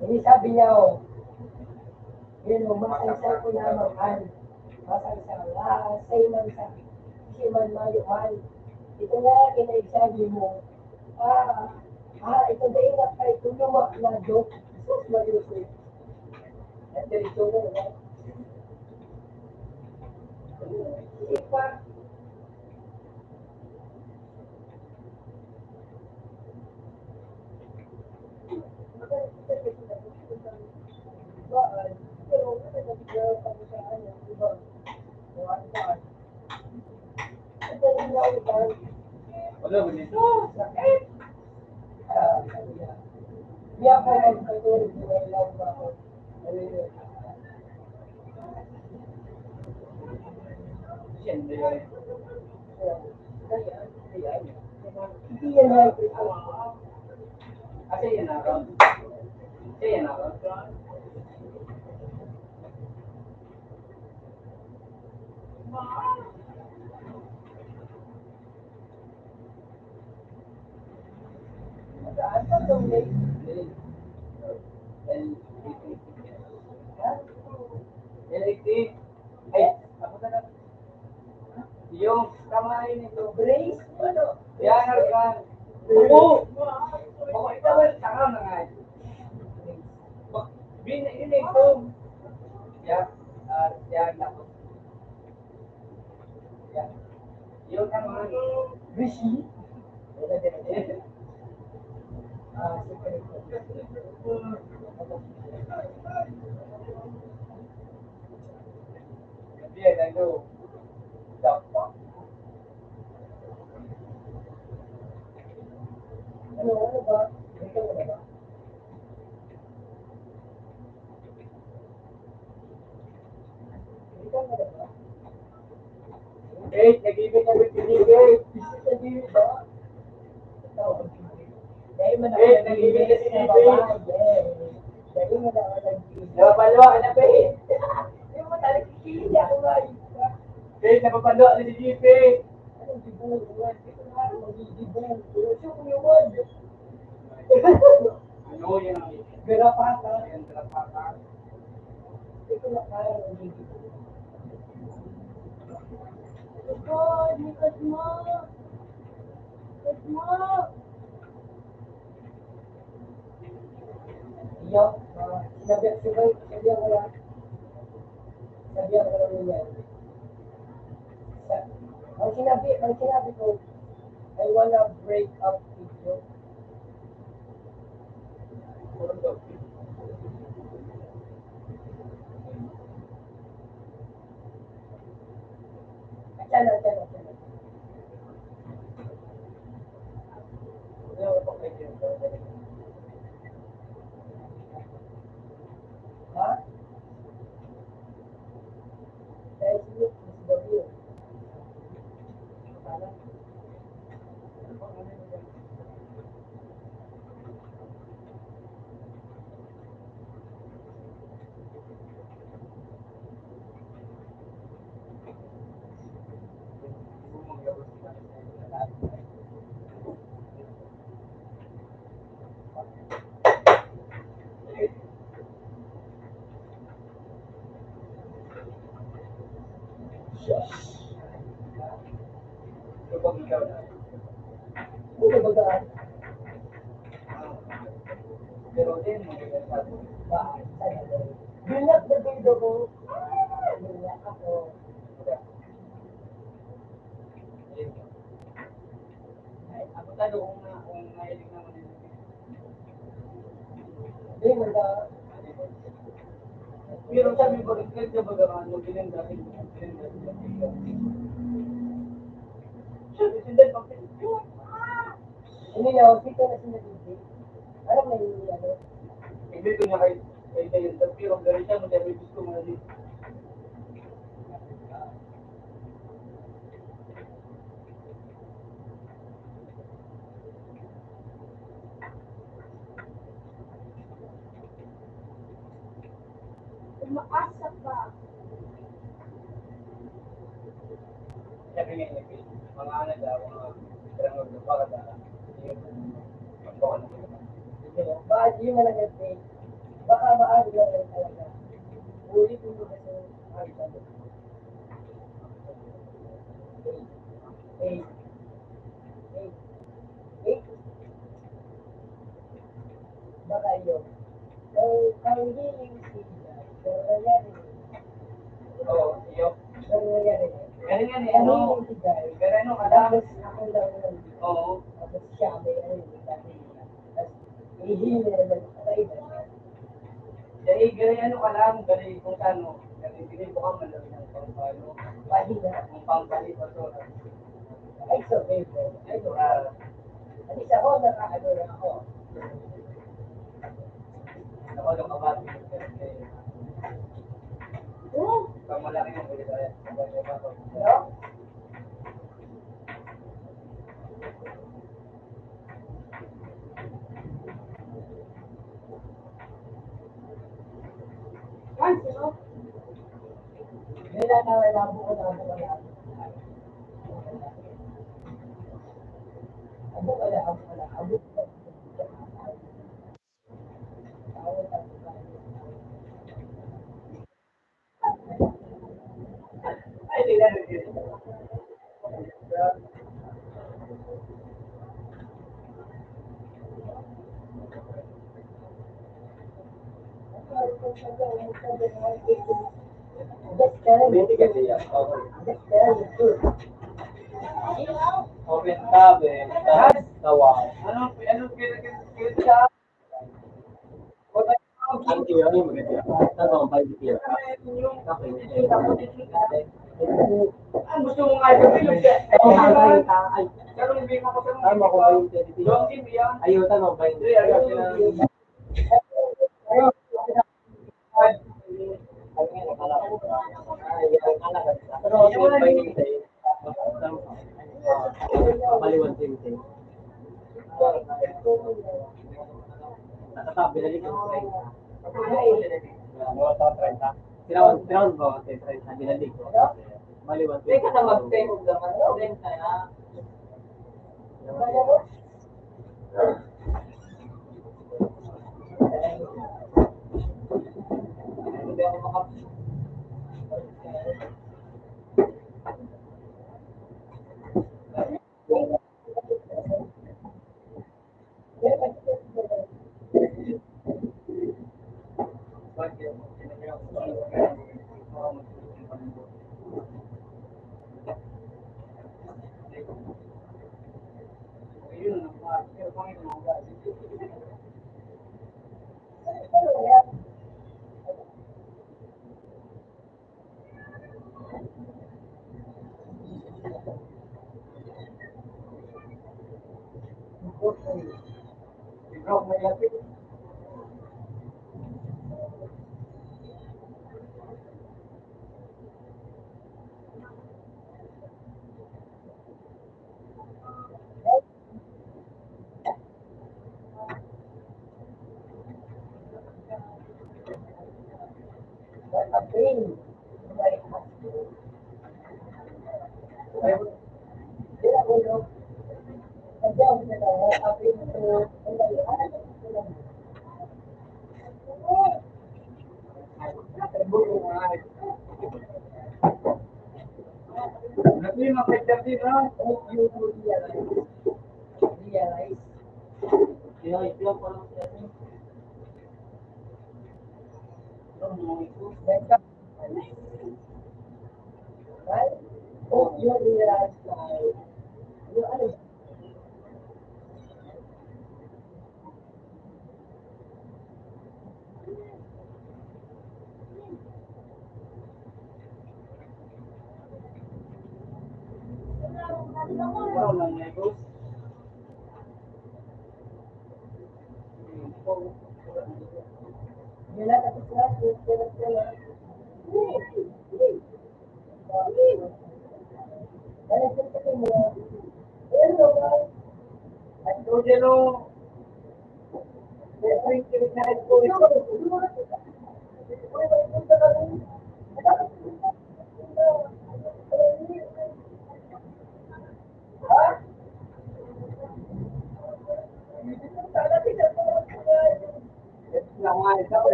Ini sabi niya, yun o, masangsang ko lamang masangsang, say man sa, siman mayuhan. Ito nga, kinaigsabi mo, ito dahil na kay tuluma na joke, sus mayusip. At dito mo, ipa, Wala, ganito. Di ako magkatulog na ilang ba ako. Siyempre yun. Hindi yan na Kasi yan ako. Kasi yan ako. saan pa itong late? Electric. Ay, ako na lang. Yung kamay nito. Brace? Ano? Yan, Arkan. Oo! Oo, ito ba? Saka na nga. Bininig ko. Yan. Yan ako. Yan. Yung kamay. Rishi? Secret. Yan, ano. Dapat. Ano ba? Ito na ba? Ito na ba? Eh, nag-ibig na pinigay. Sabihin ba? man ako Eh, nag-ibig na si na Bibi. babae. Dali mo na ako nag-ibig. Napapalo ka na, Pe. Hindi mo talaga kikili ako ba? Pe, napapalo ka na si JP. Anong dibong? Hindi ko na magdidibong. Gusto ko yun. Ano yan? Garapata. Yan, talapaka. Hindi ko na kaya magdidibong. God, likod mo! Likod mo! Iyo, sabihan ko lang. Sabihan ko lang yan. Ang sinabi ko, I wanna break up with you. Chalo. Ha? Dahil sige, Miss W. Sana. Kapag ikaw na. Ano ba ba? Pero din, magagasabi. Binak na bido ko. Binak ako. Ay, ako talo kung mahilig naman din. Di mo ba? Pero sabi ko, rin ka baga ano, ginanda rin. Sabi, sindan pa. Hindi na, dito na sinabindi. Alam na yun ano. Hindi ko niya kay Dayan. Pero gano'n siya, madami gusto mo na din. Umaasa ba? Sabi nga niya, mga anak daw, mga drangog na para da. Ang baka na sila. Baka yun na lang yung baka maaari lang rin talaga. Ulitin mo kasi ay sabi. Eight. Baka yun. Ang hiling sila, nangyayari. Oo, iyo. Nangyayari. Ganun yan eh, Ang ano? hiling si Guy. Pero ano, kadami. Tapos ako lang yun. Oo. Tapos siya may ano yung dati. Tapos hihiling na naman patay na siya. Dahil ganun ano ka lang, ganun kung saan mo. Ganun, pinili ko ka malaki ng pangpalo. Pahina. Ang pangpali pa to. Ay, so baby. Ay, so at least ako, nakaano na ako. Ako nung kabati. Pag malaki yung pwede tayo. Ano? Ano? Wala na, wala po ko na. Abo wala. Ay, tingnan mo yun. Hindi kasi yan. Open tab eh. Tawa. Ano siya? Ang tiyo, ano yung maganda? Tanong, 5 tiyo. Ang gusto mong ay pagpilog siya. Karong bing ako karong. Tama ko ba yung teddy? Yung game yan. Ayaw tanong, 5 tiyo. Natatabi na rin yung 30. Tinaon ko, 30 binalik ko. Maliwan. Hindi ka na mag-take naman. Then, kaya, hindi ako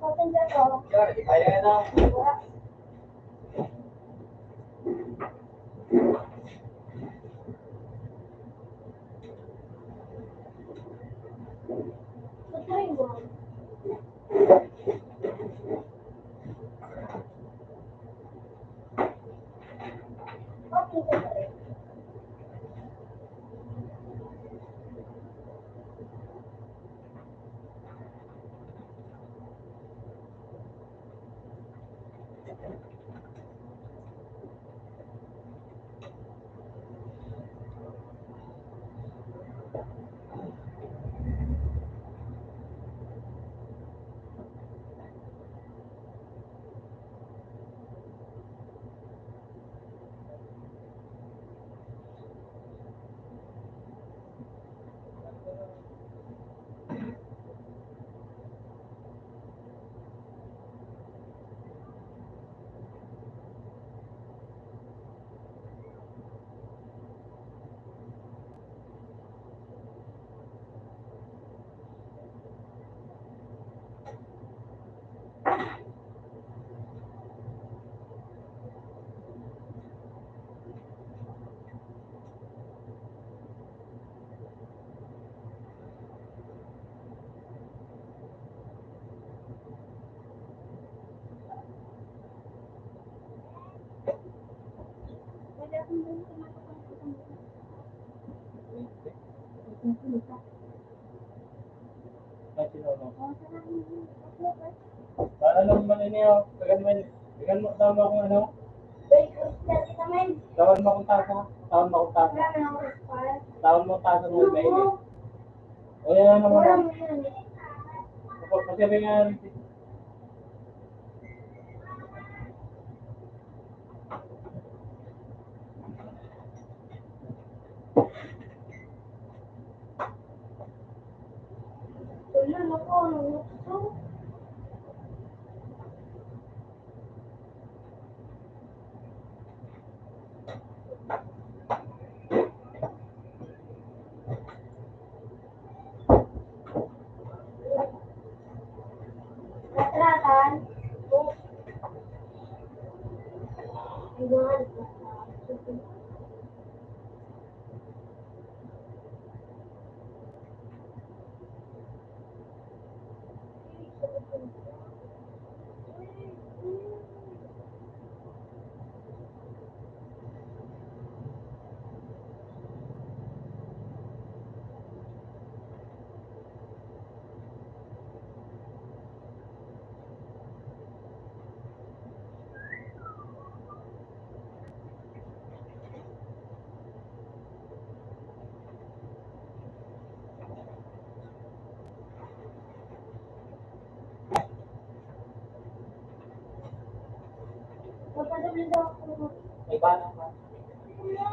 Open the door. Yan, di kaya na. Try mo. Open the door. Wala akong doon kumakapang. Kasi ano, Oh, salamat. Okay, bye. paano naman niyo? Tagan mo, tama kung ano? Wait, start kita, men. Tawan mo kung tasa. Tawan mo kung tasa. Wala na ako respire. Tawan mo tasa mo ba ini? O yan naman. Wala mo yan. Kasi nga, Wala na ako. Nangukso. Natratan. Ayun. Sabi daw ako. May balak ka. Wala.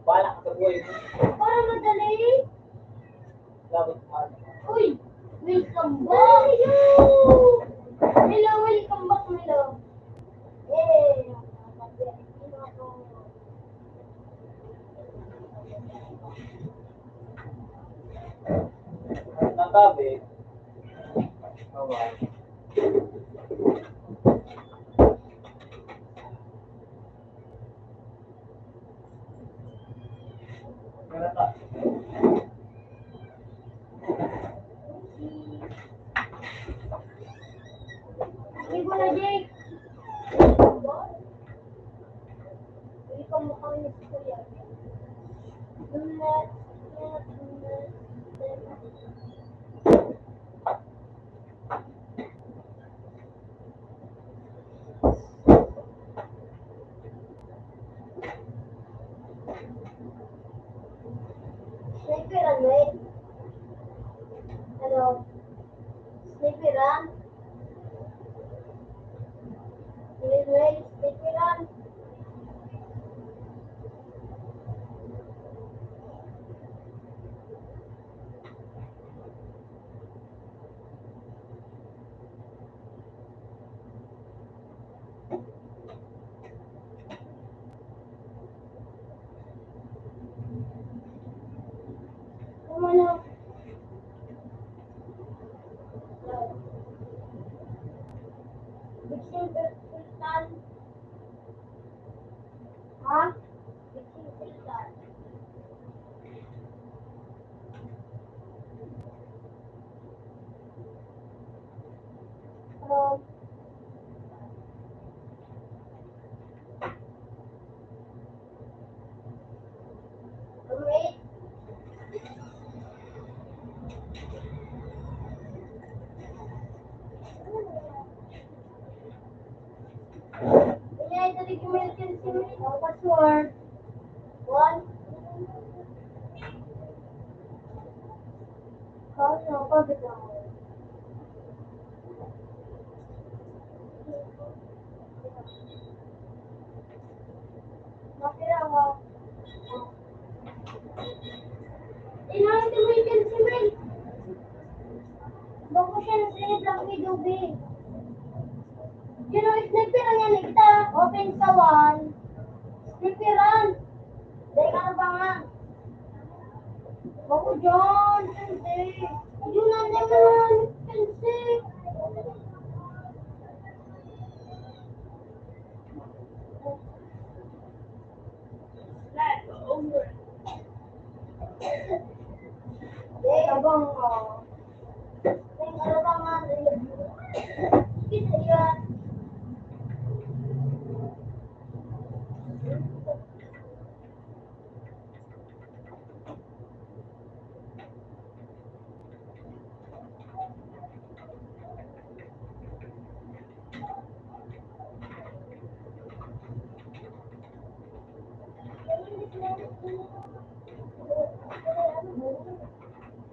Balak ka sa buhay mo. Para madali. Dapat mahal. Uy! Welcome back! Hello, welcome back, hello. Yay! Natabi. Awa. Meron ka. Sige mo na, Jake. Welcome mo kami ni Kuya. Dulat. Sniperan, wait. Ano? Sniperan? Wait, sniperan. Ano? Bixing Sultan. Ha? Bixing Sultan. Wait. Kaya ito di American Simili. Password. One. Kasi ako biglang. Nakira ako. Tingnan ito American Simili. Bako siya na sa Black Widow B. You know, sniperan yan kita. Open sa one. Sniperan. Dahil ka na ba nga? Bako dyan. Sensei. Yun na naman. Sensei. Eh, abang ko. Tingnan ka na ba nga? Kita yan.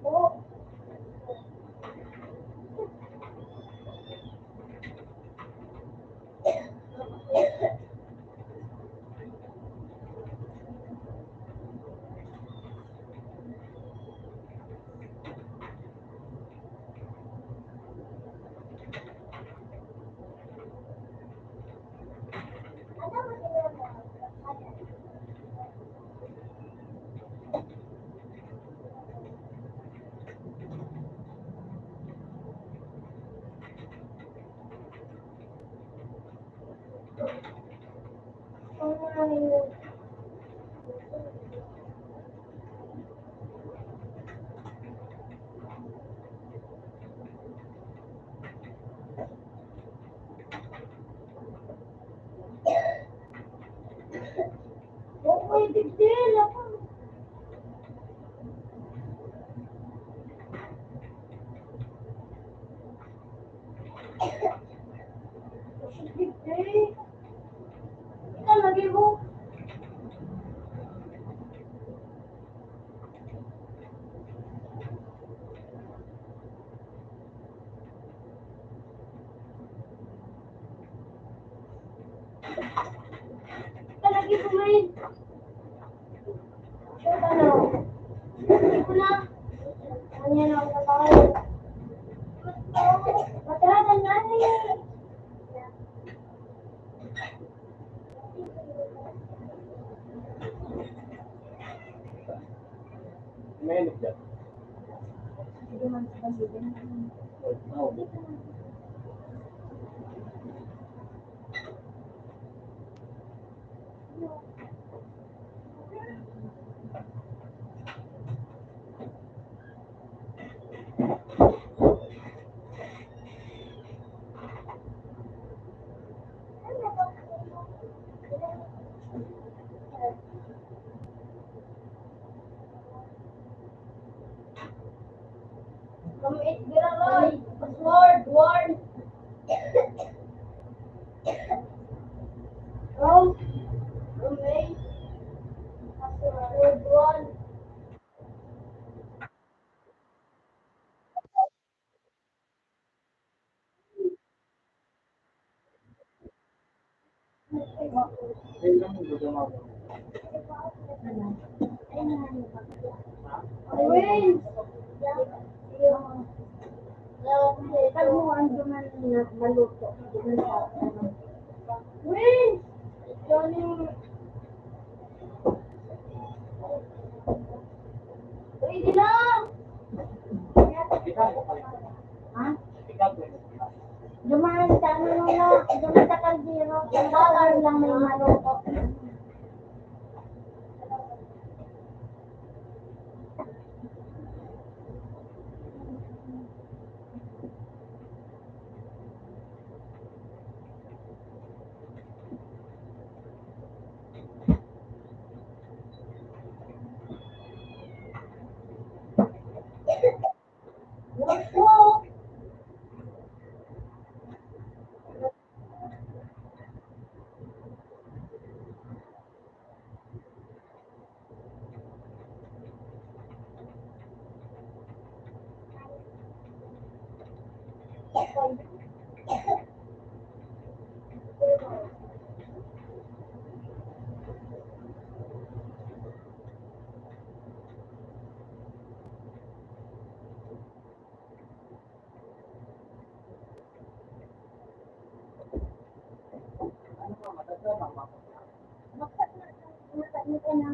Oh. Okay, big deal. Big deal. Ika lagi mo. Kami Giraroy. Password. Word. Rome. Roommate. Password. One. Ayun lang yung gagawin mo. Wins. Pag mo ang duman na maluto. Wins. Johnny. Ready na. Ha? Duman sa ano na, duman sa kaldero. Yung bawal lang may maluto. Wow. Ano ka, matatapang mo. Makita na.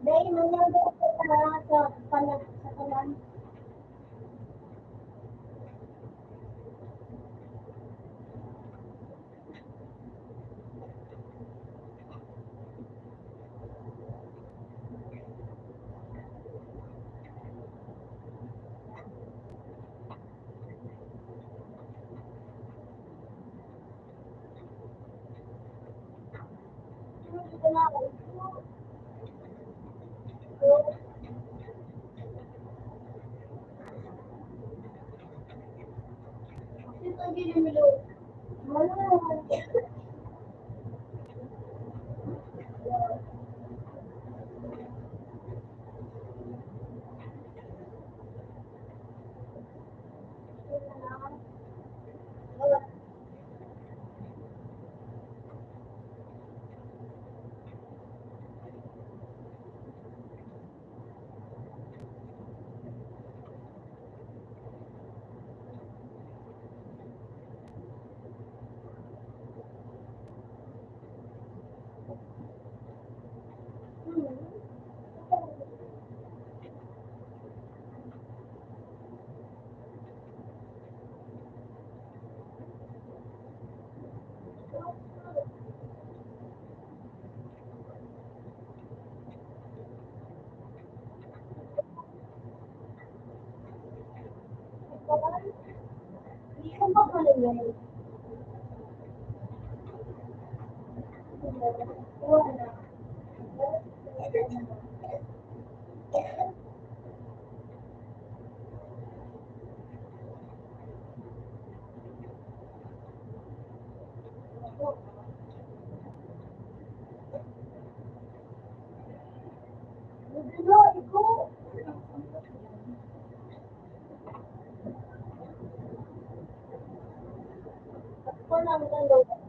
Dahil mangyari sa kanan. Ito ginimilo. Hindi ko ba kalagay? Wala. Wala, ikaw. Ako lang ang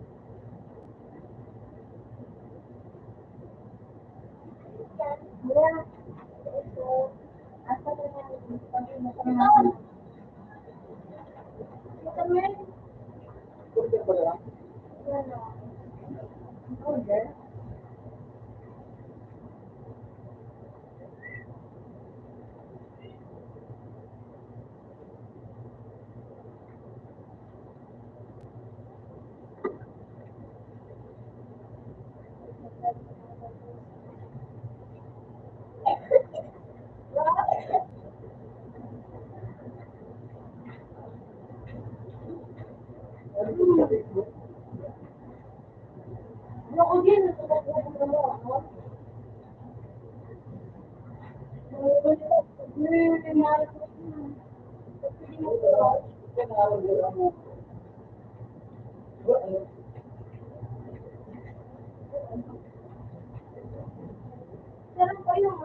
Order? Ano ko din? Ano mo ako? Meron pa yung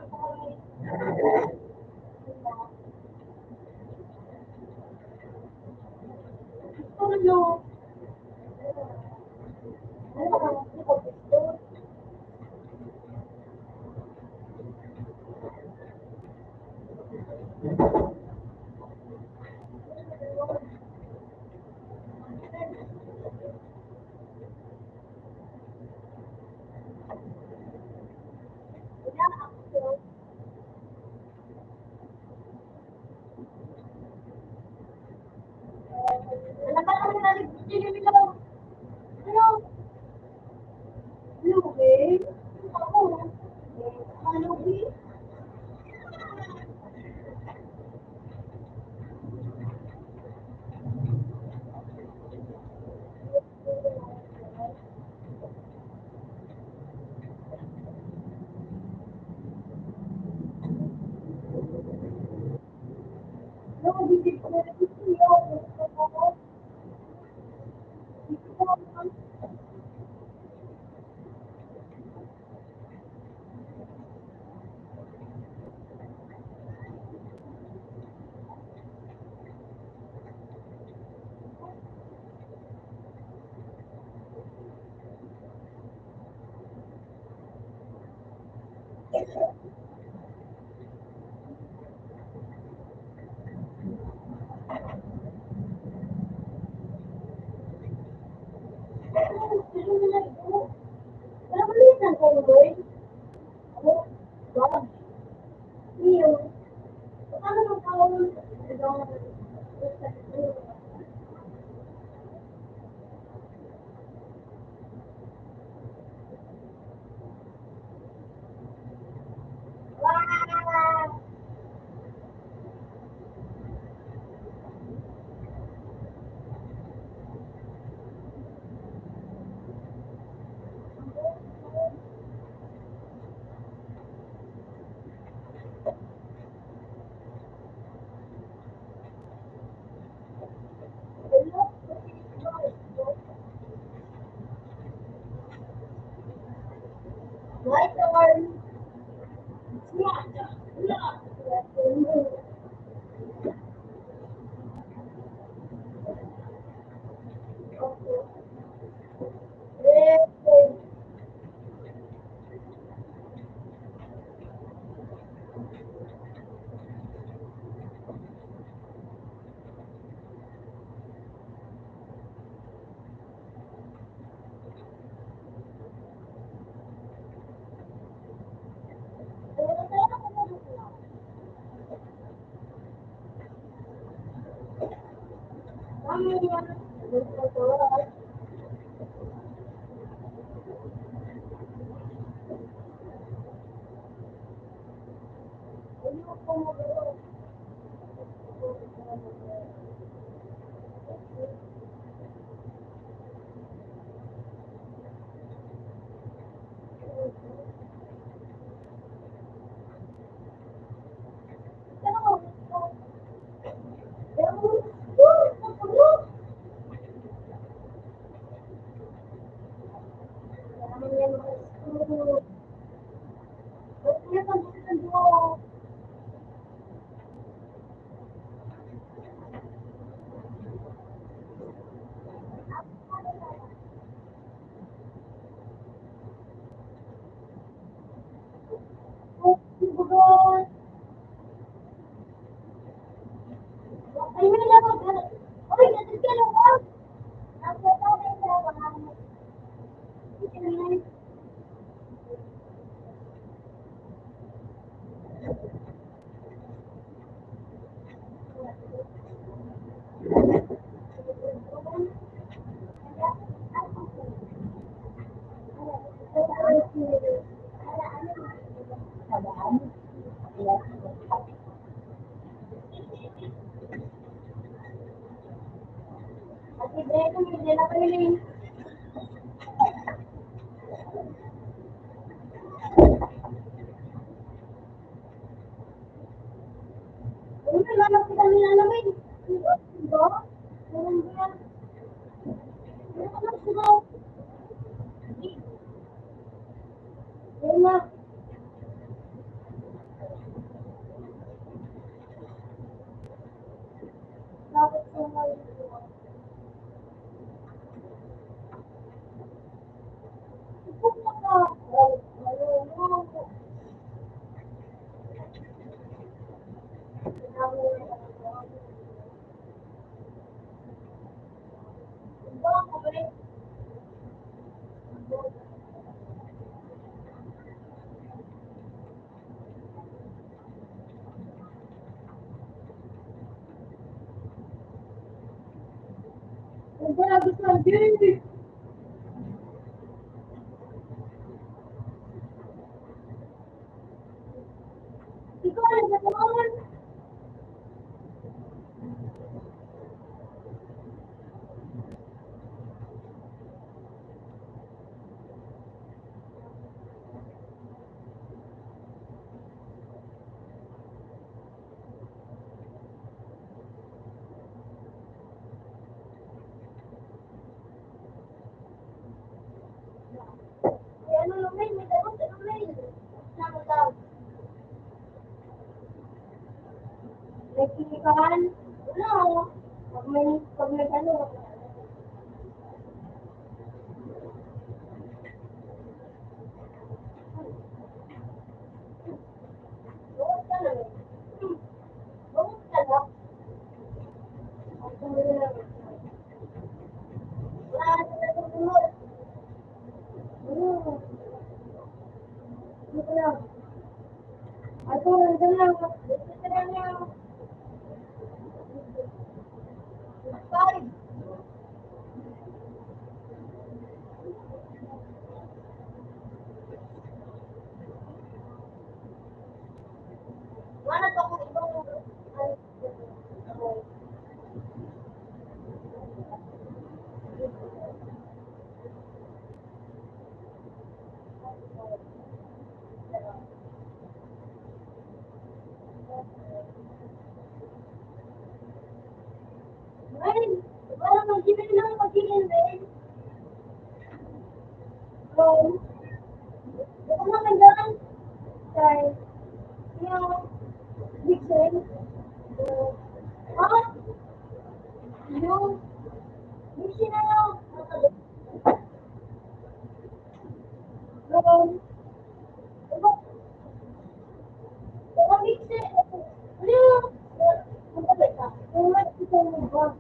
ano? Ano pa kami naligpit nila? Ano? Lugi? Ako? Lugi? Lugi? Wala ba liit ng kayo, boy? Ano? Bob? Iyo. Paano nung tawag? Wow! White or Ay, may labas. Oy, natin ka lang ba? Nasa tayo sa bahay. Ate Brenda, may dala ka nila. Ano na lang kita nila namin? Diba? Meron ba yan? Meron ka lang sila. Meron na. Dapat siya ngayon. Ipupunta ka. Grabe ka, Jay. Ikaw na ba naman? Ano naman, may tanong naman. Sama daw. May kinikahan? Wala. Pag may tanong. Bawat ka na. Bawat ka na. Wala ka na tutulog. Ano ka lang? Ako, nandun lang. Dito ka lang lang. Five. Wala pa akong ibang Ay, wala mag-ibig lang mag-ibig din. So, ito naman dyan. Kay, yung Dixon. Ah, yung Dixon na yung ito, ito Dixon. Ano yung magkabit ka? Yung mag-ibig mo ba?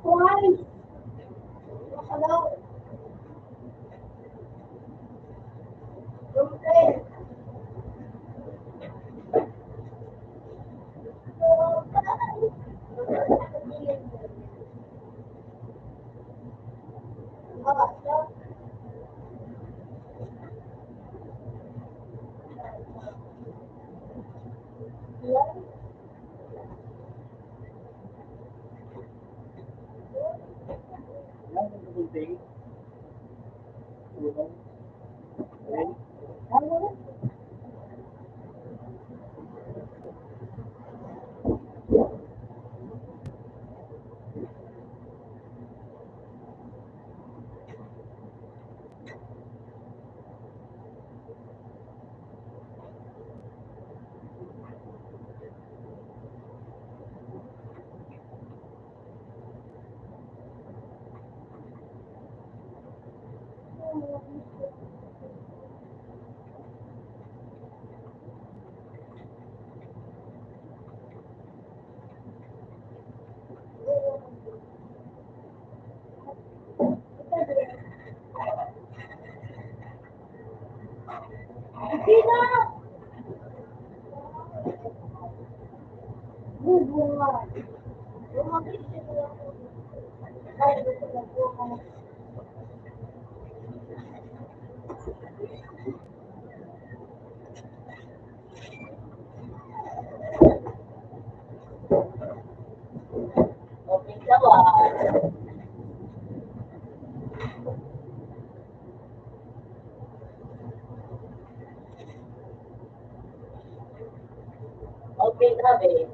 Twice. Hello. Okay. Yan, ang bunting. Tulong. Okay. Sino? Good boy. Yung mag-ibig Okay, sawa. Okay, sabi.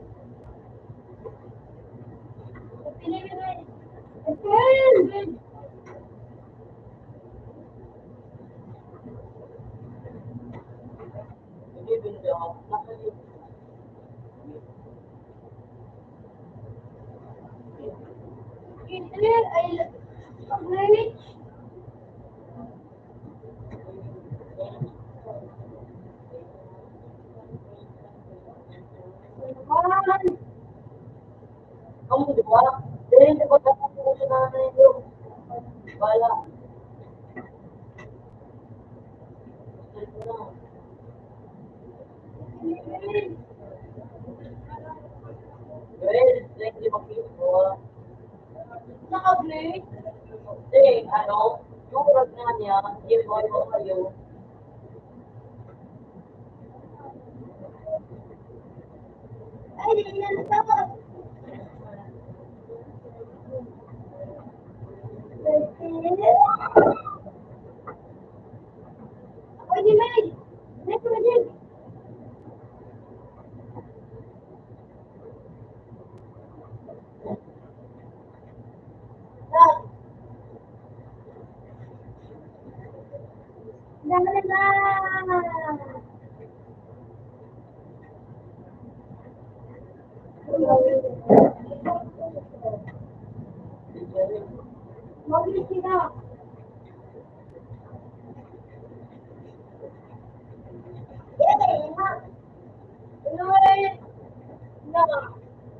Hindi, bindo. Kamu di bawah. Jadi, di kota kamu sana itu. Bala. Guys, like 5 piso. Naka-blade? Eh, ano, yung rag nga niya, yung boy mo kayo. Ay, hindi yan ito. Ako hindi may. Next project. Dami na. Mabilis sila.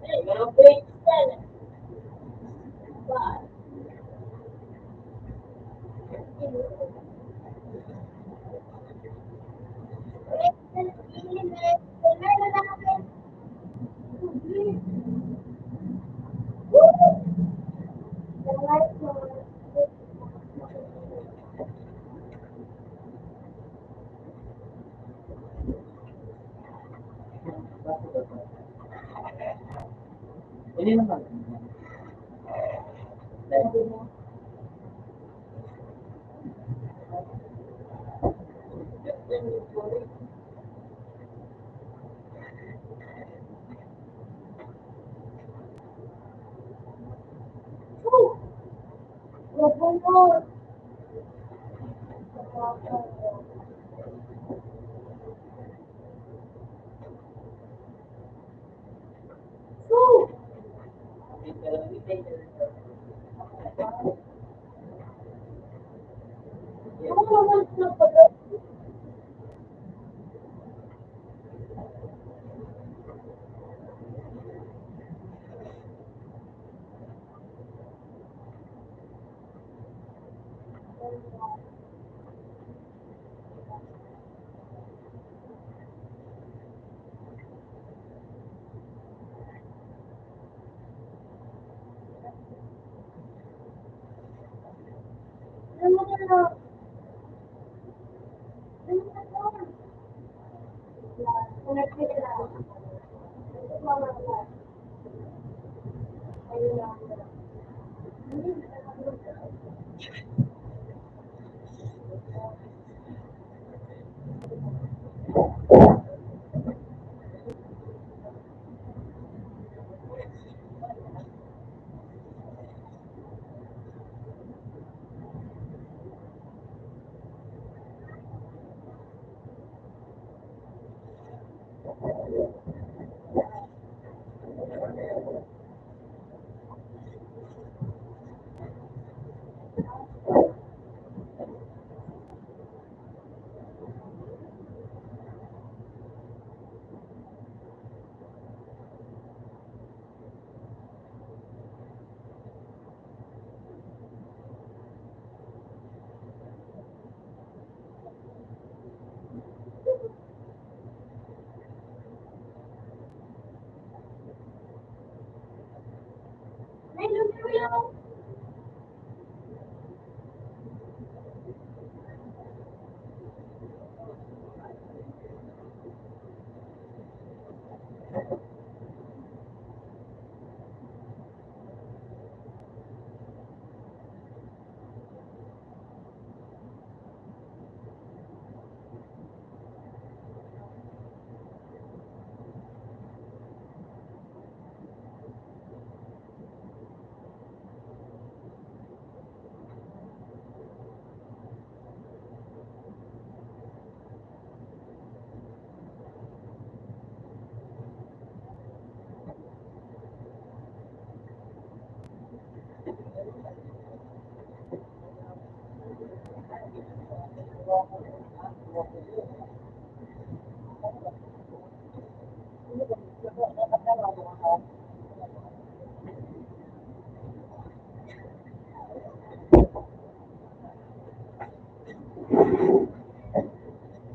Eh, ganun break. Ini naman.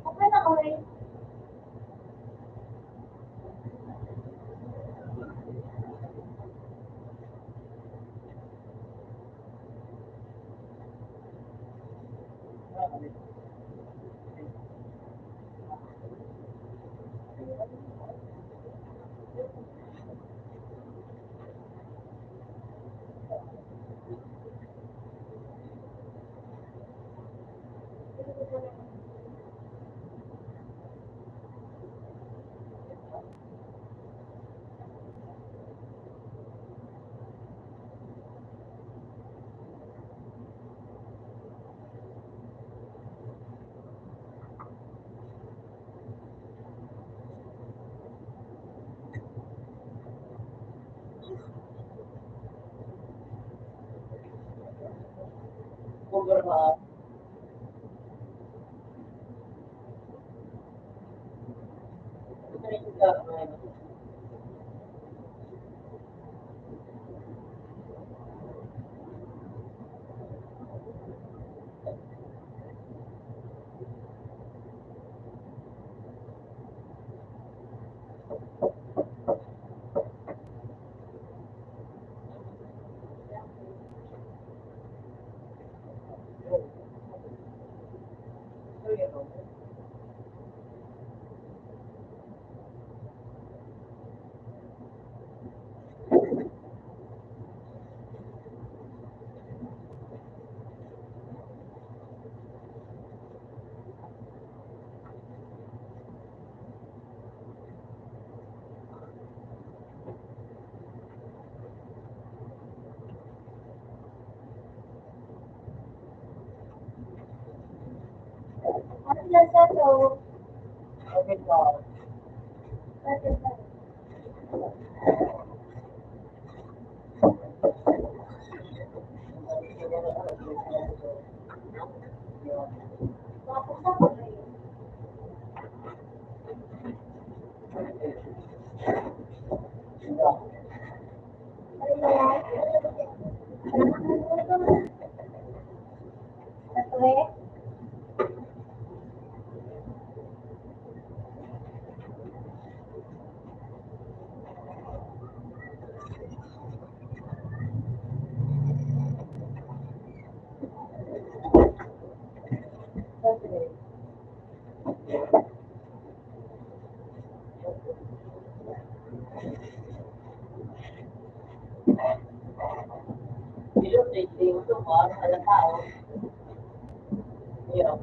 Okay na kami. Kumbaga, ito rin yung gagawin. At sila sa to. Okay, so, Tapos ako na yun. Ay, wala. Tatlo eh. Bilog, day ito, mga alam tao. Hirap.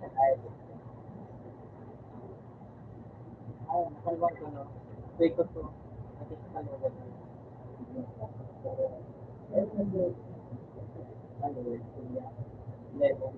Ay, nakalwag ko, no? Ikot ko. At nakalwag ko. Level.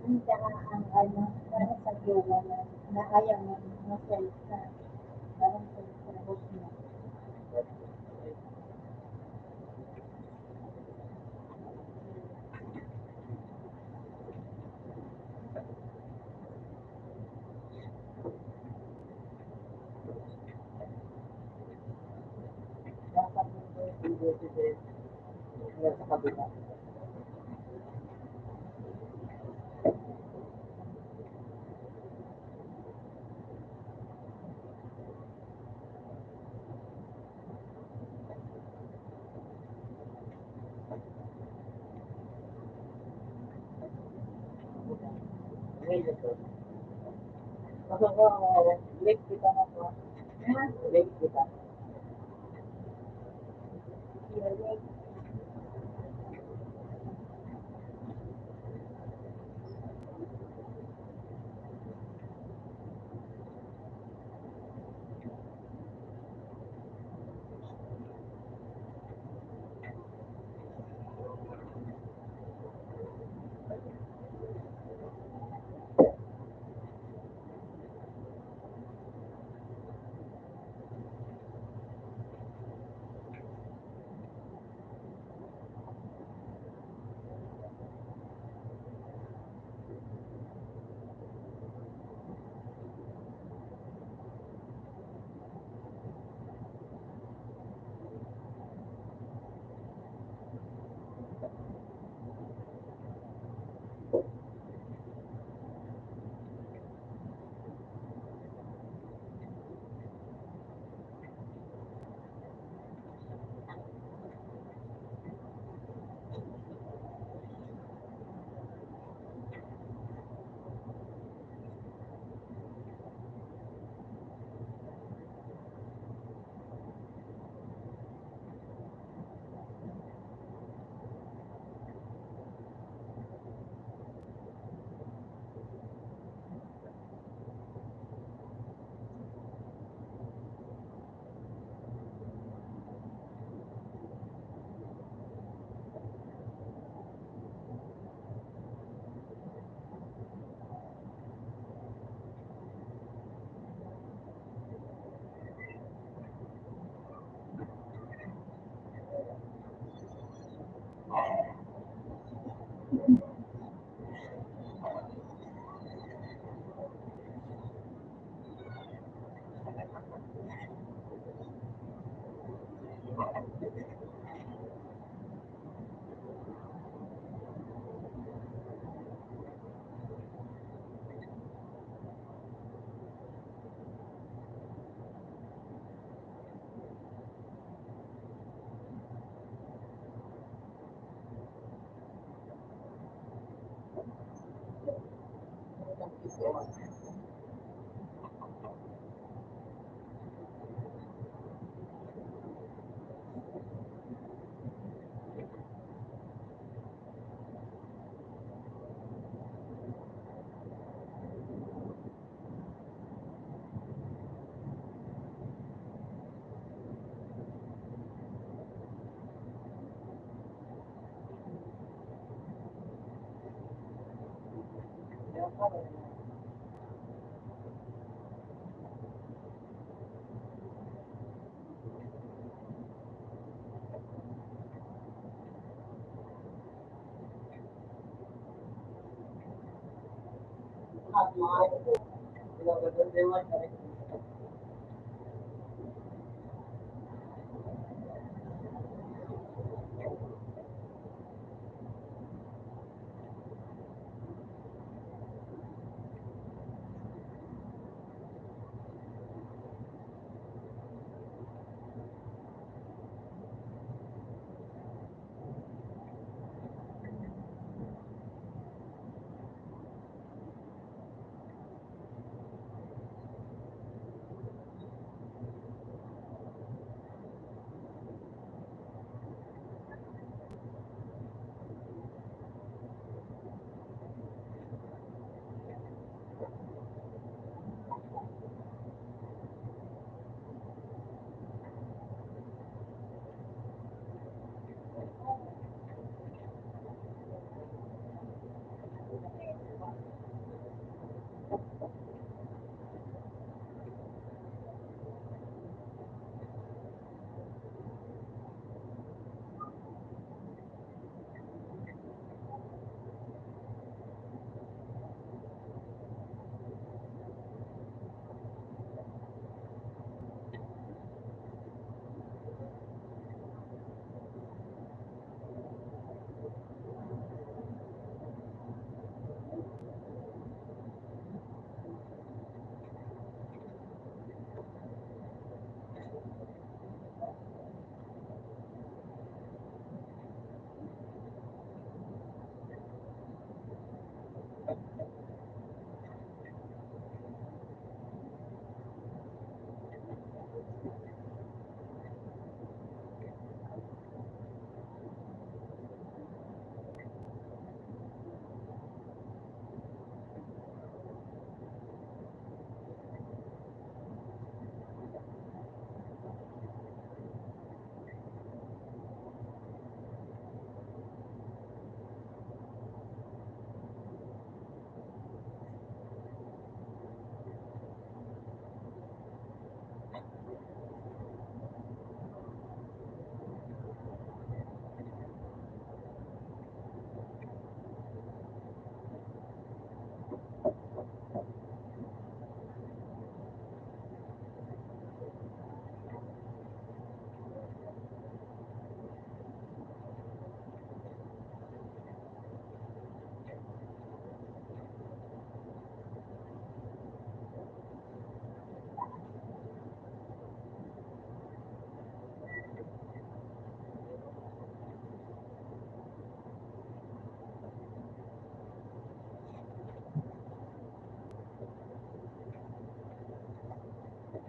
Ang saka ang ano, para sa jowa na ayaw mo masel sa parang sa hook mo. Dapat hindi sa kabila. Kasi ko, late kita na po. Late kita.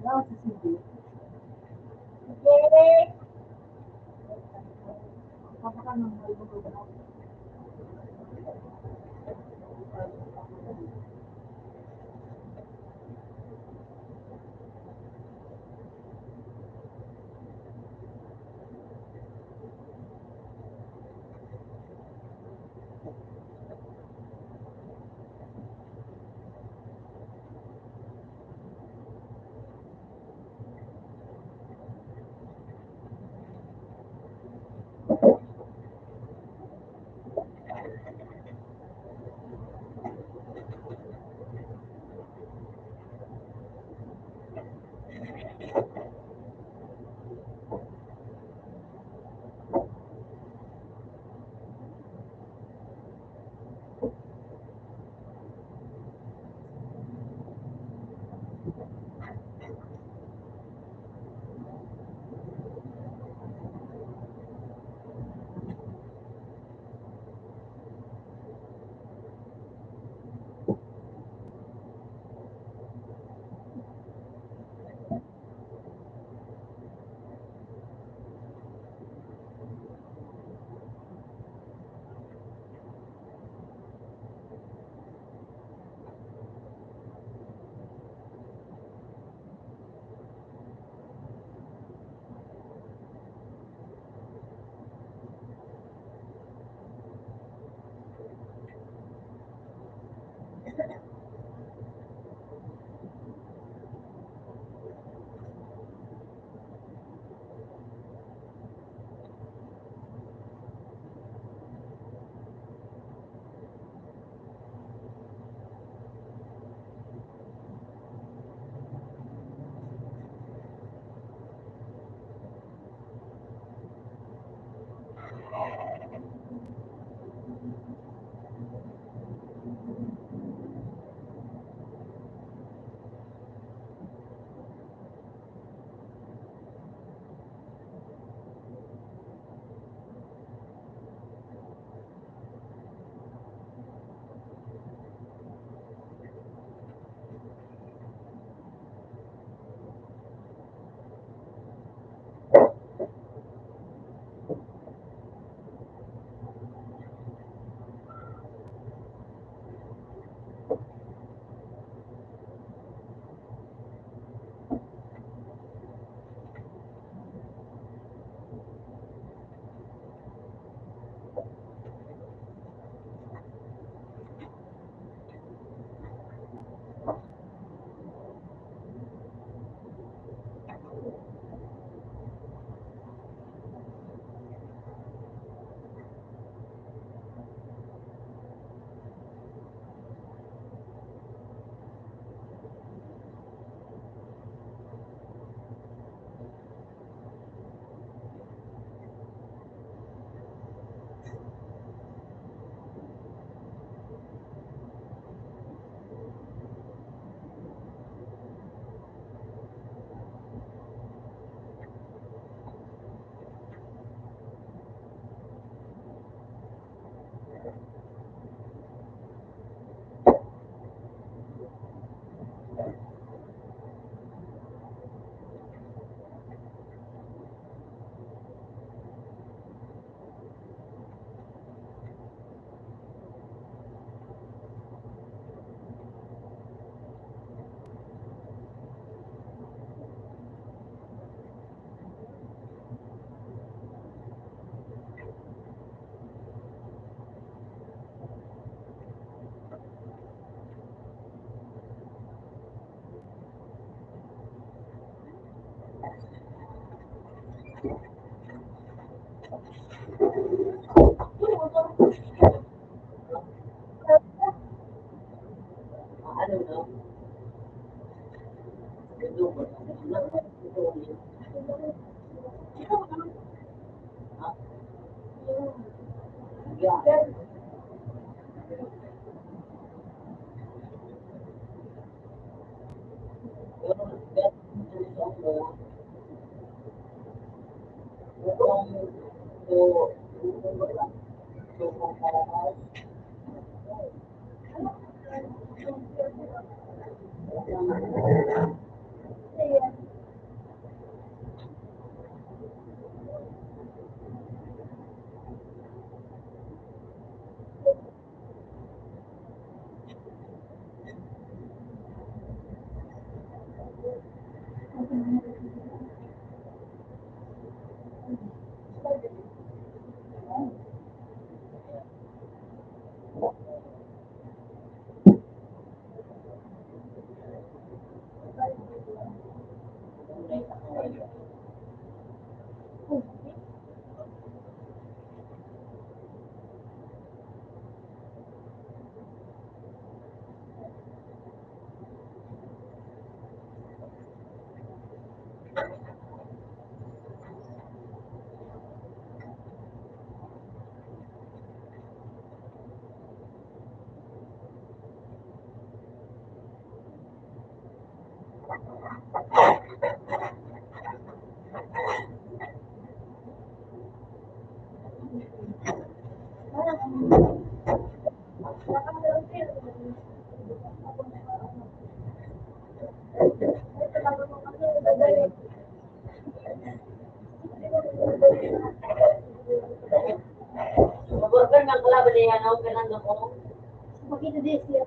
Wala ako sa CD. Okay. Papakan ng album ko na. Burger ng kalaban niya, no? Ganun ako. Makita din siya.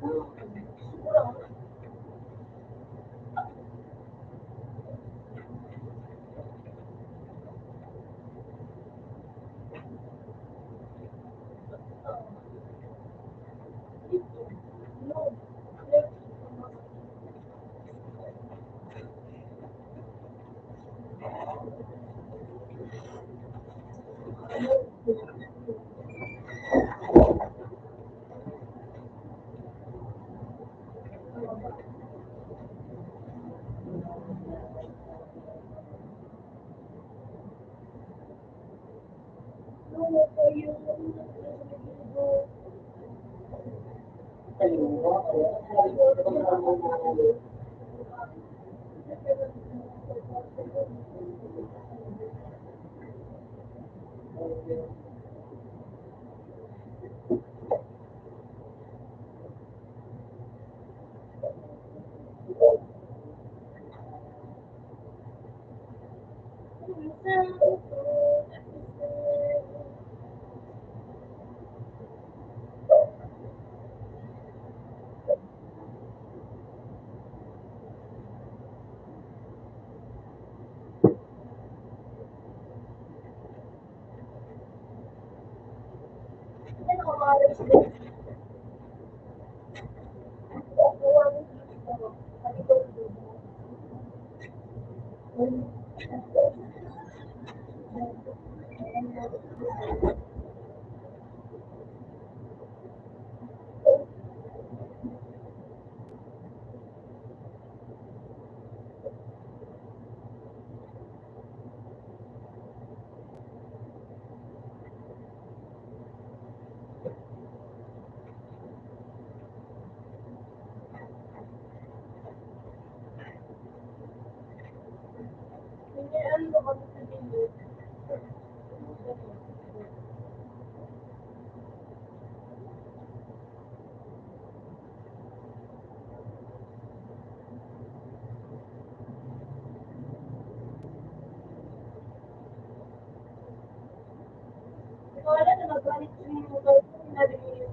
Wala na magalit yung mobile ko, sinabi niya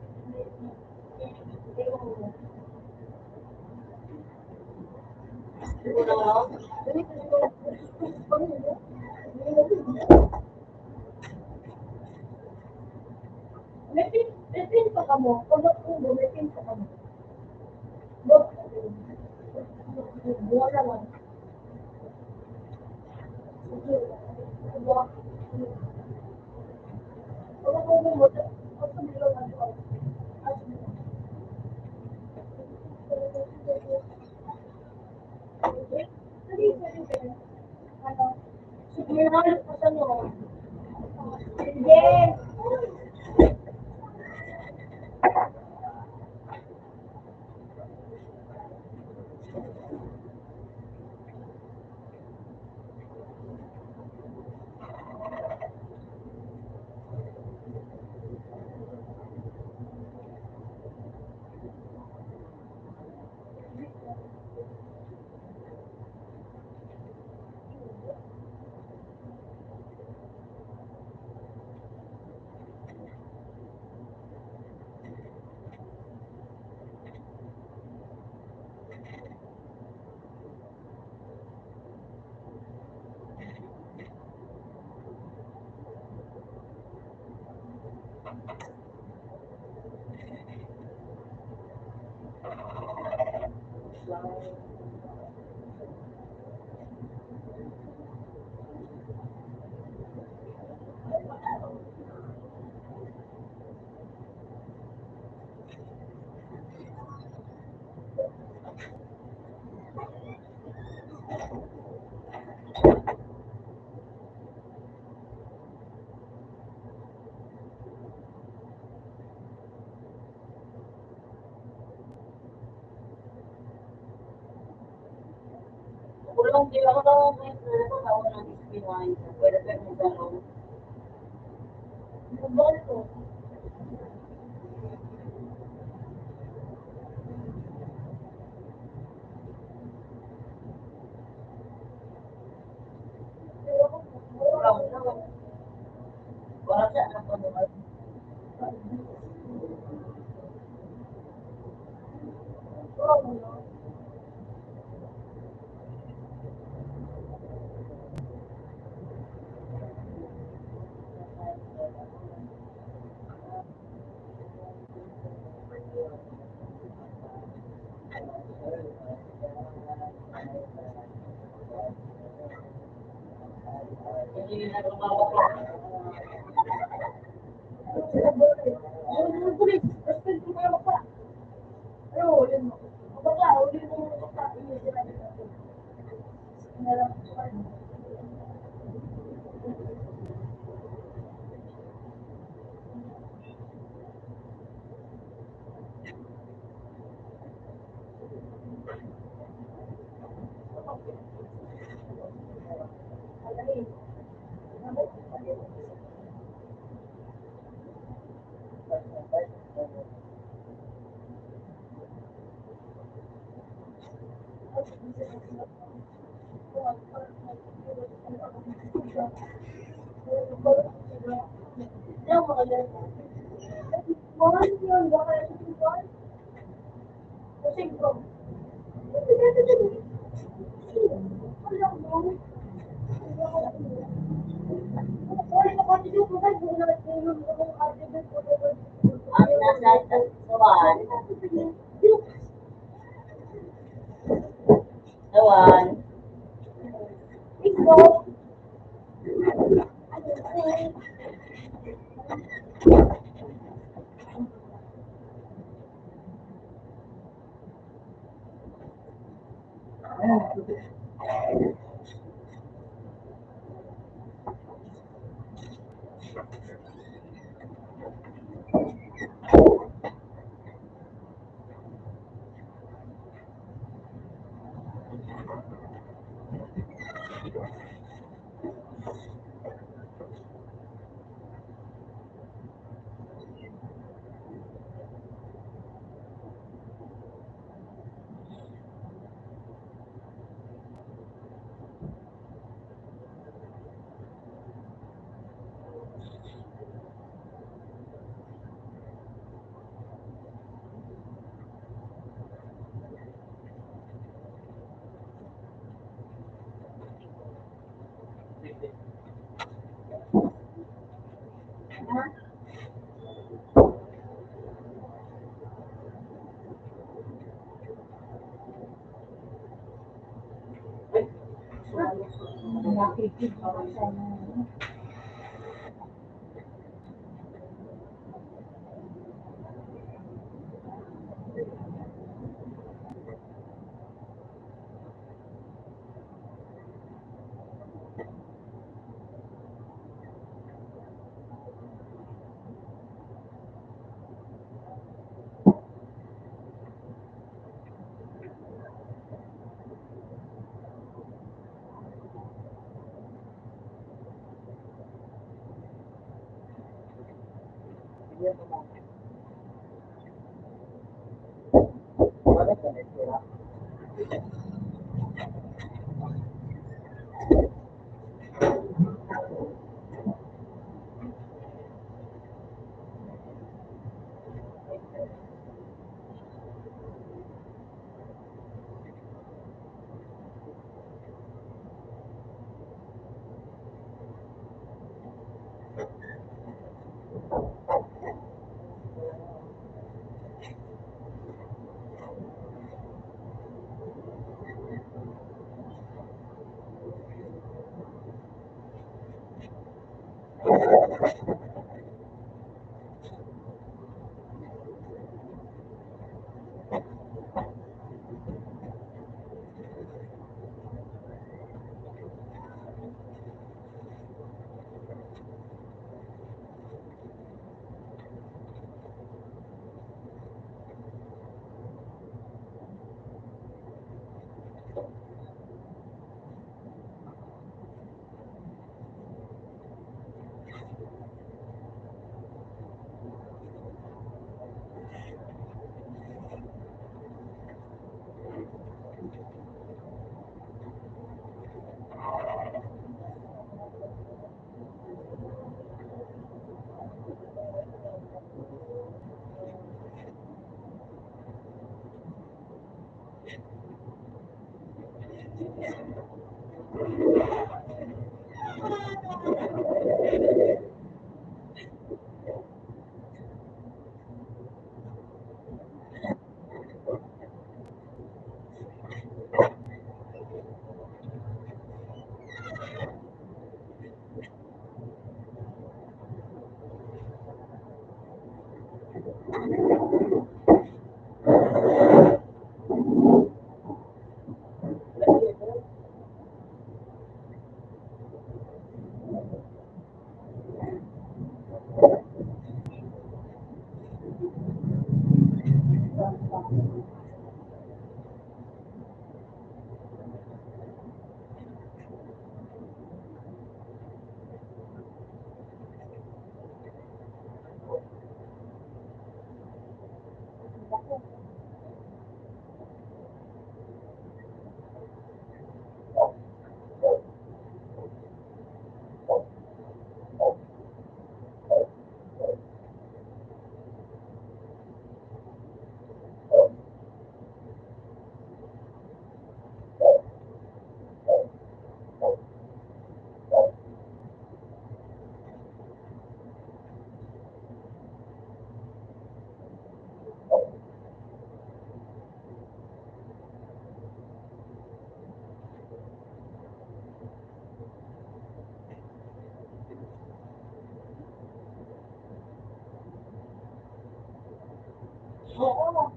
Siguro ako. may pin pa ka mo. Kung magpubo, may pin pa ka mo. Wala lang. Wala ko mo. Ako nilo lang ako. Siguro pa sa mo. Yes. Kulong di ako daw may ko daw ng ispinahin. Pwede pa yung dalaw. Bubol ko. Kulong na. Wala siya na po naman. Hindi na lumawa ko. Ang nasa sawan. Sawan. Oo.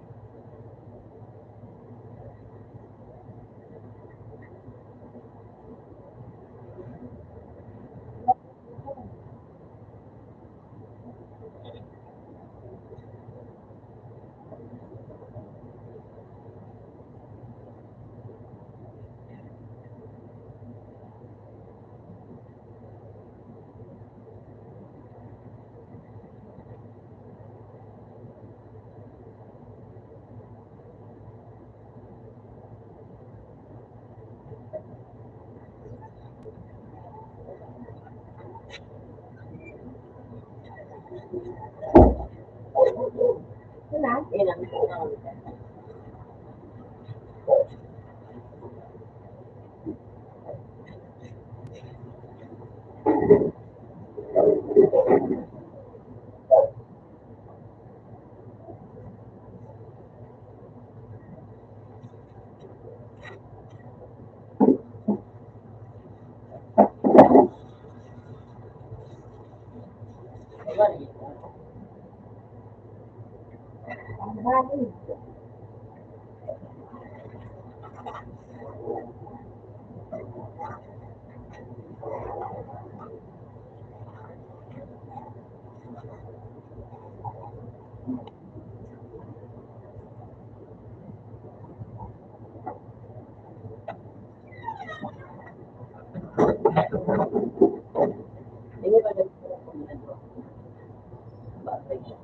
Wala. Yan ang Hindi ba nagpupunta? Bakit siya?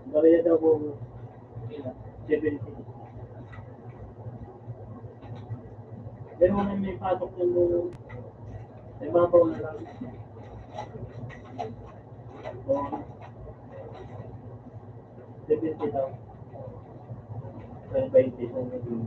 Bariya daw po 70. Pero mo may pasok ng may mabaw na lang. O, 70 daw. 20 sa naging.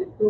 Ito.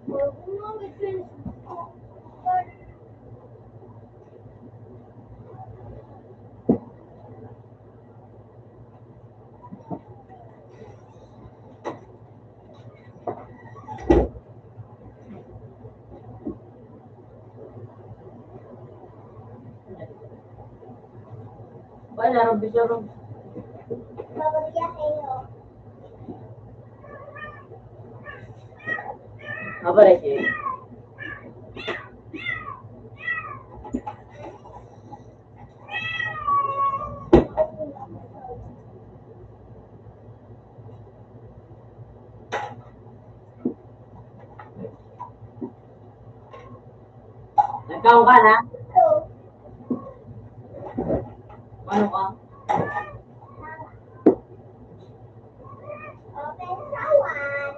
No, between Wala, Rob, bisa Rob. bababiyahe o. Apa rin siya? Nagkaon ka na? So, Ano ka? open sawan.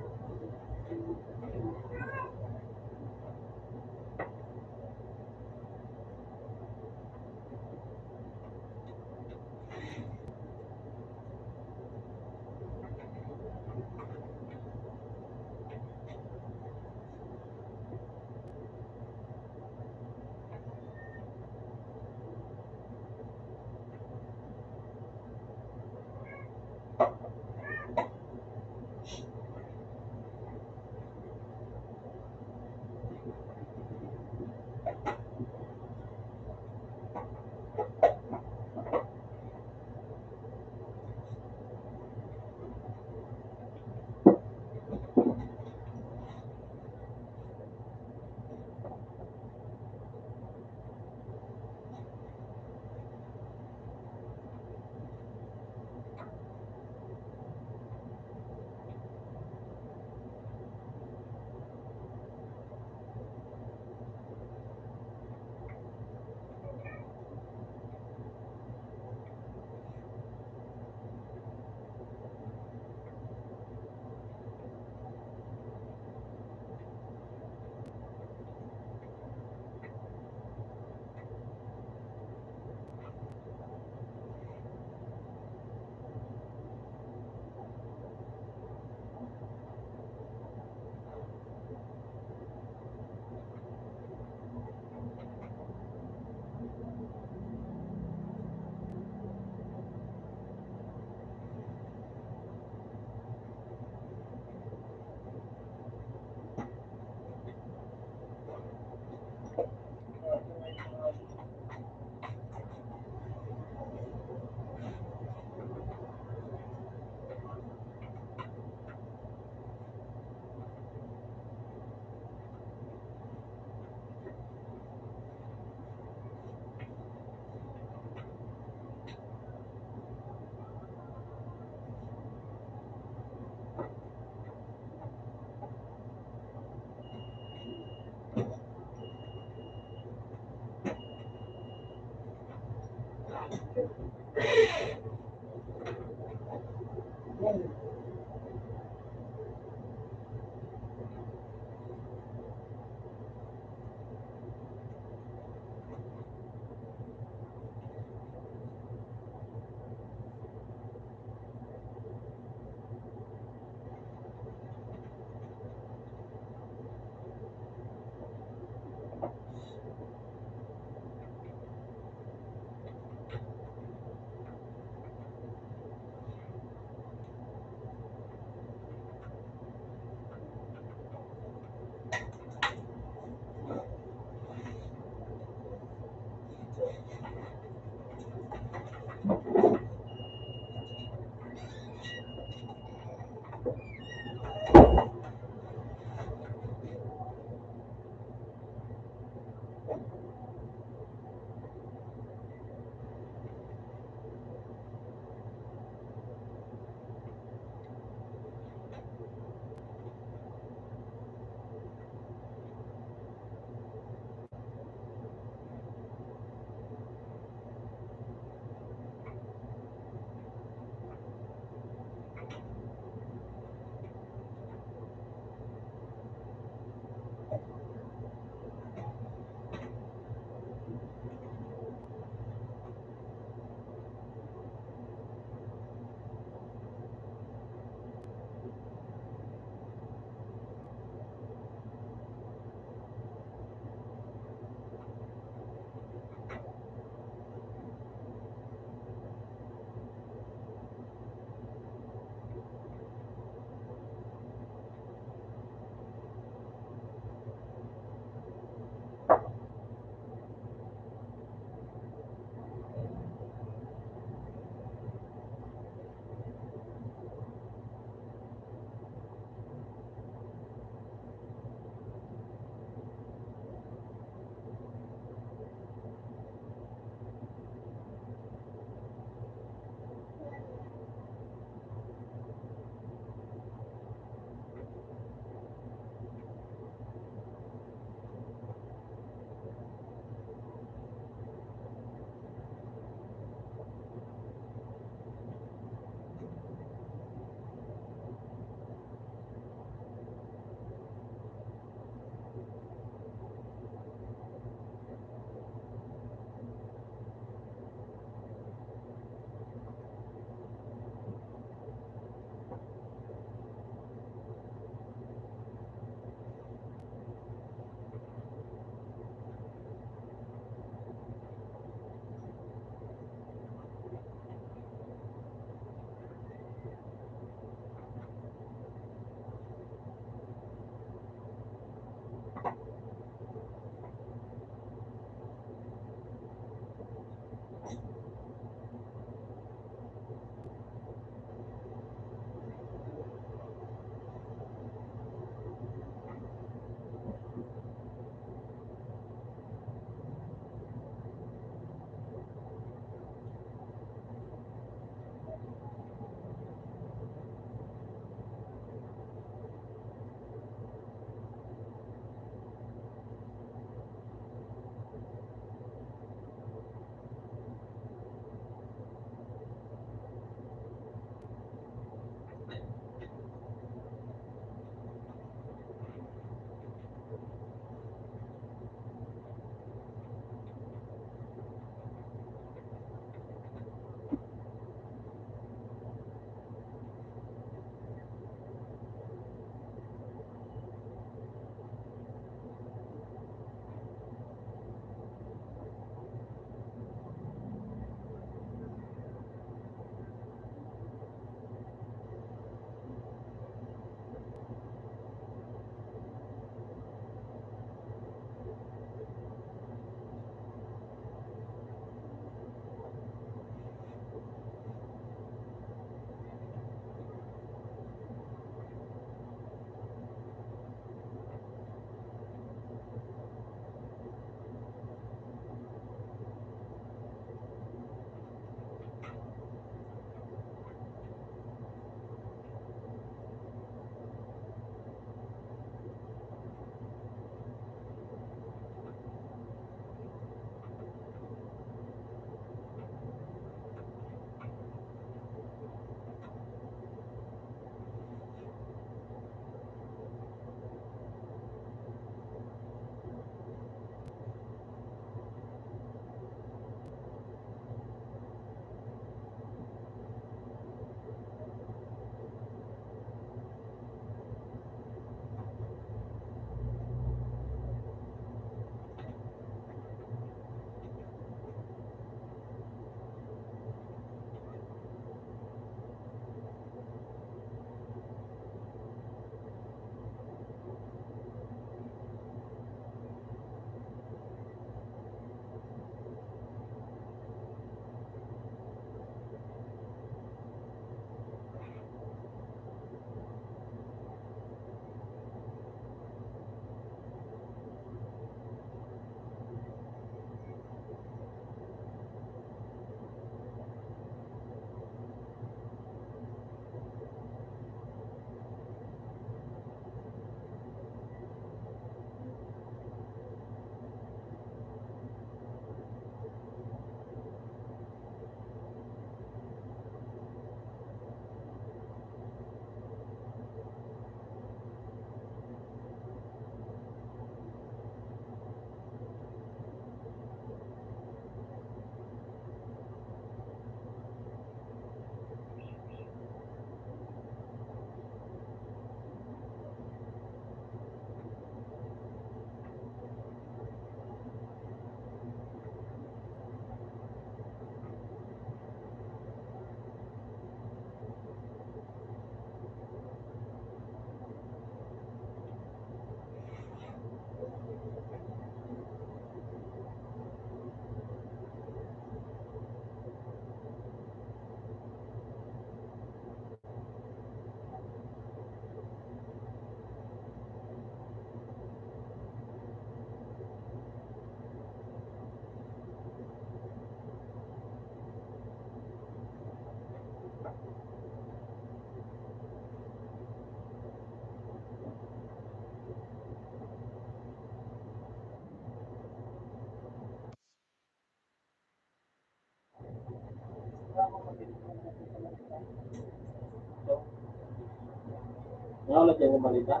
Wala siya ng malita.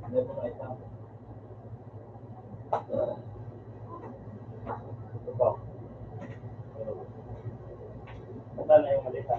Ano po ay sa? Ito po. Saan na yung malita?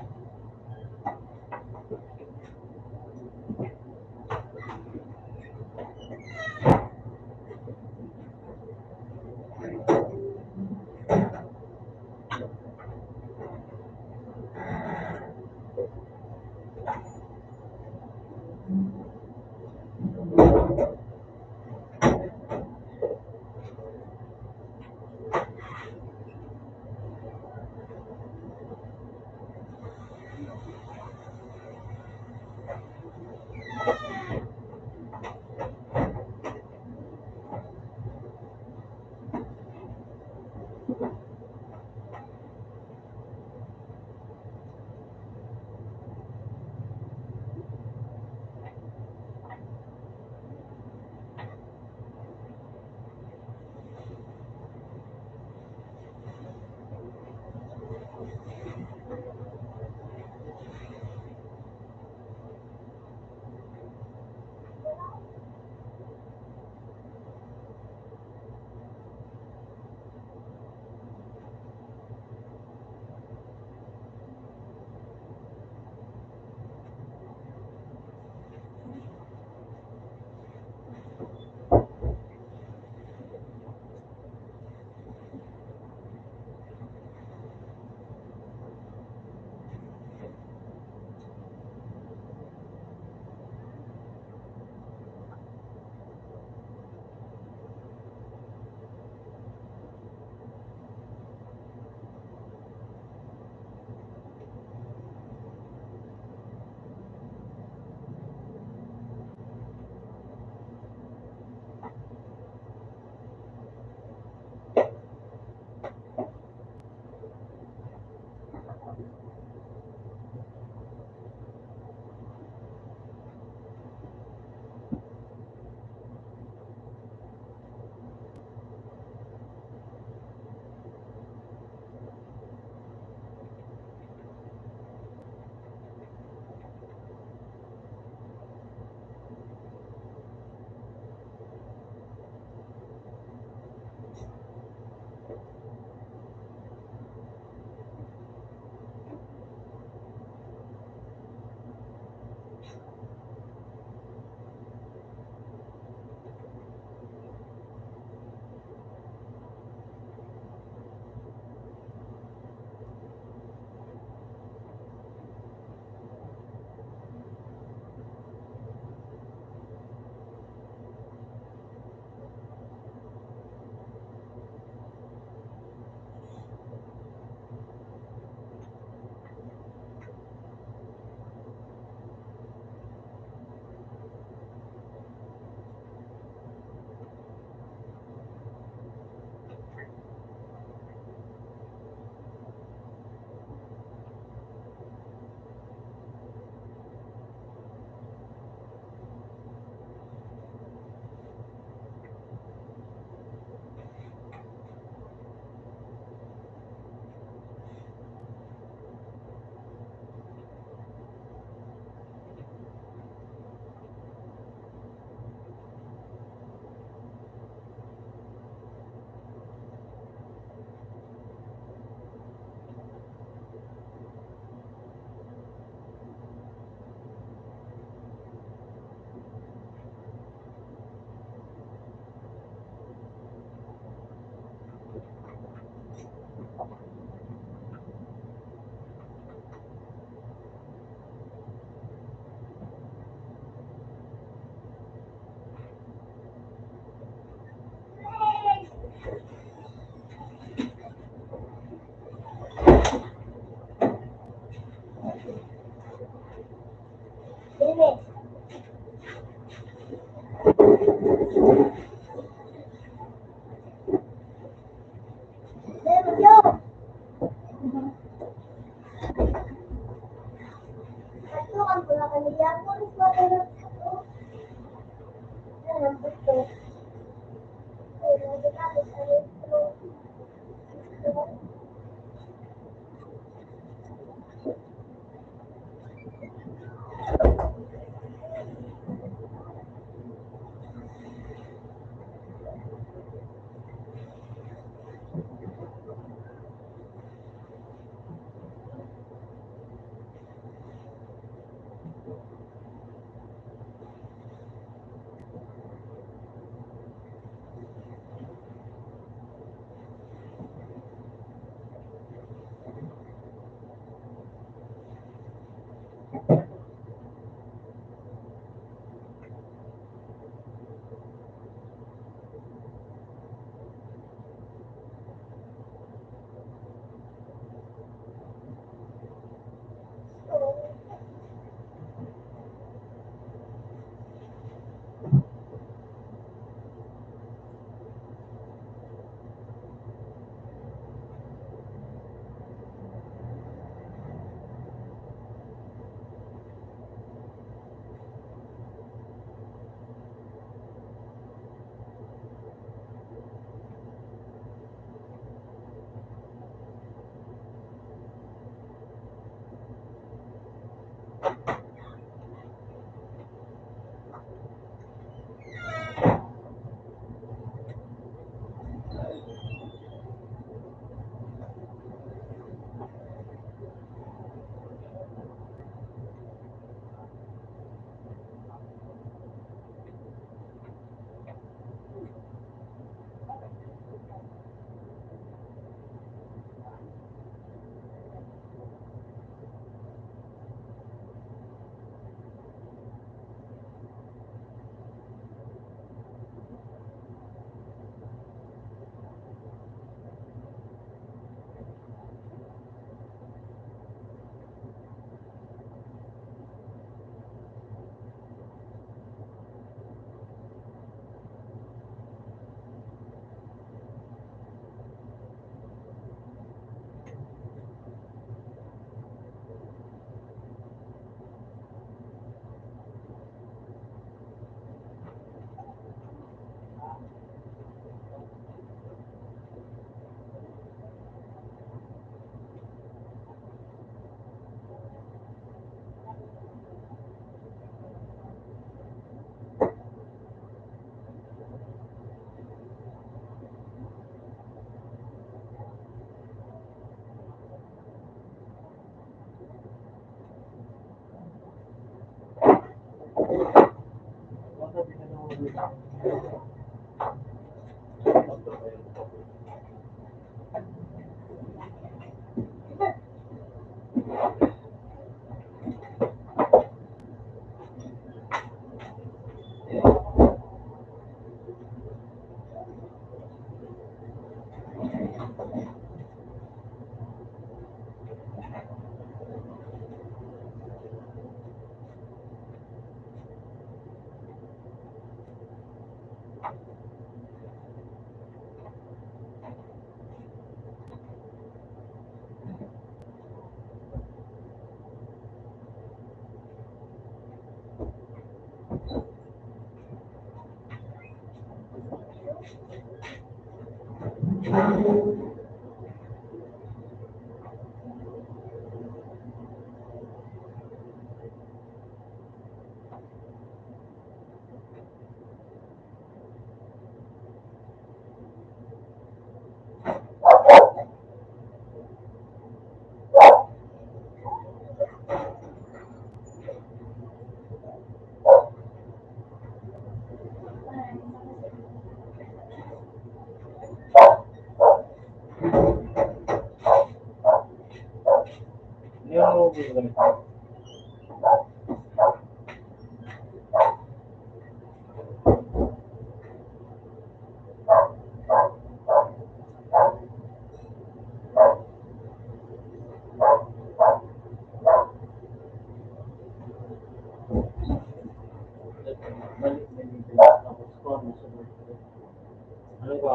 Ano ba?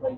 Right.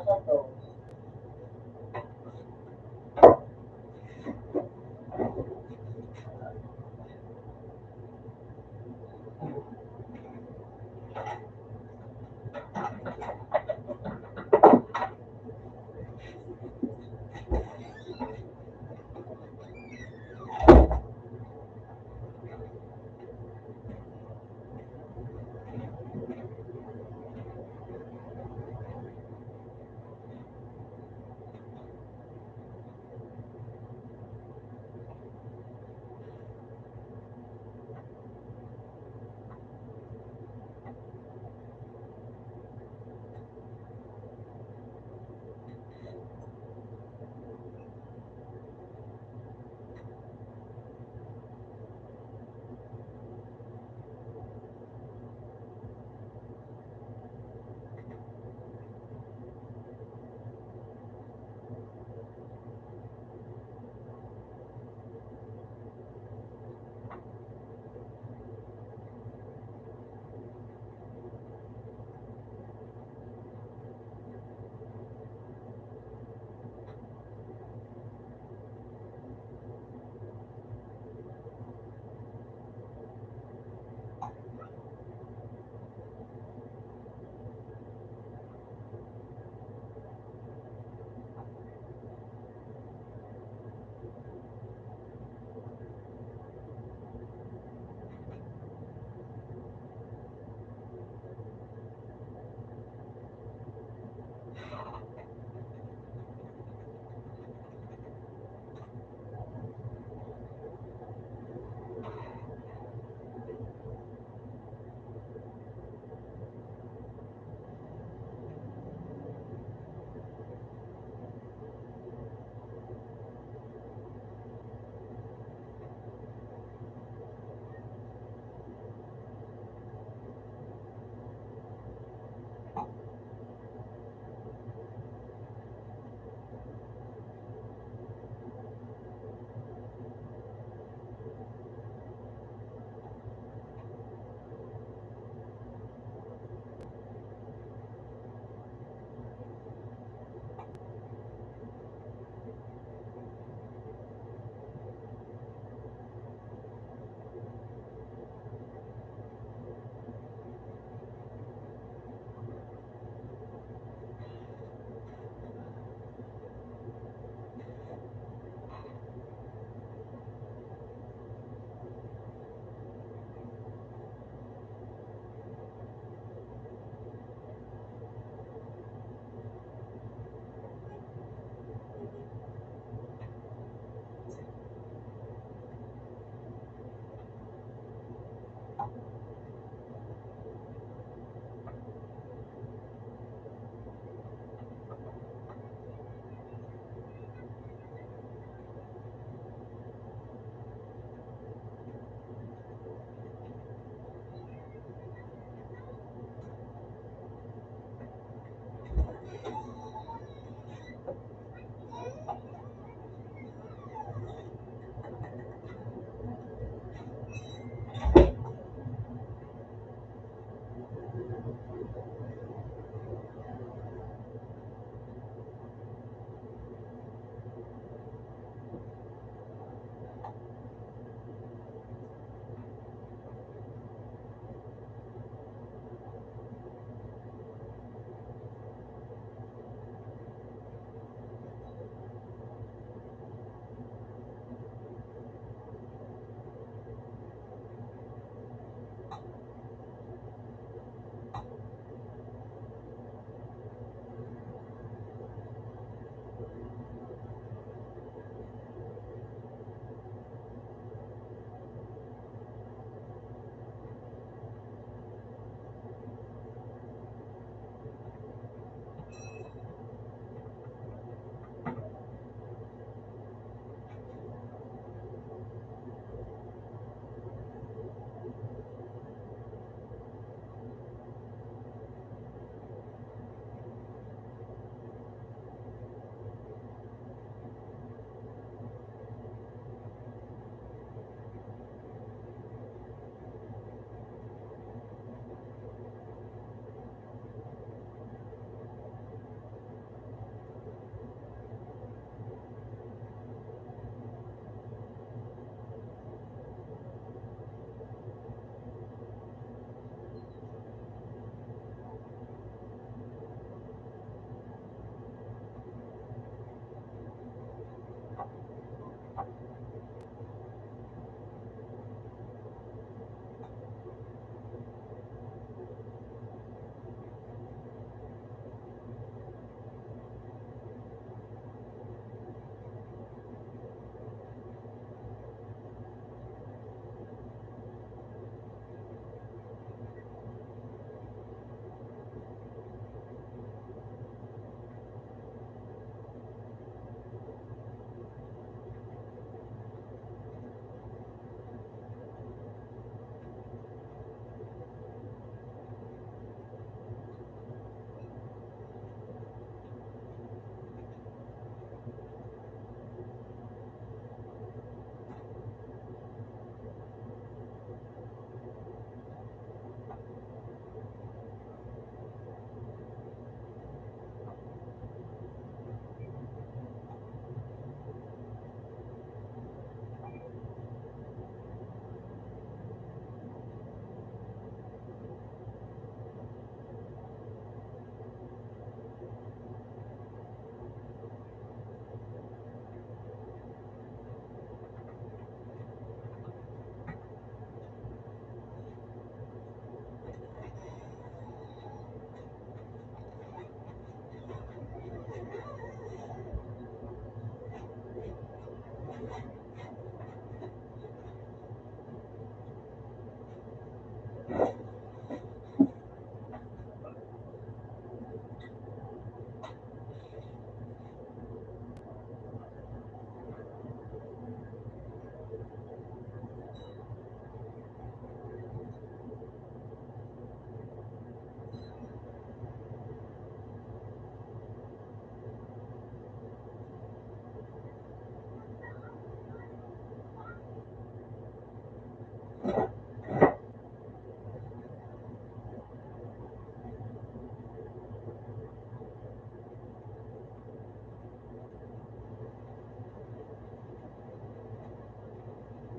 Asan to?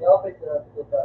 I-open ko lang ito.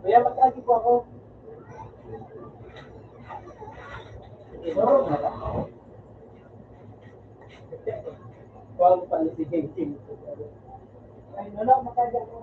Kaya mag-agi po ako. Huwag pala si Jing. Ay, wala, mag-agi ako.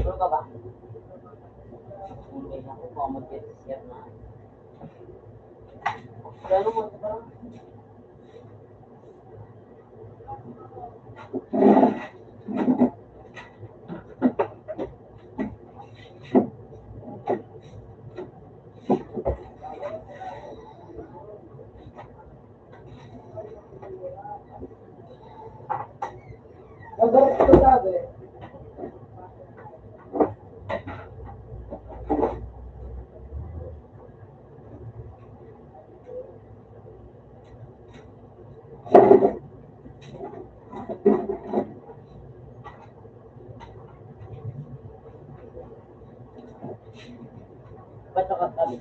Ano ka ba? Hindi ako mamag-get na. Gano'n mo ito parang? Madalas ko sabi. Ba't ako sabi?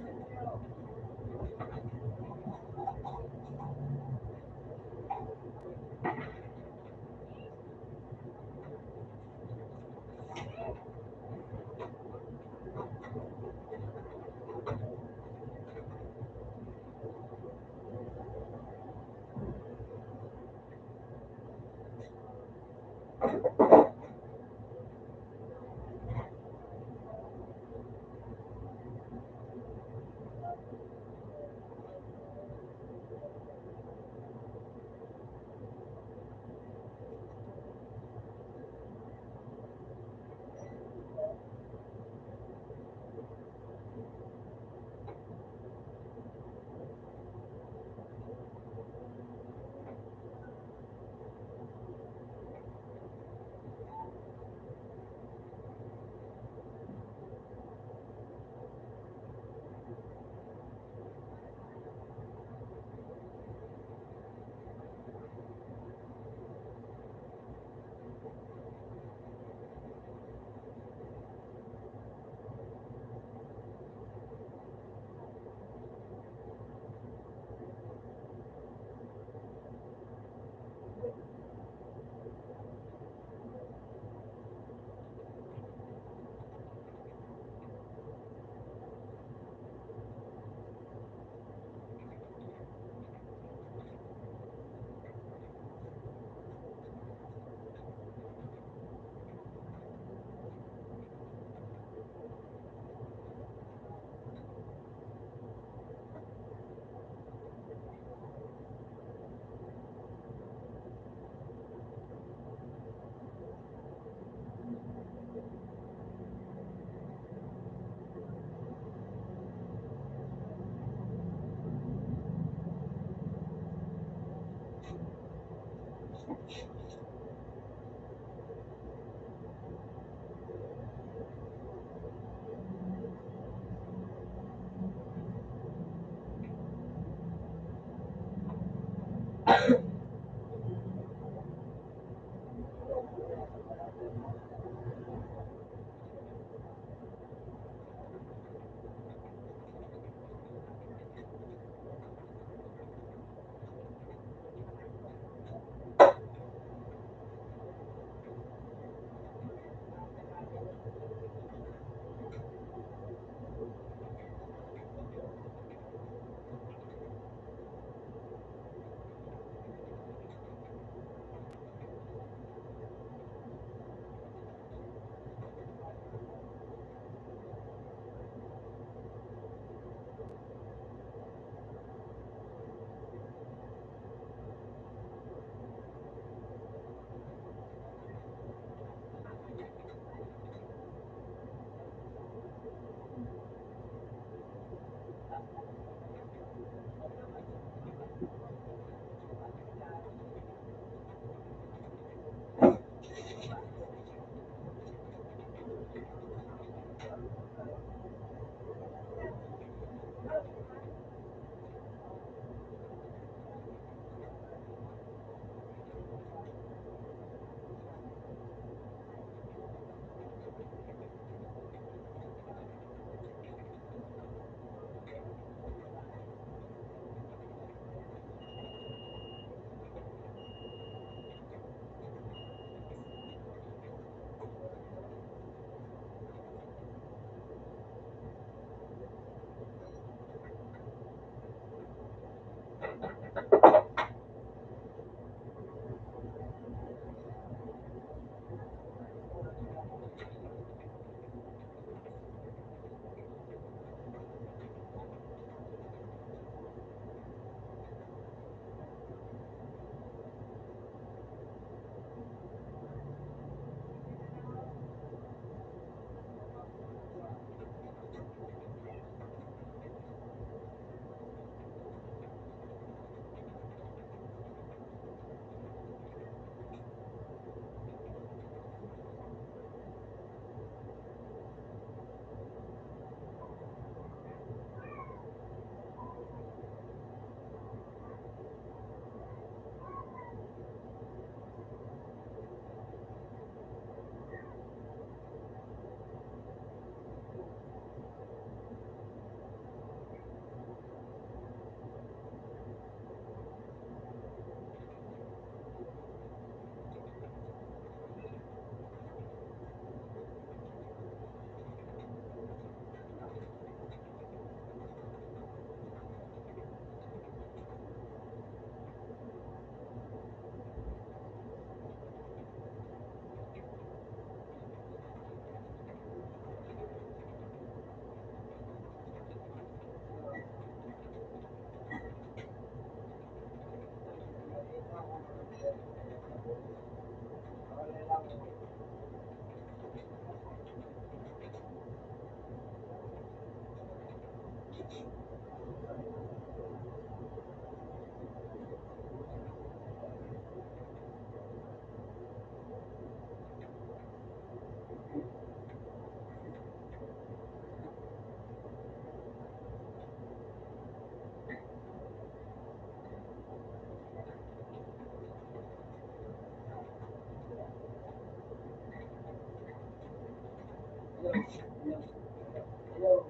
Hello.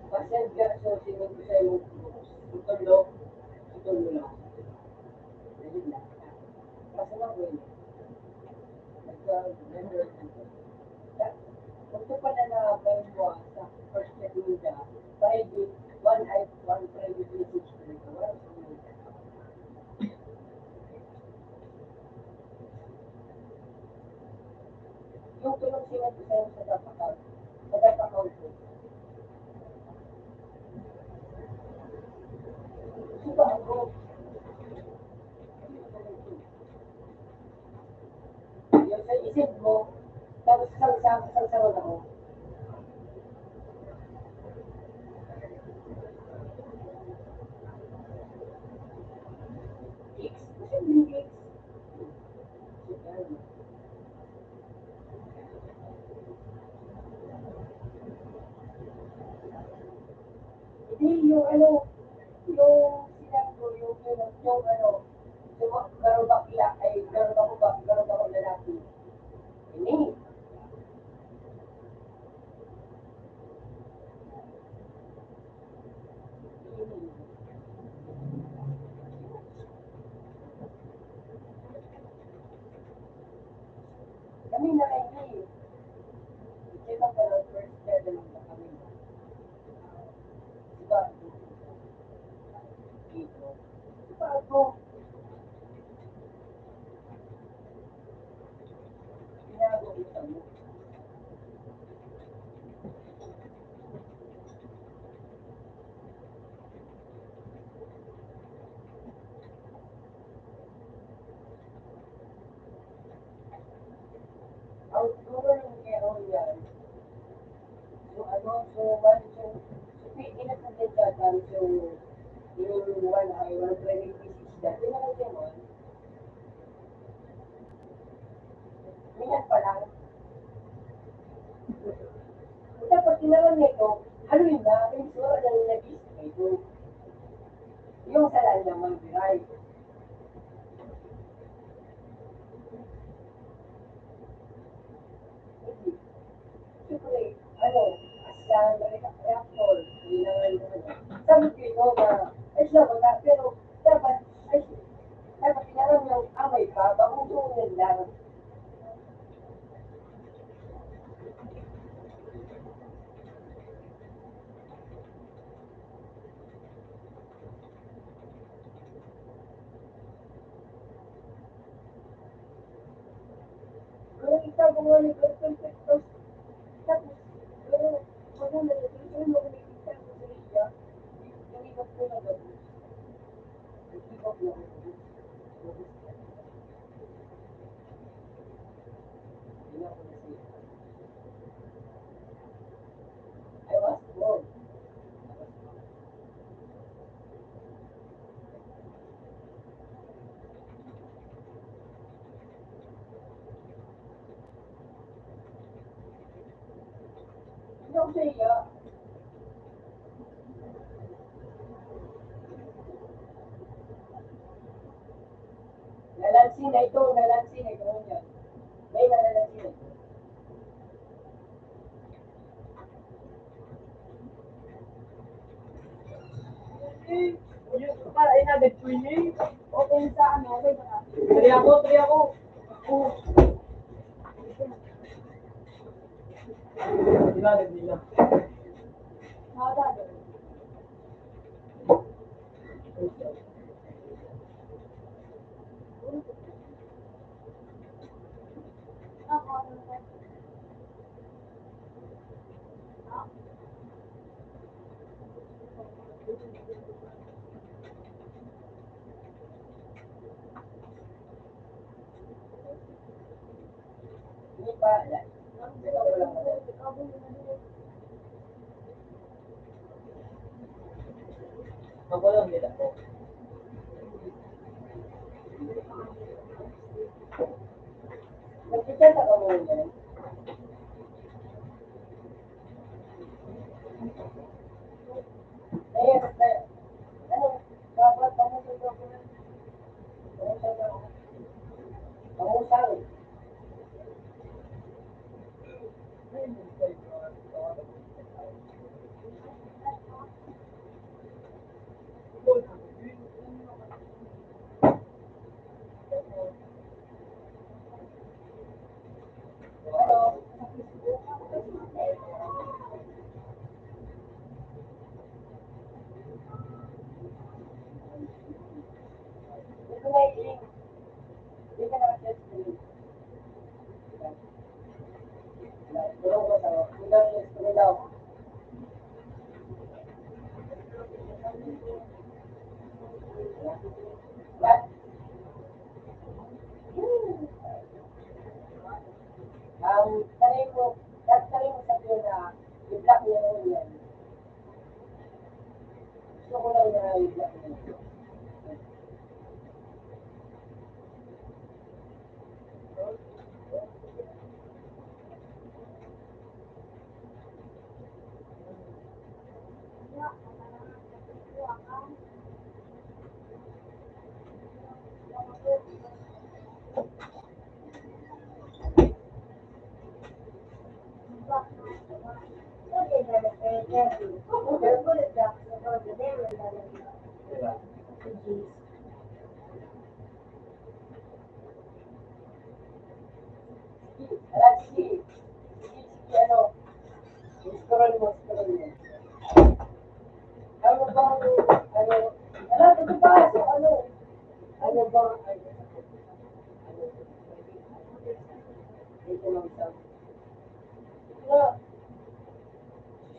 Pasend ka sa sinod ko sa'yo. Tutulo. Tutulo lang. Ayun lang. Kasi lang ko yun. Nagka-member Gusto pa na na-apply mo sa first step nila. Private, one private message ko rin. Wala sa mga. Yung tulong sinod ko sa'yo sa DAP account. Sa DAP account ko. Gusto ako. Yung sa isip mo, tapos sagsarod ako. Clicks? Kasi yung clicks. Hindi, yung ano, yung sinabi ko, yung ano, yung garo bakla, ay garo ako lalaki. Ini. Kami na kayo eh. Ito pa lang first level na kami. Diba? Dito. Diba ako? Ginagawa mo. Ang siguro yung meron yan, yung ano, so one, so inasagot ka dahil yung one ay one training pieces dyan. Yung mga ganon, minyan pa lang. Tapos tinaman nito, haluin na, yung sura na yung nag-isip yung salan naman, right? Siyempre, ano, asyan, reactor, hindi naman ano. Sabi ko yun na, ay siya wala, pero dapat, ay, dapat tinaman yung amay pa, bago sunan lang. Kung ikaw kung ano, tapos, pero, kung ano, ito mo kumikita ko sa iya, kumikot ko na gabi. Kumikot ko na gabi. Hindi ako nasiya. I was wrong. Hindi ako sa iya. Nalansin na ito, nalansin na ito. May nalansin na ito. Para inagad ko yun. Okay sa ano, okay ba? Tuloy ako, tuloy ako. Inagad nila. Nakagagad. Hindi pa, magulang nila po. Nagkikita ka mo yun. Ano, dapat pamusunod ko na. Pamusang. Ano? Ito na i-link. Hindi ka nakasya sa link. Tulong ko sa hindi daw. What? Tanay mo sabihin na i-block niya naman yan. Gusto ko lang na i-block niya. Alexi, ano, scroll mo. Ano bang, ito ba, ano bang, ito lang isang,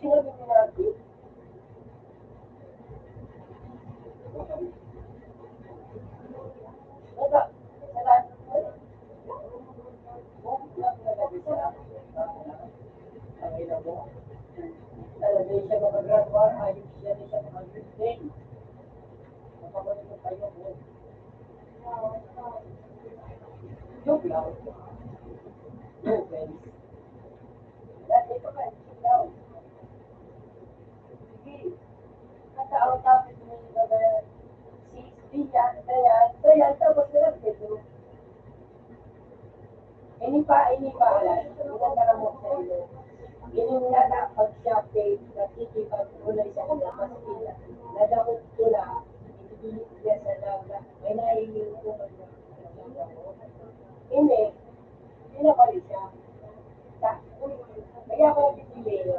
sinabi mo natin, wala, talaga siya makagraduar, ayos siya mag-retain. Makapalit mo tayo po. Joke lang. No offense. Dati pa ka, joke lang. Sige, kataon-tapos mo yung mga 60 yan, tapos na lang ito. Ini pa, alam. Inatara mo sa iyo. Ini nga na pag-shopping, nakikipag ulay sa labas nila. Nadakot ko na, itibilit niya sa laga. May nahihingin ko Hindi, pinapali siya. Kaya ako pipili.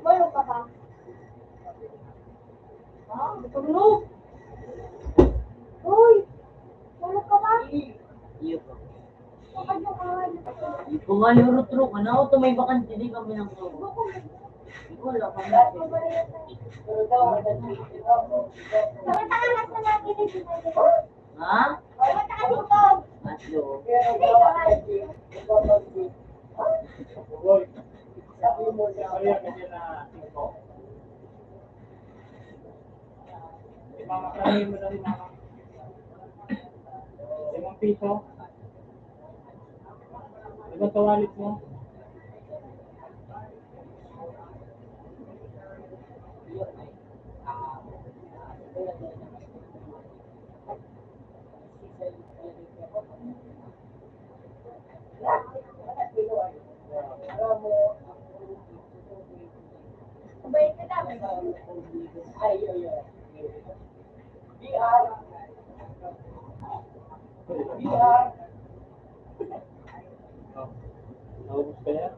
Walo ka ba? Ha? Tulog? Uy! Walo ka ba? Iyo po. Bakit yung kawan? Kung nga yurutro ka na, o may bakante di kami ng turo. Wala kang natin. Samantalahan na natin ito. Ha? Samantalahan ito. Atlo. Mama, kaya mo na rin mama. piso. Diba sa wallet mo? Kumain ka namin. Oh. Naubos ka yan?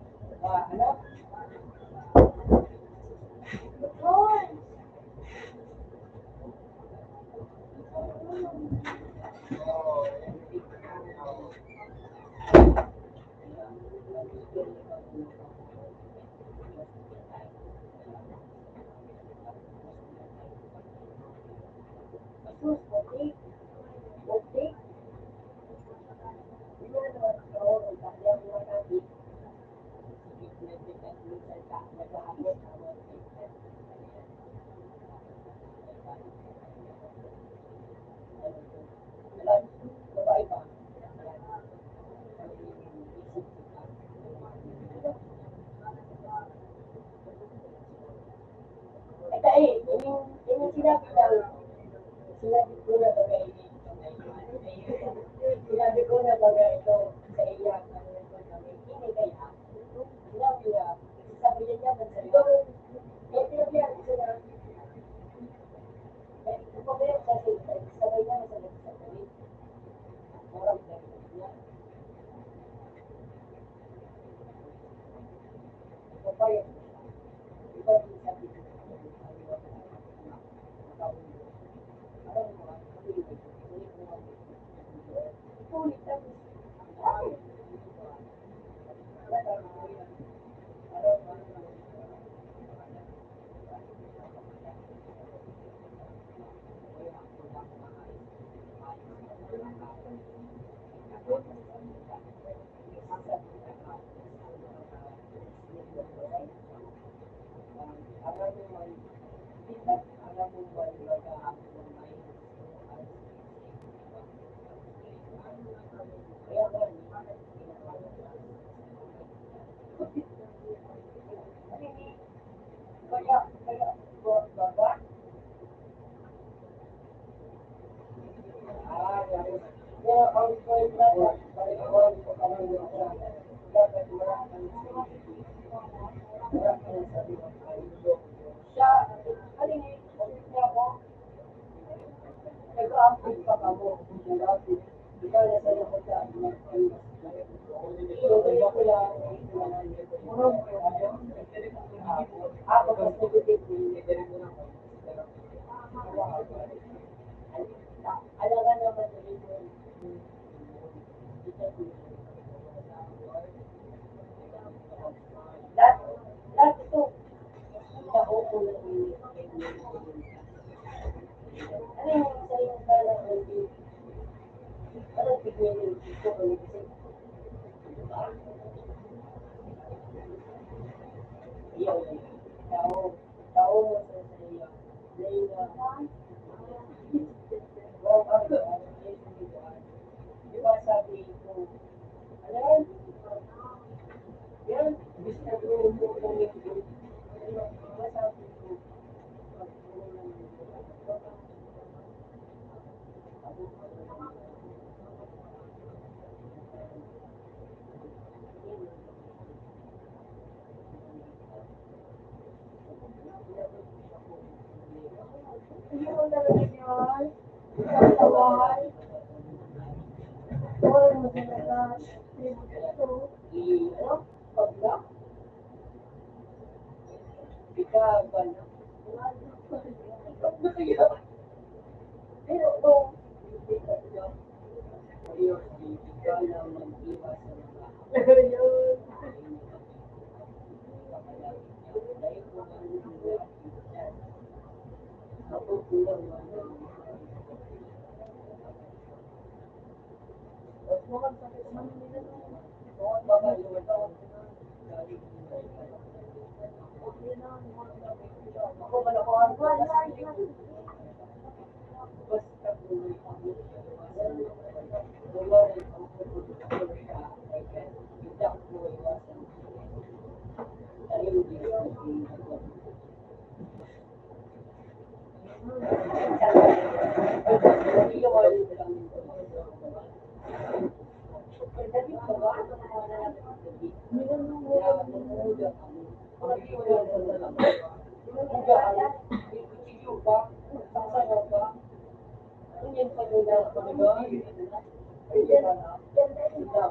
Sinabi ko na baga ito sa iya, sabi niya man sa iyo. Kaya sinabihan ko na, kumabayang sa sabay niya sa nagsasabi. Marami na niya. Kumabayang. Iba din sabi ko.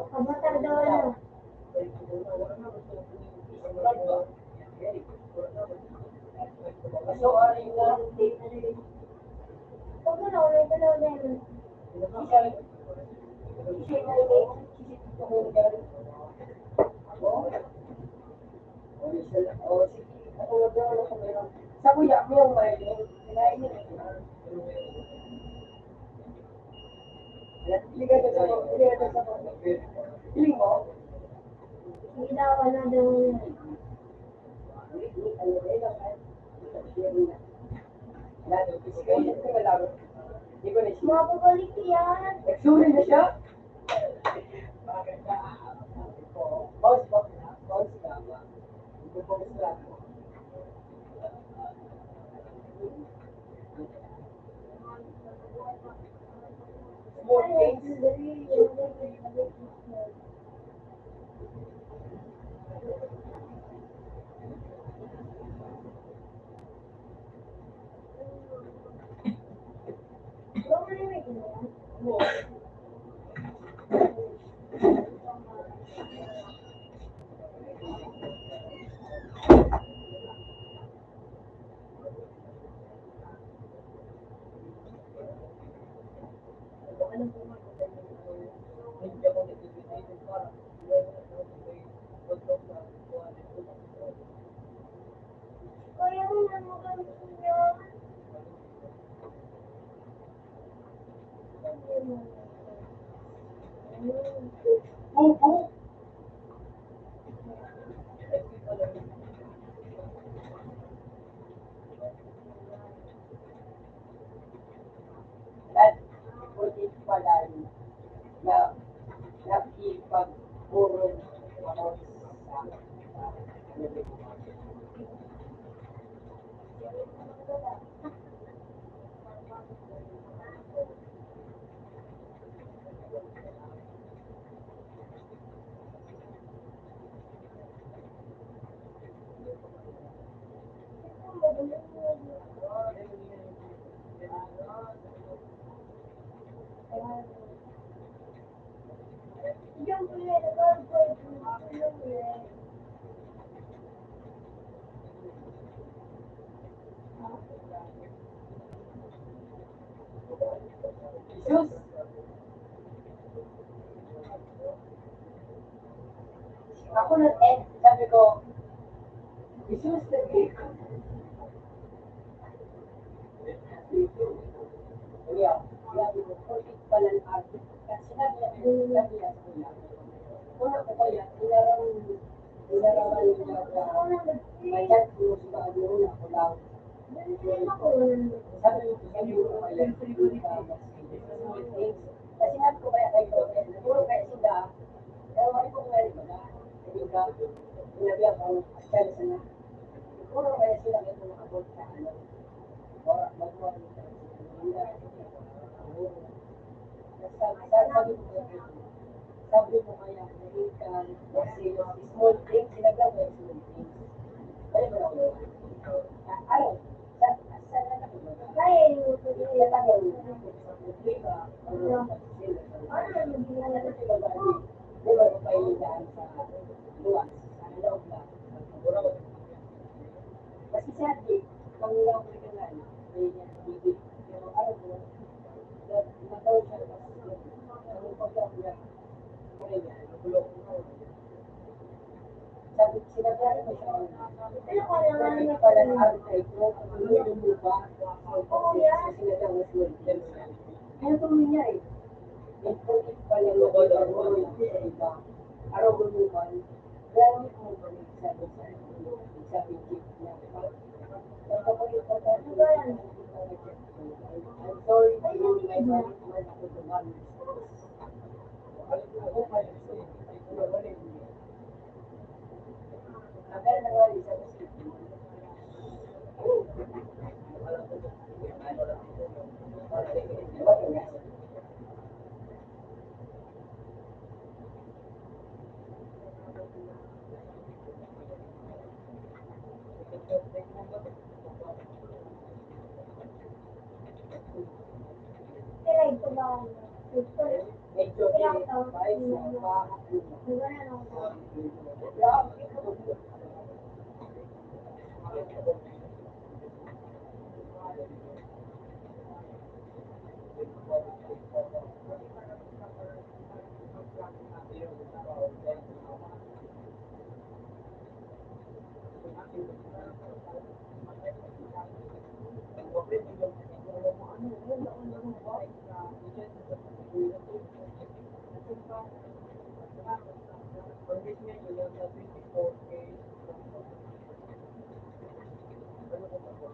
Kabatar daw ano. Pag ano, may dalaw na yun. Sa kuya mo yung may kinain niya. Piling mo? Hindi daw, ano daw yun. Mga pabalik yan. Nagsunin na siya? Bounce back na? Bounce ka ba? Bounce lang. Small things. Kaya mo na magalit niya. Bubu! At ulit pala na nakipagpuro ako sa Yung pala, nag-avoid mo. Ano yun? Jesus! Ako na sabi ko, Jesus, sabi ko. Kaya, sabi ko, ulit pala ng ate. Kasi sinabi niya sa kuya. Una ko kaya, ilarang may chat ko sa ano na ako lang. Sabi ko kaya, kasi sinabi ko kaya kayo, siguro kaya sila, pero wala ko kaya rin na. Hindi ka, sinabi ako, kaya sana. Siguro kaya sila kayo nakabot sa ano. Wala, magawa ko sa sabi mo kaya, naging ka, kasi small things, sinagawa yung small things. Kaya ba ako? Ano? Saan na ako ba? Kaya yung Kaya tayo, di ba? Di ba ko kayo daan sa luwas? Sa loob lang. Kasi siya, pag lang ko ka nga, may bibig. Pero ano mo, nataw siya, ang pagkakas niya, sabi, sinabihan ko siya, Pero kaya nga hindi naman pala ang arte ito, yung lupa, sinabihan ko siya, kaya tuloy niya eh. Ito pala yung sa iba, araw ko naman, gamit mo ba yung sabi sa chief niya, I'm sorry, I don't like my ako to man. Ako pa yun, Nakaya na nga isa ko ako tawag. Ganyan ako tawag.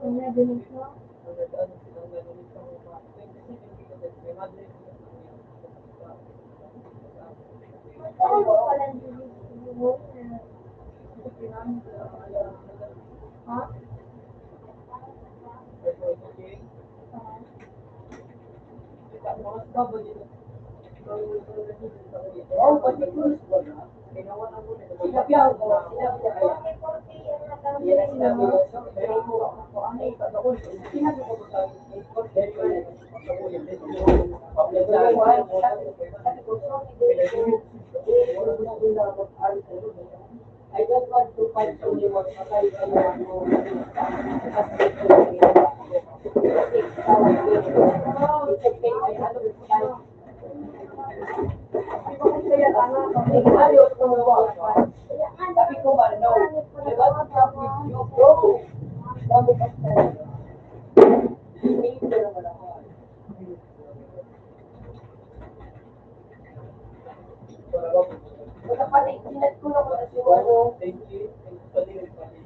Kung nadinig mo, ano ba pala dinig mo? Ha? Oh, pati cruise ko na. Sinabi ako, sinabi niya kaya. Yan ang sinabi ko. Pero ako, ano yung ko? Sinabi ko ba sa I don't want to fight anyone. Patay ka na ako. Ayos ko mo. Sabi ko ba, no. I want to talk with you, bro. Sabi ko sa hindi naman ako. Wala pa rin, sinat ko lang kasi yung ano.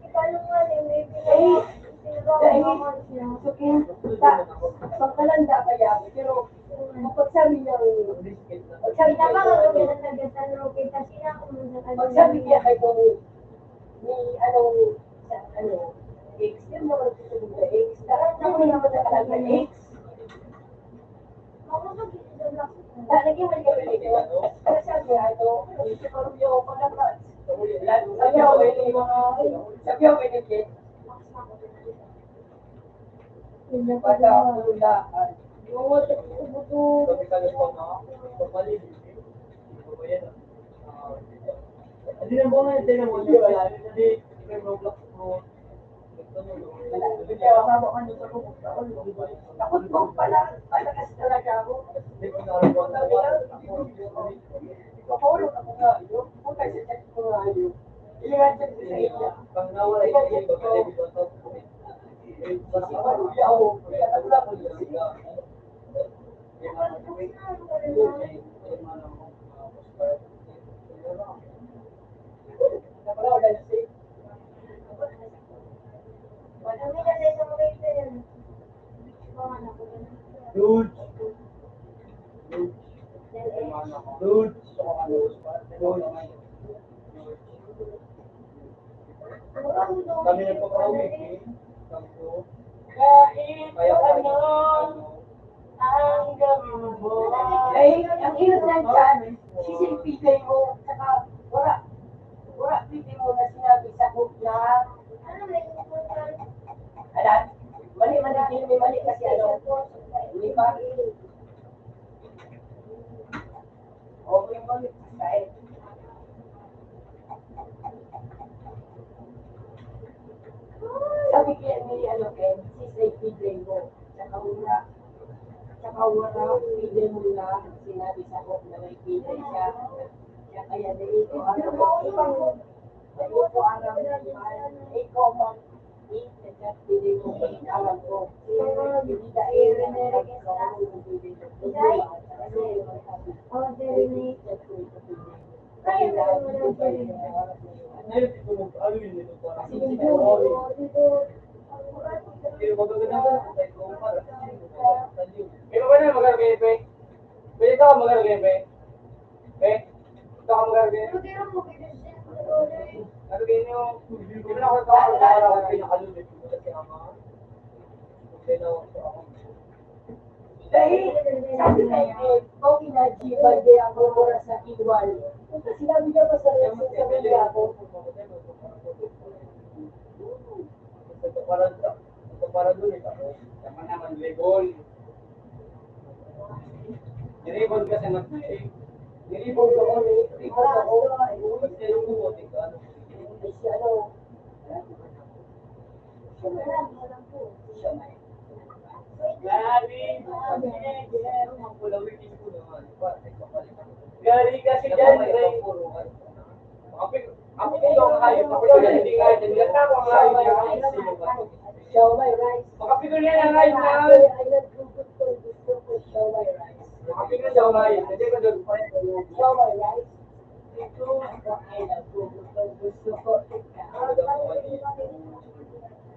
Ikaw yung nga, may pinagawa Pagkalanda kaya, pero kapag sabi niya, sabi na ba ako pinatagatan mo kita sila kung pag sabi niya kay kung ni anong X, yun naman gusto nila X. Ako naman nakalaga X. ako mag-iilag Lagi mo yung ito. Pero sabi niya, ito, siguro yung pagkakas. Sabi ako, may nagkit. Pada pulaan. Yung buto. Hindi na po nga, tingnan mo. Hindi, may Roblox mo. Takot ko pala. Palakas talaga ako. Kapulog ako nga. Yung puta sa chat ko nga yun. Ilingan chat ko sa iya. Pag nawala yung iba, kasi di ba ito? Dude. Kami nagpapawid eh. Kahit ano ang gawin mo. Ay, ang hirap lang dyan, sisilpigay mo, saka wala pili mo na sinabi sa book na, alam, mali, may mali kasi ano, hindi ba? O, may mali, kahit. Sabi kaya ni, Ken, sisilpigay mo, saka wala pili mo na sinabi sa book na may pili siya. Kaya dito, ano ko alam ikaw mo hindi mo alam ko hindi dahil Ikaw ba na mag-argay, Pe? Pwede ka mag-argay, Pe? Pe? Ikaw ka mag-argay? Argay niyo. Hindi na ako para ako pinakalulit ko kasi ama. Okay na ako. dahil sabi kayo kung inajiba din ang oras sa iwan sinabi niya pa sa lesson sa mga ako Para doon eh. Tama naman, Legol. Ni-Legol kasi nag-play. Nilibog ako, nilibog ako. Kasi yung bumote ka, ano? Si ano, Galing kasi dyan, Ray. Ako ito ang hayop, ako ito hindi nga dyan. Yan ako ang hayop niya. show my rice. Makapigil yan ang hayop na. Show my rice. Makapigil daw ang hayop. Hindi ka doon. Show my rice.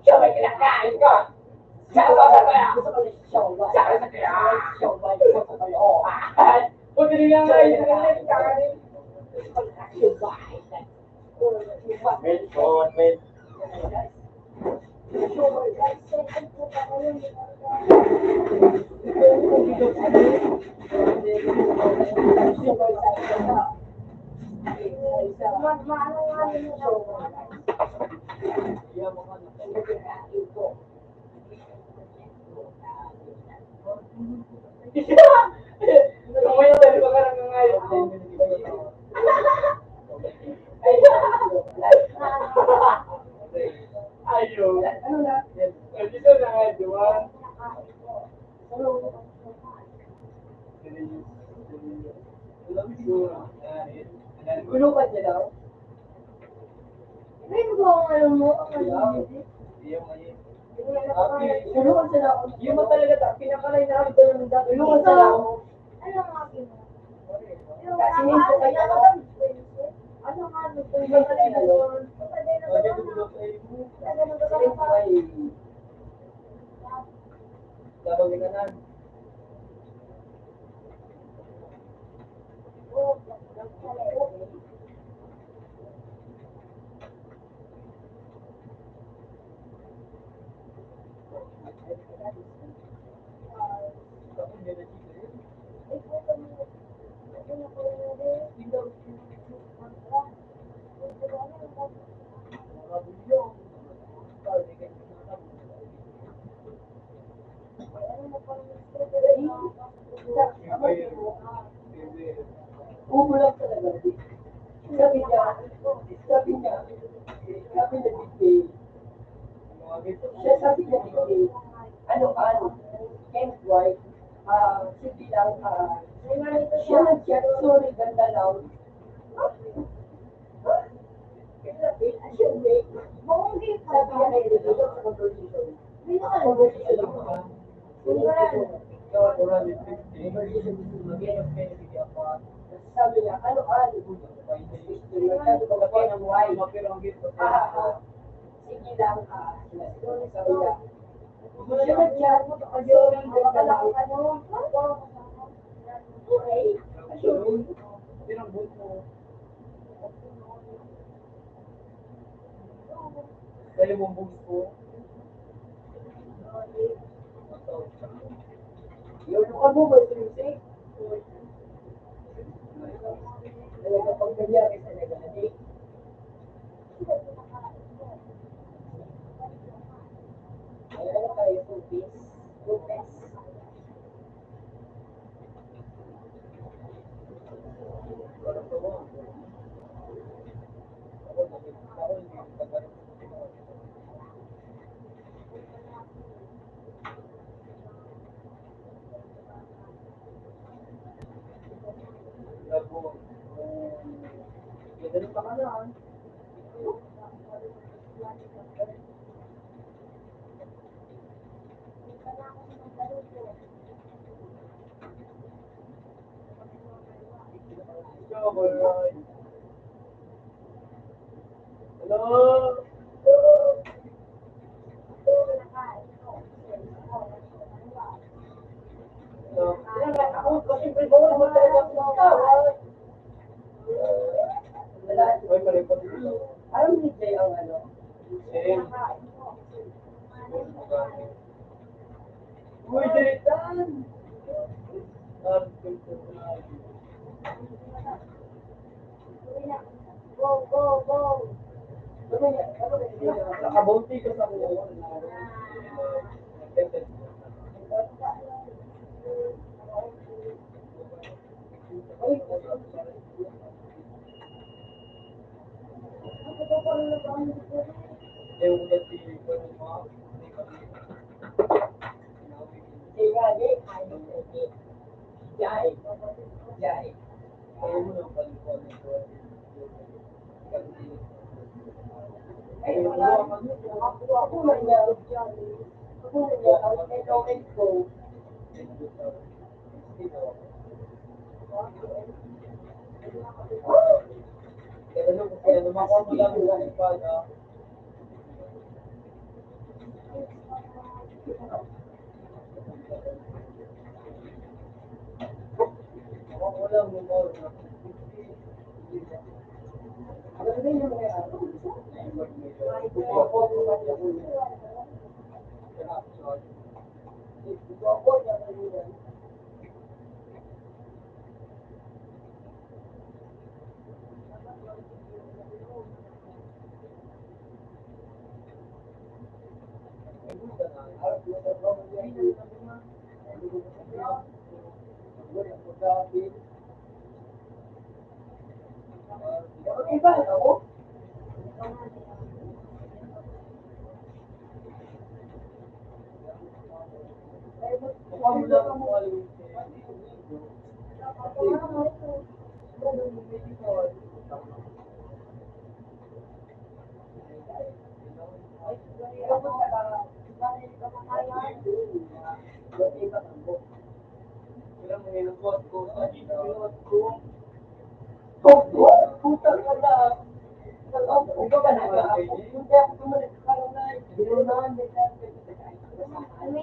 Siya may kinakain ka. Siya ba sa kaya? Show my Siya ba sa kaya? show my rice. Buti rin ang hayop na kinakain. Mid. Kumain tayo ba ka ng hayop? Ayo. Dito na nga, diba? Gulupan niya daw. Gulupan siya daw. Yung mo talaga, pinakalay na ako doon ng dati. Gulupan siya daw. Kasi hindi ko kaya ano nga, Gagawin na na. Ubo lang talaga. Sabi niya, sabi niya, siya sabi niya, Ken's wife, hindi lang, siya nag-chat, sorry, ganda lang. Sabi niya, nag-review sa conversation. Sabi niya, ano, sabi ko, bakit ang wife? Sige lang, sabi niya, siya nag-chat, sorry, ganda lang. Kaya mong bugs ko. Yung ano ba, Tracy? Talaga pag nangyari sa nagani. Alam mo kayo, Lupis? Ganun pa ka na. Hello? Alam ni Jay ang ano? Uy, dilitan! Nakabunti ka sa ulo. May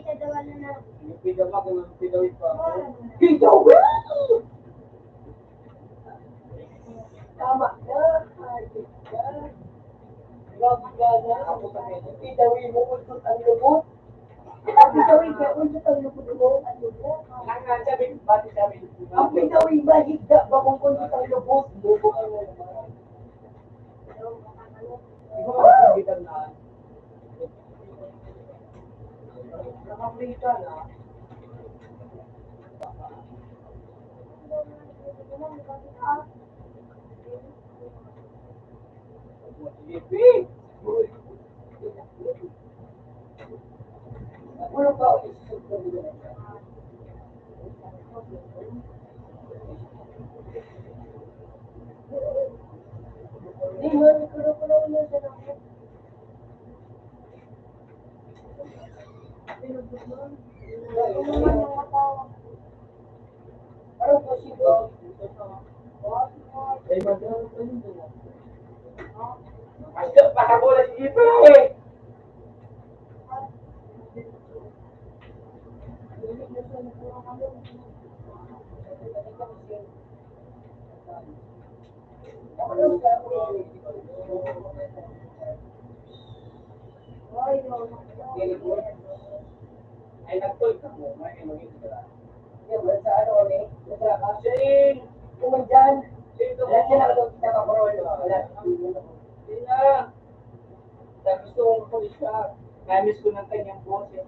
tadawa na na. Namiss ko ng kanyang boses.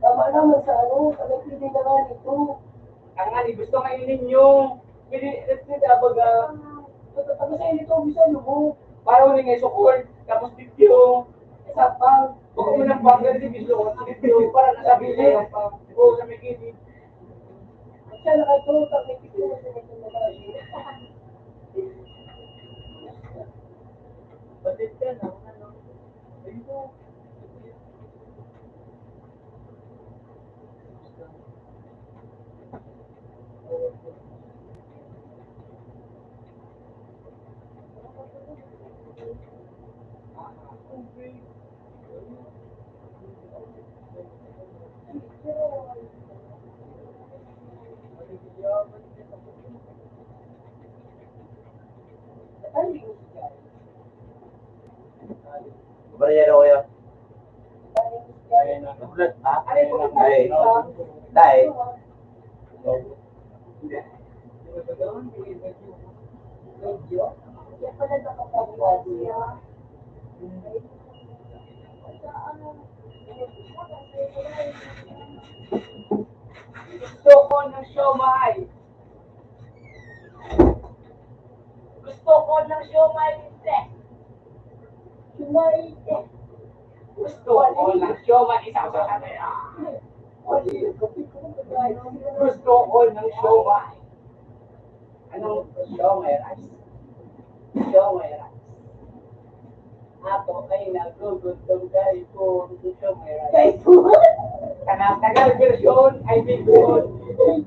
Tama naman sa ano, sa nagpili naman ito. Ang nga, gusto kainin nyo. Tapos sa inito, bisa lubo. Parang wala nga sukol, tapos video. Isa pang. Huwag mo nang bagal si video, video, para nasabili. Oo, sa may gilid. Siya nakatulog, pag may picture na sa nito na Barya na kuya. Ha? Ay, dahil. Kaya pala nakapagpapag siya. Gusto ko ng siomay. Gusto ko ng siomay, te. Sumaite. Gusto ko ng siomay. Isang sa kanila. Gusto ko ng siomay. Anong siomay rice? Siomay rice. Ako ay nagugutom dahil po sa siomay rice. Kay Puan. Tagal version ay bigod.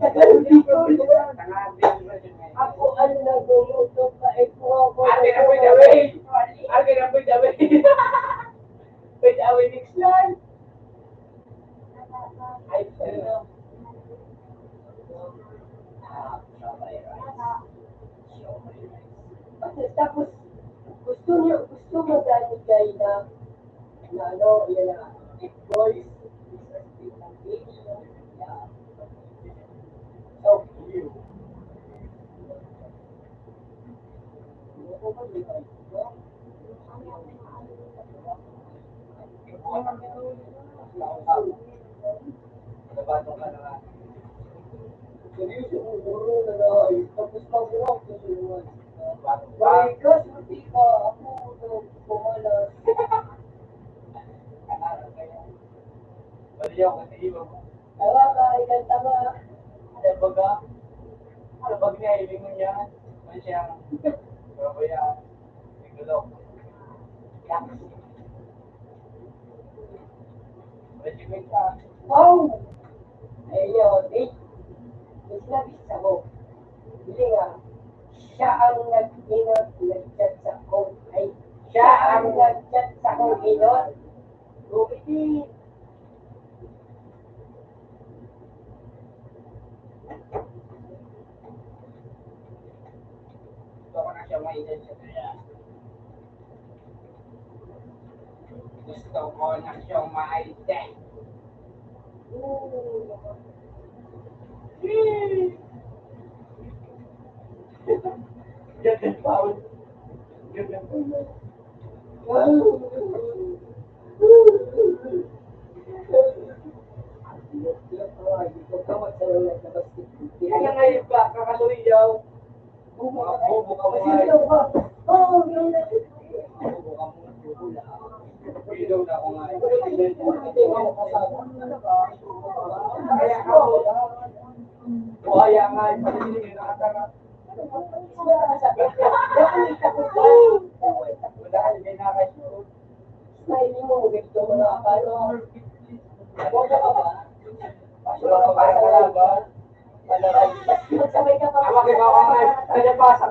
Tagal bigod. Tagal version ay Ako ang nagumuto pa ito ako. Ate na pwede away. Ate na pwede away. Pwede away next line. Ay, ano? Tapos, gusto mo dahil kayo na ano, yan na, boys, So you. Nabato ka na nga. Seryoso, uro na na. Tapos mag-rock na siya. Why, kasi hindi ka ako pumalas. Baliyaw ka sa iba mo. Tawa ka, ikan tama. Ano ba ka? Ano ba ginahiling mo yan? Ano siyang babaya? Sigulok. Yak. Regiment ka. Oh! Ayun, eh. Mas nabisa mo. Hindi nga. Siya ang nag-chat sa kong, ay, siya ang nag-chat sa kong inon. Bumiti. Gusto ko na siya mailan sa kaya. Gusto ko na siya mailan. Ganda Paul. Ganda Paul. Kaya ngayon ba, kakasuliyaw? Bubo ka mo ay. Oh, yung Bubo ka mo. Ilaw na ako nga. Kaya ka mo. Buhaya nga. Pagkili na nakatara. Madahal kay nakasuot. Smiley mo, gusto mo na akala. Huwag ka ba? Wala ka para ka ba? Magsabay ka pa. Ama kay baka nga. Kaya pa sa